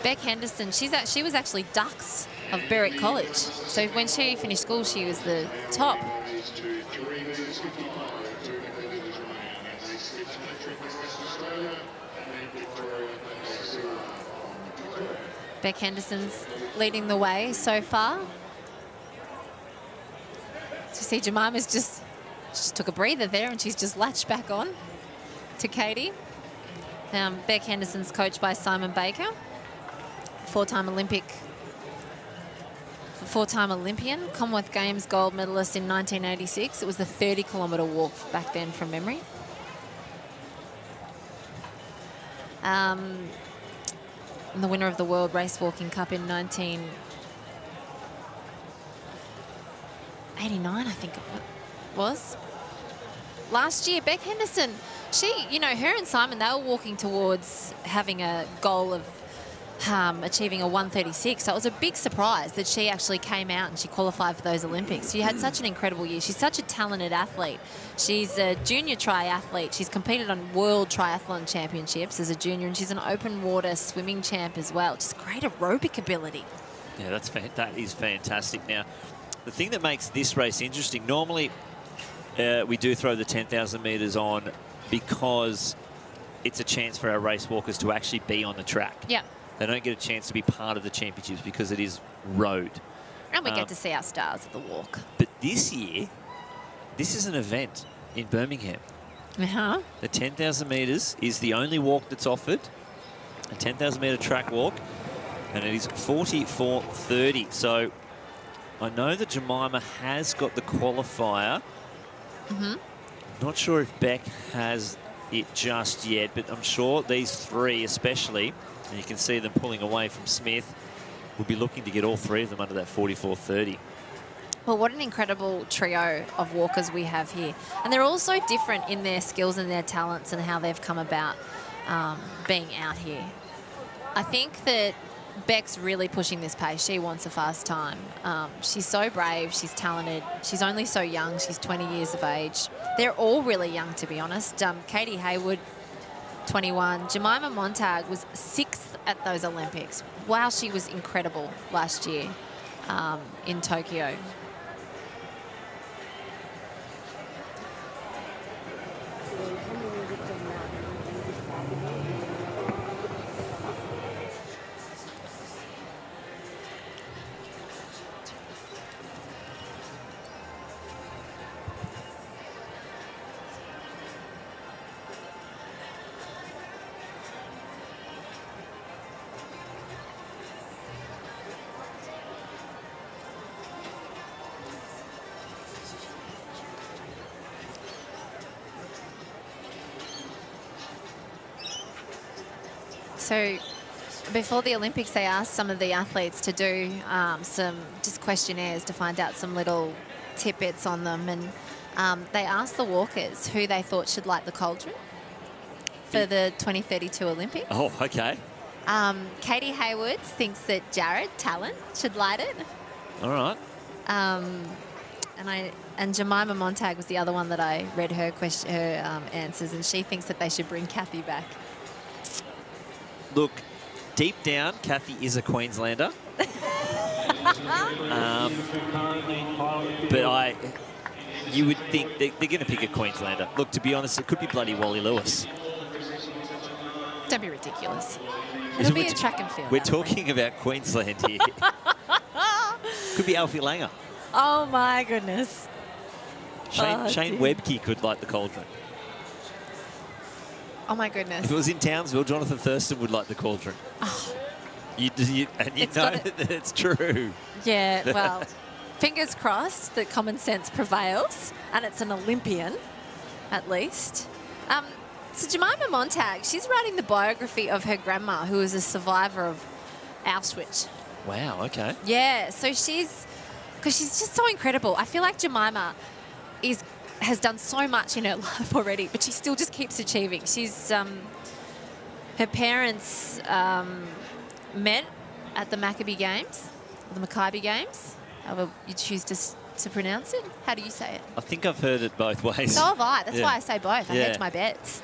[SPEAKER 3] Beck Henderson, she was actually Dux of Berwick College. So when she finished school, she was the top. Beck Henderson's leading the way so far. So you see Jemima's just took a breather there and she's just latched back on to Katie. Beck Henderson's coached by Simon Baker, four-time Olympian, Commonwealth Games gold medalist in 1986. It was the 30-kilometre walk back then from memory. And the winner of the World Race Walking Cup in 1989, I think it was. Last year, Beck Henderson, her and Simon, they were walking towards having a goal of achieving a 136. So it was a big surprise that she actually came out and she qualified for those Olympics. She had such an incredible year. She's such a talented athlete. She's a junior triathlete. She's competed on World Triathlon Championships as a junior, and she's an open water swimming champ as well. Just great aerobic ability.
[SPEAKER 2] Yeah, that is fantastic. Now, the thing that makes this race interesting, normally we do throw the 10,000 metres on because it's a chance for our race walkers to actually be on the track.
[SPEAKER 3] Yeah.
[SPEAKER 2] They don't get a chance to be part of the championships because it is road.
[SPEAKER 3] And we get to see our stars of the walk.
[SPEAKER 2] But this year, this is an event in Birmingham.
[SPEAKER 3] Uh-huh.
[SPEAKER 2] The 10,000 metres is the only walk that's offered, a 10,000 metre track walk, and it is 44:30. So I know that Jemima has got the qualifier.
[SPEAKER 3] Mm-hmm.
[SPEAKER 2] Not sure if Beck has it just yet, but I'm sure these three especially, and you can see them pulling away from Smith, will be looking to get all three of them under that 44:30.
[SPEAKER 3] Well, what an incredible trio of walkers we have here. And they're all so different in their skills and their talents and how they've come about being out here. I think that Beck's really pushing this pace. She wants a fast time. She's so brave. She's talented. She's only so young. She's 20 years of age. They're all really young, to be honest. Katie Hayward, 21. Jemima Montag was 6th at those Olympics. Wow, she was incredible last year in Tokyo. So before the Olympics, they asked some of the athletes to do some just questionnaires to find out some little tidbits on them. And they asked the walkers who they thought should light the cauldron for the 2032 Olympics.
[SPEAKER 2] Oh, okay.
[SPEAKER 3] Katie Hayward thinks that Jared Talent should light it.
[SPEAKER 2] All right.
[SPEAKER 3] And Jemima Montag was the other one that I read her answers, and she thinks that they should bring Kathy back.
[SPEAKER 2] Look, deep down, Kathy is a Queenslander. But you would think they're going to pick a Queenslander. Look, to be honest, it could be bloody Wally Lewis.
[SPEAKER 3] Don't be ridiculous. It'll be a track and field.
[SPEAKER 2] We're talking about Queensland here. Could be Alfie Langer.
[SPEAKER 3] Oh, my goodness.
[SPEAKER 2] Shane Webke could light the cauldron.
[SPEAKER 3] Oh, my goodness.
[SPEAKER 2] If it was in Townsville, Jonathan Thurston would light the cauldron. Oh. You know that it's true.
[SPEAKER 3] Yeah, well, fingers crossed that common sense prevails and it's an Olympian, at least. So Jemima Montag, she's writing the biography of her grandma, who was a survivor of Auschwitz.
[SPEAKER 2] Wow, okay.
[SPEAKER 3] Yeah, so because she's just so incredible. I feel like Jemima has done so much in her life already, but she still just keeps achieving. She's her parents met at the Maccabi Games, the Maccabi Games. However you choose to pronounce it. How do you say it?
[SPEAKER 2] I think I've heard it both ways.
[SPEAKER 3] So have I. That's why I say both. I hedge my bets.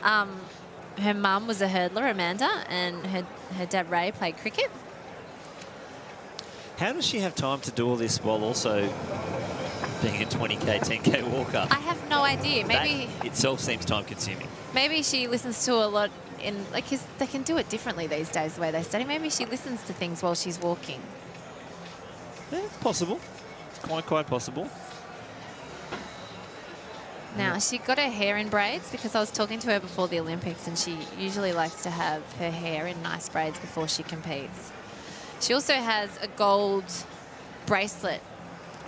[SPEAKER 3] Her mum was a hurdler, Amanda, and her dad, Ray, played cricket.
[SPEAKER 2] How does she have time to do all this while also being a 20K, 10K walker?
[SPEAKER 3] I have no idea. Maybe
[SPEAKER 2] that itself seems time-consuming.
[SPEAKER 3] Maybe she listens to a lot like, 'cause they can do it differently these days, the way they study. Maybe she listens to things while she's walking.
[SPEAKER 1] Yeah, it's possible. It's quite possible.
[SPEAKER 3] Now, she got her hair in braids because I was talking to her before the Olympics, and she usually likes to have her hair in nice braids before she competes. She also has a gold bracelet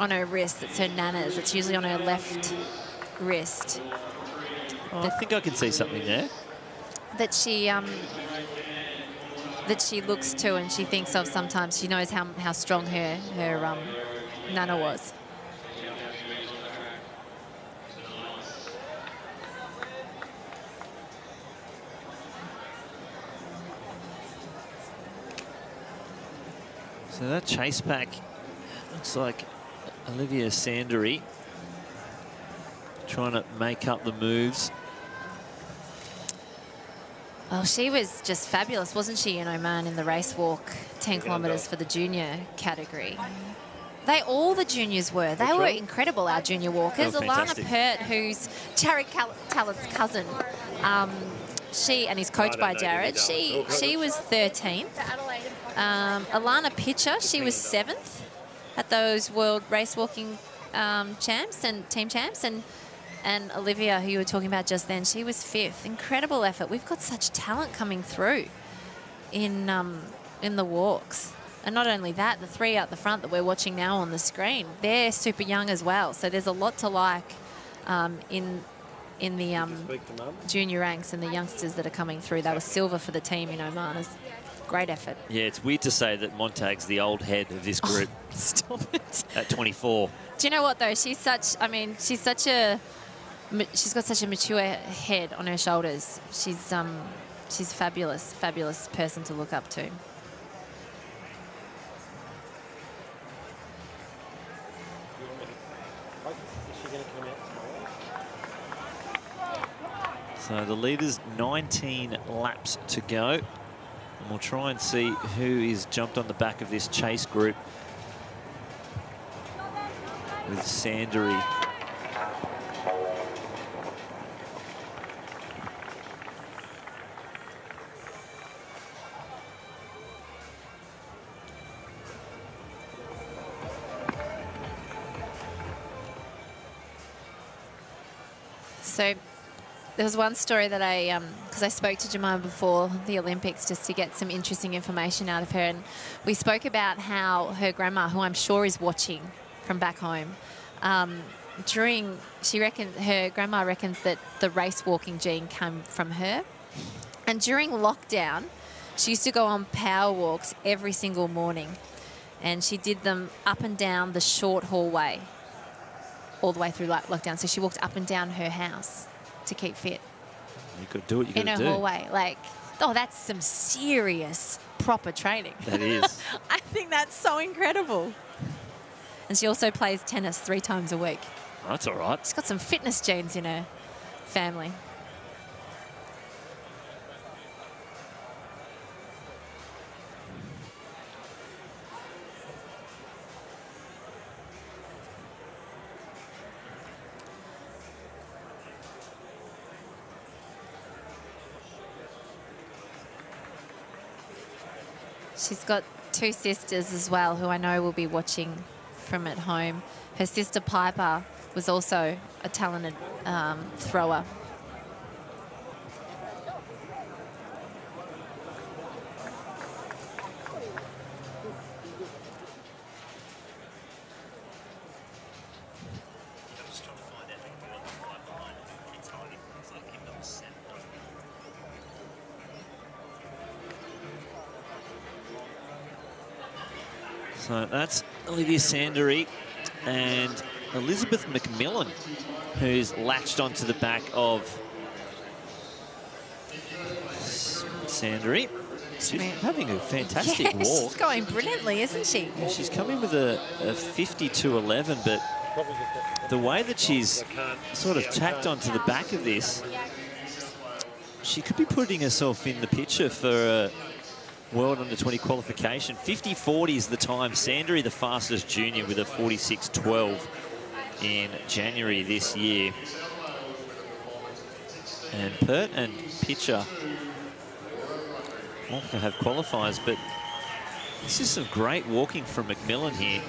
[SPEAKER 3] on her wrist. It's her nana's. It's usually on her left wrist.
[SPEAKER 1] Oh, I think I can see something there.
[SPEAKER 3] That she looks to and she thinks of sometimes. She knows how strong her nana was.
[SPEAKER 1] So that chase pack looks like Olivia Sanderi trying to make up the moves.
[SPEAKER 3] Well, she was just fabulous, wasn't she, in Oman in the race walk, 10 kilometres for the junior category. All the juniors were. They were incredible, our junior walkers. Alana Pert, who's Jared Talent's cousin, and he's coached by Jared. She was 13th. Alana Pitcher, she was 7th at those World Race Walking champs and team champs. And Olivia, who you were talking about just then, she was 5th. Incredible effort. We've got such talent coming through in the walks. And not only that, the 3 out the front that we're watching now on the screen, they're super young as well. So there's a lot to like in the junior ranks and the youngsters that are coming through. They were silver for the team in Oman. It's great effort.
[SPEAKER 1] Yeah, it's weird to say that Montag's the old head of this group.
[SPEAKER 3] Oh, stop it.
[SPEAKER 1] At 24.
[SPEAKER 3] Do you know what, though? She's got such a mature head on her shoulders. She's a fabulous person to look up to.
[SPEAKER 1] So the leaders, 19 laps to go. And we'll try and see who is jumped on the back of this chase group with Sanderi.
[SPEAKER 3] So there was one story that because I spoke to Jemima before the Olympics just to get some interesting information out of her, and we spoke about how her grandma, who I'm sure is watching from back home, her grandma reckons that the race walking gene came from her, and during lockdown, she used to go on power walks every single morning, and she did them up and down the short hallway all the way through lockdown. So she walked up and down her house to keep fit.
[SPEAKER 1] You got to do what you got to do.
[SPEAKER 3] In her hallway. That's some serious, proper training.
[SPEAKER 1] That is.
[SPEAKER 3] I think that's so incredible. And she also plays tennis 3 times a week.
[SPEAKER 1] That's all right.
[SPEAKER 3] She's got some fitness genes in her family. She's got 2 sisters as well who I know will be watching from at home. Her sister Piper was also a talented thrower.
[SPEAKER 1] So that's Olivia Sanderi and Elizabeth McMillan, who's latched onto the back of Sanderi. She's having a fantastic walk.
[SPEAKER 3] She's going brilliantly, isn't she?
[SPEAKER 1] Yeah, she's coming with a 52.11, but the way that she's sort of tacked onto the back of this, she could be putting herself in the picture for a World Under-20 qualification. 50.40 is the time. Sanderi, the fastest junior, with a 46.12 in January this year. And Pert and Pitcher Well, they have qualifiers, but this is some great walking from McMillan here.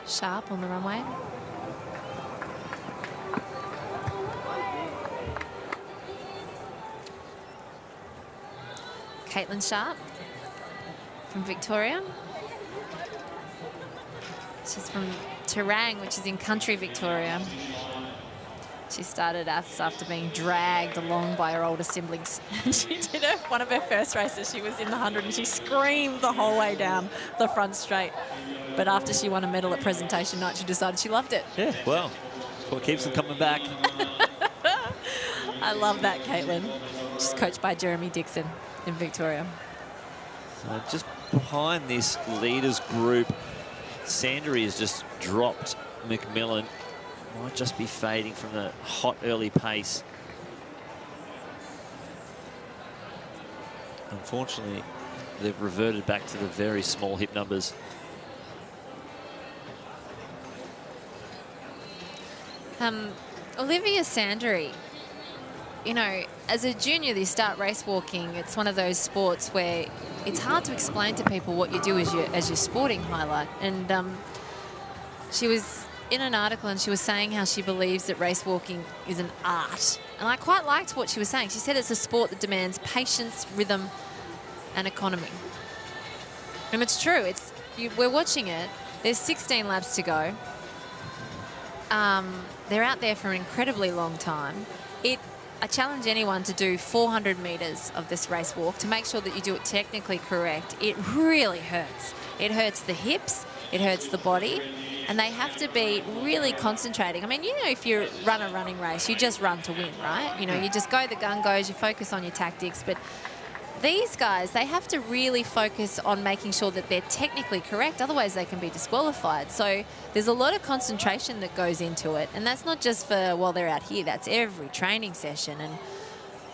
[SPEAKER 3] Sharp on the runway. Caitlin Sharp from Victoria. She's from Terang, which is in country Victoria. She started after being dragged along by her older siblings. She did one of her first races. She was in the 100 and she screamed the whole way down the front straight. But after she won a medal at presentation night, she decided she loved it.
[SPEAKER 1] Yeah, well, that's what keeps them coming back.
[SPEAKER 3] I love that, Caitlin. She's coached by Jeremy Dixon in Victoria.
[SPEAKER 1] So just behind this leaders group, Sandry has just dropped McMillan. Might just be fading from the hot early pace. Unfortunately, they've reverted back to the very small hip numbers.
[SPEAKER 3] Olivia Sandry, you know, as a junior, you start race walking. It's one of those sports where it's hard to explain to people what you do as your sporting highlight. And she was in an article and she was saying how she believes that race walking is an art. And I quite liked what she was saying. She said it's a sport that demands patience, rhythm, and economy. And it's true. We're watching it. There's 16 laps to go. They're out there for an incredibly long time. I challenge anyone to do 400 metres of this race walk to make sure that you do it technically correct. It really hurts. It hurts the hips, it hurts the body, and they have to be really concentrating. I mean, you know, if you run a running race, you just run to win, right? You know, you just go the gun goes, you focus on your tactics, but these guys, they have to really focus on making sure that they're technically correct, otherwise they can be disqualified. So there's a lot of concentration that goes into it, and that's not just for while they're out here, that's every training session, and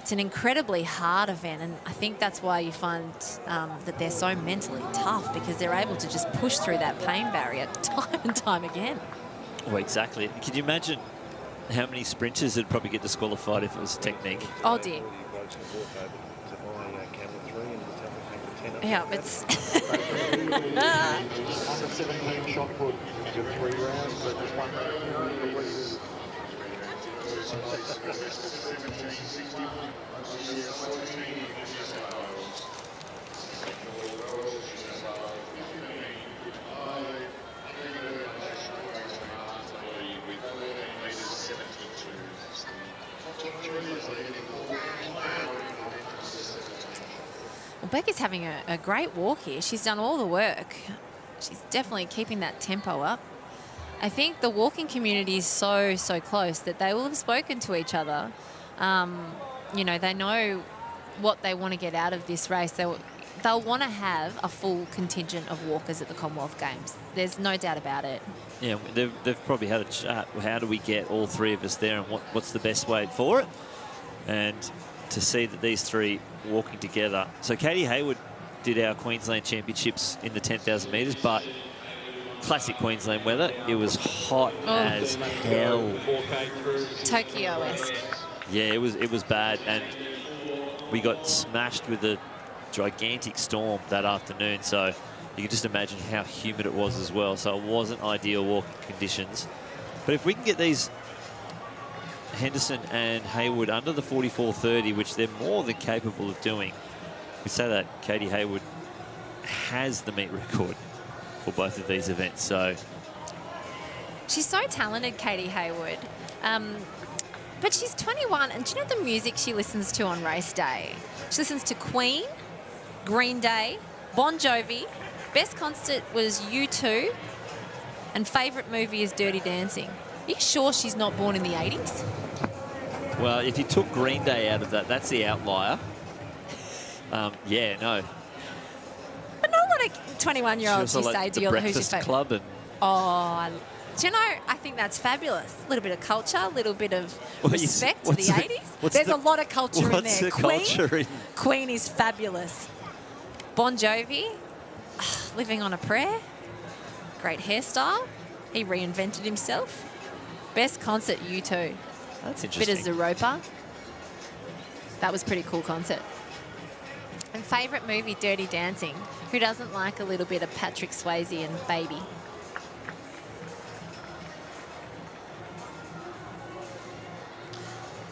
[SPEAKER 3] it's an incredibly hard event, and I think that's why you find that they're so mentally tough, because they're able to just push through that pain barrier time and time again.
[SPEAKER 1] Well, exactly. Can you imagine how many sprinters would probably get disqualified if it was technique?
[SPEAKER 3] Oh dear. Yeah, it's...
[SPEAKER 5] Under 17 shot put, you got 3 rounds, so just one round.
[SPEAKER 3] Well, Becca's having a great walk here. She's done all the work. She's definitely keeping that tempo up. I think the walking community is so close that they will have spoken to each other. You know, they know what they want to get out of this race. They'll want to have a full contingent of walkers at the Commonwealth Games. There's no doubt about it. Yeah,
[SPEAKER 1] they've probably had a chat. How do we get all 3 of us there, and what's the best way for it? And to see that these 3 walking together. So Katie Hayward did our Queensland Championships in the 10,000 metres, but classic Queensland weather. It was hot as hell.
[SPEAKER 3] Tokyo-esque.
[SPEAKER 1] Yeah, it was bad, and we got smashed with a gigantic storm that afternoon, so you can just imagine how humid it was as well. So it wasn't ideal walking conditions. But if we can get these Henderson and Hayward under the 44.30, which they're more than capable of doing, we say that Katie Hayward has the meet record for both of these events. So
[SPEAKER 3] she's so talented, Katie Hayward. But she's 21, and do you know the music she listens to on race day? She listens to Queen, Green Day, Bon Jovi. Best concert was U2, and favourite movie is Dirty Dancing. Are you sure she's not born in the 80s?
[SPEAKER 2] Well, if you took Green Day out of that, that's the outlier. Yeah, no.
[SPEAKER 3] But not a lot of 21-year-olds who say,
[SPEAKER 2] the
[SPEAKER 3] who's your
[SPEAKER 2] Breakfast
[SPEAKER 3] favourite?
[SPEAKER 2] Club and
[SPEAKER 3] Do you know, I think that's fabulous. A little bit of culture, a little bit of respect to the 80s. There's a lot of culture in there.
[SPEAKER 2] What's the culture in?
[SPEAKER 3] Queen is fabulous. Bon Jovi, living on a prayer. Great hairstyle. He reinvented himself. Best concert, U2.
[SPEAKER 2] That's interesting.
[SPEAKER 3] Bit of Zeropa. That was pretty cool concert. And favourite movie, Dirty Dancing. Who doesn't like a little bit of Patrick Swayze and Baby?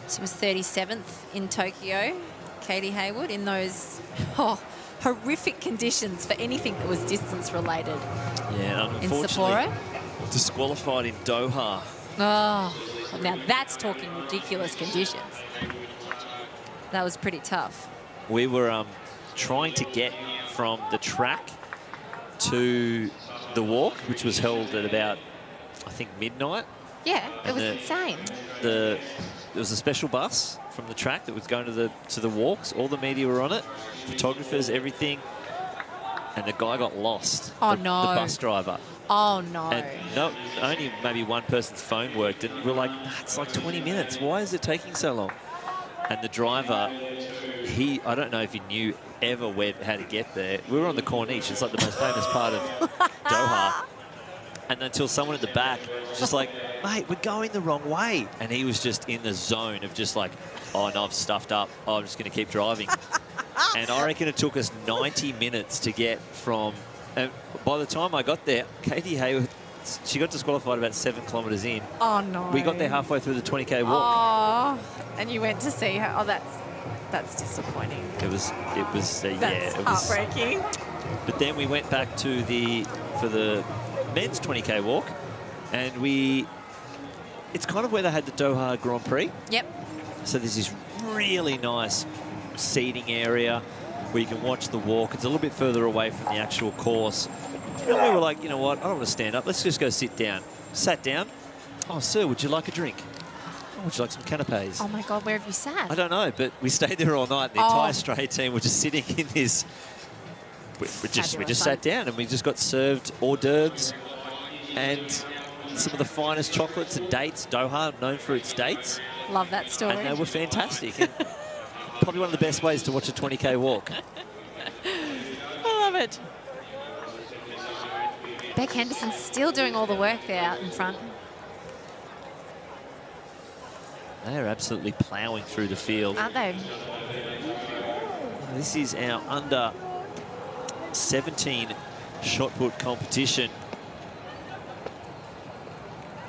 [SPEAKER 3] She was 37th in Tokyo, Katie Hayward, in those horrific conditions for anything that was distance related.
[SPEAKER 2] Yeah,
[SPEAKER 3] in
[SPEAKER 2] unfortunately,
[SPEAKER 3] Sapporo.
[SPEAKER 2] disqualified in Doha.
[SPEAKER 3] Oh, now that's talking ridiculous conditions. That was pretty tough.
[SPEAKER 2] We were trying to get from the track to the walk, which was held at about, I think, midnight.
[SPEAKER 3] Yeah, it
[SPEAKER 2] And
[SPEAKER 3] was insane.
[SPEAKER 2] There was a special bus from the track that was going to the walks. All the media were on it, photographers, everything, and the guy got lost.
[SPEAKER 3] Oh,
[SPEAKER 2] the
[SPEAKER 3] no.
[SPEAKER 2] bus driver.
[SPEAKER 3] Oh, no.
[SPEAKER 2] And no, only maybe one person's phone worked, and we're like, it's like 20 minutes. Why is it taking so long? And the driver, I don't know if he knew ever how to get there. We were on the Corniche. It's like the most famous part of Doha. And until someone at the back just like, mate, we're going the wrong way. And he was just in the zone of just like, oh, no, I've stuffed up. Oh, I'm just going to keep driving. And I reckon it took us 90 minutes to get from... And by the time I got there, Katie Hayward, she got disqualified about 7 kilometres in.
[SPEAKER 3] Oh, no.
[SPEAKER 2] We got there halfway through the 20K walk.
[SPEAKER 3] Oh, and you went to see her. Oh, that's disappointing.
[SPEAKER 2] It was
[SPEAKER 3] That's
[SPEAKER 2] yeah, it was
[SPEAKER 3] heartbreaking.
[SPEAKER 2] But then we went back to for the men's 20K walk, and it's kind of where they had the Doha Grand Prix.
[SPEAKER 3] Yep.
[SPEAKER 2] So there's this really nice seating area where you can watch the walk. It's a little bit further away from the actual course. And we were like, you know what, I don't want to stand up. Let's just go sit down. Sat down. Oh, sir, would you like a drink? Oh, would you like some canapes?
[SPEAKER 3] Oh, my God, where have you sat?
[SPEAKER 2] I don't know, but we stayed there all night. The entire Australia team were just sitting in this... We just sat down and we just got served hors d'oeuvres and some of the finest chocolates and dates. Doha, known for its dates.
[SPEAKER 3] Love that story.
[SPEAKER 2] And they were fantastic. And probably one of the best ways to watch a 20K walk.
[SPEAKER 3] I love it. Beck Henderson's still doing all the work there out in front.
[SPEAKER 2] They are absolutely ploughing through the field.
[SPEAKER 3] Aren't they?
[SPEAKER 2] This is our under 17 shot put competition.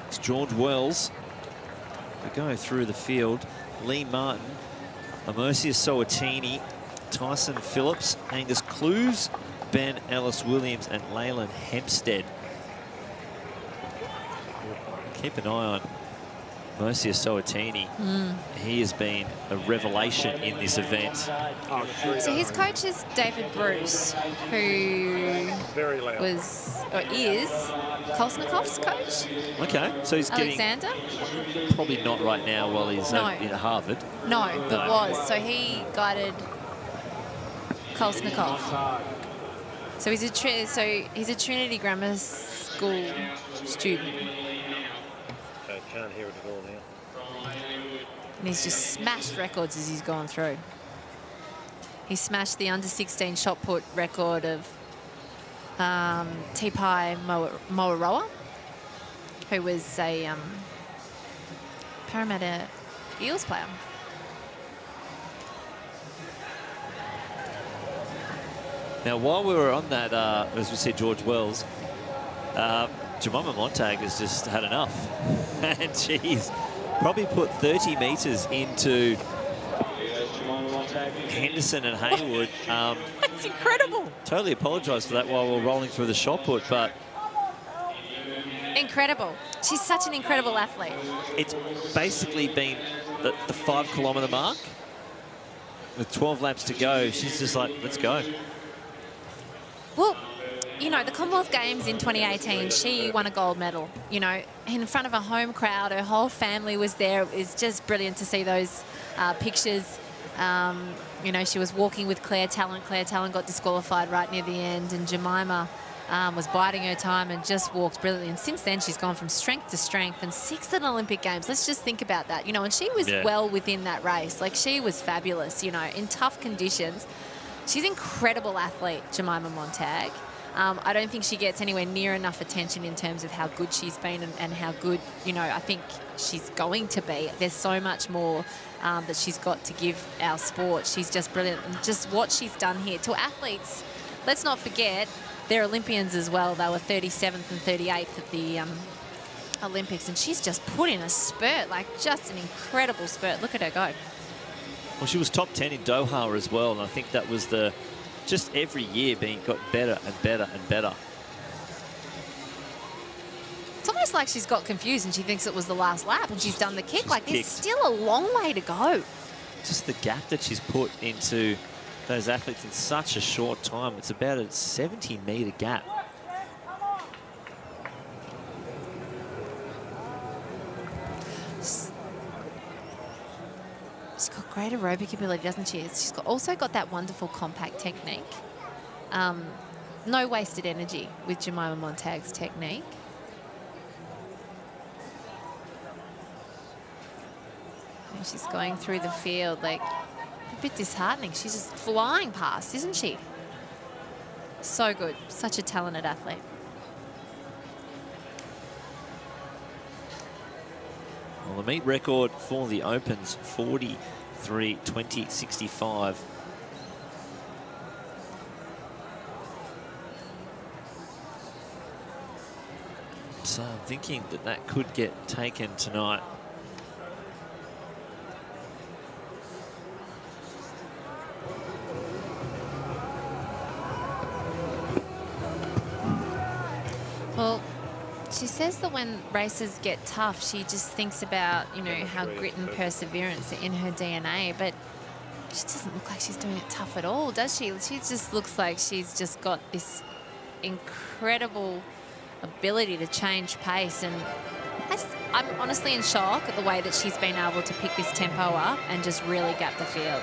[SPEAKER 2] It's George Wells. We go through the field. Lee Martin, Amosia Soatini, Tyson Phillips, Angus Clues, Ben Ellis-Williams and Leyland Hempstead. Keep an eye on Amosia Soatini. He has been a revelation in this event.
[SPEAKER 3] So his coach is David Bruce, who was or is Kolsnikov's coach.
[SPEAKER 2] Okay, so he's
[SPEAKER 3] Alexander?
[SPEAKER 2] getting probably not right now while he's in Harvard.
[SPEAKER 3] No, but was. So he guided Kolsnikov. So he's a Trinity Grammar School student.
[SPEAKER 11] I can't hear it at all now.
[SPEAKER 3] And he's just smashed records as he's gone through. He smashed the under-16 shot put record of Tipai Moaroa, who was a Parramatta Eels player.
[SPEAKER 2] Now, while we were on that, as we said, George Wells, Jemima Montag has just had enough. And she's probably put 30 metres into Henderson and Hayward.
[SPEAKER 3] That's incredible.
[SPEAKER 2] Totally apologise for that while we're rolling through the shot put, but...
[SPEAKER 3] Incredible. She's such an incredible athlete.
[SPEAKER 2] It's basically been the 5 kilometre mark. With 12 laps to go, she's just like, let's go.
[SPEAKER 3] Well, you know, the Commonwealth Games in 2018, she won a gold medal, you know, in front of a home crowd. Her whole family was there. It was just brilliant to see those pictures. You know, she was walking with Claire Tallant. Claire Tallant got disqualified right near the end, and Jemima was biding her time and just walked brilliantly. And since then, she's gone from strength to strength, and 6th at Olympic Games. Let's just think about that, you know, and she was well within that race. Like, she was fabulous, you know, in tough conditions. She's an incredible athlete, Jemima Montag. I don't think she gets anywhere near enough attention in terms of how good she's been and how good, you know, I think she's going to be. There's so much more that she's got to give our sport. She's just brilliant. And just what she's done here to athletes, let's not forget, they're Olympians as well. They were 37th and 38th at the Olympics, and she's just put in a spurt, like just an incredible spurt. Look at her go.
[SPEAKER 2] Well, she was top 10 in Doha as well, and I think that was the just every year got better and better and better.
[SPEAKER 3] It's almost like she's got confused and she thinks it was the last lap and she's done the kick. Like, there's still a long way to go.
[SPEAKER 2] Just the gap that she's put into those athletes in such a short time. It's about a 70-metre gap.
[SPEAKER 3] She's got great aerobic ability, doesn't she? She's also got that wonderful compact technique. No wasted energy with Jemima Montag's technique. And she's going through the field, like, a bit disheartening. She's just flying past, isn't she? So good. Such a talented athlete.
[SPEAKER 2] Well, the meet record for the Opens, 43-20-65. So I'm thinking that that could get taken tonight.
[SPEAKER 3] Well, she says that when races get tough, she just thinks about, you know, how grit and perseverance are in her DNA. But she doesn't look like she's doing it tough at all, does she? She just looks like she's just got this incredible ability to change pace. And I'm honestly in shock at the way that she's been able to pick this tempo up and just really gap the field.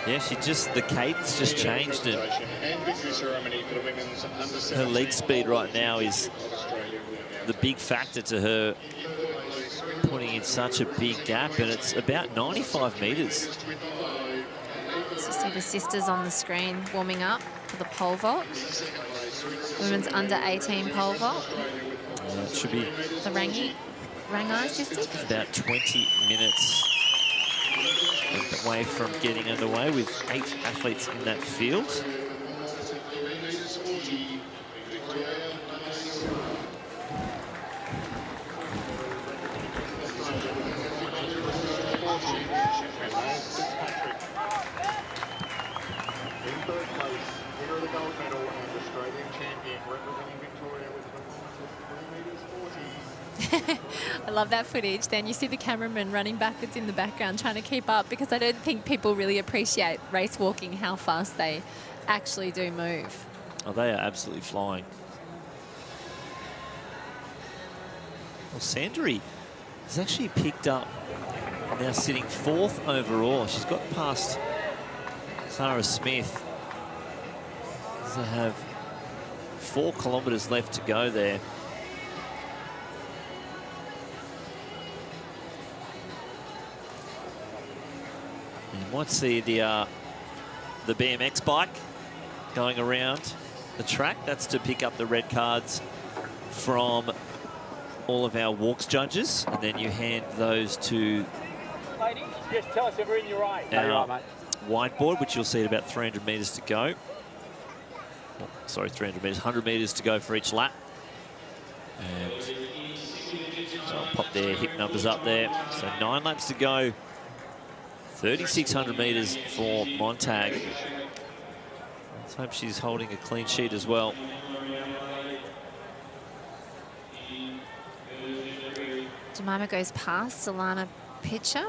[SPEAKER 2] Yeah, the cadence just changed, and her leg speed right now is the big factor to her putting in such a big gap, and it's about 95 metres.
[SPEAKER 3] So you see the sisters on the screen warming up for the pole vault. Women's under 18 pole vault.
[SPEAKER 2] It should be
[SPEAKER 3] the Rangai sisters.
[SPEAKER 2] About 20 minutes away from getting underway with 8 athletes in that field.
[SPEAKER 3] I love that footage. Then you see the cameraman running backwards in the background trying to keep up, because I don't think people really appreciate race walking, how fast they actually do move.
[SPEAKER 2] Oh, they are absolutely flying. Well, Sandry has actually picked up, now sitting 4th overall. She's got past Clara Smith. They have 4 kilometres left to go there. You might see the BMX bike going around the track. That's to pick up the red cards from all of our walks judges, and then you hand those to
[SPEAKER 13] ladies, just tell us if we're in your right.
[SPEAKER 2] our whiteboard, which you'll see at about 300 metres to go. Oh, sorry, 300 metres, 100 metres to go for each lap. And so I'll pop their hip numbers up there. So 9 laps to go. 3,600 metres for Montag. Let's hope she's holding a clean sheet as well.
[SPEAKER 3] Jemima goes past Alana Pitcher,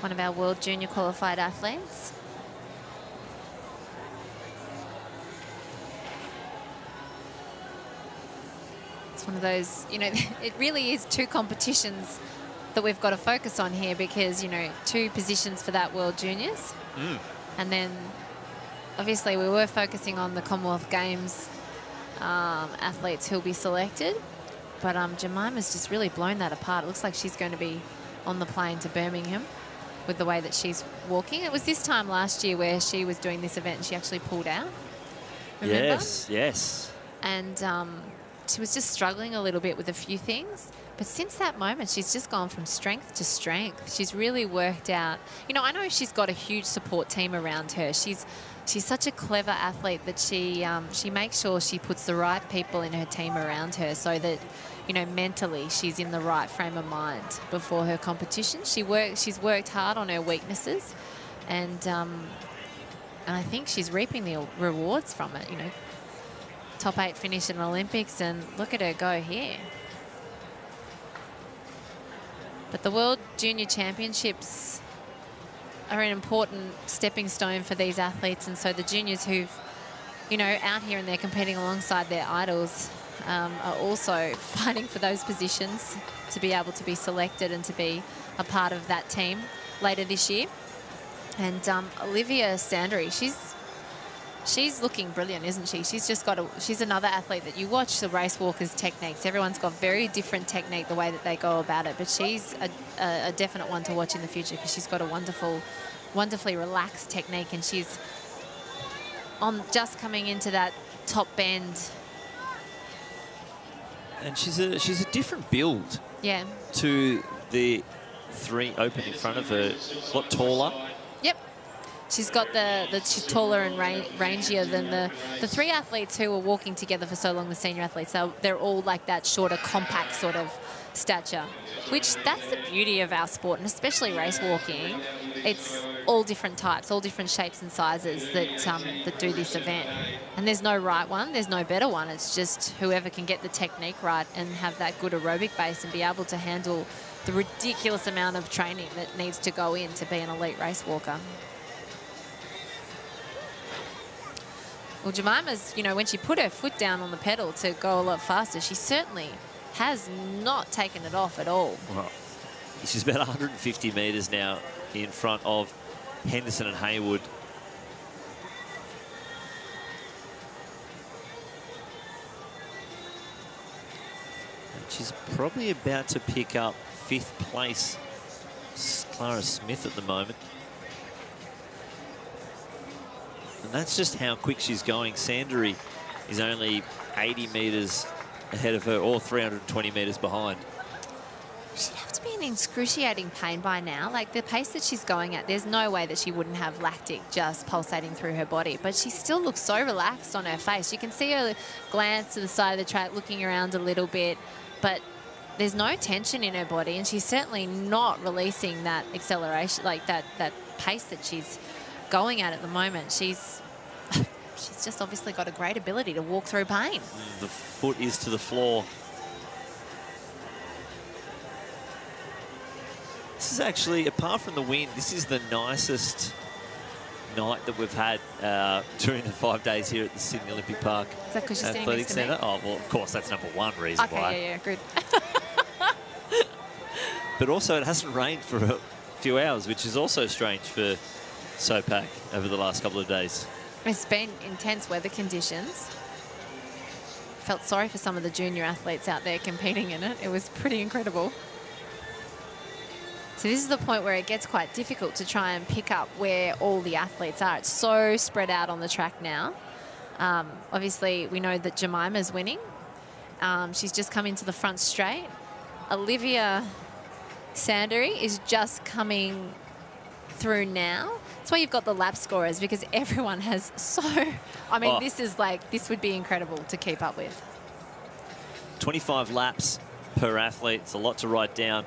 [SPEAKER 3] one of our World Junior qualified athletes. It's one of those, you know, it really is two competitions that we've got to focus on here because, you know, 2 positions for that World Juniors. And then obviously we were focusing on the Commonwealth Games athletes who'll be selected. But Jemima's just really blown that apart. It looks like she's going to be on the plane to Birmingham with the way that she's walking. It was this time last year where she was doing this event and she actually pulled out. Remember?
[SPEAKER 1] Yes, yes.
[SPEAKER 3] And she was just struggling a little bit with a few things. But since that moment, she's just gone from strength to strength. She's really worked out. You know, I know she's got a huge support team around her. She's such a clever athlete that she makes sure she puts the right people in her team around her so that, you know, mentally she's in the right frame of mind before her competition. She's worked hard on her weaknesses, and I think she's reaping the rewards from it. You know, top 8 finish in the Olympics, and look at her go here. But the World Junior Championships are an important stepping stone for these athletes, and so the juniors who've, you know, out here and they're competing alongside their idols are also fighting for those positions to be able to be selected and to be a part of that team later this year. And Olivia Sandry, she's looking brilliant, isn't she? She's another athlete that you watch the race walkers' techniques. Everyone's got very different technique, the way that they go about it. But she's a definite one to watch in the future because she's got a wonderfully relaxed technique, and she's just coming into that top bend.
[SPEAKER 1] And she's a different build.
[SPEAKER 3] Yeah.
[SPEAKER 1] To the 3 open in front of her. A lot taller.
[SPEAKER 3] Yep. She's got she's taller and rangier than the 3 athletes who were walking together for so long, the senior athletes. They're all like that shorter, compact sort of stature, which that's the beauty of our sport, and especially race walking. It's all different types, all different shapes and sizes that do this event. And there's no right one, there's no better one. It's just whoever can get the technique right and have that good aerobic base and be able to handle the ridiculous amount of training that needs to go in to be an elite race walker. Well, Jemima's, you know, when she put her foot down on the pedal to go a lot faster, she certainly has not taken it off at all.
[SPEAKER 1] Well, she's about 150 metres now in front of Henderson and Haywood. And she's probably about to pick up 5th place Clara Smith at the moment. And that's just how quick she's going. Sandry is only 80 metres ahead of her, or 320 metres behind.
[SPEAKER 3] She'd have to be in excruciating pain by now. Like, the pace that she's going at, there's no way that she wouldn't have lactic just pulsating through her body. But she still looks so relaxed on her face. You can see her glance to the side of the track, looking around a little bit. But there's no tension in her body, and she's certainly not releasing that acceleration, like that pace that she's going at the moment. She's just obviously got a great ability to walk through pain.
[SPEAKER 1] The foot is to the floor. This is actually, apart from the wind, this is the nicest night that we've had during the 5 days here at the Sydney Olympic Park
[SPEAKER 3] Is that because you're sitting
[SPEAKER 1] Athletic
[SPEAKER 3] next to me?
[SPEAKER 1] Centre. Oh, well, of course, that's number 1 reason
[SPEAKER 3] Okay,
[SPEAKER 1] why.
[SPEAKER 3] yeah, good.
[SPEAKER 1] But also, it hasn't rained for a few hours, which is also strange for SOPAC over the last couple of days.
[SPEAKER 3] It's been intense weather conditions. Felt sorry for some of the junior athletes out there competing in it. It was pretty incredible. So this is the point where it gets quite difficult to try and pick up where all the athletes are. It's so spread out on the track now. Obviously, we know that Jemima's winning. She's just come into the front straight. Olivia Sandry is just coming through now. That's why you've got the lap scorers, because everyone has so... I mean, this would be incredible to keep up with.
[SPEAKER 1] 25 laps per athlete. It's a lot to write down.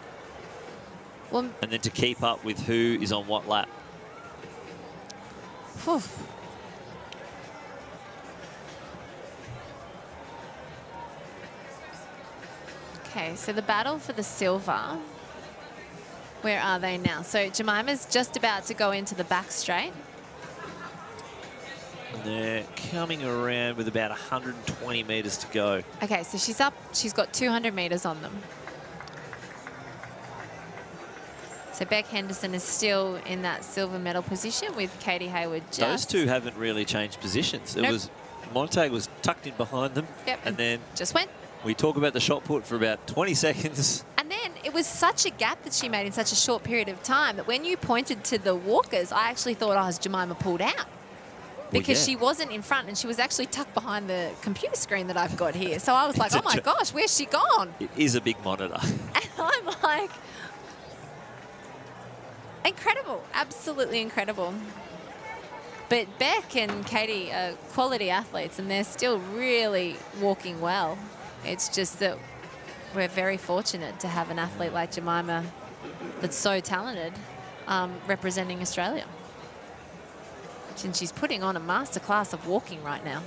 [SPEAKER 3] Well,
[SPEAKER 1] and then to keep up with who is on what lap.
[SPEAKER 3] Whew. Okay, so the battle for the silver. Where are they now? So Jemima's just about to go into the back straight.
[SPEAKER 1] And they're coming around with about 120 metres to go.
[SPEAKER 3] Okay, so she's up. She's got 200 metres on them. So Beck Henderson is still in that silver medal position with Katie Hayward just...
[SPEAKER 1] Those two haven't really changed positions. It
[SPEAKER 3] Nope.
[SPEAKER 1] was Montag was tucked in behind them.
[SPEAKER 3] Yep.
[SPEAKER 1] And then
[SPEAKER 3] just went.
[SPEAKER 1] We talk about the shot put for about 20 seconds.
[SPEAKER 3] And then it was such a gap that she made in such a short period of time that when you pointed to the walkers, I actually thought, oh, has Jemima pulled out? Because she wasn't in front and she was actually tucked behind the computer screen that I've got here. So I was like, oh my gosh, where's she gone?
[SPEAKER 1] It is a big monitor.
[SPEAKER 3] And I'm like, incredible, absolutely incredible. But Beck and Katie are quality athletes and they're still really walking well. It's just that we're very fortunate to have an athlete like Jemima that's so talented representing Australia. And she's putting on a masterclass of walking right now.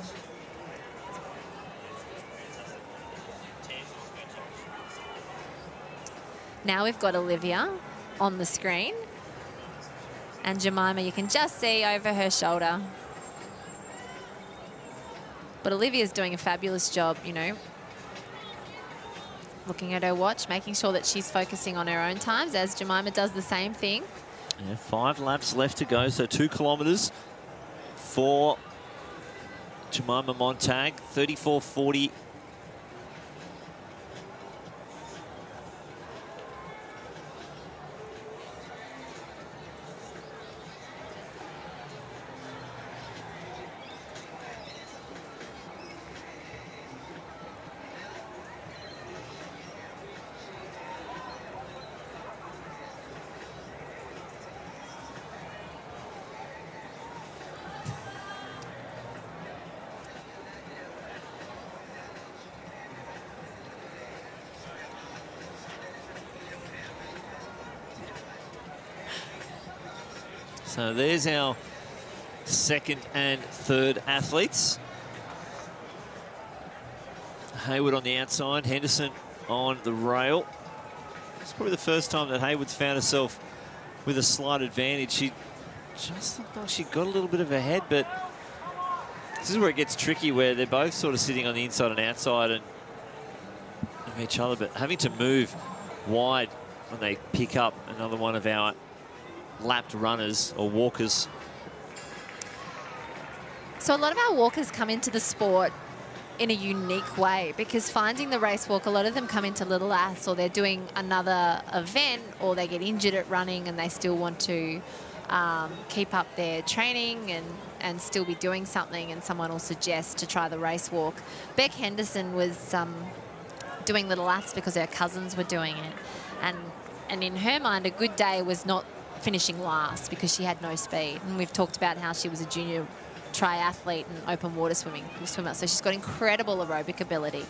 [SPEAKER 3] Now we've got Olivia on the screen. And Jemima, you can just see over her shoulder. But Olivia's doing a fabulous job, you know, looking at her watch, making sure that she's focusing on her own times as Jemima does the same thing.
[SPEAKER 1] Yeah, 5 laps left to go, so 2 kilometres for Jemima Montag, 34:40. So there's our second and third athletes. Hayward on the outside, Henderson on the rail. It's probably the first time that Hayward's found herself with a slight advantage. She just looked like she got a little bit of a head, but this is where it gets tricky, where they're both sort of sitting on the inside and outside and of each other, but having to move wide when they pick up another one of our lapped runners or walkers.
[SPEAKER 3] So a lot of our walkers come into the sport in a unique way because finding the race walk, a lot of them come into Little Laths or they're doing another event or they get injured at running and they still want to keep up their training and still be doing something, and someone will suggest to try the race walk. Beck Henderson was doing Little Laths because her cousins were doing it, and in her mind a good day was not finishing last because she had no speed. And we've talked about how she was a junior triathlete and open water swimmer, so she's got incredible aerobic ability.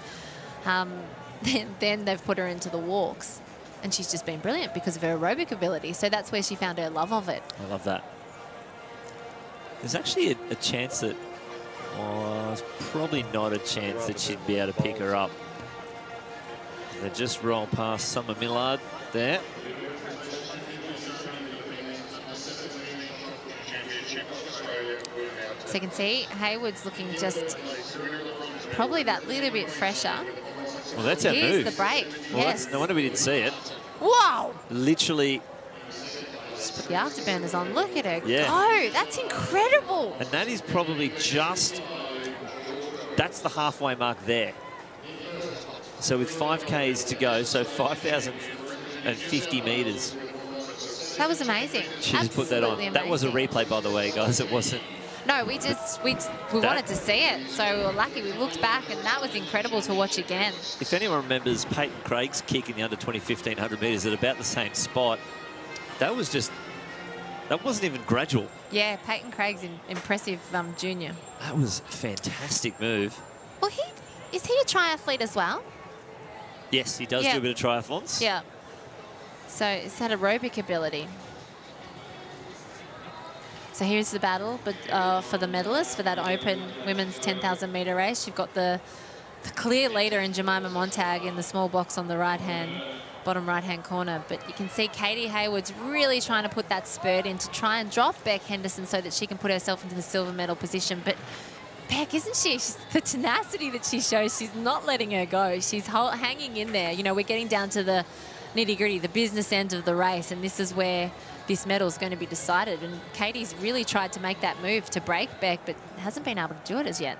[SPEAKER 3] Then they've put her into the walks and she's just been brilliant because of her aerobic ability, so that's where she found her love of it.
[SPEAKER 1] I love that. There's actually a chance that, it's probably not a chance that she'd be able to pick her up. They just roll past Summer Millard there.
[SPEAKER 3] So you can see Hayward's looking just probably that little bit fresher.
[SPEAKER 1] Well, that's our move.
[SPEAKER 3] Here's the break.
[SPEAKER 1] Well,
[SPEAKER 3] yes.
[SPEAKER 1] No wonder we didn't see it.
[SPEAKER 3] Wow.
[SPEAKER 1] Literally.
[SPEAKER 3] Just put the afterburners on. Look at her
[SPEAKER 1] go.
[SPEAKER 3] That's incredible.
[SPEAKER 1] And that is probably that's the halfway mark there. So with 5Ks to go, so 5,050 metres.
[SPEAKER 3] That was amazing.
[SPEAKER 1] She just put that on.
[SPEAKER 3] Amazing.
[SPEAKER 1] That was a replay, by the way, guys. It wasn't.
[SPEAKER 3] No, we wanted to see it, so we were lucky. We looked back, and that was incredible to watch again.
[SPEAKER 1] If anyone remembers Peyton Craig's kick in the under 20 1,500 metres at about the same spot, that wasn't even gradual.
[SPEAKER 3] Yeah, Peyton Craig's impressive junior.
[SPEAKER 1] That was a fantastic move.
[SPEAKER 3] Well, is he a triathlete as well?
[SPEAKER 1] Yes, he does do a bit of triathlons.
[SPEAKER 3] Yeah. So it's that aerobic ability. So here's the battle, but for the medalists for that open women's 10,000 metre race, you've got the clear leader in Jemima Montag in the small box on the right-hand bottom right-hand corner. But you can see Katie Hayward's really trying to put that spurt in to try and drop Beck Henderson so that she can put herself into the silver medal position. But Beck, isn't she? The tenacity that she shows, she's not letting her go. She's hanging in there. You know, we're getting down to the nitty-gritty, the business end of the race, and this is where this medal is going to be decided. And Katie's really tried to make that move to break Beck, but hasn't been able to do it as yet.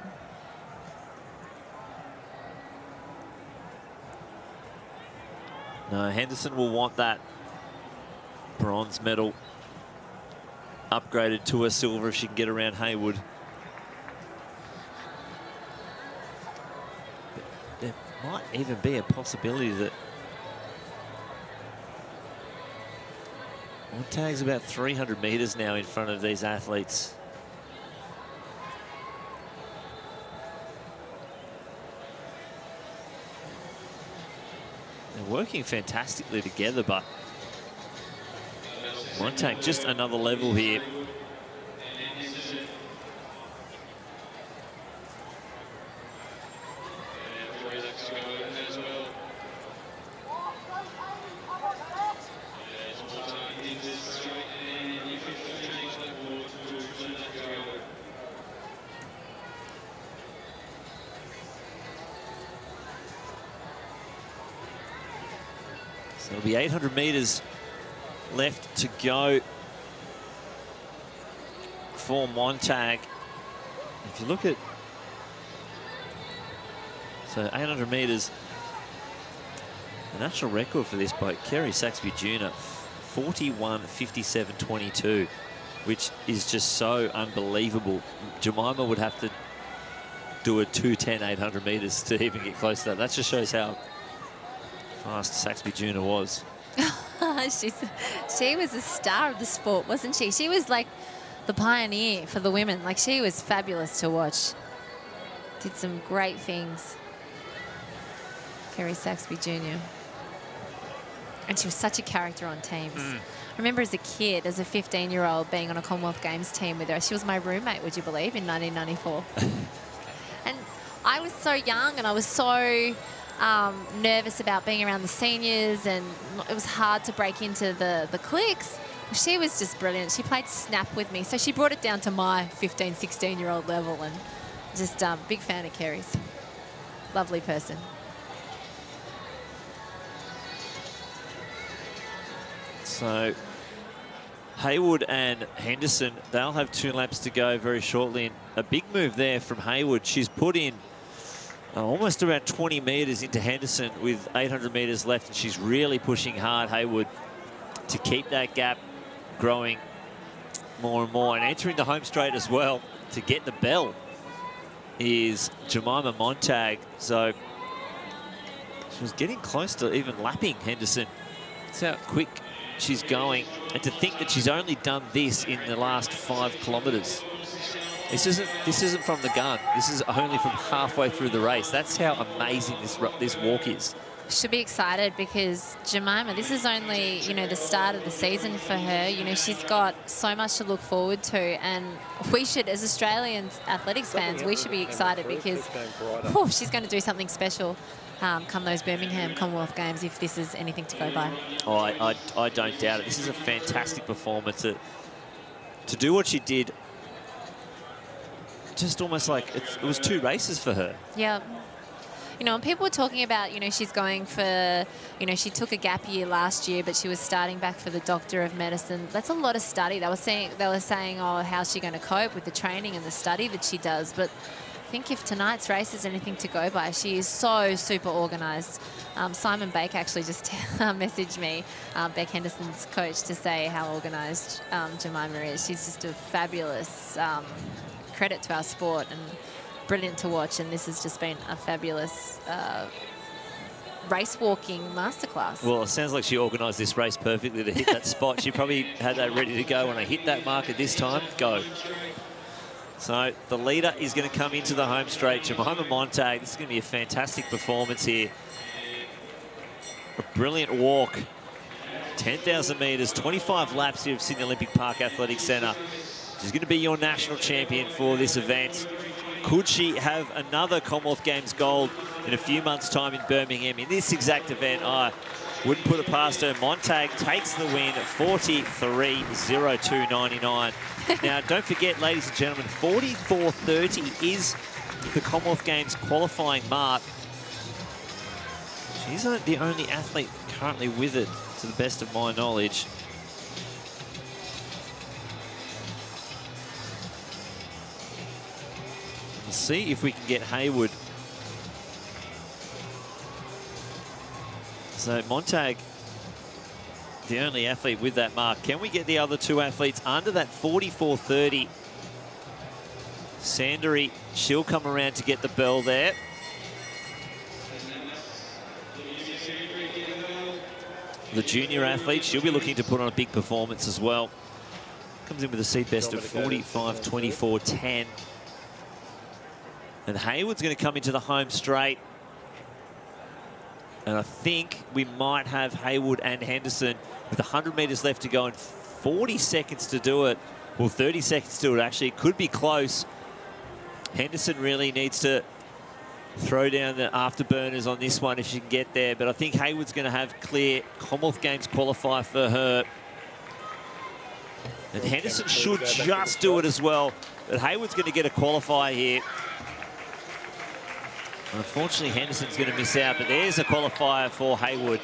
[SPEAKER 1] No, Henderson will want that bronze medal upgraded to a silver if she can get around Hayward. There might even be a possibility that Montag's about 300 metres now in front of these athletes. They're working fantastically together, but Montag just another level here. So it'll be 800 metres left to go for Montag. If you look at, so 800 metres, the national record for this by Kerry Saxby Jr., 41:57.22, which is just so unbelievable. Jemima would have to do a 2:10 800 metres to even get close to that. That just shows how fast Saxby Jr. was.
[SPEAKER 3] She was a star of the sport, wasn't she? She was like the pioneer for the women. Like, she was fabulous to watch. Did some great things. Kerry Saxby Jr. And she was such a character on teams. I remember as a kid, as a 15-year-old, being on a Commonwealth Games team with her. She was my roommate, would you believe, in 1994. And I was so young and I was so nervous about being around the seniors, and it was hard to break into the cliques. She was just brilliant. She played snap with me, so she brought it down to my 15, 16-year-old level, and just big fan of Kerry's. Lovely person.
[SPEAKER 1] So Hayward and Henderson, they'll have 2 laps to go very shortly, and a big move there from Hayward. She's put in almost around 20 metres into Henderson with 800 metres left, and she's really pushing hard, Hayward, to keep that gap growing more and more. And entering the home straight as well to get the bell is Jemima Montag. So she was getting close to even lapping Henderson. That's how quick she's going. And to think that she's only done this in the last 5 kilometres. This isn't from the gun. This is only from halfway through the race. That's how amazing this walk is.
[SPEAKER 3] Should be excited because Jemima, this is only, you know, the start of the season for her. You know, she's got so much to look forward to, and we should, as Australian athletics fans, we should be excited because she's going to do something special come those Birmingham Commonwealth Games if this is anything to go by.
[SPEAKER 1] Oh, I don't doubt it. This is a fantastic performance. To do what she did, just almost like it was 2 races for her.
[SPEAKER 3] Yeah. You know, and people were talking about, you know, she's going for, you know, she took a gap year last year, but she was starting back for the Doctor of Medicine. That's a lot of study. They were saying, oh, how's she going to cope with the training and the study that she does? But I think if tonight's race is anything to go by, she is so super organised. Simon Baker actually just messaged me, Beck Henderson's coach, to say how organised Jemima is. She's just a fabulous credit to our sport and brilliant to watch, and this has just been a fabulous race walking masterclass.
[SPEAKER 1] Well, it sounds like she organised this race perfectly to hit that spot. She probably had that ready to go when I hit that mark at this time. Go. So the leader is going to come into the home straight. Jemima Montag, this is going to be a fantastic performance here. A brilliant walk. 10,000 metres, 25 laps here of Sydney Olympic Park Athletics Centre. She's going to be your national champion for this event. Could she have another Commonwealth Games gold in a few months' time in Birmingham in this exact event?
[SPEAKER 2] Wouldn't put it past her. Montag takes the win, 43-02.99. Now, don't forget, ladies and gentlemen, 44.30 is the Commonwealth Games qualifying mark. She's not the only athlete currently with it, to the best of my knowledge. We'll see if we can get Hayward. So Montag, the only athlete with that mark. Can we get the other two athletes under that 44.30? Sandary, she'll come around to get the bell there. The junior athlete, she'll be looking to put on a big performance as well. Comes in with a seed best of 45.24.10. And Hayward's going to come into the home straight. And I think we might have Hayward and Henderson with 100 metres left to go and 40 seconds to do it. Well, 30 seconds to do it, actually. It could be close. Henderson really needs to throw down the afterburners on this one if she can get there. But I think Hayward's going to have clear Commonwealth Games qualifier for her. And Henderson should just do it as well. But Hayward's going to get a qualifier here. Unfortunately, Henderson's going to miss out, but there's a qualifier for Hayward.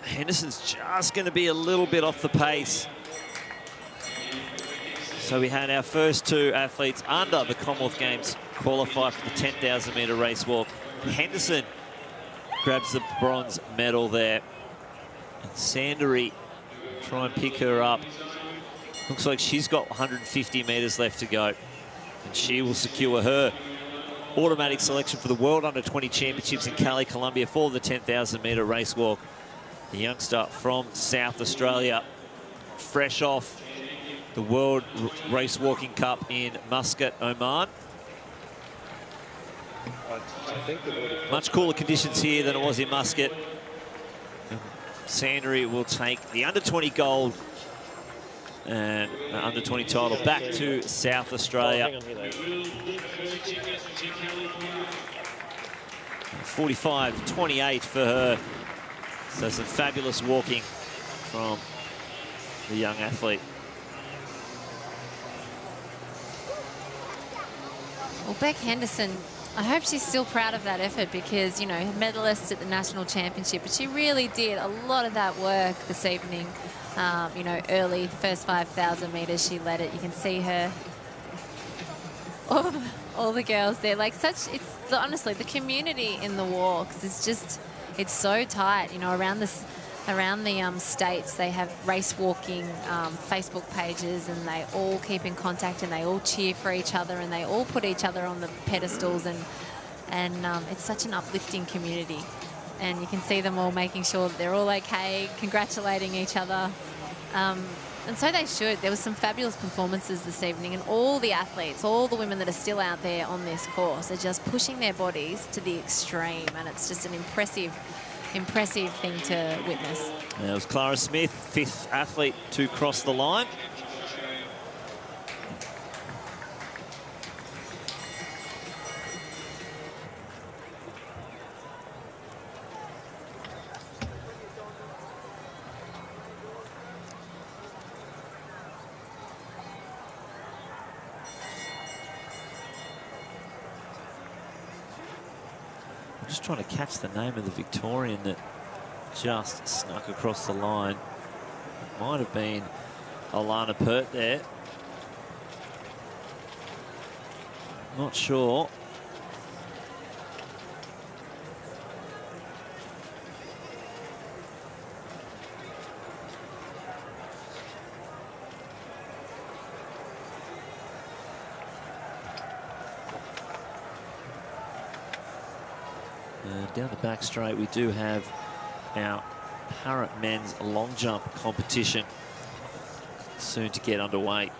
[SPEAKER 2] Henderson's just going to be a little bit off the pace. So we had our first two athletes under the Commonwealth Games qualify for the 10,000 metre race walk. Henderson grabs the bronze medal there. And Sandary try and pick her up. Looks like she's got 150 metres left to go. And she will secure her automatic selection for the World Under-20 Championships in Cali, Colombia for the 10,000 metre race walk. The youngster from South Australia, fresh off the World Race Walking Cup in Muscat, Oman. Much cooler conditions here than it was in Muscat. Sandary will take the Under-20 gold and Under-20 title back to South Australia. 45.28 for her. So some fabulous walking from the young athlete.
[SPEAKER 3] Well, Beck Henderson, I hope she's still proud of that effort because, you know, medalist at the National Championship, but she really did a lot of that work this evening. You know, early, first 5,000 metres, she led it. You can see her, all the girls there. Like honestly, the community in the walks is just, it's so tight. You know, around the states, they have race walking Facebook pages, and they all keep in contact, and they all cheer for each other, and they all put each other on the pedestals, and it's such an uplifting community. And you can see them all making sure that they're all okay, congratulating each other. And so they should. There was some fabulous performances this evening, and all the athletes, all the women that are still out there on this course are just pushing their bodies to the extreme, and it's just an impressive thing to witness.
[SPEAKER 2] That was Clara Smith, fifth athlete to cross the line. I'm just trying to catch the name of the Victorian that just snuck across the line. Might have been Alana Pert there. Not sure. Down the back straight, we do have our Para men's long jump competition soon to get underway.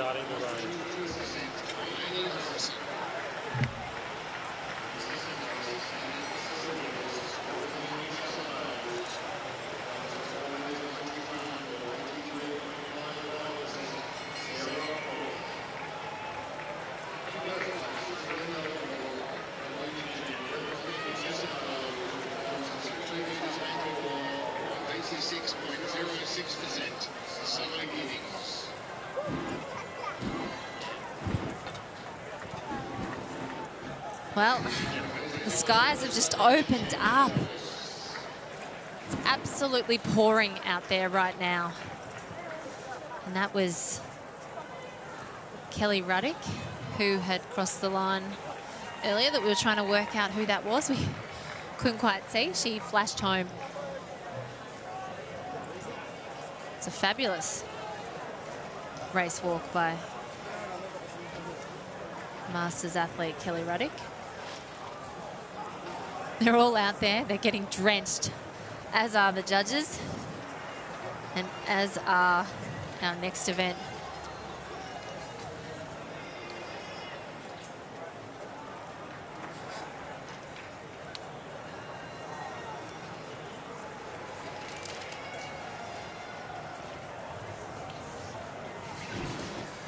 [SPEAKER 11] starting to rain.
[SPEAKER 3] Well, the skies have just opened up. It's absolutely pouring out there right now. And that was Kelly Ruddick, who had crossed the line earlier, that we were trying to work out who that was. We couldn't quite see. She flashed home. It's a fabulous race walk by Masters athlete Kelly Ruddick. They're all out there. They're getting drenched, as are the judges, and as are our next event.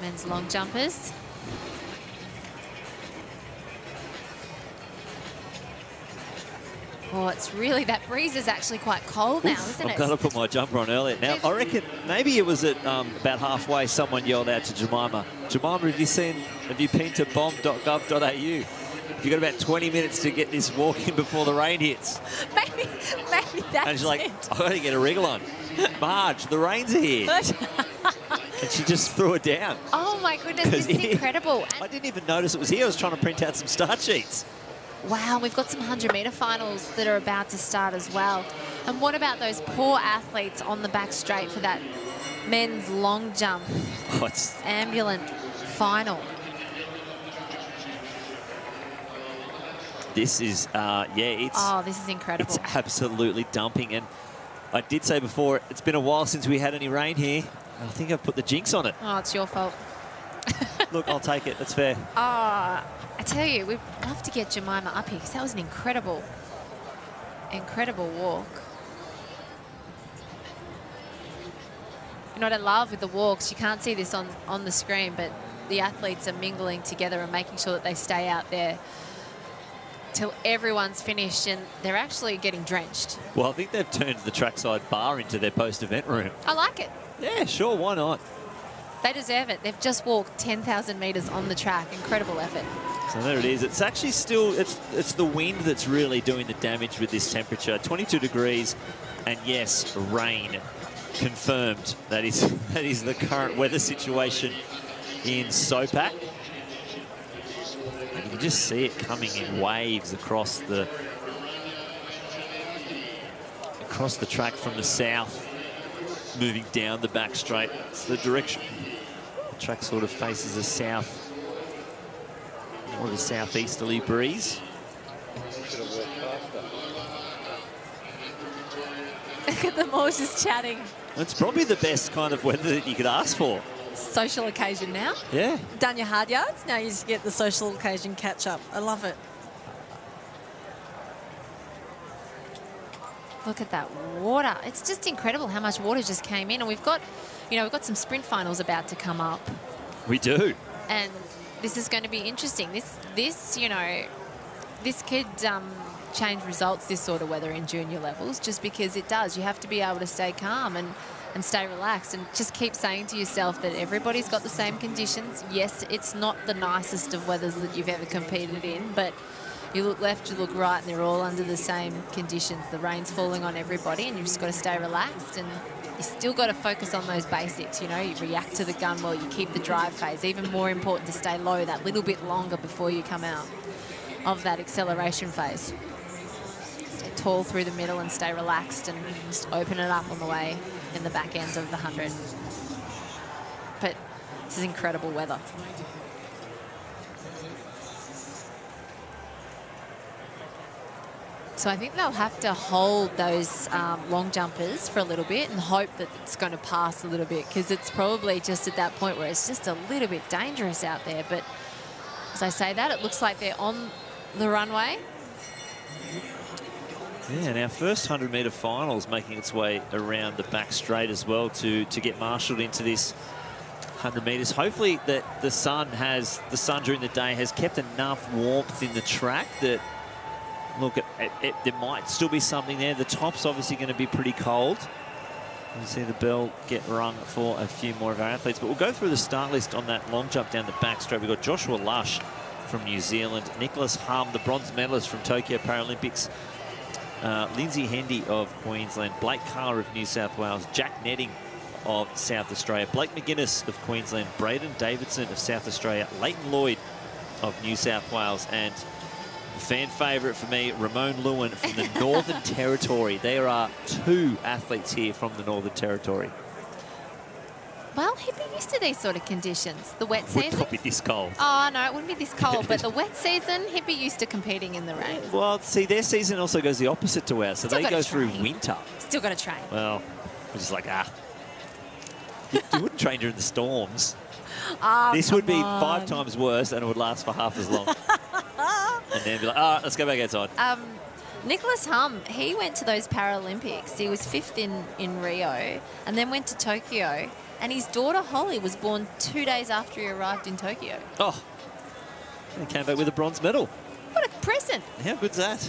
[SPEAKER 3] Men's long jumpers. Oh, it's really, that breeze is actually quite cold now, isn't it?
[SPEAKER 2] I've got to put my jumper on earlier. Now, I reckon maybe it was at about halfway someone yelled out to Jemima, "Jemima, have you been to bomb.gov.au? You've got about 20 minutes to get this walk in before the rain hits."
[SPEAKER 3] Maybe that's
[SPEAKER 2] And she's like,
[SPEAKER 3] it.
[SPEAKER 2] "I've got to get a wriggle on. Marge, the rains are here." And she just threw it down.
[SPEAKER 3] Oh my goodness, this is incredible.
[SPEAKER 2] I didn't even notice it was here. I was trying to print out some start sheets.
[SPEAKER 3] Wow, we've got some 100-metre finals that are about to start as well. And what about those poor athletes on the back straight for that men's long jump?
[SPEAKER 2] Oh, it's
[SPEAKER 3] Ambulant final.
[SPEAKER 2] This is,
[SPEAKER 3] Oh, this is incredible.
[SPEAKER 2] It's absolutely dumping. And I did say before, it's been a while since we had any rain here. I think I've put the jinx on it.
[SPEAKER 3] Oh, it's your fault.
[SPEAKER 2] Look, I'll take it. That's fair.
[SPEAKER 3] I tell you, we'd love to get Jemima up here because that was an incredible walk. You know what I love with the walks? You can't see this on the screen, but the athletes are mingling together and making sure that they stay out there till everyone's finished, and they're actually getting drenched.
[SPEAKER 2] Well, I think they've turned the trackside bar into their post-event room.
[SPEAKER 3] I like it.
[SPEAKER 2] Yeah, sure, why not?
[SPEAKER 3] They deserve it. They've just walked 10,000 metres on the track. Incredible effort.
[SPEAKER 2] So there it is. It's actually still, it's the wind that's really doing the damage with this temperature. 22 degrees, and yes, rain confirmed. That is the current weather situation in Sopak. And you can just see it coming in waves across the track from the south, moving down the back straight. It's the direction. The track sort of faces the south, more of a southeasterly breeze.
[SPEAKER 11] Should have walked faster.
[SPEAKER 3] Look at them all just chatting.
[SPEAKER 2] It's probably the best kind of weather that you could ask for.
[SPEAKER 14] Social occasion now.
[SPEAKER 2] Yeah.
[SPEAKER 14] Done your hard yards, now you just get the social occasion catch up. I love it.
[SPEAKER 3] Look at that water. It's just incredible how much water just came in. And we've got some sprint finals about to come up.
[SPEAKER 2] We do.
[SPEAKER 3] And this is going to be interesting. This could change results, this sort of weather in junior levels, just because it does. You have to be able to stay calm and stay relaxed and just keep saying to yourself that everybody's got the same conditions. Yes, it's not the nicest of weathers that you've ever competed in, but you look left, you look right, and they're all under the same conditions. The rain's falling on everybody, and you've just got to stay relaxed, and you still got to focus on those basics. You react to the gun well, you keep the drive phase. Even more important to stay low that little bit longer before you come out of that acceleration phase. Stay tall through the middle and stay relaxed, and just open it up on the way in the back end of the 100. But this is incredible weather. So I think they'll have to hold those long jumpers for a little bit and hope that it's going to pass a little bit, because it's probably just at that point where it's just a little bit dangerous out there. But as I say that, it looks like they're on the runway.
[SPEAKER 1] Yeah, and our first 100-metre finals making its way around the back straight as well to get marshalled into this 100 metres. Hopefully that the sun during the day has kept enough warmth in the track that, look, there might still be something there. The top's obviously going to be pretty cold. You see the bell get rung for a few more of our athletes. But we'll go through the start list on that long jump down the back straight. We've got Joshua Lush from New Zealand, Nicholas Hum, the bronze medalist from Tokyo Paralympics, Lindsay Hendy of Queensland, Blake Carr of New South Wales, Jack Netting of South Australia, Blake McGuinness of Queensland, Braden Davidson of South Australia, Leighton Lloyd of New South Wales, and the fan favourite for me, Ramon Lewin from the Northern Territory. There are 2 athletes here from the Northern Territory.
[SPEAKER 3] Well, he'd be used to these sort of conditions. The wet season.
[SPEAKER 1] Would not be this cold.
[SPEAKER 3] Oh, no, it wouldn't be this cold. But the wet season, he'd be used to competing in the rain.
[SPEAKER 1] Well, see, their season also goes the opposite to ours. So
[SPEAKER 3] Still
[SPEAKER 1] they go through
[SPEAKER 3] train.
[SPEAKER 1] winter.
[SPEAKER 3] Still got to train.
[SPEAKER 1] Well, we're just like, you wouldn't train during the storms.
[SPEAKER 3] Oh,
[SPEAKER 1] this would be
[SPEAKER 3] come
[SPEAKER 1] 5
[SPEAKER 3] on.
[SPEAKER 1] times worse, and it would last for half as long. And then be like, all right, let's go back outside.
[SPEAKER 3] Nicholas Hum, he went to those Paralympics. He was 5th in Rio and then went to Tokyo. And his daughter, Holly, was born 2 days after he arrived in Tokyo.
[SPEAKER 1] Oh, he came back with a bronze medal.
[SPEAKER 3] What a present.
[SPEAKER 1] How good's that?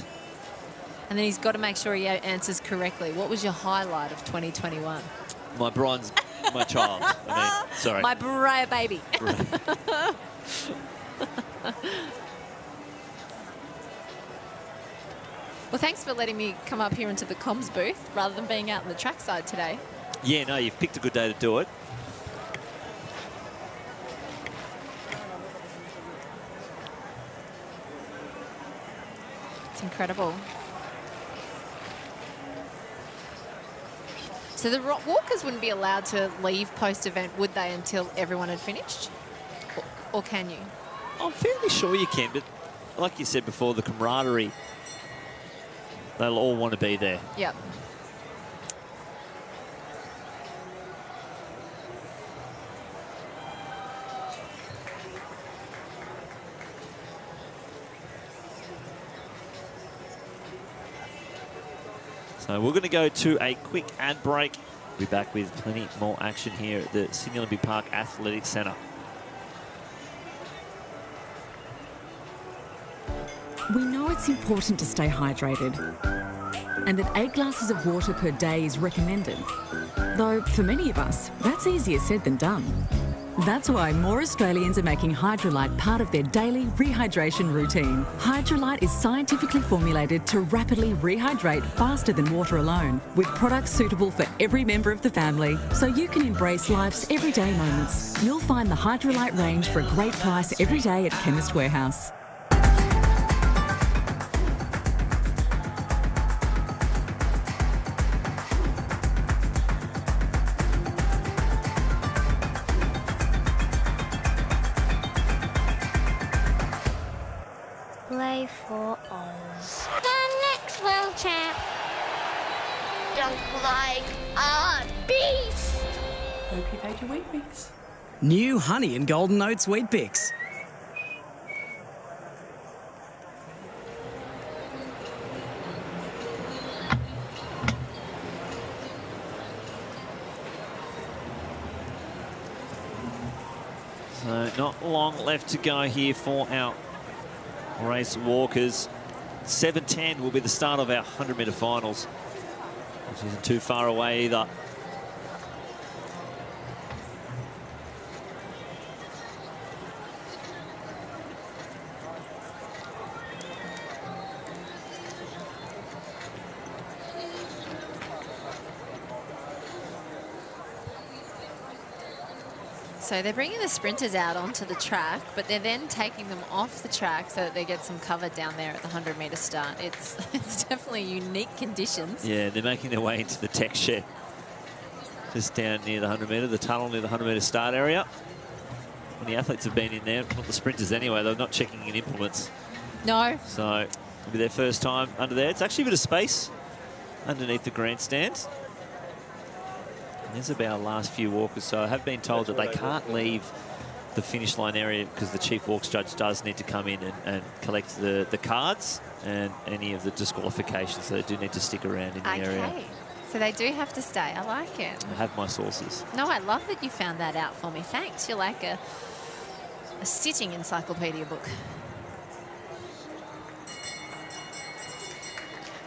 [SPEAKER 3] And then he's got to make sure he answers correctly. What was your highlight of 2021?
[SPEAKER 1] My bronze, my child. I mean, sorry.
[SPEAKER 3] My Brea baby. Well, thanks for letting me come up here into the comms booth rather than being out on the trackside today.
[SPEAKER 1] Yeah, no, you've picked a good day to do it.
[SPEAKER 3] It's incredible. So the walkers wouldn't be allowed to leave post-event, would they, until everyone had finished? Or can you?
[SPEAKER 1] I'm fairly sure you can, but like you said before, the camaraderie, they'll all want to be there.
[SPEAKER 3] Yep.
[SPEAKER 1] So we're going to go to a quick ad break. We'll be back with plenty more action here at the Sydney Olympic Park Athletics Centre.
[SPEAKER 10] We know it's important to stay hydrated and that 8 glasses of water per day is recommended. Though for many of us, that's easier said than done. That's why more Australians are making Hydrolite part of their daily rehydration routine. Hydrolite is scientifically formulated to rapidly rehydrate faster than water alone, with products suitable for every member of the family, so you can embrace life's everyday moments. You'll find the Hydrolite range for a great price every day at Chemist Warehouse.
[SPEAKER 7] Play for Oz. The next world champ. Dunk like a beast.
[SPEAKER 10] Hope you paid your Wheat Bix. New Honey and Golden Oats Wheat Bix.
[SPEAKER 1] So not long left to go here for our race walkers. 7:10 will be the start of our 100-metre finals, which isn't too far away either.
[SPEAKER 3] So they're bringing the sprinters out onto the track, but they're then taking them off the track so that they get some cover down there at the 100-metre start. It's definitely unique conditions.
[SPEAKER 1] Yeah, they're making their way into the tech shed. Just down near the 100-metre, the tunnel near the 100-metre start area. And the athletes have been in there, not the sprinters anyway, they're not checking in implements.
[SPEAKER 3] No.
[SPEAKER 1] So
[SPEAKER 2] It'll be their first time under there. It's actually a bit of space underneath the grandstand. And there's about our last few walkers, so I have been told that they can't leave the finish line area because the chief walks judge does need to come in and collect the cards and any of the disqualifications, so they do need to stick around in the area.
[SPEAKER 3] Okay, so they do have to stay. I like it.
[SPEAKER 2] I have my sources.
[SPEAKER 3] No, I love that you found that out for me. Thanks. You're like a sitting encyclopedia book.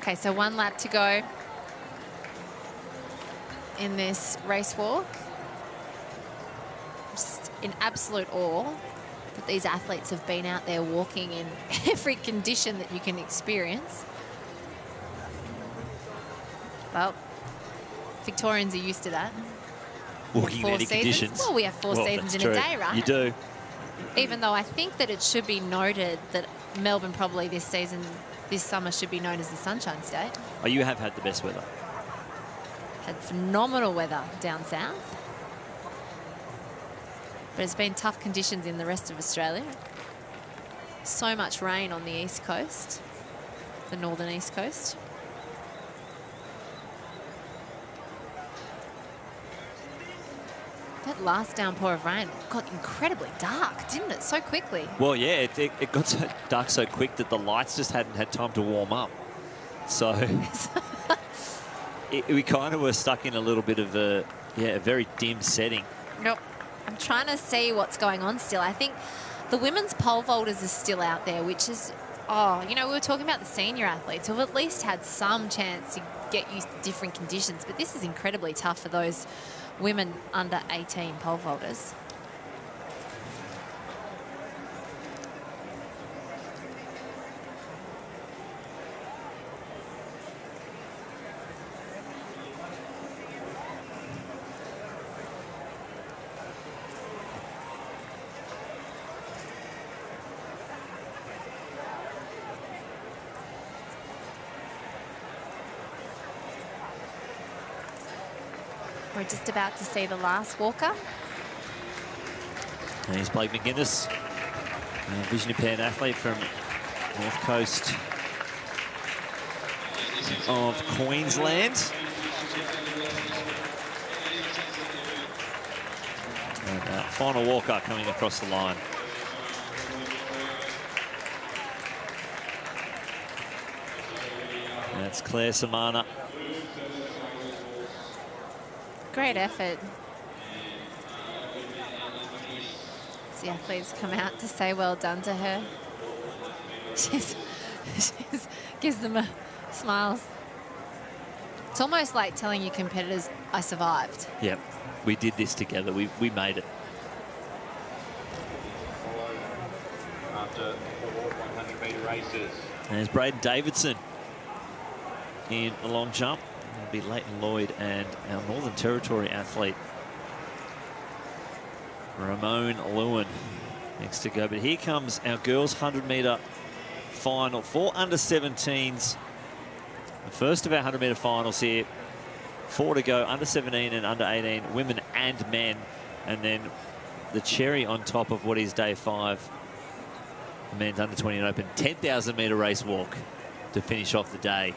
[SPEAKER 3] Okay, so 1 lap to go in this race walk. Just in absolute awe that these athletes have been out there walking in every condition that you can experience. Well, Victorians are used to that.
[SPEAKER 2] Walking in any
[SPEAKER 3] seasons.
[SPEAKER 2] Conditions.
[SPEAKER 3] Well, we have 4 seasons in a day, right?
[SPEAKER 2] You do.
[SPEAKER 3] Even though I think that it should be noted that Melbourne probably this summer should be known as the Sunshine State.
[SPEAKER 2] Oh, you have had the best weather.
[SPEAKER 3] Had phenomenal weather down south. But it's been tough conditions in the rest of Australia. So much rain on the east coast, the northern east coast. That last downpour of rain got incredibly dark, didn't it? So quickly.
[SPEAKER 2] Well, yeah, it got so dark so quick that the lights just hadn't had time to warm up. So we kind of were stuck in a little bit of a very dim setting.
[SPEAKER 3] Nope. I'm trying to see what's going on still. I think the women's pole vaulters are still out there, which is, we were talking about the senior athletes who've at least had some chance to get used to different conditions, but this is incredibly tough for those women under 18 pole vaulters. We're just about to see the last walker.
[SPEAKER 2] And here's Blake McGuinness, a vision impaired athlete from North Coast of Queensland. And final walker coming across the line. That's Claire Samana.
[SPEAKER 3] Great effort. The athletes come out to say well done to her. She's gives them a smiles. It's almost like telling your competitors, I survived.
[SPEAKER 2] Yep, we did this together. We made it.
[SPEAKER 6] After 4 100-metre races.
[SPEAKER 2] And there's Braden Davidson in the long jump. It'll be Leighton Lloyd and our Northern Territory athlete, Ramon Lewin, next to go. But here comes our girls' 100-metre final for under-17s. The first of our 100-metre finals here. 4 to go, under-17 and under-18, women and men. And then the cherry on top of what is day 5, the men's under-20 open 10,000-metre race walk to finish off the day.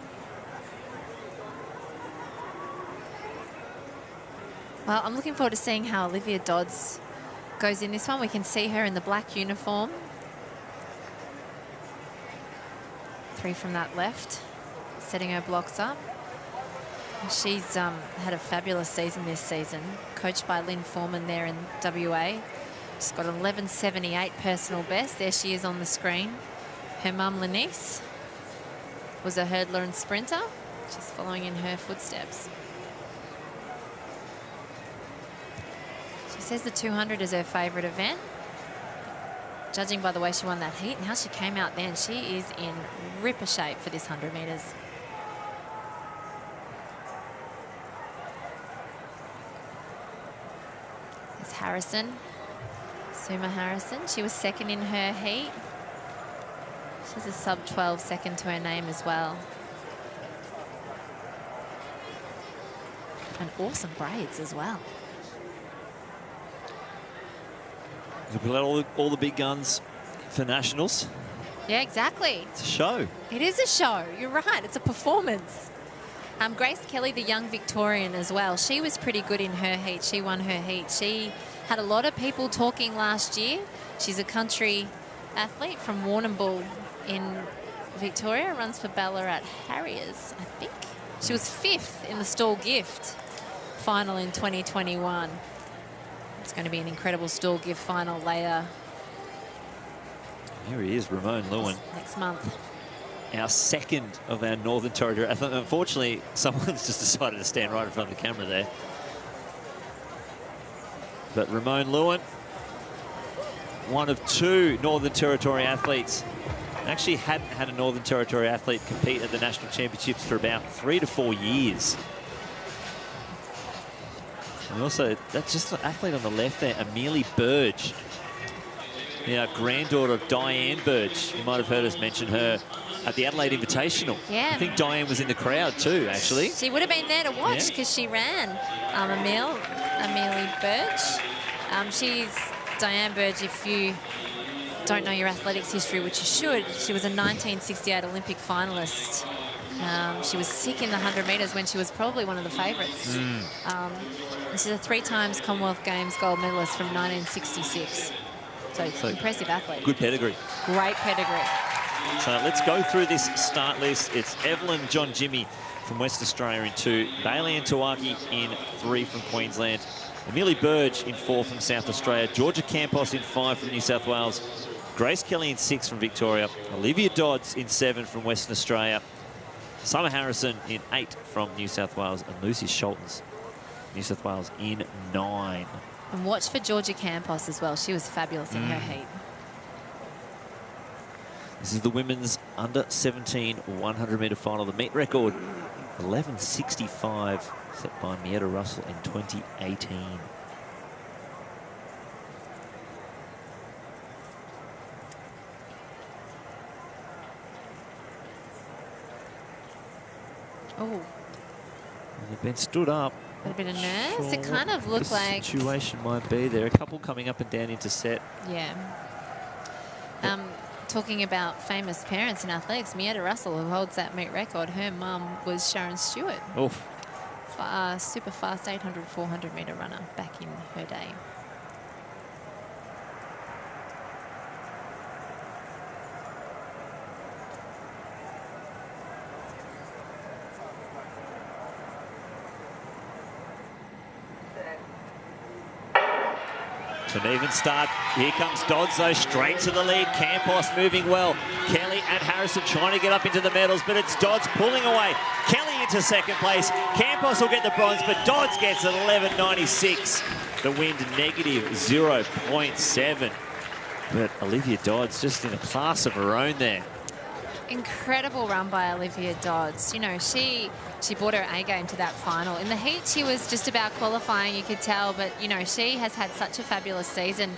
[SPEAKER 3] Well, I'm looking forward to seeing how Olivia Dodds goes in this one. We can see her in the black uniform. 3 from that left, setting her blocks up. And she's had a fabulous season this season, coached by Lynn Foreman there in WA. She's got 11.78 personal best. There she is on the screen. Her mum, Lenice, was a hurdler and sprinter. She's following in her footsteps. She says the 200 is her favourite event. Judging by the way she won that heat and how she came out then, she is in ripper shape for this 100 metres. There's Harrison, Suma Harrison. She was second in her heat. She's a sub-12 second to her name as well. And awesome braids as well.
[SPEAKER 2] We'll let all the big guns for nationals.
[SPEAKER 3] Yeah, exactly.
[SPEAKER 1] It's a show.
[SPEAKER 3] It is a show. You're right. It's a performance. Grace Kelly, the young Victorian as well. She was pretty good in her heat. She won her heat. She had a lot of people talking last year. She's a country athlete from Warrnambool in Victoria. Runs for Ballarat Harriers, I think. She was 5th in the Stall Gift final in 2021. It's going to be an incredible Stall Gift final later.
[SPEAKER 1] Here he is, Ramon Lewin.
[SPEAKER 3] Next month.
[SPEAKER 1] Our second of our Northern Territory. Unfortunately, someone's just decided to stand right in front of the camera there. But Ramon Lewin, one of 2 Northern Territory athletes. Actually hadn't had a Northern Territory athlete compete at the National Championships for about 3 to 4 years. And also, that's just an athlete on the left there, Amelie Burge. Yeah, granddaughter of Diane Burge. You might have heard us mention her at the Adelaide Invitational.
[SPEAKER 3] Yeah.
[SPEAKER 1] I think Diane was in the crowd too, actually.
[SPEAKER 3] She would have been there to watch because she ran. Amelie Burge. She's Diane Burge, if you don't know your athletics history, which you should. She was a 1968 Olympic finalist. She was sick in the 100 metres when she was probably one of the favourites. And she's a 3 times Commonwealth Games gold medalist from 1966. So impressive athlete.
[SPEAKER 1] Good pedigree.
[SPEAKER 3] Great pedigree.
[SPEAKER 1] So let's go through this start list. It's Evelyn John Jimmy from West Australia in 2. Bailey and Tawaki in 3 from Queensland. Amelie Burge in 4 from South Australia. Georgia Campos in 5 from New South Wales. Grace Kelly in 6 from Victoria. Olivia Dodds in 7 from Western Australia. Summer Harrison in 8 from New South Wales. And Lucy Schultens, New South Wales, in 9.
[SPEAKER 3] And watch for Georgia Campos as well. She was fabulous in her heat.
[SPEAKER 1] This is the women's under 17 100 metre final. The meet record 11:65 set by Mietta Russell in 2018.
[SPEAKER 3] Oh.
[SPEAKER 1] They've been stood up.
[SPEAKER 3] A bit of nerves. It kind of looked like...
[SPEAKER 1] The situation might be there. A couple coming up and down into set.
[SPEAKER 3] Yeah. Talking about famous parents in athletics, Mietta Russell, who holds that meet record, her mum was Sharon Stewart.
[SPEAKER 1] Oof.
[SPEAKER 3] Super fast 800, 400 metre runner back in her day.
[SPEAKER 1] An even start. Here comes Dodds, though, straight to the lead. Campos moving well. Kelly and Harrison trying to get up into the medals, but it's Dodds pulling away. Kelly into second place. Campos will get the bronze, but Dodds gets an 11.96. The wind negative 0.7. But Olivia Dodds just in a class of her own there.
[SPEAKER 3] Incredible run by Olivia Dodds. You know, she brought her A game to that final. In the heat, she was just about qualifying, you could tell, but, you know, she has had such a fabulous season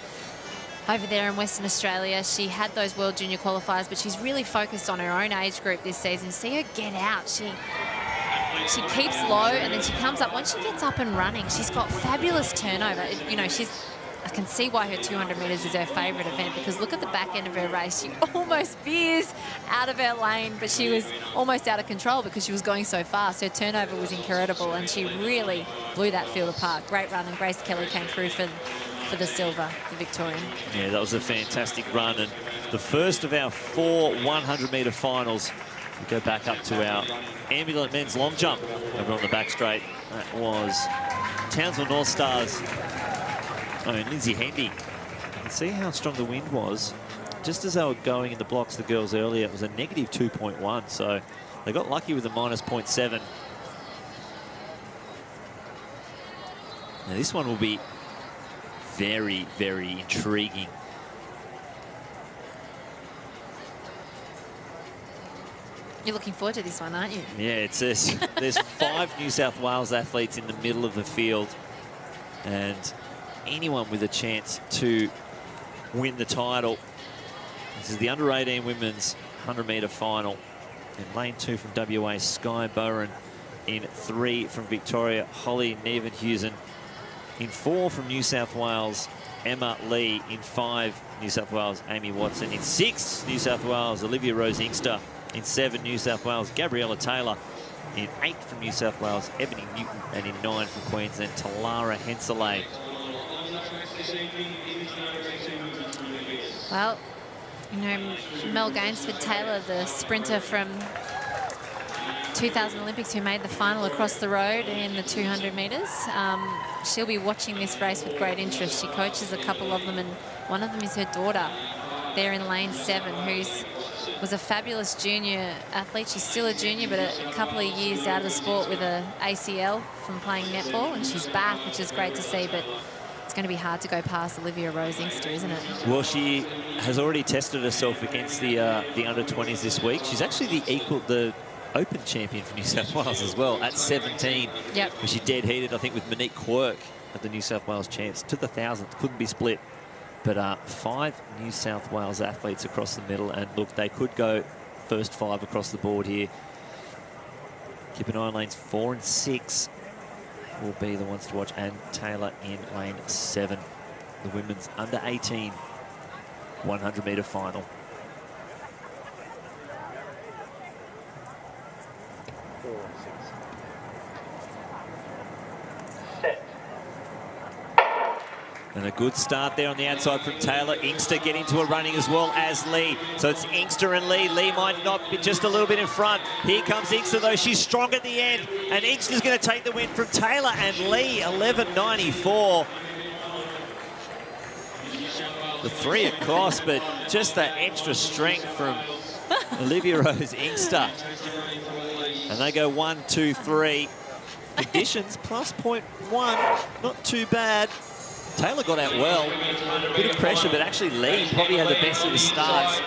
[SPEAKER 3] over there in Western Australia. She had those World Junior qualifiers, but she's really focused on her own age group this season. See her get out. She keeps low, and then she comes up. Once she gets up and running, she's got fabulous turnover. You know, I can see why her 200 metres is her favourite event, because look at the back end of her race. She almost veers out of her lane, but she was almost out of control because she was going so fast. Her turnover was incredible, and she really blew that field apart. Great run, and Grace Kelly came through for the silver, the Victorian.
[SPEAKER 1] Yeah, that was a fantastic run, and the first of our 4 100-metre finals. We go back up to our Ambulant men's long jump over on the back straight. That was Townsville North Stars. And Lindsay Hendy. You can see how strong the wind was. Just as they were going in the blocks, the girls earlier, it was a negative 2.1. So they got lucky with a minus 0.7. Now this one will be very, very intriguing.
[SPEAKER 3] You're looking forward to this one, aren't you?
[SPEAKER 1] Yeah, there's 5 New South Wales athletes in the middle of the field. And anyone with a chance to win the title. This is the under-18 women's 100-metre final. In lane 2 from WA, Sky Bowen. In 3 from Victoria, Holly Nevenhuizen. In 4 from New South Wales,
[SPEAKER 2] Emma Lee. In 5, New South Wales, Amy Watson. In 6, New South Wales, Olivia Rose Inkster. In 7, New South Wales, Gabriella Taylor. In 8 from New South Wales, Ebony Newton. And in 9 from Queensland, Talara Henselay.
[SPEAKER 3] Well, you know, Mel Gainsford-Taylor, the sprinter from 2000 Olympics who made the final across the road in the 200 metres. She'll be watching this race with great interest. She coaches a couple of them, and one of them is her daughter there in lane 7, was a fabulous junior athlete. She's still a junior, but a couple of years out of the sport with a ACL from playing netball, and she's back, which is great to see, but it's going to be hard to go past Olivia Rose Inkster, isn't it?
[SPEAKER 2] Well, she has already tested herself against the under-20s this week. She's actually the Open champion for New South Wales as well at 17.
[SPEAKER 3] Yep.
[SPEAKER 2] Where she dead heated, I think, with Monique Quirk at the New South Wales champs. To the 1,000th, couldn't be split. But 5 New South Wales athletes across the middle, and look, they could go first 5 across the board here. Keep an eye on lanes 4 and 6 will be the ones to watch, and Taylor in lane 7. The women's under 18 100-metre final. And a good start there on the outside from Taylor. Inkster getting to a running as well as Lee. So it's Inkster and Lee. Lee might not be just a little bit in front. Here comes Inkster, though. She's strong at the end. And Inkster's going to take the win from Taylor and Lee. 11.94. The 3 across, but just that extra strength from Olivia Rose Inkster. And they go 1, 2, 3. Conditions plus 0.1. Not too bad. Taylor got out well. Bit of pressure, but actually Lee probably had the best of the starts.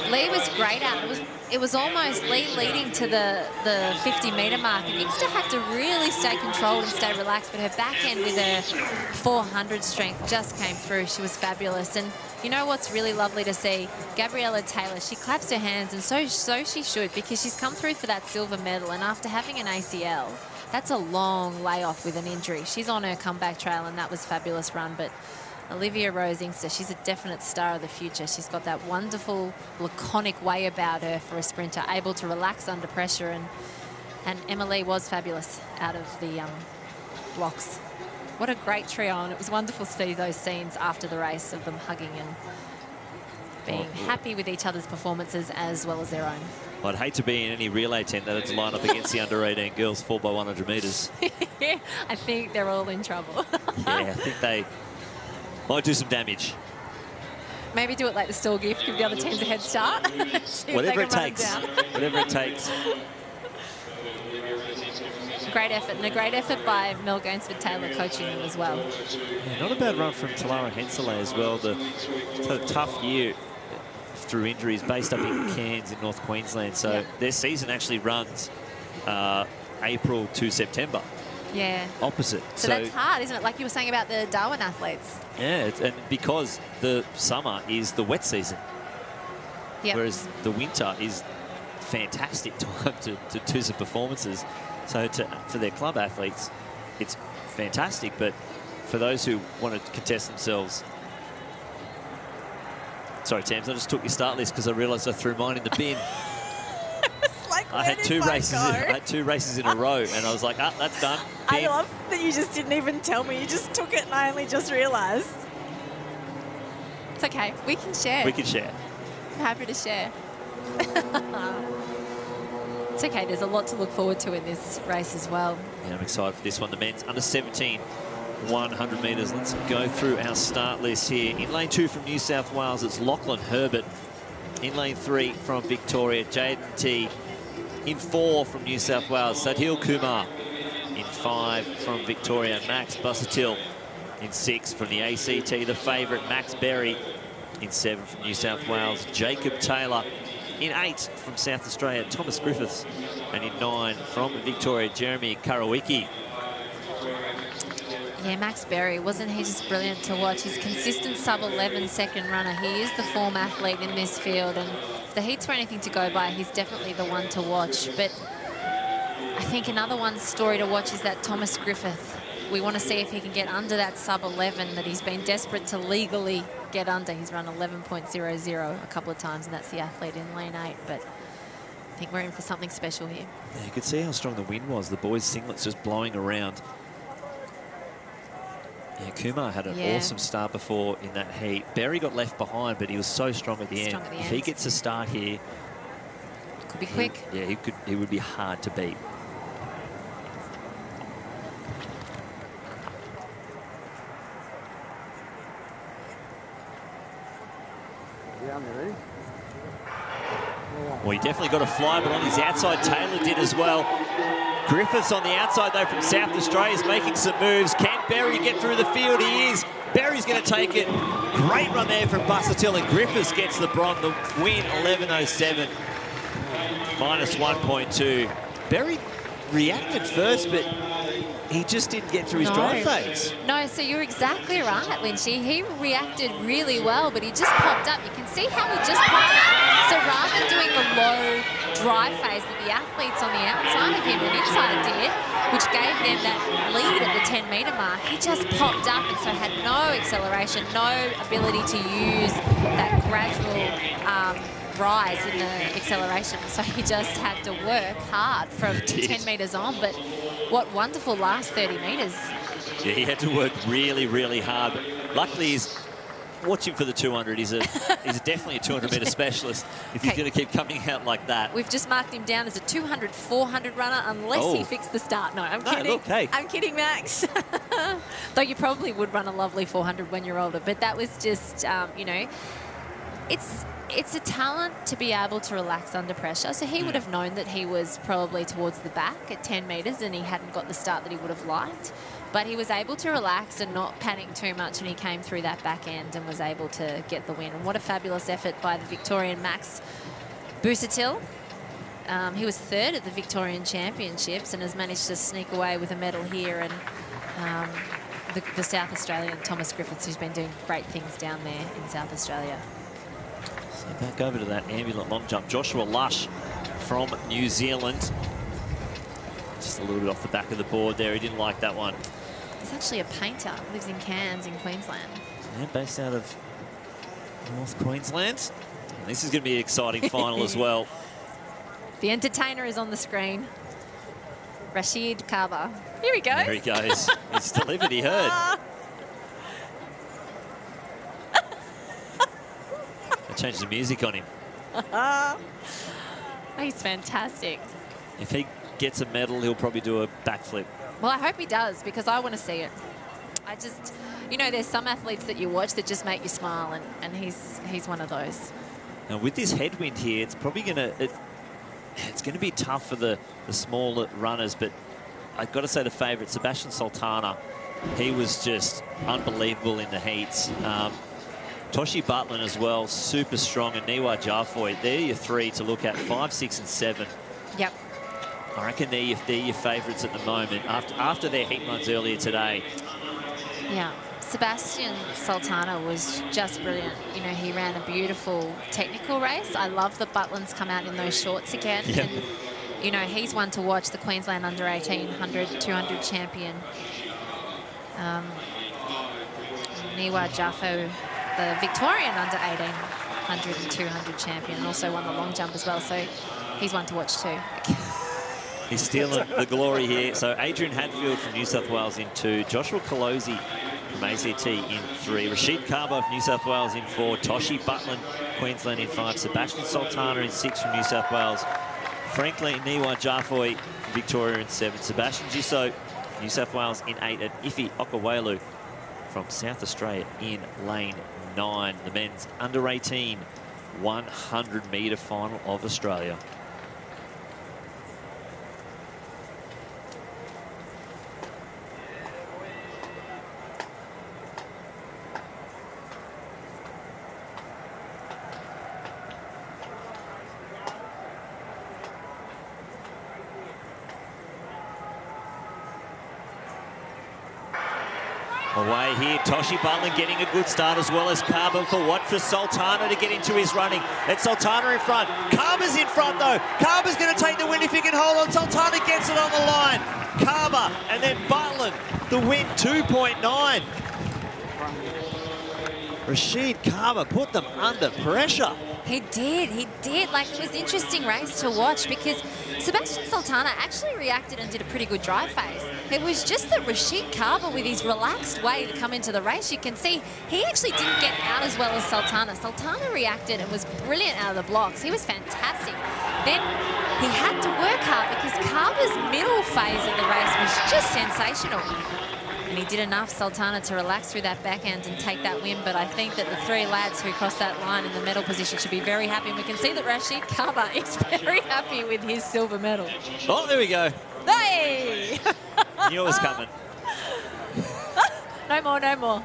[SPEAKER 3] Lee was great out. It was almost Lee leading to the 50-metre mark, and Inkster had to really stay controlled and stay relaxed, but her back end with her 400 strength just came through. She was fabulous. And you know what's really lovely to see? Gabriella Taylor, she claps her hands, and so she should, because she's come through for that silver medal, and after having an ACL, that's a long layoff with an injury. She's on her comeback trail, and that was a fabulous run. But Olivia Rose Inkster, she's a definite star of the future. She's got that wonderful, laconic way about her for a sprinter, able to relax under pressure. And Emily was fabulous out of the blocks. What a great trio, and it was wonderful to see those scenes after the race of them hugging and being happy with each other's performances as well as their own.
[SPEAKER 2] I'd hate to be in any relay tent that had to line up against the under-18 girls 4x100 metres.
[SPEAKER 3] I think they're all in trouble.
[SPEAKER 2] Yeah, I think they might do some damage.
[SPEAKER 3] Maybe do it like the stall gift, give the other teams a head start.
[SPEAKER 2] Whatever it takes. Whatever it takes.
[SPEAKER 3] Great effort, and a great effort by Mel Gainsford-Taylor coaching them as well.
[SPEAKER 2] Yeah, not a bad run from Talara Henselay as well. It's had a tough year through injuries, based up in Cairns in North Queensland. So their season actually runs April to September.
[SPEAKER 3] Yeah.
[SPEAKER 2] Opposite.
[SPEAKER 3] So that's hard, isn't it? Like you were saying about the Darwin athletes.
[SPEAKER 2] Yeah, and because the summer is the wet season.
[SPEAKER 3] Yep.
[SPEAKER 2] Whereas the winter is fantastic time to do some performances. So for their club athletes, it's fantastic. But for those who want to contest themselves... Sorry, Tams, I just took your start list because I realised I threw mine in the bin.
[SPEAKER 14] It's like,
[SPEAKER 2] I had 2 races. I had 2 races in a row, and I was like, that's done. Bin.
[SPEAKER 14] I love that you just didn't even tell me. You just took it, and I only just realised.
[SPEAKER 3] It's okay. We can share.
[SPEAKER 2] We can share.
[SPEAKER 3] I'm happy to share. It's okay. There's a lot to look forward to in this race as well.
[SPEAKER 2] Yeah, I'm excited for this one. The men's under 17. 100 metres. Let's go through our start list here. In lane 2 from New South Wales, it's Lachlan Herbert. In lane 3 from Victoria, Jaden T. In 4 from New South Wales, Sadhil Kumar. In 5 from Victoria, Max Busuttil. In 6 from the ACT, the favourite, Max Berry. In 7 from New South Wales, Jacob Taylor. In 8 from South Australia, Thomas Griffiths. And in 9 from Victoria, Jeremy Karawicki.
[SPEAKER 3] Yeah, Max Berry, wasn't he just brilliant to watch? He's a consistent sub-11 second runner. He is the form athlete in this field, and if the heats were anything to go by, he's definitely the one to watch. But I think another story to watch is that Thomas Griffith we want to see if he can get under that sub-11 that he's been desperate to legally get under. He's run 11.00 a couple of times, and that's the athlete in lane 8. But I think we're in for something special here.
[SPEAKER 2] Yeah, you could see how strong the wind was. The boys' singlets just blowing around. Yeah, Kumar had an awesome start before in that heat. Berry got left behind, but he was so strong at the end. If he gets a start here,
[SPEAKER 3] could be quick.
[SPEAKER 2] Yeah, he would be hard to beat. Well, he definitely got a fly, but on his outside, Taylor did as well. Griffiths on the outside, though, from South Australia is making some moves. Can Berry get through the field? He is. Berry's going to take it. Great run there from Busatil, and Griffiths gets the bronze. The win, 11.07, minus 1.2. Berry reacted first, but he just didn't get through his drive phase.
[SPEAKER 3] No, so you're exactly right, Lynchy. He reacted really well, but he just popped up. You can see how he just popped up. So rather than doing the low drive phase that the athletes on the outside of him and inside did, which gave them that lead at the 10-metre mark, he just popped up and so had no acceleration, no ability to use that gradual rise in the acceleration. So he just had to work hard from 10 metres on. But what wonderful last 30 metres.
[SPEAKER 2] Yeah, he had to work really, really hard. But luckily, he's watching for the 200. He's definitely a 200-metre specialist if he's going to keep coming out like that.
[SPEAKER 3] We've just marked him down as a 200, 400 runner unless he fixed the start. No, I'm kidding.
[SPEAKER 2] Look, hey.
[SPEAKER 3] I'm kidding, Max. Though you probably would run a lovely 400 when you're older. But that was just, you know, it's a talent to be able to relax under pressure. So he would have known that he was probably towards the back at 10 metres and he hadn't got the start that he would have liked. But he was able to relax and not panic too much, and he came through that back end and was able to get the win. And what a fabulous effort by the Victorian Max Busatil. He was third at the Victorian Championships and has managed to sneak away with a medal here. And the South Australian Thomas Griffiths, who's been doing great things down there in South Australia.
[SPEAKER 2] So back over to that ambulant long jump. Joshua Lush from New Zealand. Just a little bit off the back of the board there. He didn't like that one.
[SPEAKER 3] He's actually a painter. Lives in Cairns in Queensland.
[SPEAKER 2] Yeah, based out of North Queensland. And this is going to be an exciting final as well.
[SPEAKER 3] The entertainer is on the screen. Rashid Kaba. Here he goes.
[SPEAKER 2] There he goes. He's delivered, he heard. I changed the music on him.
[SPEAKER 3] He's fantastic.
[SPEAKER 2] If he gets a medal, he'll probably do a backflip.
[SPEAKER 3] Well, I hope he does, because I want to see it. I just, you know, there's some athletes that you watch that just make you smile, and he's one of those.
[SPEAKER 2] Now, with this headwind here, it's probably going to... It's going to be tough for the smaller runners, but I've got to say the favourite, Sebastian Sultana, he was just unbelievable in the heats. Toshi Butlin as well, super strong, and Niwa Jafoy, they're your three to look at, 5, 6 and 7.
[SPEAKER 3] Yep.
[SPEAKER 2] I reckon they're your favourites at the moment, after their heat runs earlier today.
[SPEAKER 3] Yeah. Sebastian Sultana was just brilliant. You know, he ran a beautiful technical race. I love that Butlin's come out in those shorts again.
[SPEAKER 2] Yep.
[SPEAKER 3] And, you know, he's one to watch, the Queensland under-18 100, 200 champion. Niwa Jaffo, the Victorian under-18 100 and 200 champion, and also won the long jump as well. So he's one to watch too.
[SPEAKER 2] He's stealing the glory here. So Adrian Hadfield from New South Wales in 2, Joshua Colosi from ACT in 3, Rashid Kaba of New South Wales in 4, Toshi Butlin, Queensland in 5, Sebastian Sultana in 6 from New South Wales, Franklin Niwa Jafoy from Victoria in 7, Sebastian Gisso, New South Wales in 8, and Ifi Okawelu from South Australia in lane 9. The men's under-18 100-metre final of Australia. Away here, Toshi Butlin getting a good start, as well as Kaba for what? For Sultana to get into his running. It's Sultana in front. Kaba's in front though. Kaba's going to take the win if he can hold on. Sultana gets it on the line. Carver, and then Butland, the win 2.9. Rashid Carver put them under pressure.
[SPEAKER 3] He did. Like, it was an interesting race to watch because Sebastian Sultana actually reacted and did a pretty good drive phase. It was just that Rashid Carver, with his relaxed way to come into the race, you can see he actually didn't get out as well as Sultana. Sultana reacted and was brilliant out of the blocks. He was fantastic. Then he had to work hard because Carver's middle phase of the race was just sensational. And he did enough, Sultana, to relax through that back end and take that win. But I think that the three lads who crossed that line in the medal position should be very happy. And we can see that Rashid Carver is very happy with his silver medal.
[SPEAKER 2] Oh, there we go.
[SPEAKER 3] Hey!
[SPEAKER 2] Knew it was coming.
[SPEAKER 3] No more.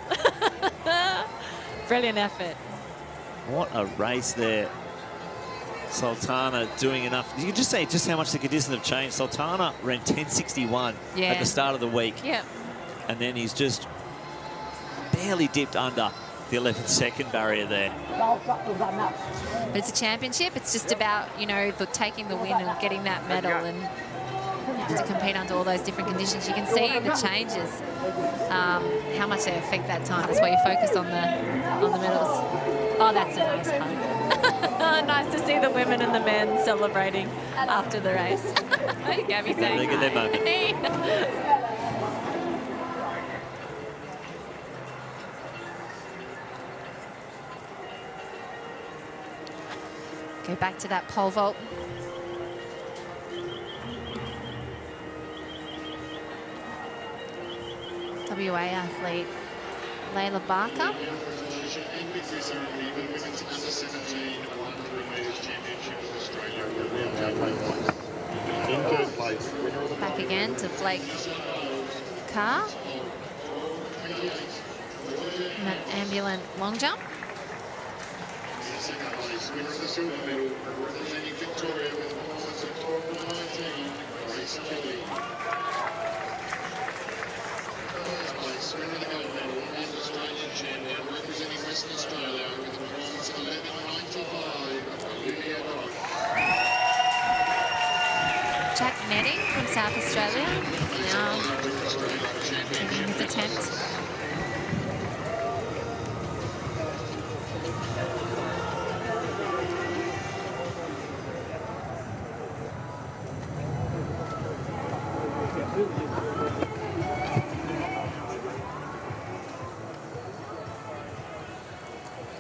[SPEAKER 3] Brilliant effort.
[SPEAKER 2] What a race there. Sultana doing enough. You can just say just how much the conditions have changed. Sultana ran 10.61 at the start of the week.
[SPEAKER 3] Yeah.
[SPEAKER 2] And then he's just barely dipped under the 11-second barrier there.
[SPEAKER 3] But it's a championship. It's just about, you know, taking the win and getting that medal and to compete under all those different conditions. You can see the changes, how much they affect that time. That's why you focus on the medals. Oh, that's a nice hug. Nice to see the women and the men celebrating after the race. Gabby saying,
[SPEAKER 2] they get their moment.
[SPEAKER 3] Go back to that pole vault. WA athlete Layla Barker. Back again to Blake Carr. And that ambulant long jump.
[SPEAKER 5] Winner of the silver medal, representing Victoria with performance of 12.19, Grace Kelly. Third place, winner of the gold medal, and Australian champion, representing Western Australia with a performance of 11.95, Olivia Dodge.
[SPEAKER 3] Jack Netting from South Australia now taking his attempt.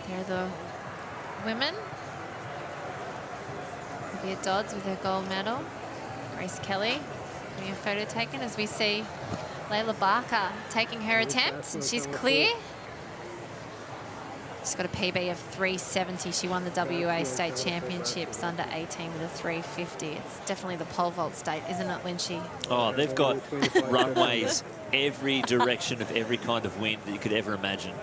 [SPEAKER 3] There are the women. Olivia Dodds with her gold medal. Grace Kelly getting a photo taken as we see Layla Barker taking her attempt, and she's clear. She's got a PB of 370. She won the WA State Championships under 18 with a 350. It's definitely the pole vault state, isn't it, Lynchy?
[SPEAKER 2] Oh, they've got runways every direction of every kind of wind that you could ever imagine.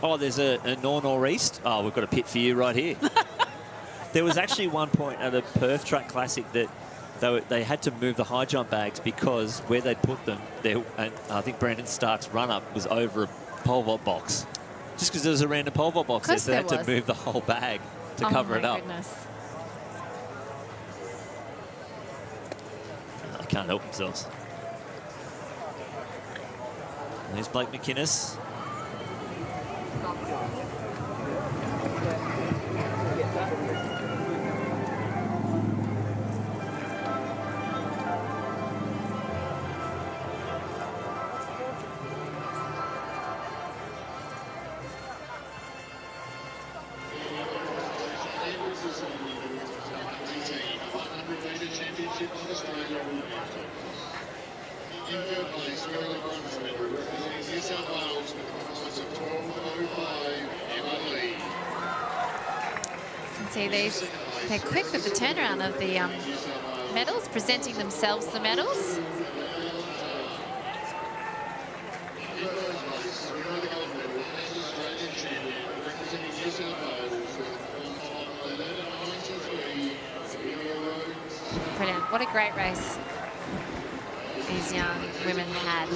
[SPEAKER 2] Oh, there's a north-northeast. Oh, we've got a pit for you right here. There was actually one point at a Perth Track Classic that they had to move the high jump bags because where they'd put them, and I think Brandon Stark's run-up was over a pole vault box. Just because there was a random pole vault box there, so they had to move the whole bag to cover it up.
[SPEAKER 3] Goodness.
[SPEAKER 2] They can't help themselves. And there's Blake McInnes.
[SPEAKER 3] See these, they're quick with the turnaround of the medals, presenting themselves the medals. Brilliant, what a great race these young women had.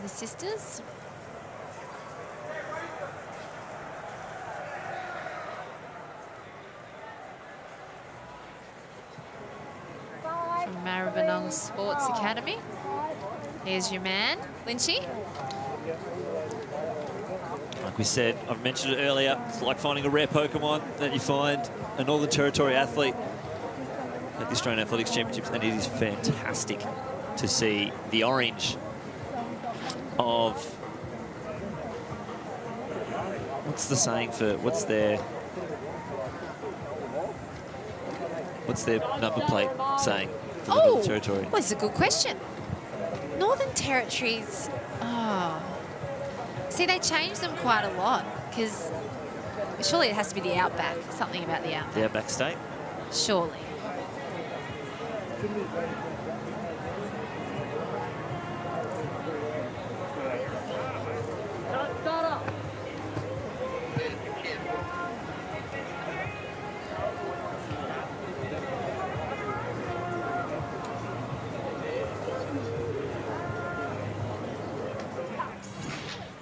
[SPEAKER 3] of the sisters. From Maribyrnong Sports Academy. Here's your man, Lynchy.
[SPEAKER 2] Like we said, I've mentioned it earlier, it's like finding a rare Pokemon that you find a Northern Territory athlete at the Australian Athletics Championships, and it is fantastic to see the orange of... What's the saying for... What's their number plate saying for the Northern Territory?
[SPEAKER 3] Well, it's a good question. Northern Territories... Oh... See, they changed them quite a lot, because surely it has to be the Outback, something about the Outback.
[SPEAKER 2] The Outback State?
[SPEAKER 3] Surely.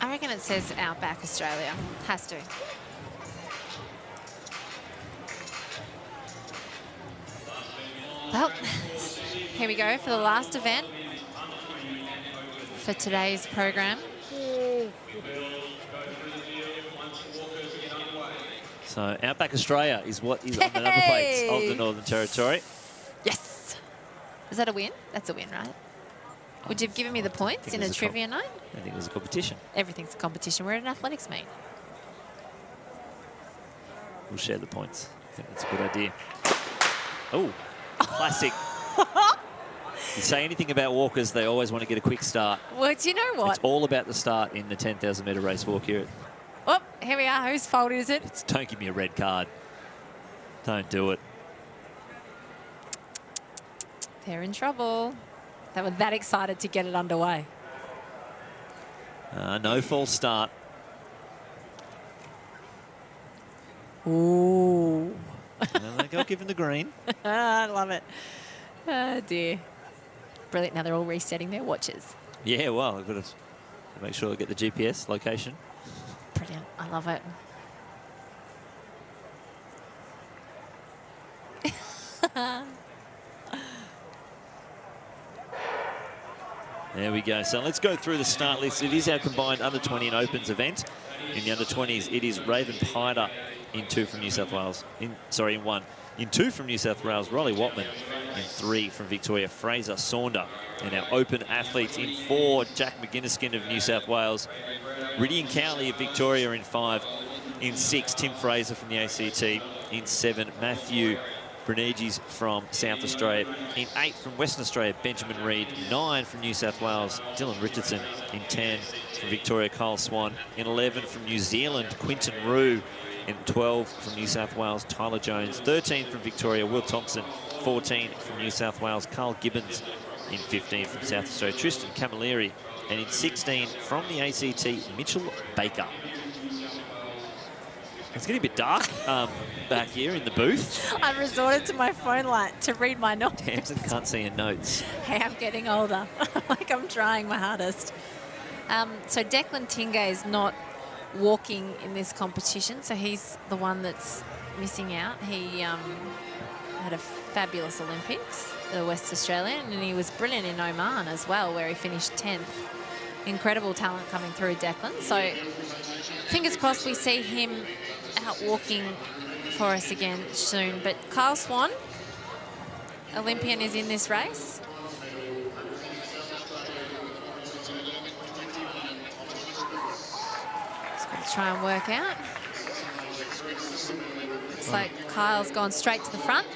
[SPEAKER 3] I reckon it says Outback Australia. Has to. Well, here we go for the last event for today's program.
[SPEAKER 2] So Outback Australia is what is on the number plates of the Northern Territory.
[SPEAKER 3] Yes. Is that a win? That's a win, right? Would you have given me the points in a trivia night?
[SPEAKER 2] I think it was a competition.
[SPEAKER 3] Everything's a competition. We're at an athletics meet.
[SPEAKER 2] We'll share the points. I think that's a good idea. Oh, classic. You say anything about walkers, they always want to get a quick start.
[SPEAKER 3] Well, do you know what?
[SPEAKER 2] It's all about the start in the 10,000 metre race walk here.
[SPEAKER 3] Oh, here we are. Whose fault is it?
[SPEAKER 2] Don't give me a red card. Don't do it.
[SPEAKER 3] They're in trouble. They were that excited to get it underway.
[SPEAKER 2] No false start.
[SPEAKER 3] Ooh.
[SPEAKER 2] And they go given the green.
[SPEAKER 3] I love it. Oh, dear. Brilliant. Now they're all resetting their watches.
[SPEAKER 2] Yeah, well, I've got to make sure I get the GPS location.
[SPEAKER 3] Brilliant. I love it.
[SPEAKER 2] There we go. So let's go through the start list. It is our combined under-20 and opens event. In the under-20s, it is Raven Pider in 2 from New South Wales. In 1. In 2 from New South Wales, Riley Watman. In 3 from Victoria, Fraser Saunder. And our open athletes in 4, Jack McGinniskin of New South Wales. Ridian Cowley of Victoria in 5. In 6, Tim Fraser from the ACT. In 7, Matthew Brenegis from South Australia. In 8 from Western Australia, Benjamin Reid. 9 from New South Wales, Dylan Richardson. In 10 from Victoria, Kyle Swan. In 11 from New Zealand, Quinton Rue. In 12 from New South Wales, Tyler Jones. 13 from Victoria, Will Thompson. 14 from New South Wales, Carl Gibbons. In 15 from South Australia, Tristan Camilleri. And in 16 from the ACT, Mitchell Baker. It's getting a bit dark back here in the booth.
[SPEAKER 3] I've resorted to my phone light to read my notes.
[SPEAKER 2] Tamsin can't see her notes.
[SPEAKER 3] Hey, I'm getting older. Like, I'm trying my hardest. So Declan Tingay is not walking in this competition, so he's the one that's missing out. He had a fabulous Olympics, the West Australian, and he was brilliant in Oman as well, where he finished 10th. Incredible talent coming through, Declan. So fingers crossed we see him out walking for us again soon. But Kyle Swan, Olympian, is in this race. Just going to try and work out. Looks like Kyle's gone straight to the front.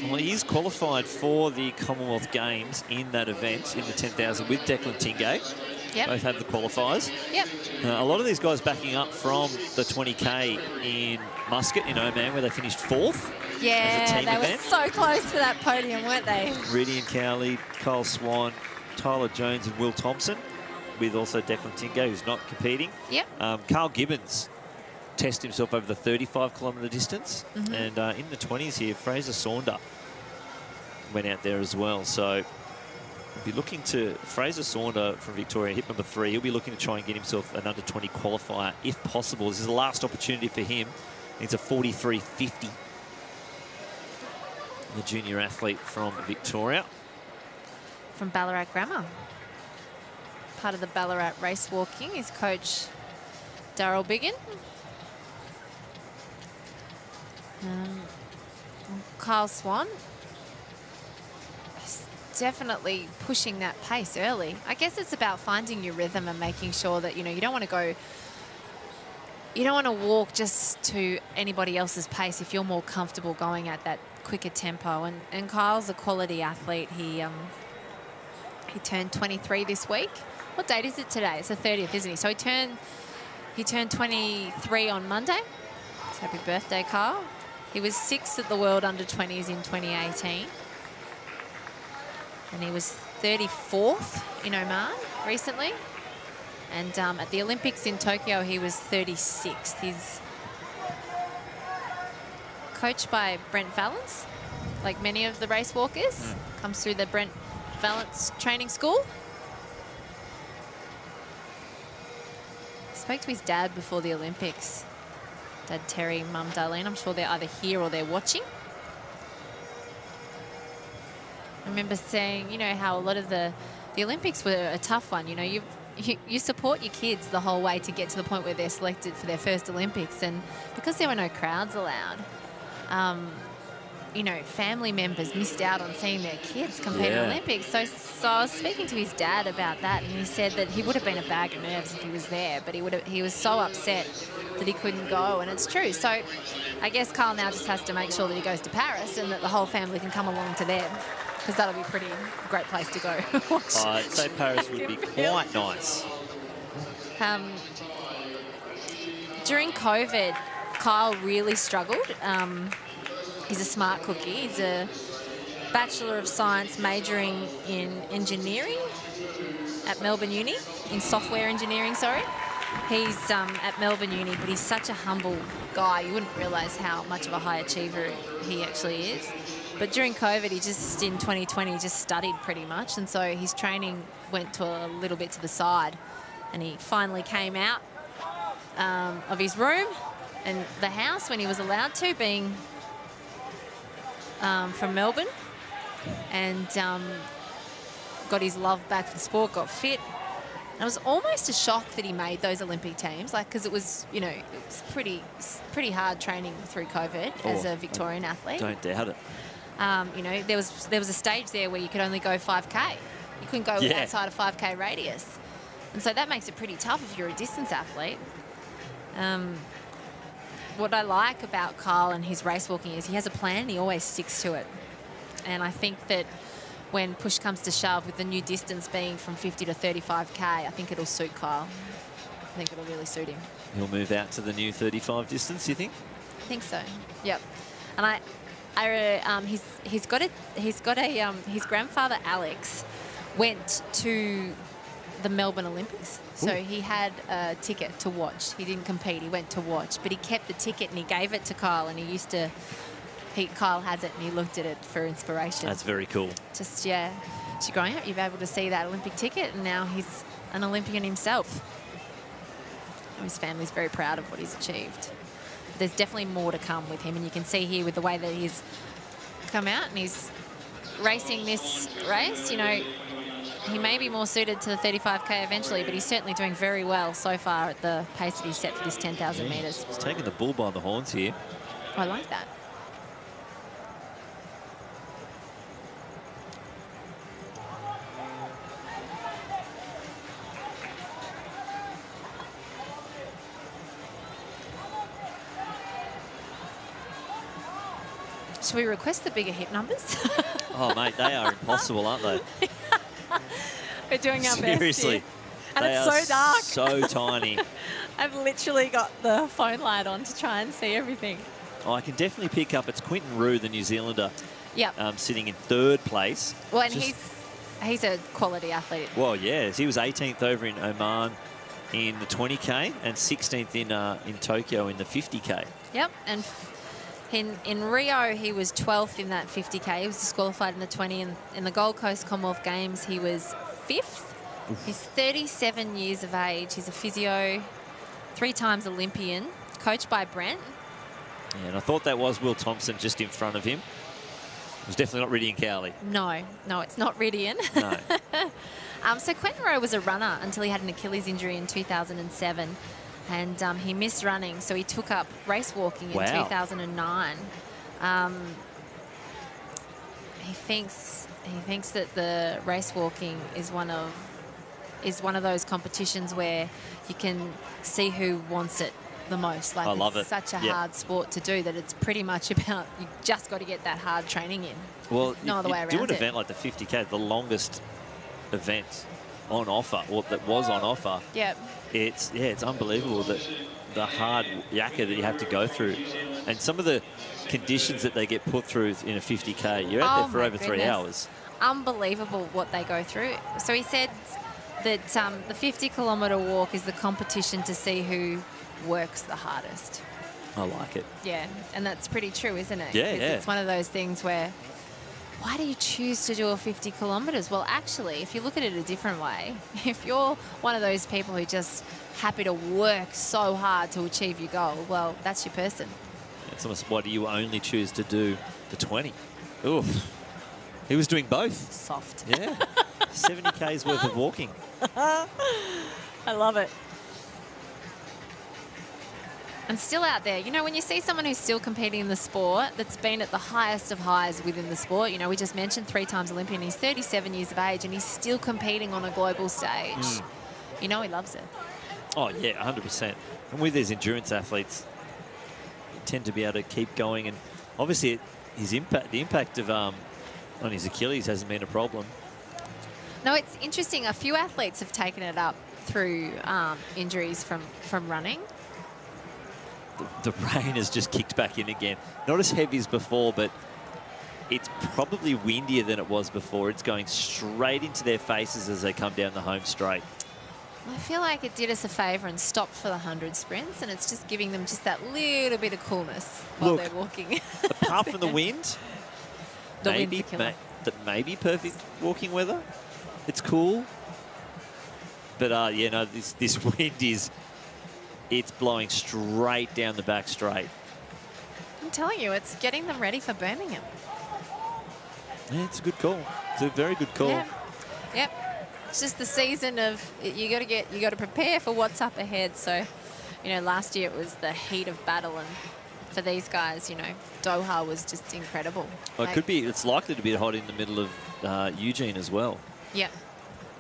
[SPEAKER 2] Well, he is qualified for the Commonwealth Games in that event, in the 10,000 with Declan Tingay.
[SPEAKER 3] Yep.
[SPEAKER 2] Both have the qualifiers.
[SPEAKER 3] Yep.
[SPEAKER 2] A lot of these guys backing up from the 20K in Muscat in Oman, where they finished 4th.
[SPEAKER 3] Yeah,
[SPEAKER 2] as a team
[SPEAKER 3] they
[SPEAKER 2] event.
[SPEAKER 3] were so close for that podium, weren't they?
[SPEAKER 2] Ridian Cowley, Kyle Swan, Tyler Jones and Will Thompson, with also Declan Tingay, who's not competing.
[SPEAKER 3] Yep.
[SPEAKER 2] Carl Gibbons tested himself over the 35-kilometre distance. And in the 20s here, Fraser Saunder went out there as well. So
[SPEAKER 1] be looking to, Fraser Saunder from Victoria, hit number 3. He'll be looking to try and get himself an under 20 qualifier if possible. This is the last opportunity for him. It's a 43.50. The junior athlete from Victoria.
[SPEAKER 3] From Ballarat Grammar. Part of the Ballarat race walking is coach Daryl Biggin. Kyle Swan is definitely pushing that pace early. I guess it's about finding your rhythm and making sure that, you know, you don't want to walk just to anybody else's pace if you're more comfortable going at that quicker tempo. And Kyle's a quality athlete. He turned 23 this week. What date is it today? It's the 30th, isn't he? So he turned 23 on Monday. So happy birthday, Kyle. He was 6th at the World Under-20s in 2018. And he was 34th in Oman recently. And at the Olympics in Tokyo, he was 36th. He's coached by Brent Valance, like many of the race walkers. Comes through the Brent Valance training school. Spoke to his dad before the Olympics. Dad Terry, Mum Darlene. I'm sure they're either here or they're watching. I remember saying, you know, how a lot of the Olympics were a tough one. You know, you support your kids the whole way to get to the point where they're selected for their first Olympics. And because there were no crowds allowed, you know, family members missed out on seeing their kids compete in Olympics. So I was speaking to his dad about that, and he said that he would have been a bag of nerves if he was there, but he was so upset that he couldn't go, and it's true. So I guess Kyle now just has to make sure that he goes to Paris and that the whole family can come along to them, because that'll be a pretty great place to go.
[SPEAKER 1] I'd say Paris would be quite nice.
[SPEAKER 3] During COVID, Kyle really struggled. He's a smart cookie. He's a Bachelor of Science majoring in engineering at Melbourne Uni, in software engineering, sorry. He's at Melbourne Uni, but he's such a humble guy. You wouldn't realise how much of a high achiever he actually is. But during COVID, in 2020, just studied pretty much. And so his training went to a little bit to the side. And he finally came out of his room and the house when he was allowed to, being from Melbourne, and got his love back for sport, got fit. And it was almost a shock that he made those Olympic teams, like, because it was, you know, it was pretty hard training through COVID as a Victorian athlete.
[SPEAKER 1] Don't doubt it.
[SPEAKER 3] You know, there was a stage there where you could only go 5K. You couldn't go outside a 5K radius. And so that makes it pretty tough if you're a distance athlete. What I like about Kyle and his race walking is he has a plan and he always sticks to it. And I think that when push comes to shove, with the new distance being from 50 to 35K, I think it'll suit Kyle. I think it'll really suit him.
[SPEAKER 1] He'll move out to the new 35 distance, you think?
[SPEAKER 3] I think so. Yep. And his grandfather Alex went to the Melbourne Olympics. So he had a ticket to watch. He didn't compete, he went to watch, but he kept the ticket and he gave it to Kyle, and Kyle has it and he looked at it for inspiration.
[SPEAKER 1] That's very cool.
[SPEAKER 3] Just, yeah. So growing up, you've been able to see that Olympic ticket, and now he's an Olympian himself. His family's very proud of what he's achieved. But there's definitely more to come with him, and you can see here with the way that he's come out and he's racing this race, you know, he may be more suited to the 35K eventually, but he's certainly doing very well so far at the pace that he's set for this 10,000 metres.
[SPEAKER 1] He's taking the bull by the horns here.
[SPEAKER 3] I like that. Should we request the bigger hip numbers?
[SPEAKER 1] Oh, mate, they are impossible, aren't they?
[SPEAKER 3] We're doing our best.
[SPEAKER 1] Seriously.
[SPEAKER 3] And it's so dark.
[SPEAKER 1] So tiny.
[SPEAKER 3] I've literally got the phone light on to try and see everything.
[SPEAKER 1] Oh, I can definitely pick up. It's Quinton Roux, the New Zealander, sitting in 3rd place.
[SPEAKER 3] Well, and he's a quality athlete.
[SPEAKER 1] Well, yes. He was 18th over in Oman in the 20K and 16th in Tokyo in the 50K.
[SPEAKER 3] Yep, and In Rio, he was 12th in that 50K. He was disqualified in the 20. And in the Gold Coast Commonwealth Games, he was 5th. He's 37 years of age. He's a physio, 3 times Olympian, coached by Brent.
[SPEAKER 1] Yeah, and I thought that was Will Thompson just in front of him. It was definitely not Rydian Cowley.
[SPEAKER 3] No, it's not Rydian.
[SPEAKER 1] No.
[SPEAKER 3] So Quentin Rowe was a runner until he had an Achilles injury in 2007. And he missed running, so he took up race walking in 2009. He thinks that the race walking is one of those competitions where you can see who wants it the most. Like,
[SPEAKER 1] I love it.
[SPEAKER 3] It's such a hard sport to do that it's pretty much about you just got to get that hard training in.
[SPEAKER 1] Well,
[SPEAKER 3] There's no other way around
[SPEAKER 1] do an
[SPEAKER 3] it.
[SPEAKER 1] event like the 50K, the longest event on offer, or that was on offer.
[SPEAKER 3] Yep.
[SPEAKER 1] It's unbelievable that the hard yakka that you have to go through, and some of the conditions that they get put through in a 50K. You're out there for over 3 hours.
[SPEAKER 3] Unbelievable what they go through. So he said that the 50-kilometre walk is the competition to see who works the hardest.
[SPEAKER 1] I like it.
[SPEAKER 3] Yeah, and that's pretty true, isn't it?
[SPEAKER 1] Yeah,
[SPEAKER 3] 'Cause
[SPEAKER 1] yeah.
[SPEAKER 3] It's one of those things where, why do you choose to do a 50 kilometres? Well, actually, if you look at it a different way, if you're one of those people who just happy to work so hard to achieve your goal, well, that's your person.
[SPEAKER 1] It's almost, why do you only choose to do the 20? Oof. He was doing both.
[SPEAKER 3] Soft.
[SPEAKER 1] Yeah. 70K's worth of walking.
[SPEAKER 3] I love it. And still out there, you know, when you see someone who's still competing in the sport, that's been at the highest of highs within the sport, you know, we just mentioned 3 times Olympian, he's 37 years of age and he's still competing on a global stage. You know he loves it.
[SPEAKER 1] Oh, yeah, 100%. And with these endurance athletes, you tend to be able to keep going. And obviously, the impact of on his Achilles hasn't been a problem.
[SPEAKER 3] No, it's interesting. A few athletes have taken it up through injuries from running.
[SPEAKER 1] The rain has just kicked back in again. Not as heavy as before, but it's probably windier than it was before. It's going straight into their faces as they come down the home straight.
[SPEAKER 3] I feel like it did us a favour and stopped for the 100 sprints, and it's just giving them just that little bit of coolness while they're walking.
[SPEAKER 1] Apart from the wind,
[SPEAKER 3] The wind's a killer.
[SPEAKER 1] maybe perfect walking weather. It's cool. But, yeah, no, this wind it's blowing straight down the back straight.
[SPEAKER 3] I'm telling you, it's getting them ready for Birmingham.
[SPEAKER 1] Yeah, it's a good call. It's a very good call.
[SPEAKER 3] Yeah. Yep. It's just the season of you got to prepare for what's up ahead. So, you know, last year it was the heat of battle, and for these guys, you know, Doha was just incredible.
[SPEAKER 1] Well, it's likely to be hot in the middle of Eugene as well.
[SPEAKER 3] Yep.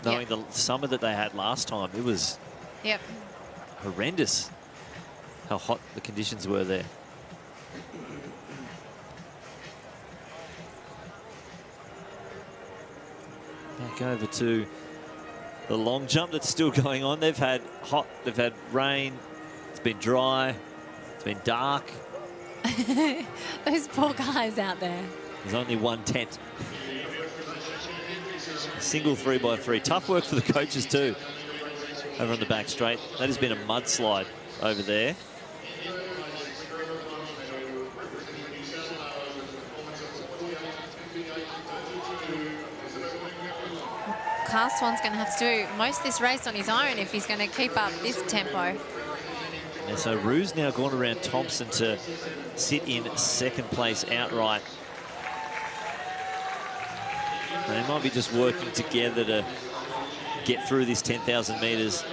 [SPEAKER 1] Knowing the summer that they had last time, it was horrendous how hot the conditions were there. Back over to the long jump that's still going on. They've had rain, it's been dry, it's been dark.
[SPEAKER 3] Those poor guys out there.
[SPEAKER 1] There's only one tent. A single 3x3. Tough work for the coaches too. Over on the back straight. That has been a mudslide over there.
[SPEAKER 3] Carl Swan's going to have to do most of this race on his own if he's going to keep up this tempo.
[SPEAKER 1] And so Rue's now gone around Thompson to sit in second place outright. They might be just working together to get through this 10,000 metres.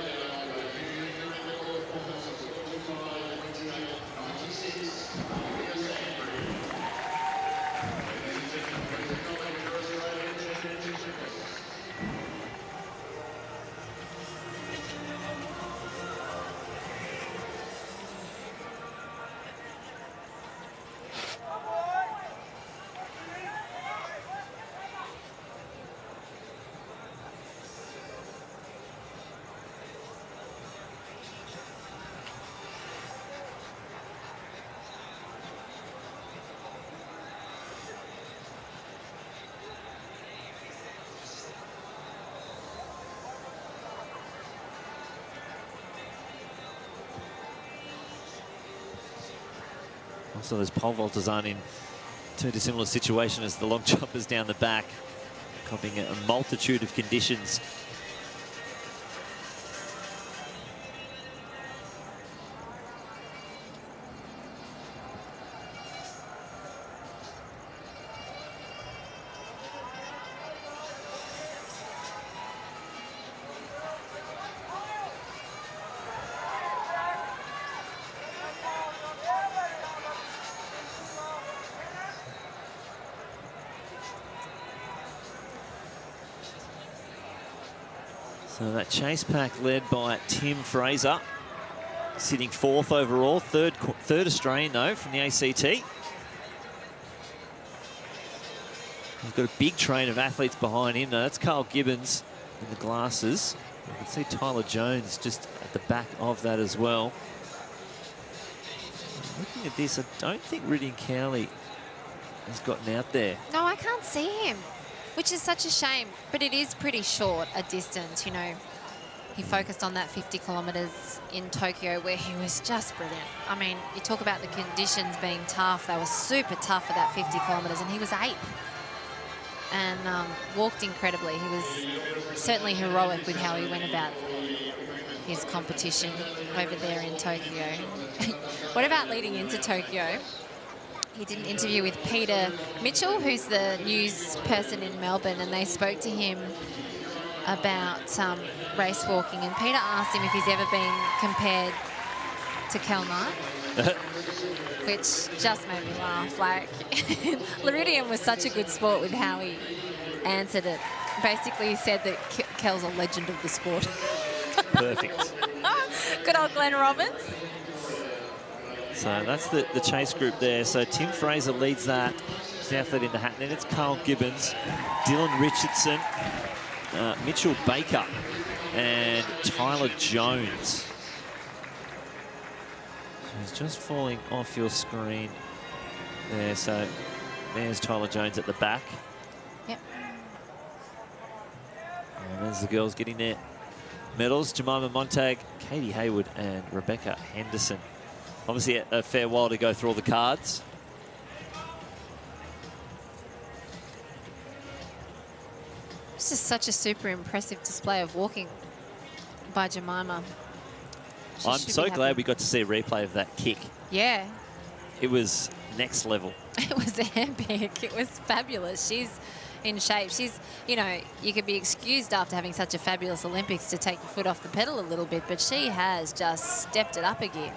[SPEAKER 1] So those pole vaulters aren't in too dissimilar situation as the long jumpers down the back, copying a multitude of conditions. So that chase pack led by Tim Fraser, sitting 4th overall, third Australian though from the ACT. He's got a big train of athletes behind him. Now that's Carl Gibbons in the glasses. You can see Tyler Jones just at the back of that as well. Looking at this, I don't think Riddian Cowley has gotten out there.
[SPEAKER 3] No, I can't see him, which is such a shame, but it is pretty short a distance, you know. He focused on that 50 kilometres in Tokyo where he was just brilliant. I mean, you talk about the conditions being tough. They were super tough for that 50 kilometres, and he was 8th and walked incredibly. He was certainly heroic with how he went about his competition over there in Tokyo. What about leading into Tokyo? He did an interview with Peter Mitchell, who's the news person in Melbourne, and they spoke to him about race walking. And Peter asked him if he's ever been compared to Kel Knight, which just made me laugh. Like, Liridian was such a good sport with how he answered it. Basically, he said that Kel's a legend of the sport.
[SPEAKER 1] Perfect.
[SPEAKER 3] Good old Glenn Roberts.
[SPEAKER 1] So that's the chase group there. So Tim Fraser leads that. He's the athlete in the hat. Then it's Carl Gibbons, Dylan Richardson, Mitchell Baker, and Tyler Jones. He's just falling off your screen there. So there's Tyler Jones at the back.
[SPEAKER 3] Yep.
[SPEAKER 1] And there's the girls getting their medals. Jemima Montag, Katie Hayward, and Rebecca Henderson. Obviously a fair while to go through all the cards.
[SPEAKER 3] It's just such a super impressive display of walking by Jemima.
[SPEAKER 1] I'm so glad we got to see a replay of that kick.
[SPEAKER 3] Yeah.
[SPEAKER 1] It was next level.
[SPEAKER 3] It was epic. It was fabulous. She's in shape. She's, you know, you could be excused after having such a fabulous Olympics to take your foot off the pedal a little bit, but she has just stepped it up again.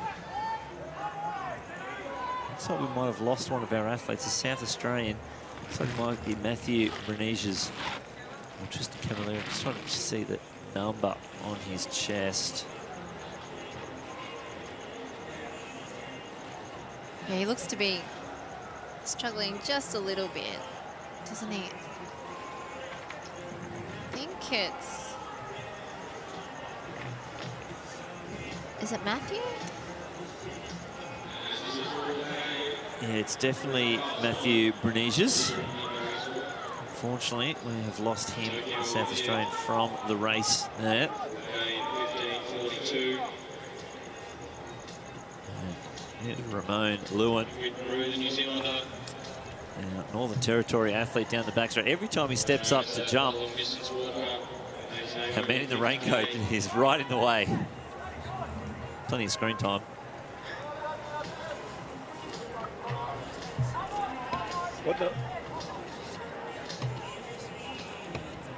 [SPEAKER 1] Looks like we might have lost one of our athletes, a South Australian. Looks like it might be Matthew Berniges or Tristan Cavalier. I'm just trying to see the number on his chest.
[SPEAKER 3] Yeah, he looks to be struggling just a little bit, doesn't he? I think it's... Is it Matthew?
[SPEAKER 1] Yeah, it's definitely Matthew Berniges. Unfortunately, we have lost him, the South Australian, from the race there. Ramon Lewin, Northern Territory athlete down the back straight. Every time he steps up to jump, a man in the raincoat is right in the way. Plenty of screen time.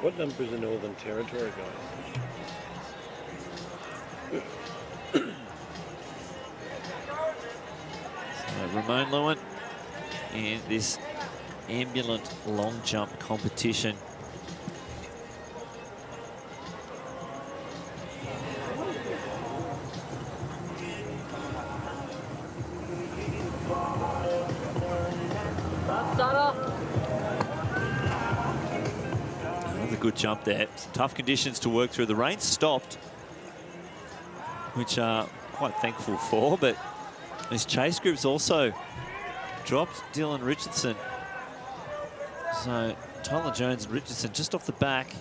[SPEAKER 11] What number is the Northern Territory guy?
[SPEAKER 1] Ramon Lewin in this ambulant long jump competition. Another good jump there. Some tough conditions to work through. The rain stopped, which are quite thankful for, but this chase group's also dropped Dylan Richardson. So Tyler Jones and Richardson just off the back.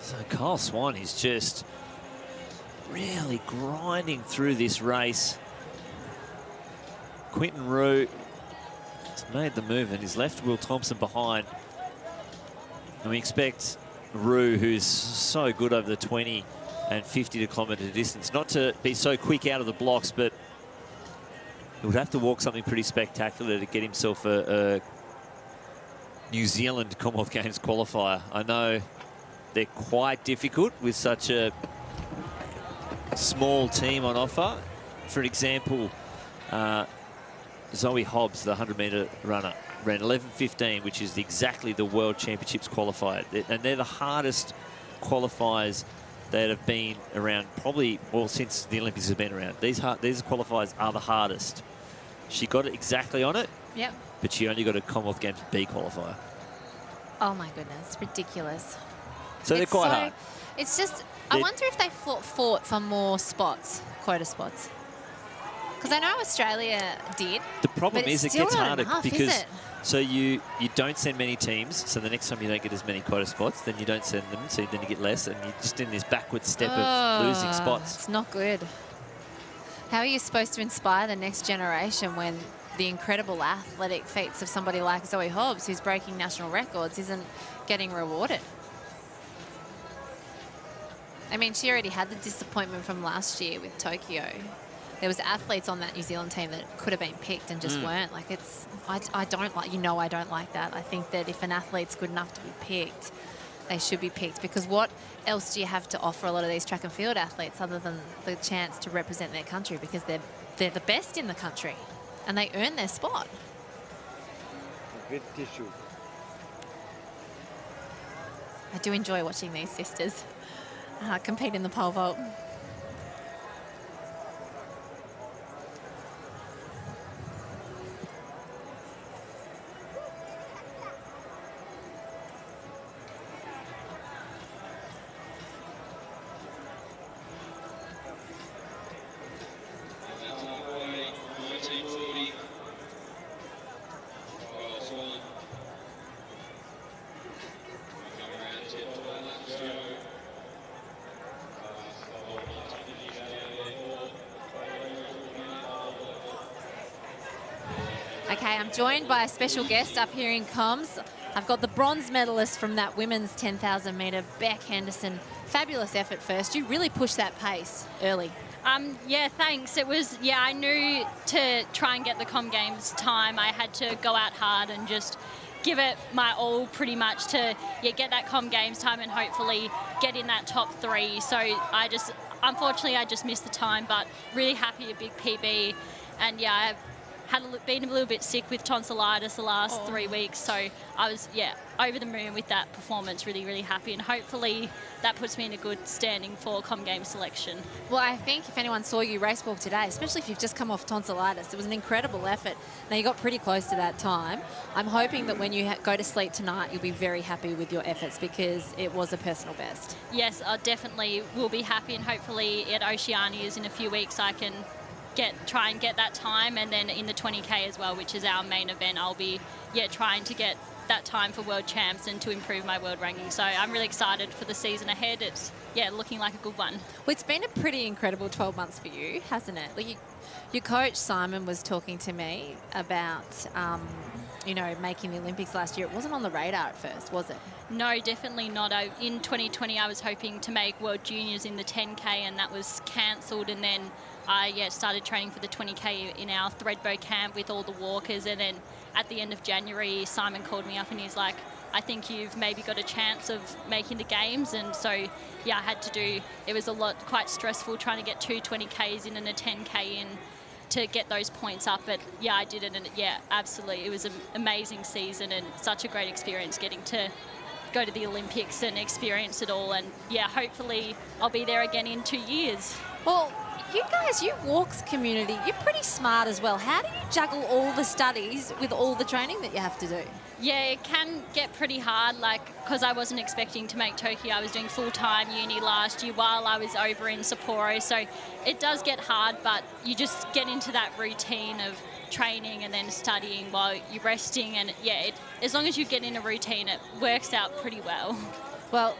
[SPEAKER 1] So Kyle Swan is just really grinding through this race. Quinton Roux has made the move and he's left Will Thompson behind. And we expect Roux, who's so good over the 20 and 50 to kilometre distance, not to be so quick out of the blocks, but he would have to walk something pretty spectacular to get himself a New Zealand Commonwealth Games qualifier. I know they're quite difficult with such a small team on offer. For example, Zoe Hobbs, the 100-metre runner, ran 11:15, which is exactly the World Championships qualifier. And they're the hardest qualifiers that have been around probably, well, since the Olympics have been around. These qualifiers are the hardest. She got it exactly on it.
[SPEAKER 3] Yep.
[SPEAKER 1] But she only got a Commonwealth Games B qualifier.
[SPEAKER 3] Oh my goodness, ridiculous.
[SPEAKER 1] So they're quite hard.
[SPEAKER 3] It's just, I wonder if they fought for more spots, quota spots. Because I know Australia did.
[SPEAKER 1] The problem is it gets harder because
[SPEAKER 3] so
[SPEAKER 1] you don't send many teams. So the next time you don't get as many quota spots, then you don't send them. So then you get less, and you're just in this backward step of losing spots.
[SPEAKER 3] It's not good. How are you supposed to inspire the next generation when the incredible athletic feats of somebody like Zoe Hobbs, who's breaking national records, isn't getting rewarded? I mean, she already had the disappointment from last year with Tokyo. There was athletes on that New Zealand team that could have been picked and just weren't. Like, it's, I don't like, I don't like that. I think that if an athlete's good enough to be picked, they should be picked, because what else do you have to offer a lot of these track and field athletes other than the chance to represent their country, because they're the best in the country and they earn their spot.
[SPEAKER 11] Good tissue.
[SPEAKER 3] I do enjoy watching these sisters compete in the pole vault. Okay, I'm joined by a special guest up here in comms. I've got the bronze medalist from that women's 10,000 metre, Beck Henderson. Fabulous effort first. You really pushed that pace early.
[SPEAKER 15] Yeah, thanks. It was, I knew to try and get the Com Games time, I had to go out hard and just give it my all pretty much to get that Com Games time and hopefully get in that top 3. So unfortunately, I just missed the time, but really happy, a big PB. And I've been a little bit sick with tonsillitis the last 3 weeks, so I was over the moon with that performance, really, really happy, and hopefully that puts me in a good standing for Com Games selection.
[SPEAKER 3] Well, I think if anyone saw you race walk today, especially if you've just come off tonsillitis, it was an incredible effort. Now, you got pretty close to that time. I'm hoping that when you go to sleep tonight, you'll be very happy with your efforts, because it was a personal best.
[SPEAKER 15] Yes, I definitely will be happy, and hopefully at Oceanias in a few weeks I can try and get that time, and then in the 20K as well, which is our main event, I'll be trying to get that time for World Champs and to improve my world ranking. So I'm really excited for the season ahead. It's looking like a good one.
[SPEAKER 3] Well, it's been a pretty incredible 12 months for you, hasn't it? Like your coach Simon was talking to me about making the Olympics last year. It wasn't on the radar at first, was it?
[SPEAKER 15] No, definitely not. In 2020 I was hoping to make World Juniors in the 10K, and that was cancelled, and then I started training for the 20K in our Threadbow camp with all the walkers, and then at the end of January Simon called me up and he's like, I think you've maybe got a chance of making the games. And so I had to do, it was quite stressful trying to get 2 20Ks in and a 10K in to get those points up, but I did it, and absolutely, it was an amazing season and such a great experience getting to go to the Olympics and experience it all, and hopefully I'll be there again in 2 years.
[SPEAKER 3] Well, you guys, you walks community, you're pretty smart as well. How do you juggle all the studies with all the training that you have to do?
[SPEAKER 15] Yeah, it can get pretty hard, because I wasn't expecting to make Tokyo. I was doing full-time uni last year while I was over in Sapporo, so it does get hard, but you just get into that routine of training and then studying while you're resting, and as long as you get in a routine, it works out pretty well.
[SPEAKER 3] Well,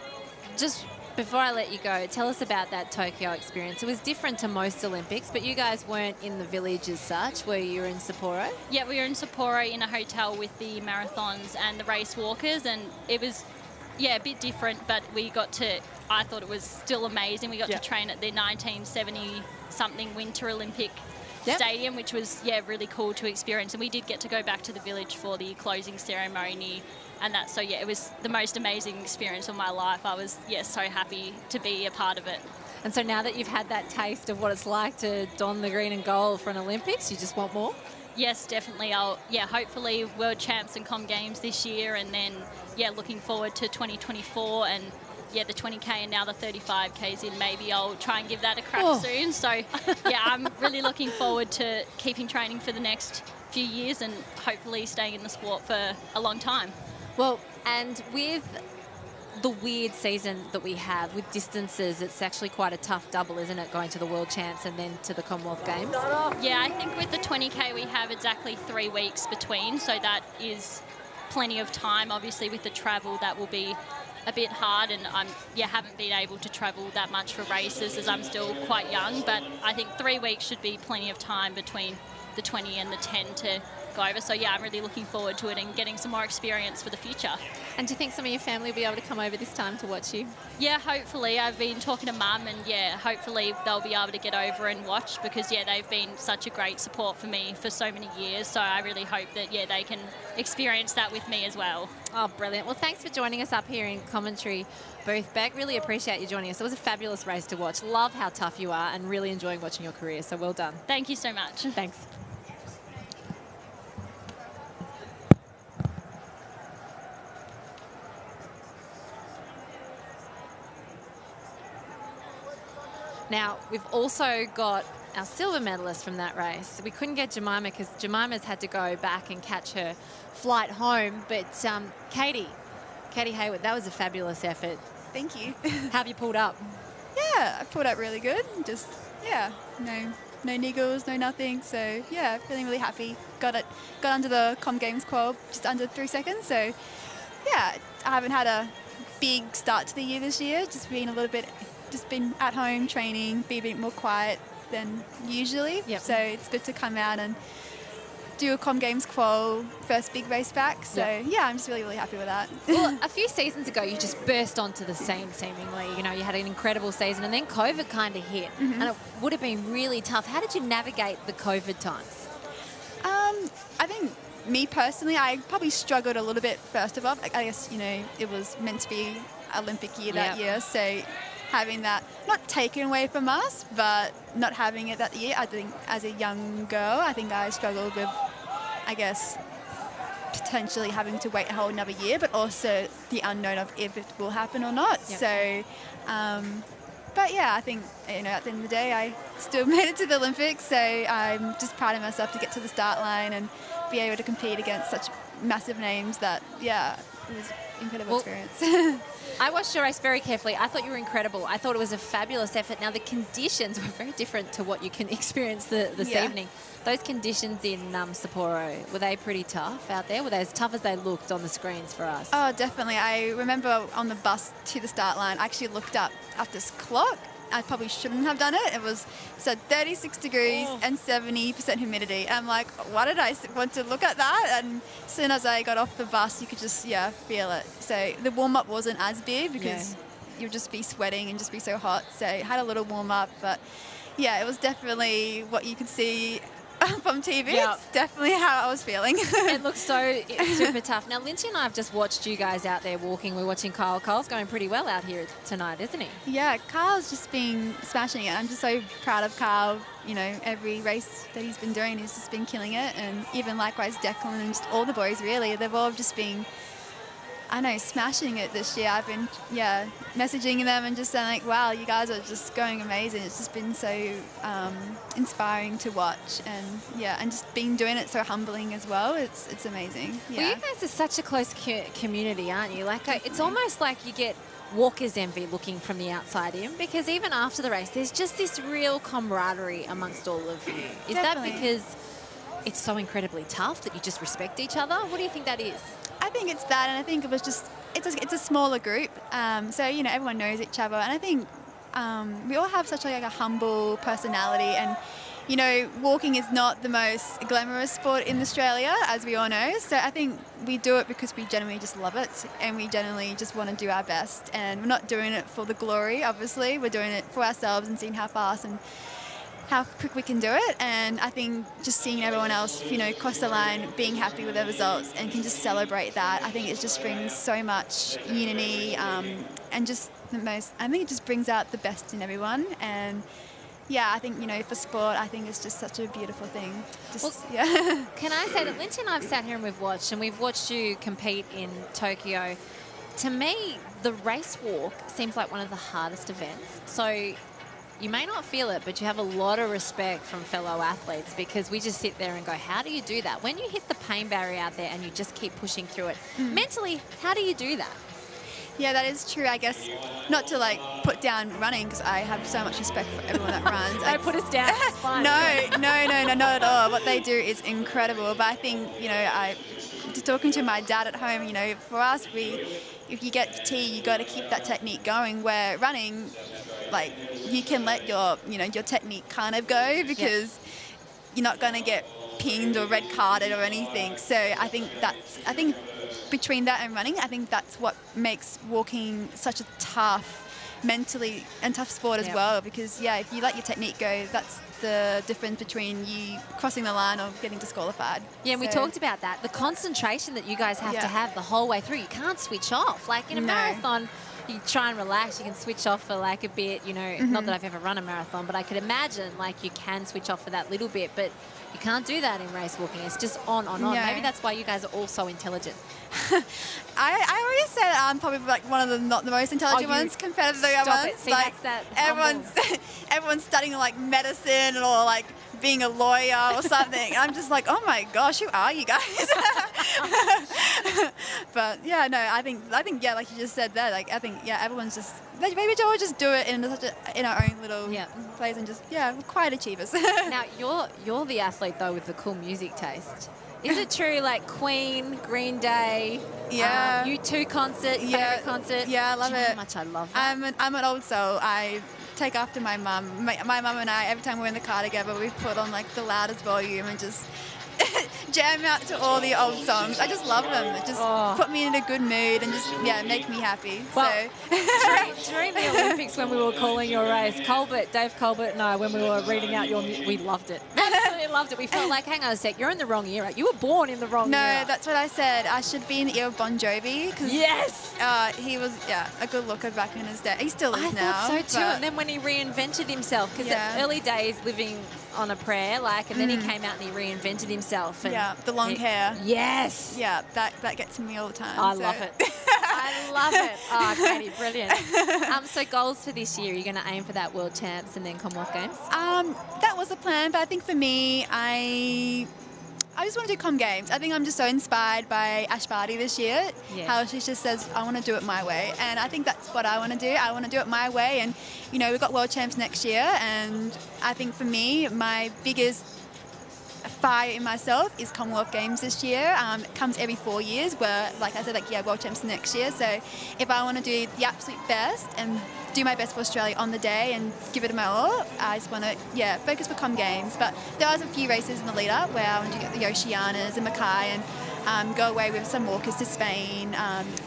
[SPEAKER 3] just Before I let you go, tell us about that Tokyo experience. It was different to most Olympics, but you guys weren't in the village as such. Were you in Sapporo?
[SPEAKER 15] Yeah, we were in Sapporo in a hotel with the marathons and the race walkers, and it was, yeah, a bit different, but we got to, I thought it was still amazing. We got to train at the 1970-something Winter Olympic Stadium, which was, yeah, really cool to experience. And we did get to go back to the village for the closing ceremony and that. So, yeah, it was the most amazing experience of my life. I was, yeah, so happy to be a part of it.
[SPEAKER 3] And so now that you've had that taste of what it's like to don the green and gold for an Olympics, you just want more?
[SPEAKER 15] Yes, definitely. Hopefully World Champs and Com Games this year, and then, yeah, looking forward to 2024 and, yeah, the 20K and now the 35Ks in. Maybe I'll try and give that a crack soon. So, yeah, I'm really looking forward to keeping training for the next few years and hopefully staying in the sport for a long time.
[SPEAKER 3] Well, and with the weird season that we have with distances, it's actually quite a tough double, isn't it, going to the World Champs and then to the Commonwealth Games?
[SPEAKER 15] Yeah, I think with the 20K we have exactly 3 weeks between, so that is plenty of time. Obviously with the travel that will be a bit hard, and haven't been able to travel that much for races as I'm still quite young, but I think 3 weeks should be plenty of time between the 20 and the 10 to go over. So yeah, I'm really looking forward to it and getting some more experience for the future.
[SPEAKER 3] And do you think some of your family will be able to come over this time to watch you?
[SPEAKER 15] Yeah, hopefully. I've been talking to Mum, and yeah, hopefully they'll be able to get over and watch, because yeah, they've been such a great support for me for so many years. So I really hope that yeah, they can experience that with me as well.
[SPEAKER 3] Oh, brilliant. Well, thanks for joining us up here in commentary booth, Beck. Really appreciate you joining us. It was a fabulous race to watch. Love how tough you are and really enjoying watching your career. So well done.
[SPEAKER 15] Thank you so much.
[SPEAKER 3] Thanks. Now, we've also got our silver medalist from that race. We couldn't get Jemima because Jemima's had to go back and catch her flight home. But Katie Hayward, that was a fabulous effort.
[SPEAKER 16] Thank you.
[SPEAKER 3] How have you pulled up?
[SPEAKER 16] Yeah, I pulled up really good. Just, yeah, no niggles, no nothing. So, yeah, feeling really happy. Got under the Com Games qual just under 3 seconds. So, yeah, I haven't had a big start to the year this year. Just been at home training, be a bit more quiet than usually.
[SPEAKER 3] Yep.
[SPEAKER 16] So it's good to come out and do a Com Games qual, first big race back. So yeah, I'm just really, really happy with that.
[SPEAKER 3] Well, a few seasons ago, you just burst onto the scene seemingly. You know, you had an incredible season and then COVID kind of hit and it would have been really tough. How did you navigate the COVID times?
[SPEAKER 16] I think me personally, I probably struggled a little bit first of all. I guess, you know, it was meant to be Olympic year that year. So having that not taken away from us, but not having it that year, I think as a young girl, I think I struggled with, I guess, potentially having to wait a whole another year, but also the unknown of if it will happen or not.
[SPEAKER 3] Yep.
[SPEAKER 16] So, but yeah, I think, you know, at the end of the day, I still made it to the Olympics. So I'm just proud of myself to get to the start line and be able to compete against such massive names that, yeah, it was an incredible experience.
[SPEAKER 3] I watched your race very carefully. I thought you were incredible. I thought it was a fabulous effort. Now, the conditions were very different to what you can experience this evening. Those conditions in Sapporo, were they pretty tough out there? Were they as tough as they looked on the screens for us?
[SPEAKER 16] Oh, definitely. I remember on the bus to the start line, I actually looked up at this clock. I probably shouldn't have done it. It said 36 degrees and 70% humidity. I'm like, why did I want to look at that? And as soon as I got off the bus, you could just, feel it. So the warm-up wasn't as big because you'd just be sweating and just be so hot. So I had a little warm-up, but yeah, it was definitely what you could see from TV.
[SPEAKER 3] Yep.
[SPEAKER 16] It's definitely how I was feeling.
[SPEAKER 3] It looks super tough. Now, Lindsay and I have just watched you guys out there walking. We're watching Kyle. Kyle's going pretty well out here tonight, isn't he?
[SPEAKER 16] Yeah, Kyle's just been smashing it. I'm just so proud of Kyle. You know, every race that he's been doing, he's just been killing it. And even likewise Declan and just all the boys, really. They've all just been, I know, smashing it this year. I've been, messaging them and just saying, like, wow, you guys are just going amazing. It's just been so inspiring to watch. And, and just doing it so humbling as well. It's amazing. Yeah.
[SPEAKER 3] Well, you guys are such a close community, aren't you? Like, it's almost like you get walker's envy looking from the outside in, because even after the race, there's just this real camaraderie amongst all of you. Is that because it's so incredibly tough that you just respect each other? What do you think that is?
[SPEAKER 16] I think it's that, and I think it was just it's a smaller group, so you know everyone knows each other, and I think we all have such like a humble personality, and you know walking is not the most glamorous sport in Australia, as we all know. So I think we do it because we genuinely just love it, and we genuinely just want to do our best, and we're not doing it for the glory. Obviously, we're doing it for ourselves and seeing how fast and how quick we can do it. And I think just seeing everyone else, you know, cross the line, being happy with their results and can just celebrate that, I think it just brings so much unity, and just I think it just brings out the best in everyone. And yeah, I think, you know, for sport, I think it's just such a beautiful thing. Yeah.
[SPEAKER 3] Can I say that Lindsay and I have sat here and we've watched you compete in Tokyo. To me, the race walk seems like one of the hardest events. So you may not feel it, but you have a lot of respect from fellow athletes, because we just sit there and go, how do you do that? When you hit the pain barrier out there and you just keep pushing through it, mentally, how do you do that?
[SPEAKER 16] Yeah, that is true. I guess not to like put down running, because I have so much respect for everyone that runs.
[SPEAKER 3] Don't put us down. It's fine.
[SPEAKER 16] No, not at all. What they do is incredible. But I think, you know, just talking to my dad at home, you know, for us, if you get fatigued, you got to keep that technique going. Where running, like, you can let your technique kind of go, because you're not going to get pinned or red carded or anything. So I think between that and running, I think that's what makes walking such a mentally tough sport as well. Because if you let your technique go, that's the difference between you crossing the line or getting disqualified.
[SPEAKER 3] Yeah, and we talked about that. The concentration that you guys have to have the whole way through. You can't switch off. Like in a marathon, you try and relax, you can switch off for like a bit, you know, not that I've ever run a marathon, but I could imagine like you can switch off for that little bit, but you can't do that in race walking. It's just on.
[SPEAKER 16] Yeah.
[SPEAKER 3] Maybe that's why you guys are all so intelligent.
[SPEAKER 16] I always say that I'm probably like one of the not the most intelligent ones compared to the other ones.
[SPEAKER 3] See,
[SPEAKER 16] like everyone's studying like medicine or like being a lawyer or something. I'm just like, oh my gosh, who are you guys? But yeah, no, I think yeah, like you just said there, like I think everyone's just maybe we'll just do it in our own little place and just we're quiet achievers.
[SPEAKER 3] Now you're the athlete though with the cool music taste. Is it true, like Queen, Green Day, U2 concert, favorite concert?
[SPEAKER 16] Yeah, I love it.
[SPEAKER 3] How much I love that.
[SPEAKER 16] I'm an old soul. I take after my mum. My mum and I, every time we're in the car together, we put on like the loudest volume and just jam out to all the old songs. I just love them. It just put me in a good mood and just make me happy.
[SPEAKER 3] Well, during the Olympics when we were calling your race, Dave Colbert and I, when we were reading out we loved it. Absolutely loved it. We felt like, hang on a sec, you're in the wrong era. You were born in the wrong era.
[SPEAKER 16] No, that's what I said. I should be in the era of Bon Jovi.
[SPEAKER 3] Yes.
[SPEAKER 16] He was a good looker back in his day. He still is now.
[SPEAKER 3] I thought so too. And then when he reinvented himself, because the early days living on a prayer, and then he came out and he reinvented himself. And
[SPEAKER 16] the long hair.
[SPEAKER 3] Yes.
[SPEAKER 16] Yeah, that gets to me all the time.
[SPEAKER 3] I love it. I love it. Oh, Katie, brilliant. So goals for this year, are you going to aim for that World Champs and then Commonwealth Games?
[SPEAKER 16] That was the plan, but I think for me, I just want to do Com Games. I think I'm just so inspired by Ash Barty this year, how she just says, I want to do it my way. And I think that's what I want to do. I want to do it my way. And, you know, we've got World Champs next year. And I think for me, my biggest fire in myself is Commonwealth Games this year. It comes every 4 years where, like I said, World Champs next year. So if I want to do the absolute best and do my best for Australia on the day and give it my all, I just want to, focus for Com Games. But there are a few races in the lead up where I want to get the Oceanas and Mackay and go away with some walkers to Spain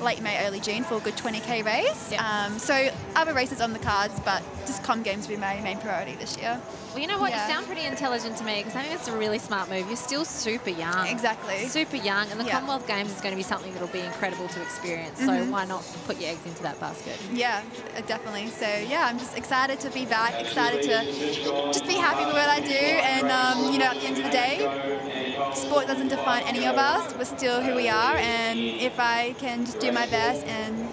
[SPEAKER 16] late May, early June for a good 20k race. So other races on the cards, but just Com Games will be my main priority this year.
[SPEAKER 3] Well, you know what? You sound pretty intelligent to me, because I think that's a really smart move. You're still super young.
[SPEAKER 16] Exactly.
[SPEAKER 3] Super young. And the Commonwealth Games is going to be something that will be incredible to experience. So why not put your eggs into that basket?
[SPEAKER 16] Yeah, definitely. So, I'm just excited to be back, excited to just be happy with what I do. And, at the end of the day, sport doesn't define any of us. We're still who we are. And if I can just do my best and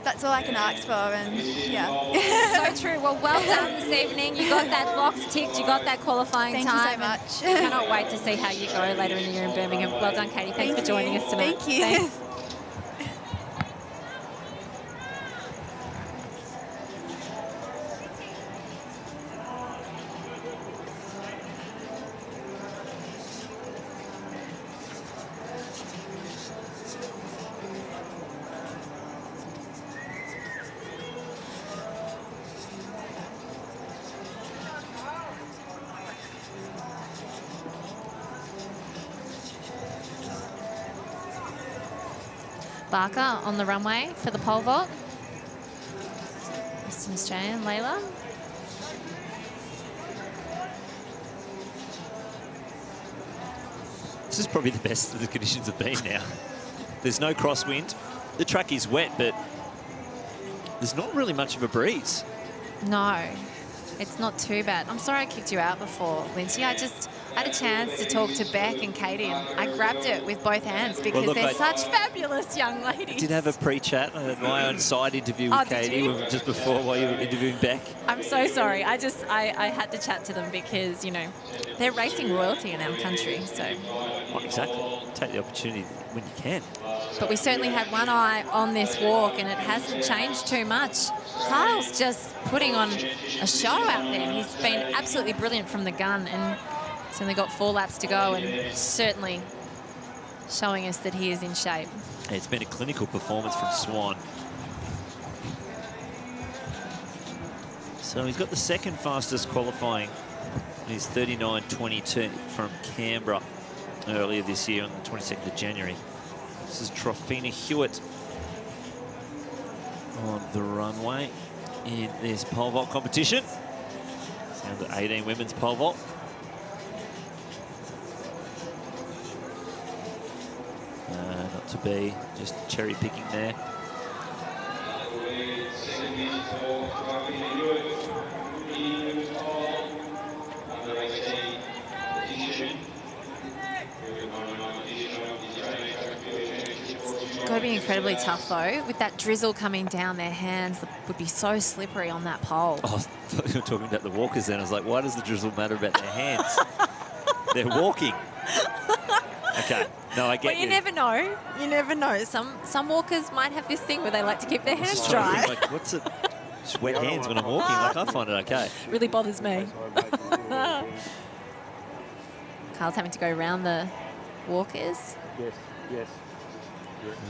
[SPEAKER 16] that's all I can ask for, and
[SPEAKER 3] So true. Well done this evening. You got that box ticked. You got that qualifying
[SPEAKER 16] time.
[SPEAKER 3] Thank
[SPEAKER 16] you so much.
[SPEAKER 3] I cannot wait to see how you go later in the year in Birmingham. Well done, Katie. Thanks for joining us tonight.
[SPEAKER 16] Thank you.
[SPEAKER 3] Thanks. Barker on the runway for the pole vault. Western Australian, Layla.
[SPEAKER 2] This is probably the best the conditions have been now. There's no crosswind. The track is wet, but there's not really much of a breeze.
[SPEAKER 3] No, it's not too bad. I'm sorry I kicked you out before, Lindsay. I had a chance to talk to Beck and Katie, and I grabbed it with both hands because they're such fabulous young ladies.
[SPEAKER 2] I did have a pre-chat. I had my own side interview with Katie just before while you were interviewing Beck.
[SPEAKER 3] I'm so sorry. I had to chat to them because, you know, they're racing royalty in our country. So
[SPEAKER 2] Well, exactly. Take the opportunity when you can.
[SPEAKER 3] But we certainly had one eye on this walk, and it hasn't changed too much. Kyle's just putting on a show out there. He's been absolutely brilliant from the gun, and he's only got 4 laps to go, and certainly showing us that he is in shape.
[SPEAKER 2] It's been a clinical performance from Swan. So he's got the second fastest qualifying. He's 39.22 from Canberra earlier this year on the 22nd of January. This is Trofina Hewitt on the runway in this pole vault competition. It's down to 18 women's pole vault. Not to be just cherry picking there.
[SPEAKER 3] Got to be incredibly tough though. With that drizzle coming down, their hands would be so slippery on that pole.
[SPEAKER 2] Oh, I thought you were talking about the walkers then. I was like, why does the drizzle matter about their hands? They're walking. Okay, no, I get
[SPEAKER 3] Well, you never know. You never know. Some walkers might have this thing where they like to keep their hands dry.
[SPEAKER 2] Like, what's it? Just wet hands when I'm walking. Like, I find it okay.
[SPEAKER 3] Really bothers me. Carl's having to go around the walkers.
[SPEAKER 11] Yes, yes.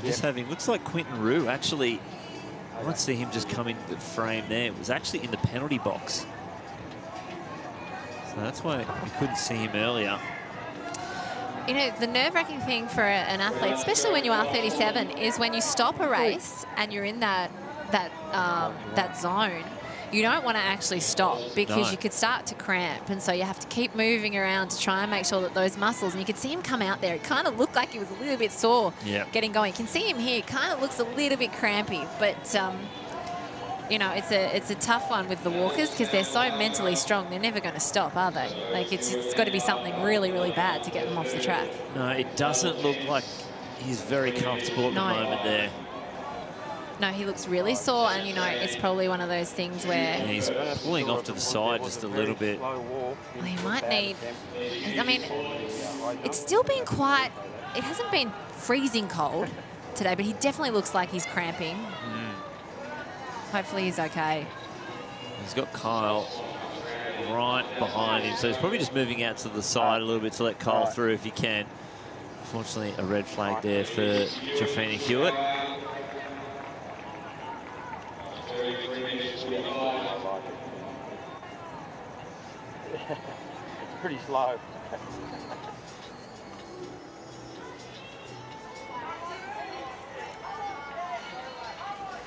[SPEAKER 2] Just having, looks like Quinton Roux actually, I want to see him just come in the frame there. It was actually in the penalty box. So that's why we couldn't see him earlier.
[SPEAKER 3] You know, the nerve-wracking thing for an athlete, especially when you are 37, is when you stop a race and you're in that zone, you don't want to actually stop because you could start to cramp, and so you have to keep moving around to try and make sure that those muscles, and you could see him come out there, it kind of looked like he was a little bit sore getting going. You can see him here, kind of looks a little bit crampy, but you know, it's a tough one with the walkers because they're so mentally strong, they're never going to stop, are they? Like, it's got to be something really, really bad to get them off the track.
[SPEAKER 2] No, it doesn't look like he's very comfortable at the moment there.
[SPEAKER 3] No, he looks really sore, and, you know, it's probably one of those things where...
[SPEAKER 2] And he's pulling off to the side just a little bit.
[SPEAKER 3] Well, he might need... I mean, it's still been quite... It hasn't been freezing cold today, but he definitely looks like he's cramping. Hopefully he's okay.
[SPEAKER 2] He's got Kyle right behind him, so he's probably just moving out to the side a little bit to let Kyle through if he can. Unfortunately, a red flag there for Trofina Hewitt.
[SPEAKER 11] It's pretty slow.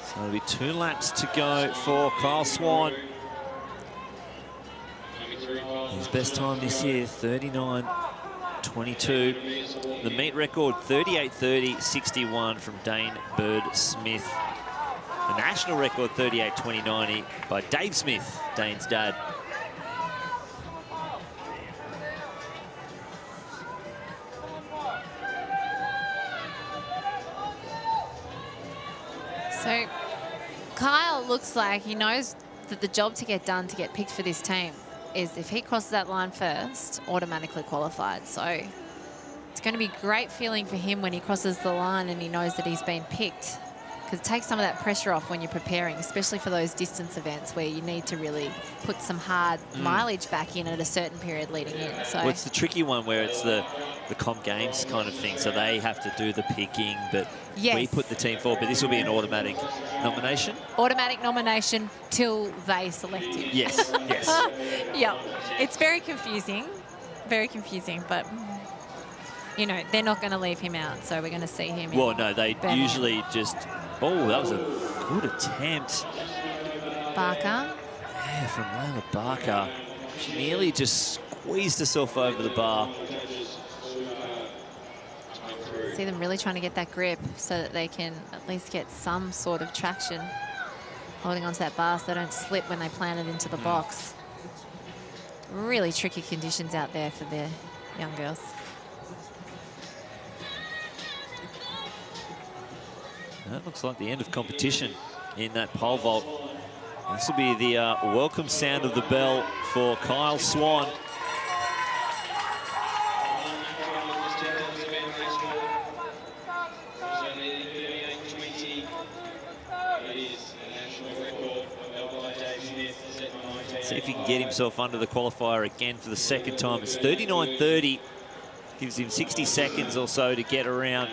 [SPEAKER 2] So there'll be 2 laps to go for Kyle Swan. His best time this year, 39.22. The meet record, 38.30.61 from Dane Bird-Smith. The national record, 38.20.90 by Dave Smith, Dane's dad.
[SPEAKER 3] So Kyle looks like he knows that the job to get done to get picked for this team is if he crosses that line first, automatically qualified. So it's going to be a great feeling for him when he crosses the line and he knows that he's been picked, because it takes some of that pressure off when you're preparing, especially for those distance events where you need to really put some hard mileage back in at a certain period leading in. So
[SPEAKER 2] well, it's the tricky one where it's the comp games kind of thing, so they have to do the picking, but we put the team forward, but this will be an automatic nomination.
[SPEAKER 3] Automatic nomination till they select you.
[SPEAKER 2] Yes, yes.
[SPEAKER 3] Yeah, it's very confusing, but you know, they're not going to leave him out, so we're going to see him.
[SPEAKER 1] Well, no, they
[SPEAKER 3] Birmingham.
[SPEAKER 1] usually just... Oh, that was a good attempt.
[SPEAKER 3] Barker.
[SPEAKER 1] Yeah, from Layla Barker. She nearly just squeezed herself over the bar.
[SPEAKER 3] See them really trying to get that grip so that they can at least get some sort of traction holding onto that bar so they don't slip when they plant it into the box. Really tricky conditions out there for the young girls.
[SPEAKER 1] That looks like the end of competition in that pole vault. This will be the welcome sound of the bell for Kyle Swan. See if he can get himself under the qualifier again for the second time. It's 39.30. Gives him 60 seconds or so to get around.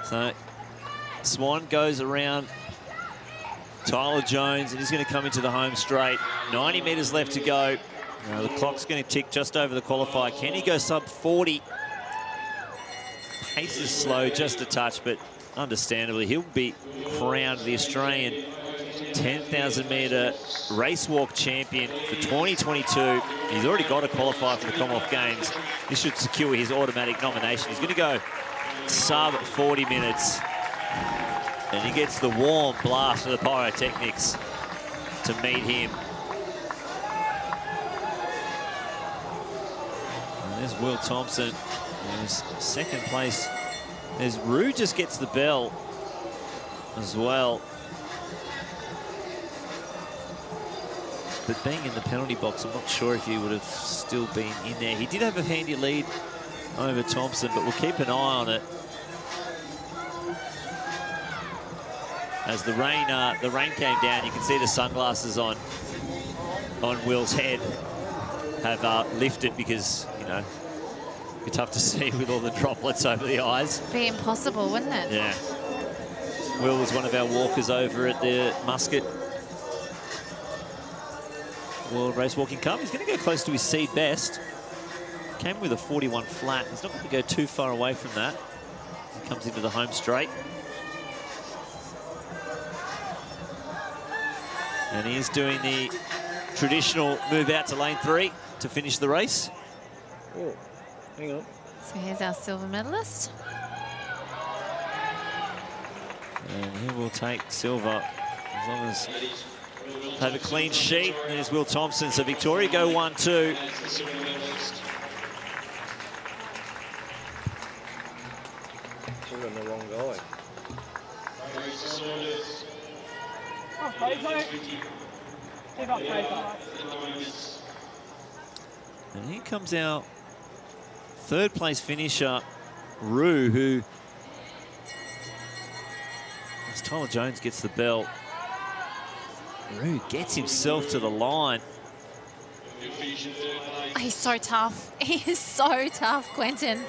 [SPEAKER 1] So Swan goes around Tyler Jones and he's going to come into the home straight. 90 metres left to go. The clock's going to tick just over the qualifier. Can he go sub 40? Pace is slow, just a touch, but understandably he'll be crowned the Australian 10,000 metre race walk champion for 2022. He's already got a qualifier for the Commonwealth Games. This should secure his automatic nomination. He's going to go sub 40 minutes. And he gets the warm blast of the pyrotechnics to meet him. And there's Will Thompson. There's second place. There's Rue just gets the bell as well. But being in the penalty box, I'm not sure if he would have still been in there. He did have a handy lead over Thompson, but we'll keep an eye on it. As the rain came down, you can see the sunglasses on Will's head have lifted because, you know, it's tough to see with all the droplets over the eyes.
[SPEAKER 3] It'd be impossible, wouldn't it?
[SPEAKER 1] Yeah. Will was one of our walkers over at the Muscat World Race Walking Cup. He's going to go close to his seed best. Came with a 41 flat. He's not going to go too far away from that. He comes into the home straight. And he is doing the traditional move out to lane 3 to finish the race.
[SPEAKER 11] Oh, hang on.
[SPEAKER 3] So here's our silver medalist.
[SPEAKER 1] And he will take silver as long as they have a clean sheet. There's Will Thompson. So Victoria go 1-2.
[SPEAKER 11] We're on the wrong guy.
[SPEAKER 1] And here comes our third place finisher, Rue, who, as Tyler Jones gets the belt, Rue gets himself to the line.
[SPEAKER 3] He's so tough. He is so tough, Quentin.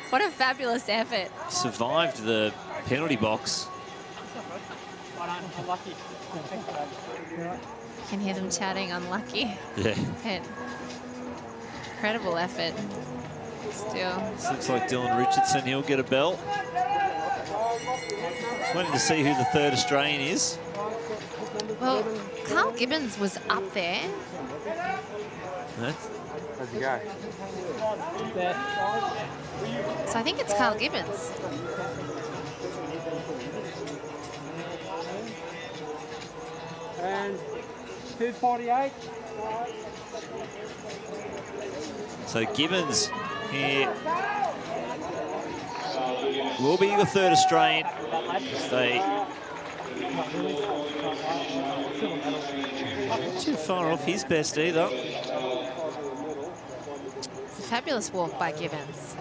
[SPEAKER 3] What a fabulous effort.
[SPEAKER 1] Survived the penalty box.
[SPEAKER 3] You can hear them chatting, unlucky.
[SPEAKER 1] Yeah.
[SPEAKER 3] But incredible effort. Still.
[SPEAKER 1] This looks like Dylan Richardson. He'll get a belt. Just waiting to see who the third Australian is.
[SPEAKER 3] Well, Carl Gibbons was up there.
[SPEAKER 4] Where'd you go?
[SPEAKER 3] So I think it's Carl Gibbons.
[SPEAKER 13] And 248.
[SPEAKER 2] So Gibbons here will be the third Australian. They not too far off his best either.
[SPEAKER 3] It's a fabulous walk by Gibbons.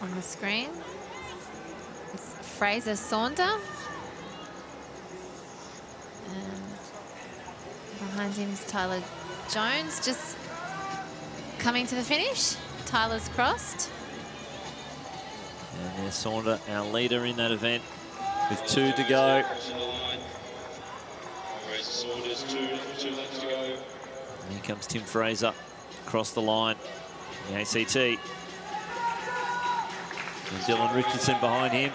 [SPEAKER 3] On the screen, it's Fraser Saunder. And behind him is Tyler Jones, just coming to the finish. Tyler's crossed.
[SPEAKER 2] And there's Saunder, our leader in that event, with 2 to go. And here comes Tim Fraser across the line. The ACT. And Dylan Richardson behind him.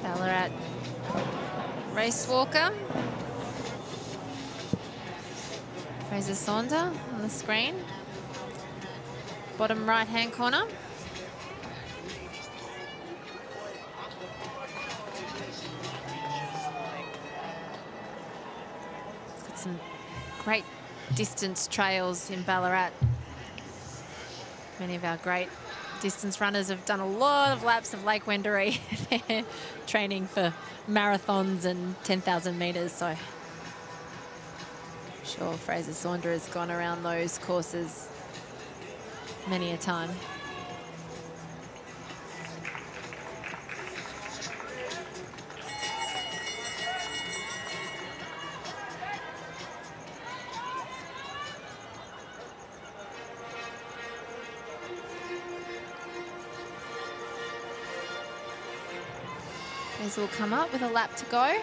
[SPEAKER 3] Ballarat race walker. Fraser Saunder on the screen. Bottom right-hand corner. Got some great distance trails in Ballarat. Many of our great distance runners have done a lot of laps of Lake Wendouree. They're training for marathons and 10,000 metres, so I'm sure Fraser Saunder has gone around those courses many a time. Fraser will come up with a lap to go.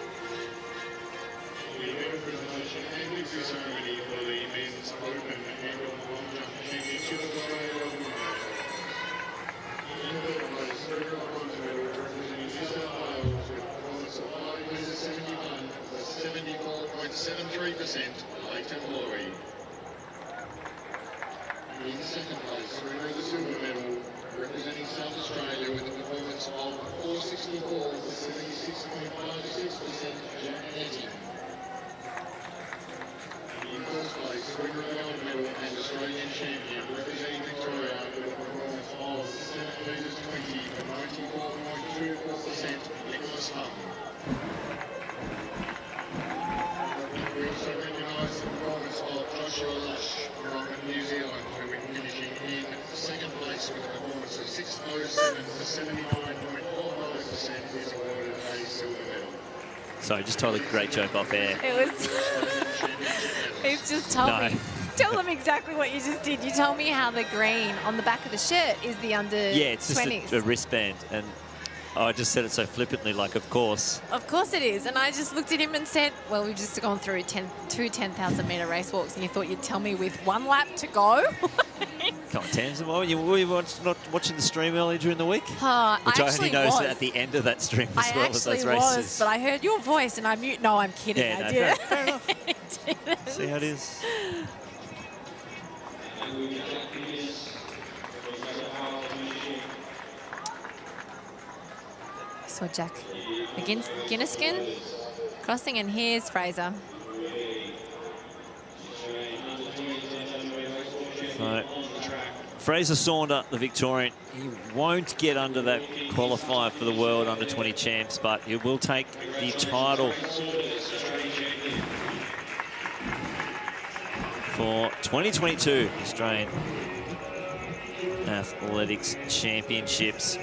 [SPEAKER 5] In second place, winner of the silver medal, representing South Australia with a performance of 464 with 76.56%, Jack Netting. In first place, winner of the gold medal and Australian champion, representing Victoria with a performance of 7 metres 20 for 94.24%, Nicholas Hum. We also recognise the performance of Joshua Lush from New Zealand, who is finishing in second place with a performance of 6:07 for 79.45%, is awarded a silver medal.
[SPEAKER 2] Sorry, just told a great joke off air.
[SPEAKER 3] It was... He's just told me. Tell them exactly what you just did. You told me how the green on the back of the shirt is the under 20s.
[SPEAKER 2] Yeah, it's just a wristband. And I just said it so flippantly, like, of course.
[SPEAKER 3] Of course it is. And I just looked at him and said, well, we've just gone through two 10,000 metre race walks, and you thought you'd tell me with 1 lap to go?
[SPEAKER 2] Come on, Tamsin, were you not watching the stream earlier during the week? Which I only noticed at the end of that stream as well as those races.
[SPEAKER 3] But I heard your voice and I mute. No, I'm kidding.
[SPEAKER 2] Yeah,
[SPEAKER 3] I did.
[SPEAKER 2] Fair enough. See how it is.
[SPEAKER 3] So Jack Guinnesskin crossing, and here's Fraser.
[SPEAKER 2] So, Fraser Saunder, the Victorian, he won't get under that qualifier for the World Under-20 Champs, but he will take the title for 2022 Australian Athletics Championships.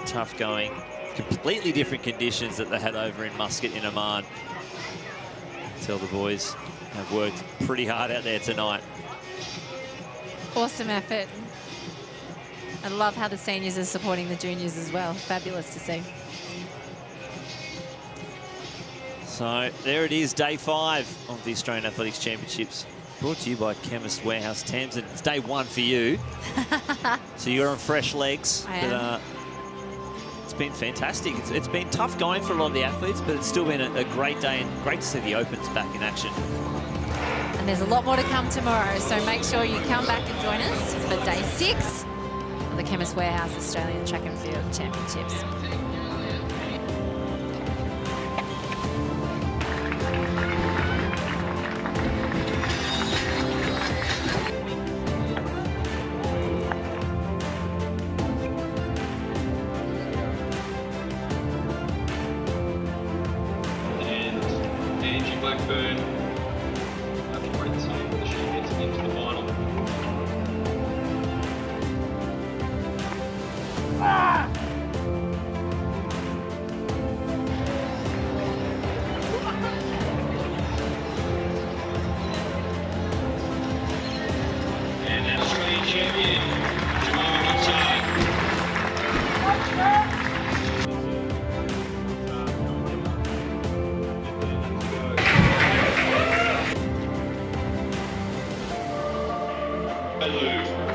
[SPEAKER 2] Tough going, completely different conditions that they had over in Muscat in Oman. Tell the boys have worked pretty hard out there tonight.
[SPEAKER 3] Awesome effort. I love how the seniors are supporting the juniors as well. Fabulous to see.
[SPEAKER 2] So there it is, day 5 of the Australian Athletics Championships. Brought to you by Chemist Warehouse. Tamsin, it's day 1 for you. So you're on fresh legs.
[SPEAKER 3] I am.
[SPEAKER 2] It's been fantastic. It's been tough going for a lot of the athletes, but it's still been a great day, and great to see the Opens back in action.
[SPEAKER 3] And there's a lot more to come tomorrow, so make sure you come back and join us for day 6 of the Chemist Warehouse Australian Track and Field Championships.
[SPEAKER 6] Blackburn, I think we're the same whether she gets into the final. And an Australian champion, Hello.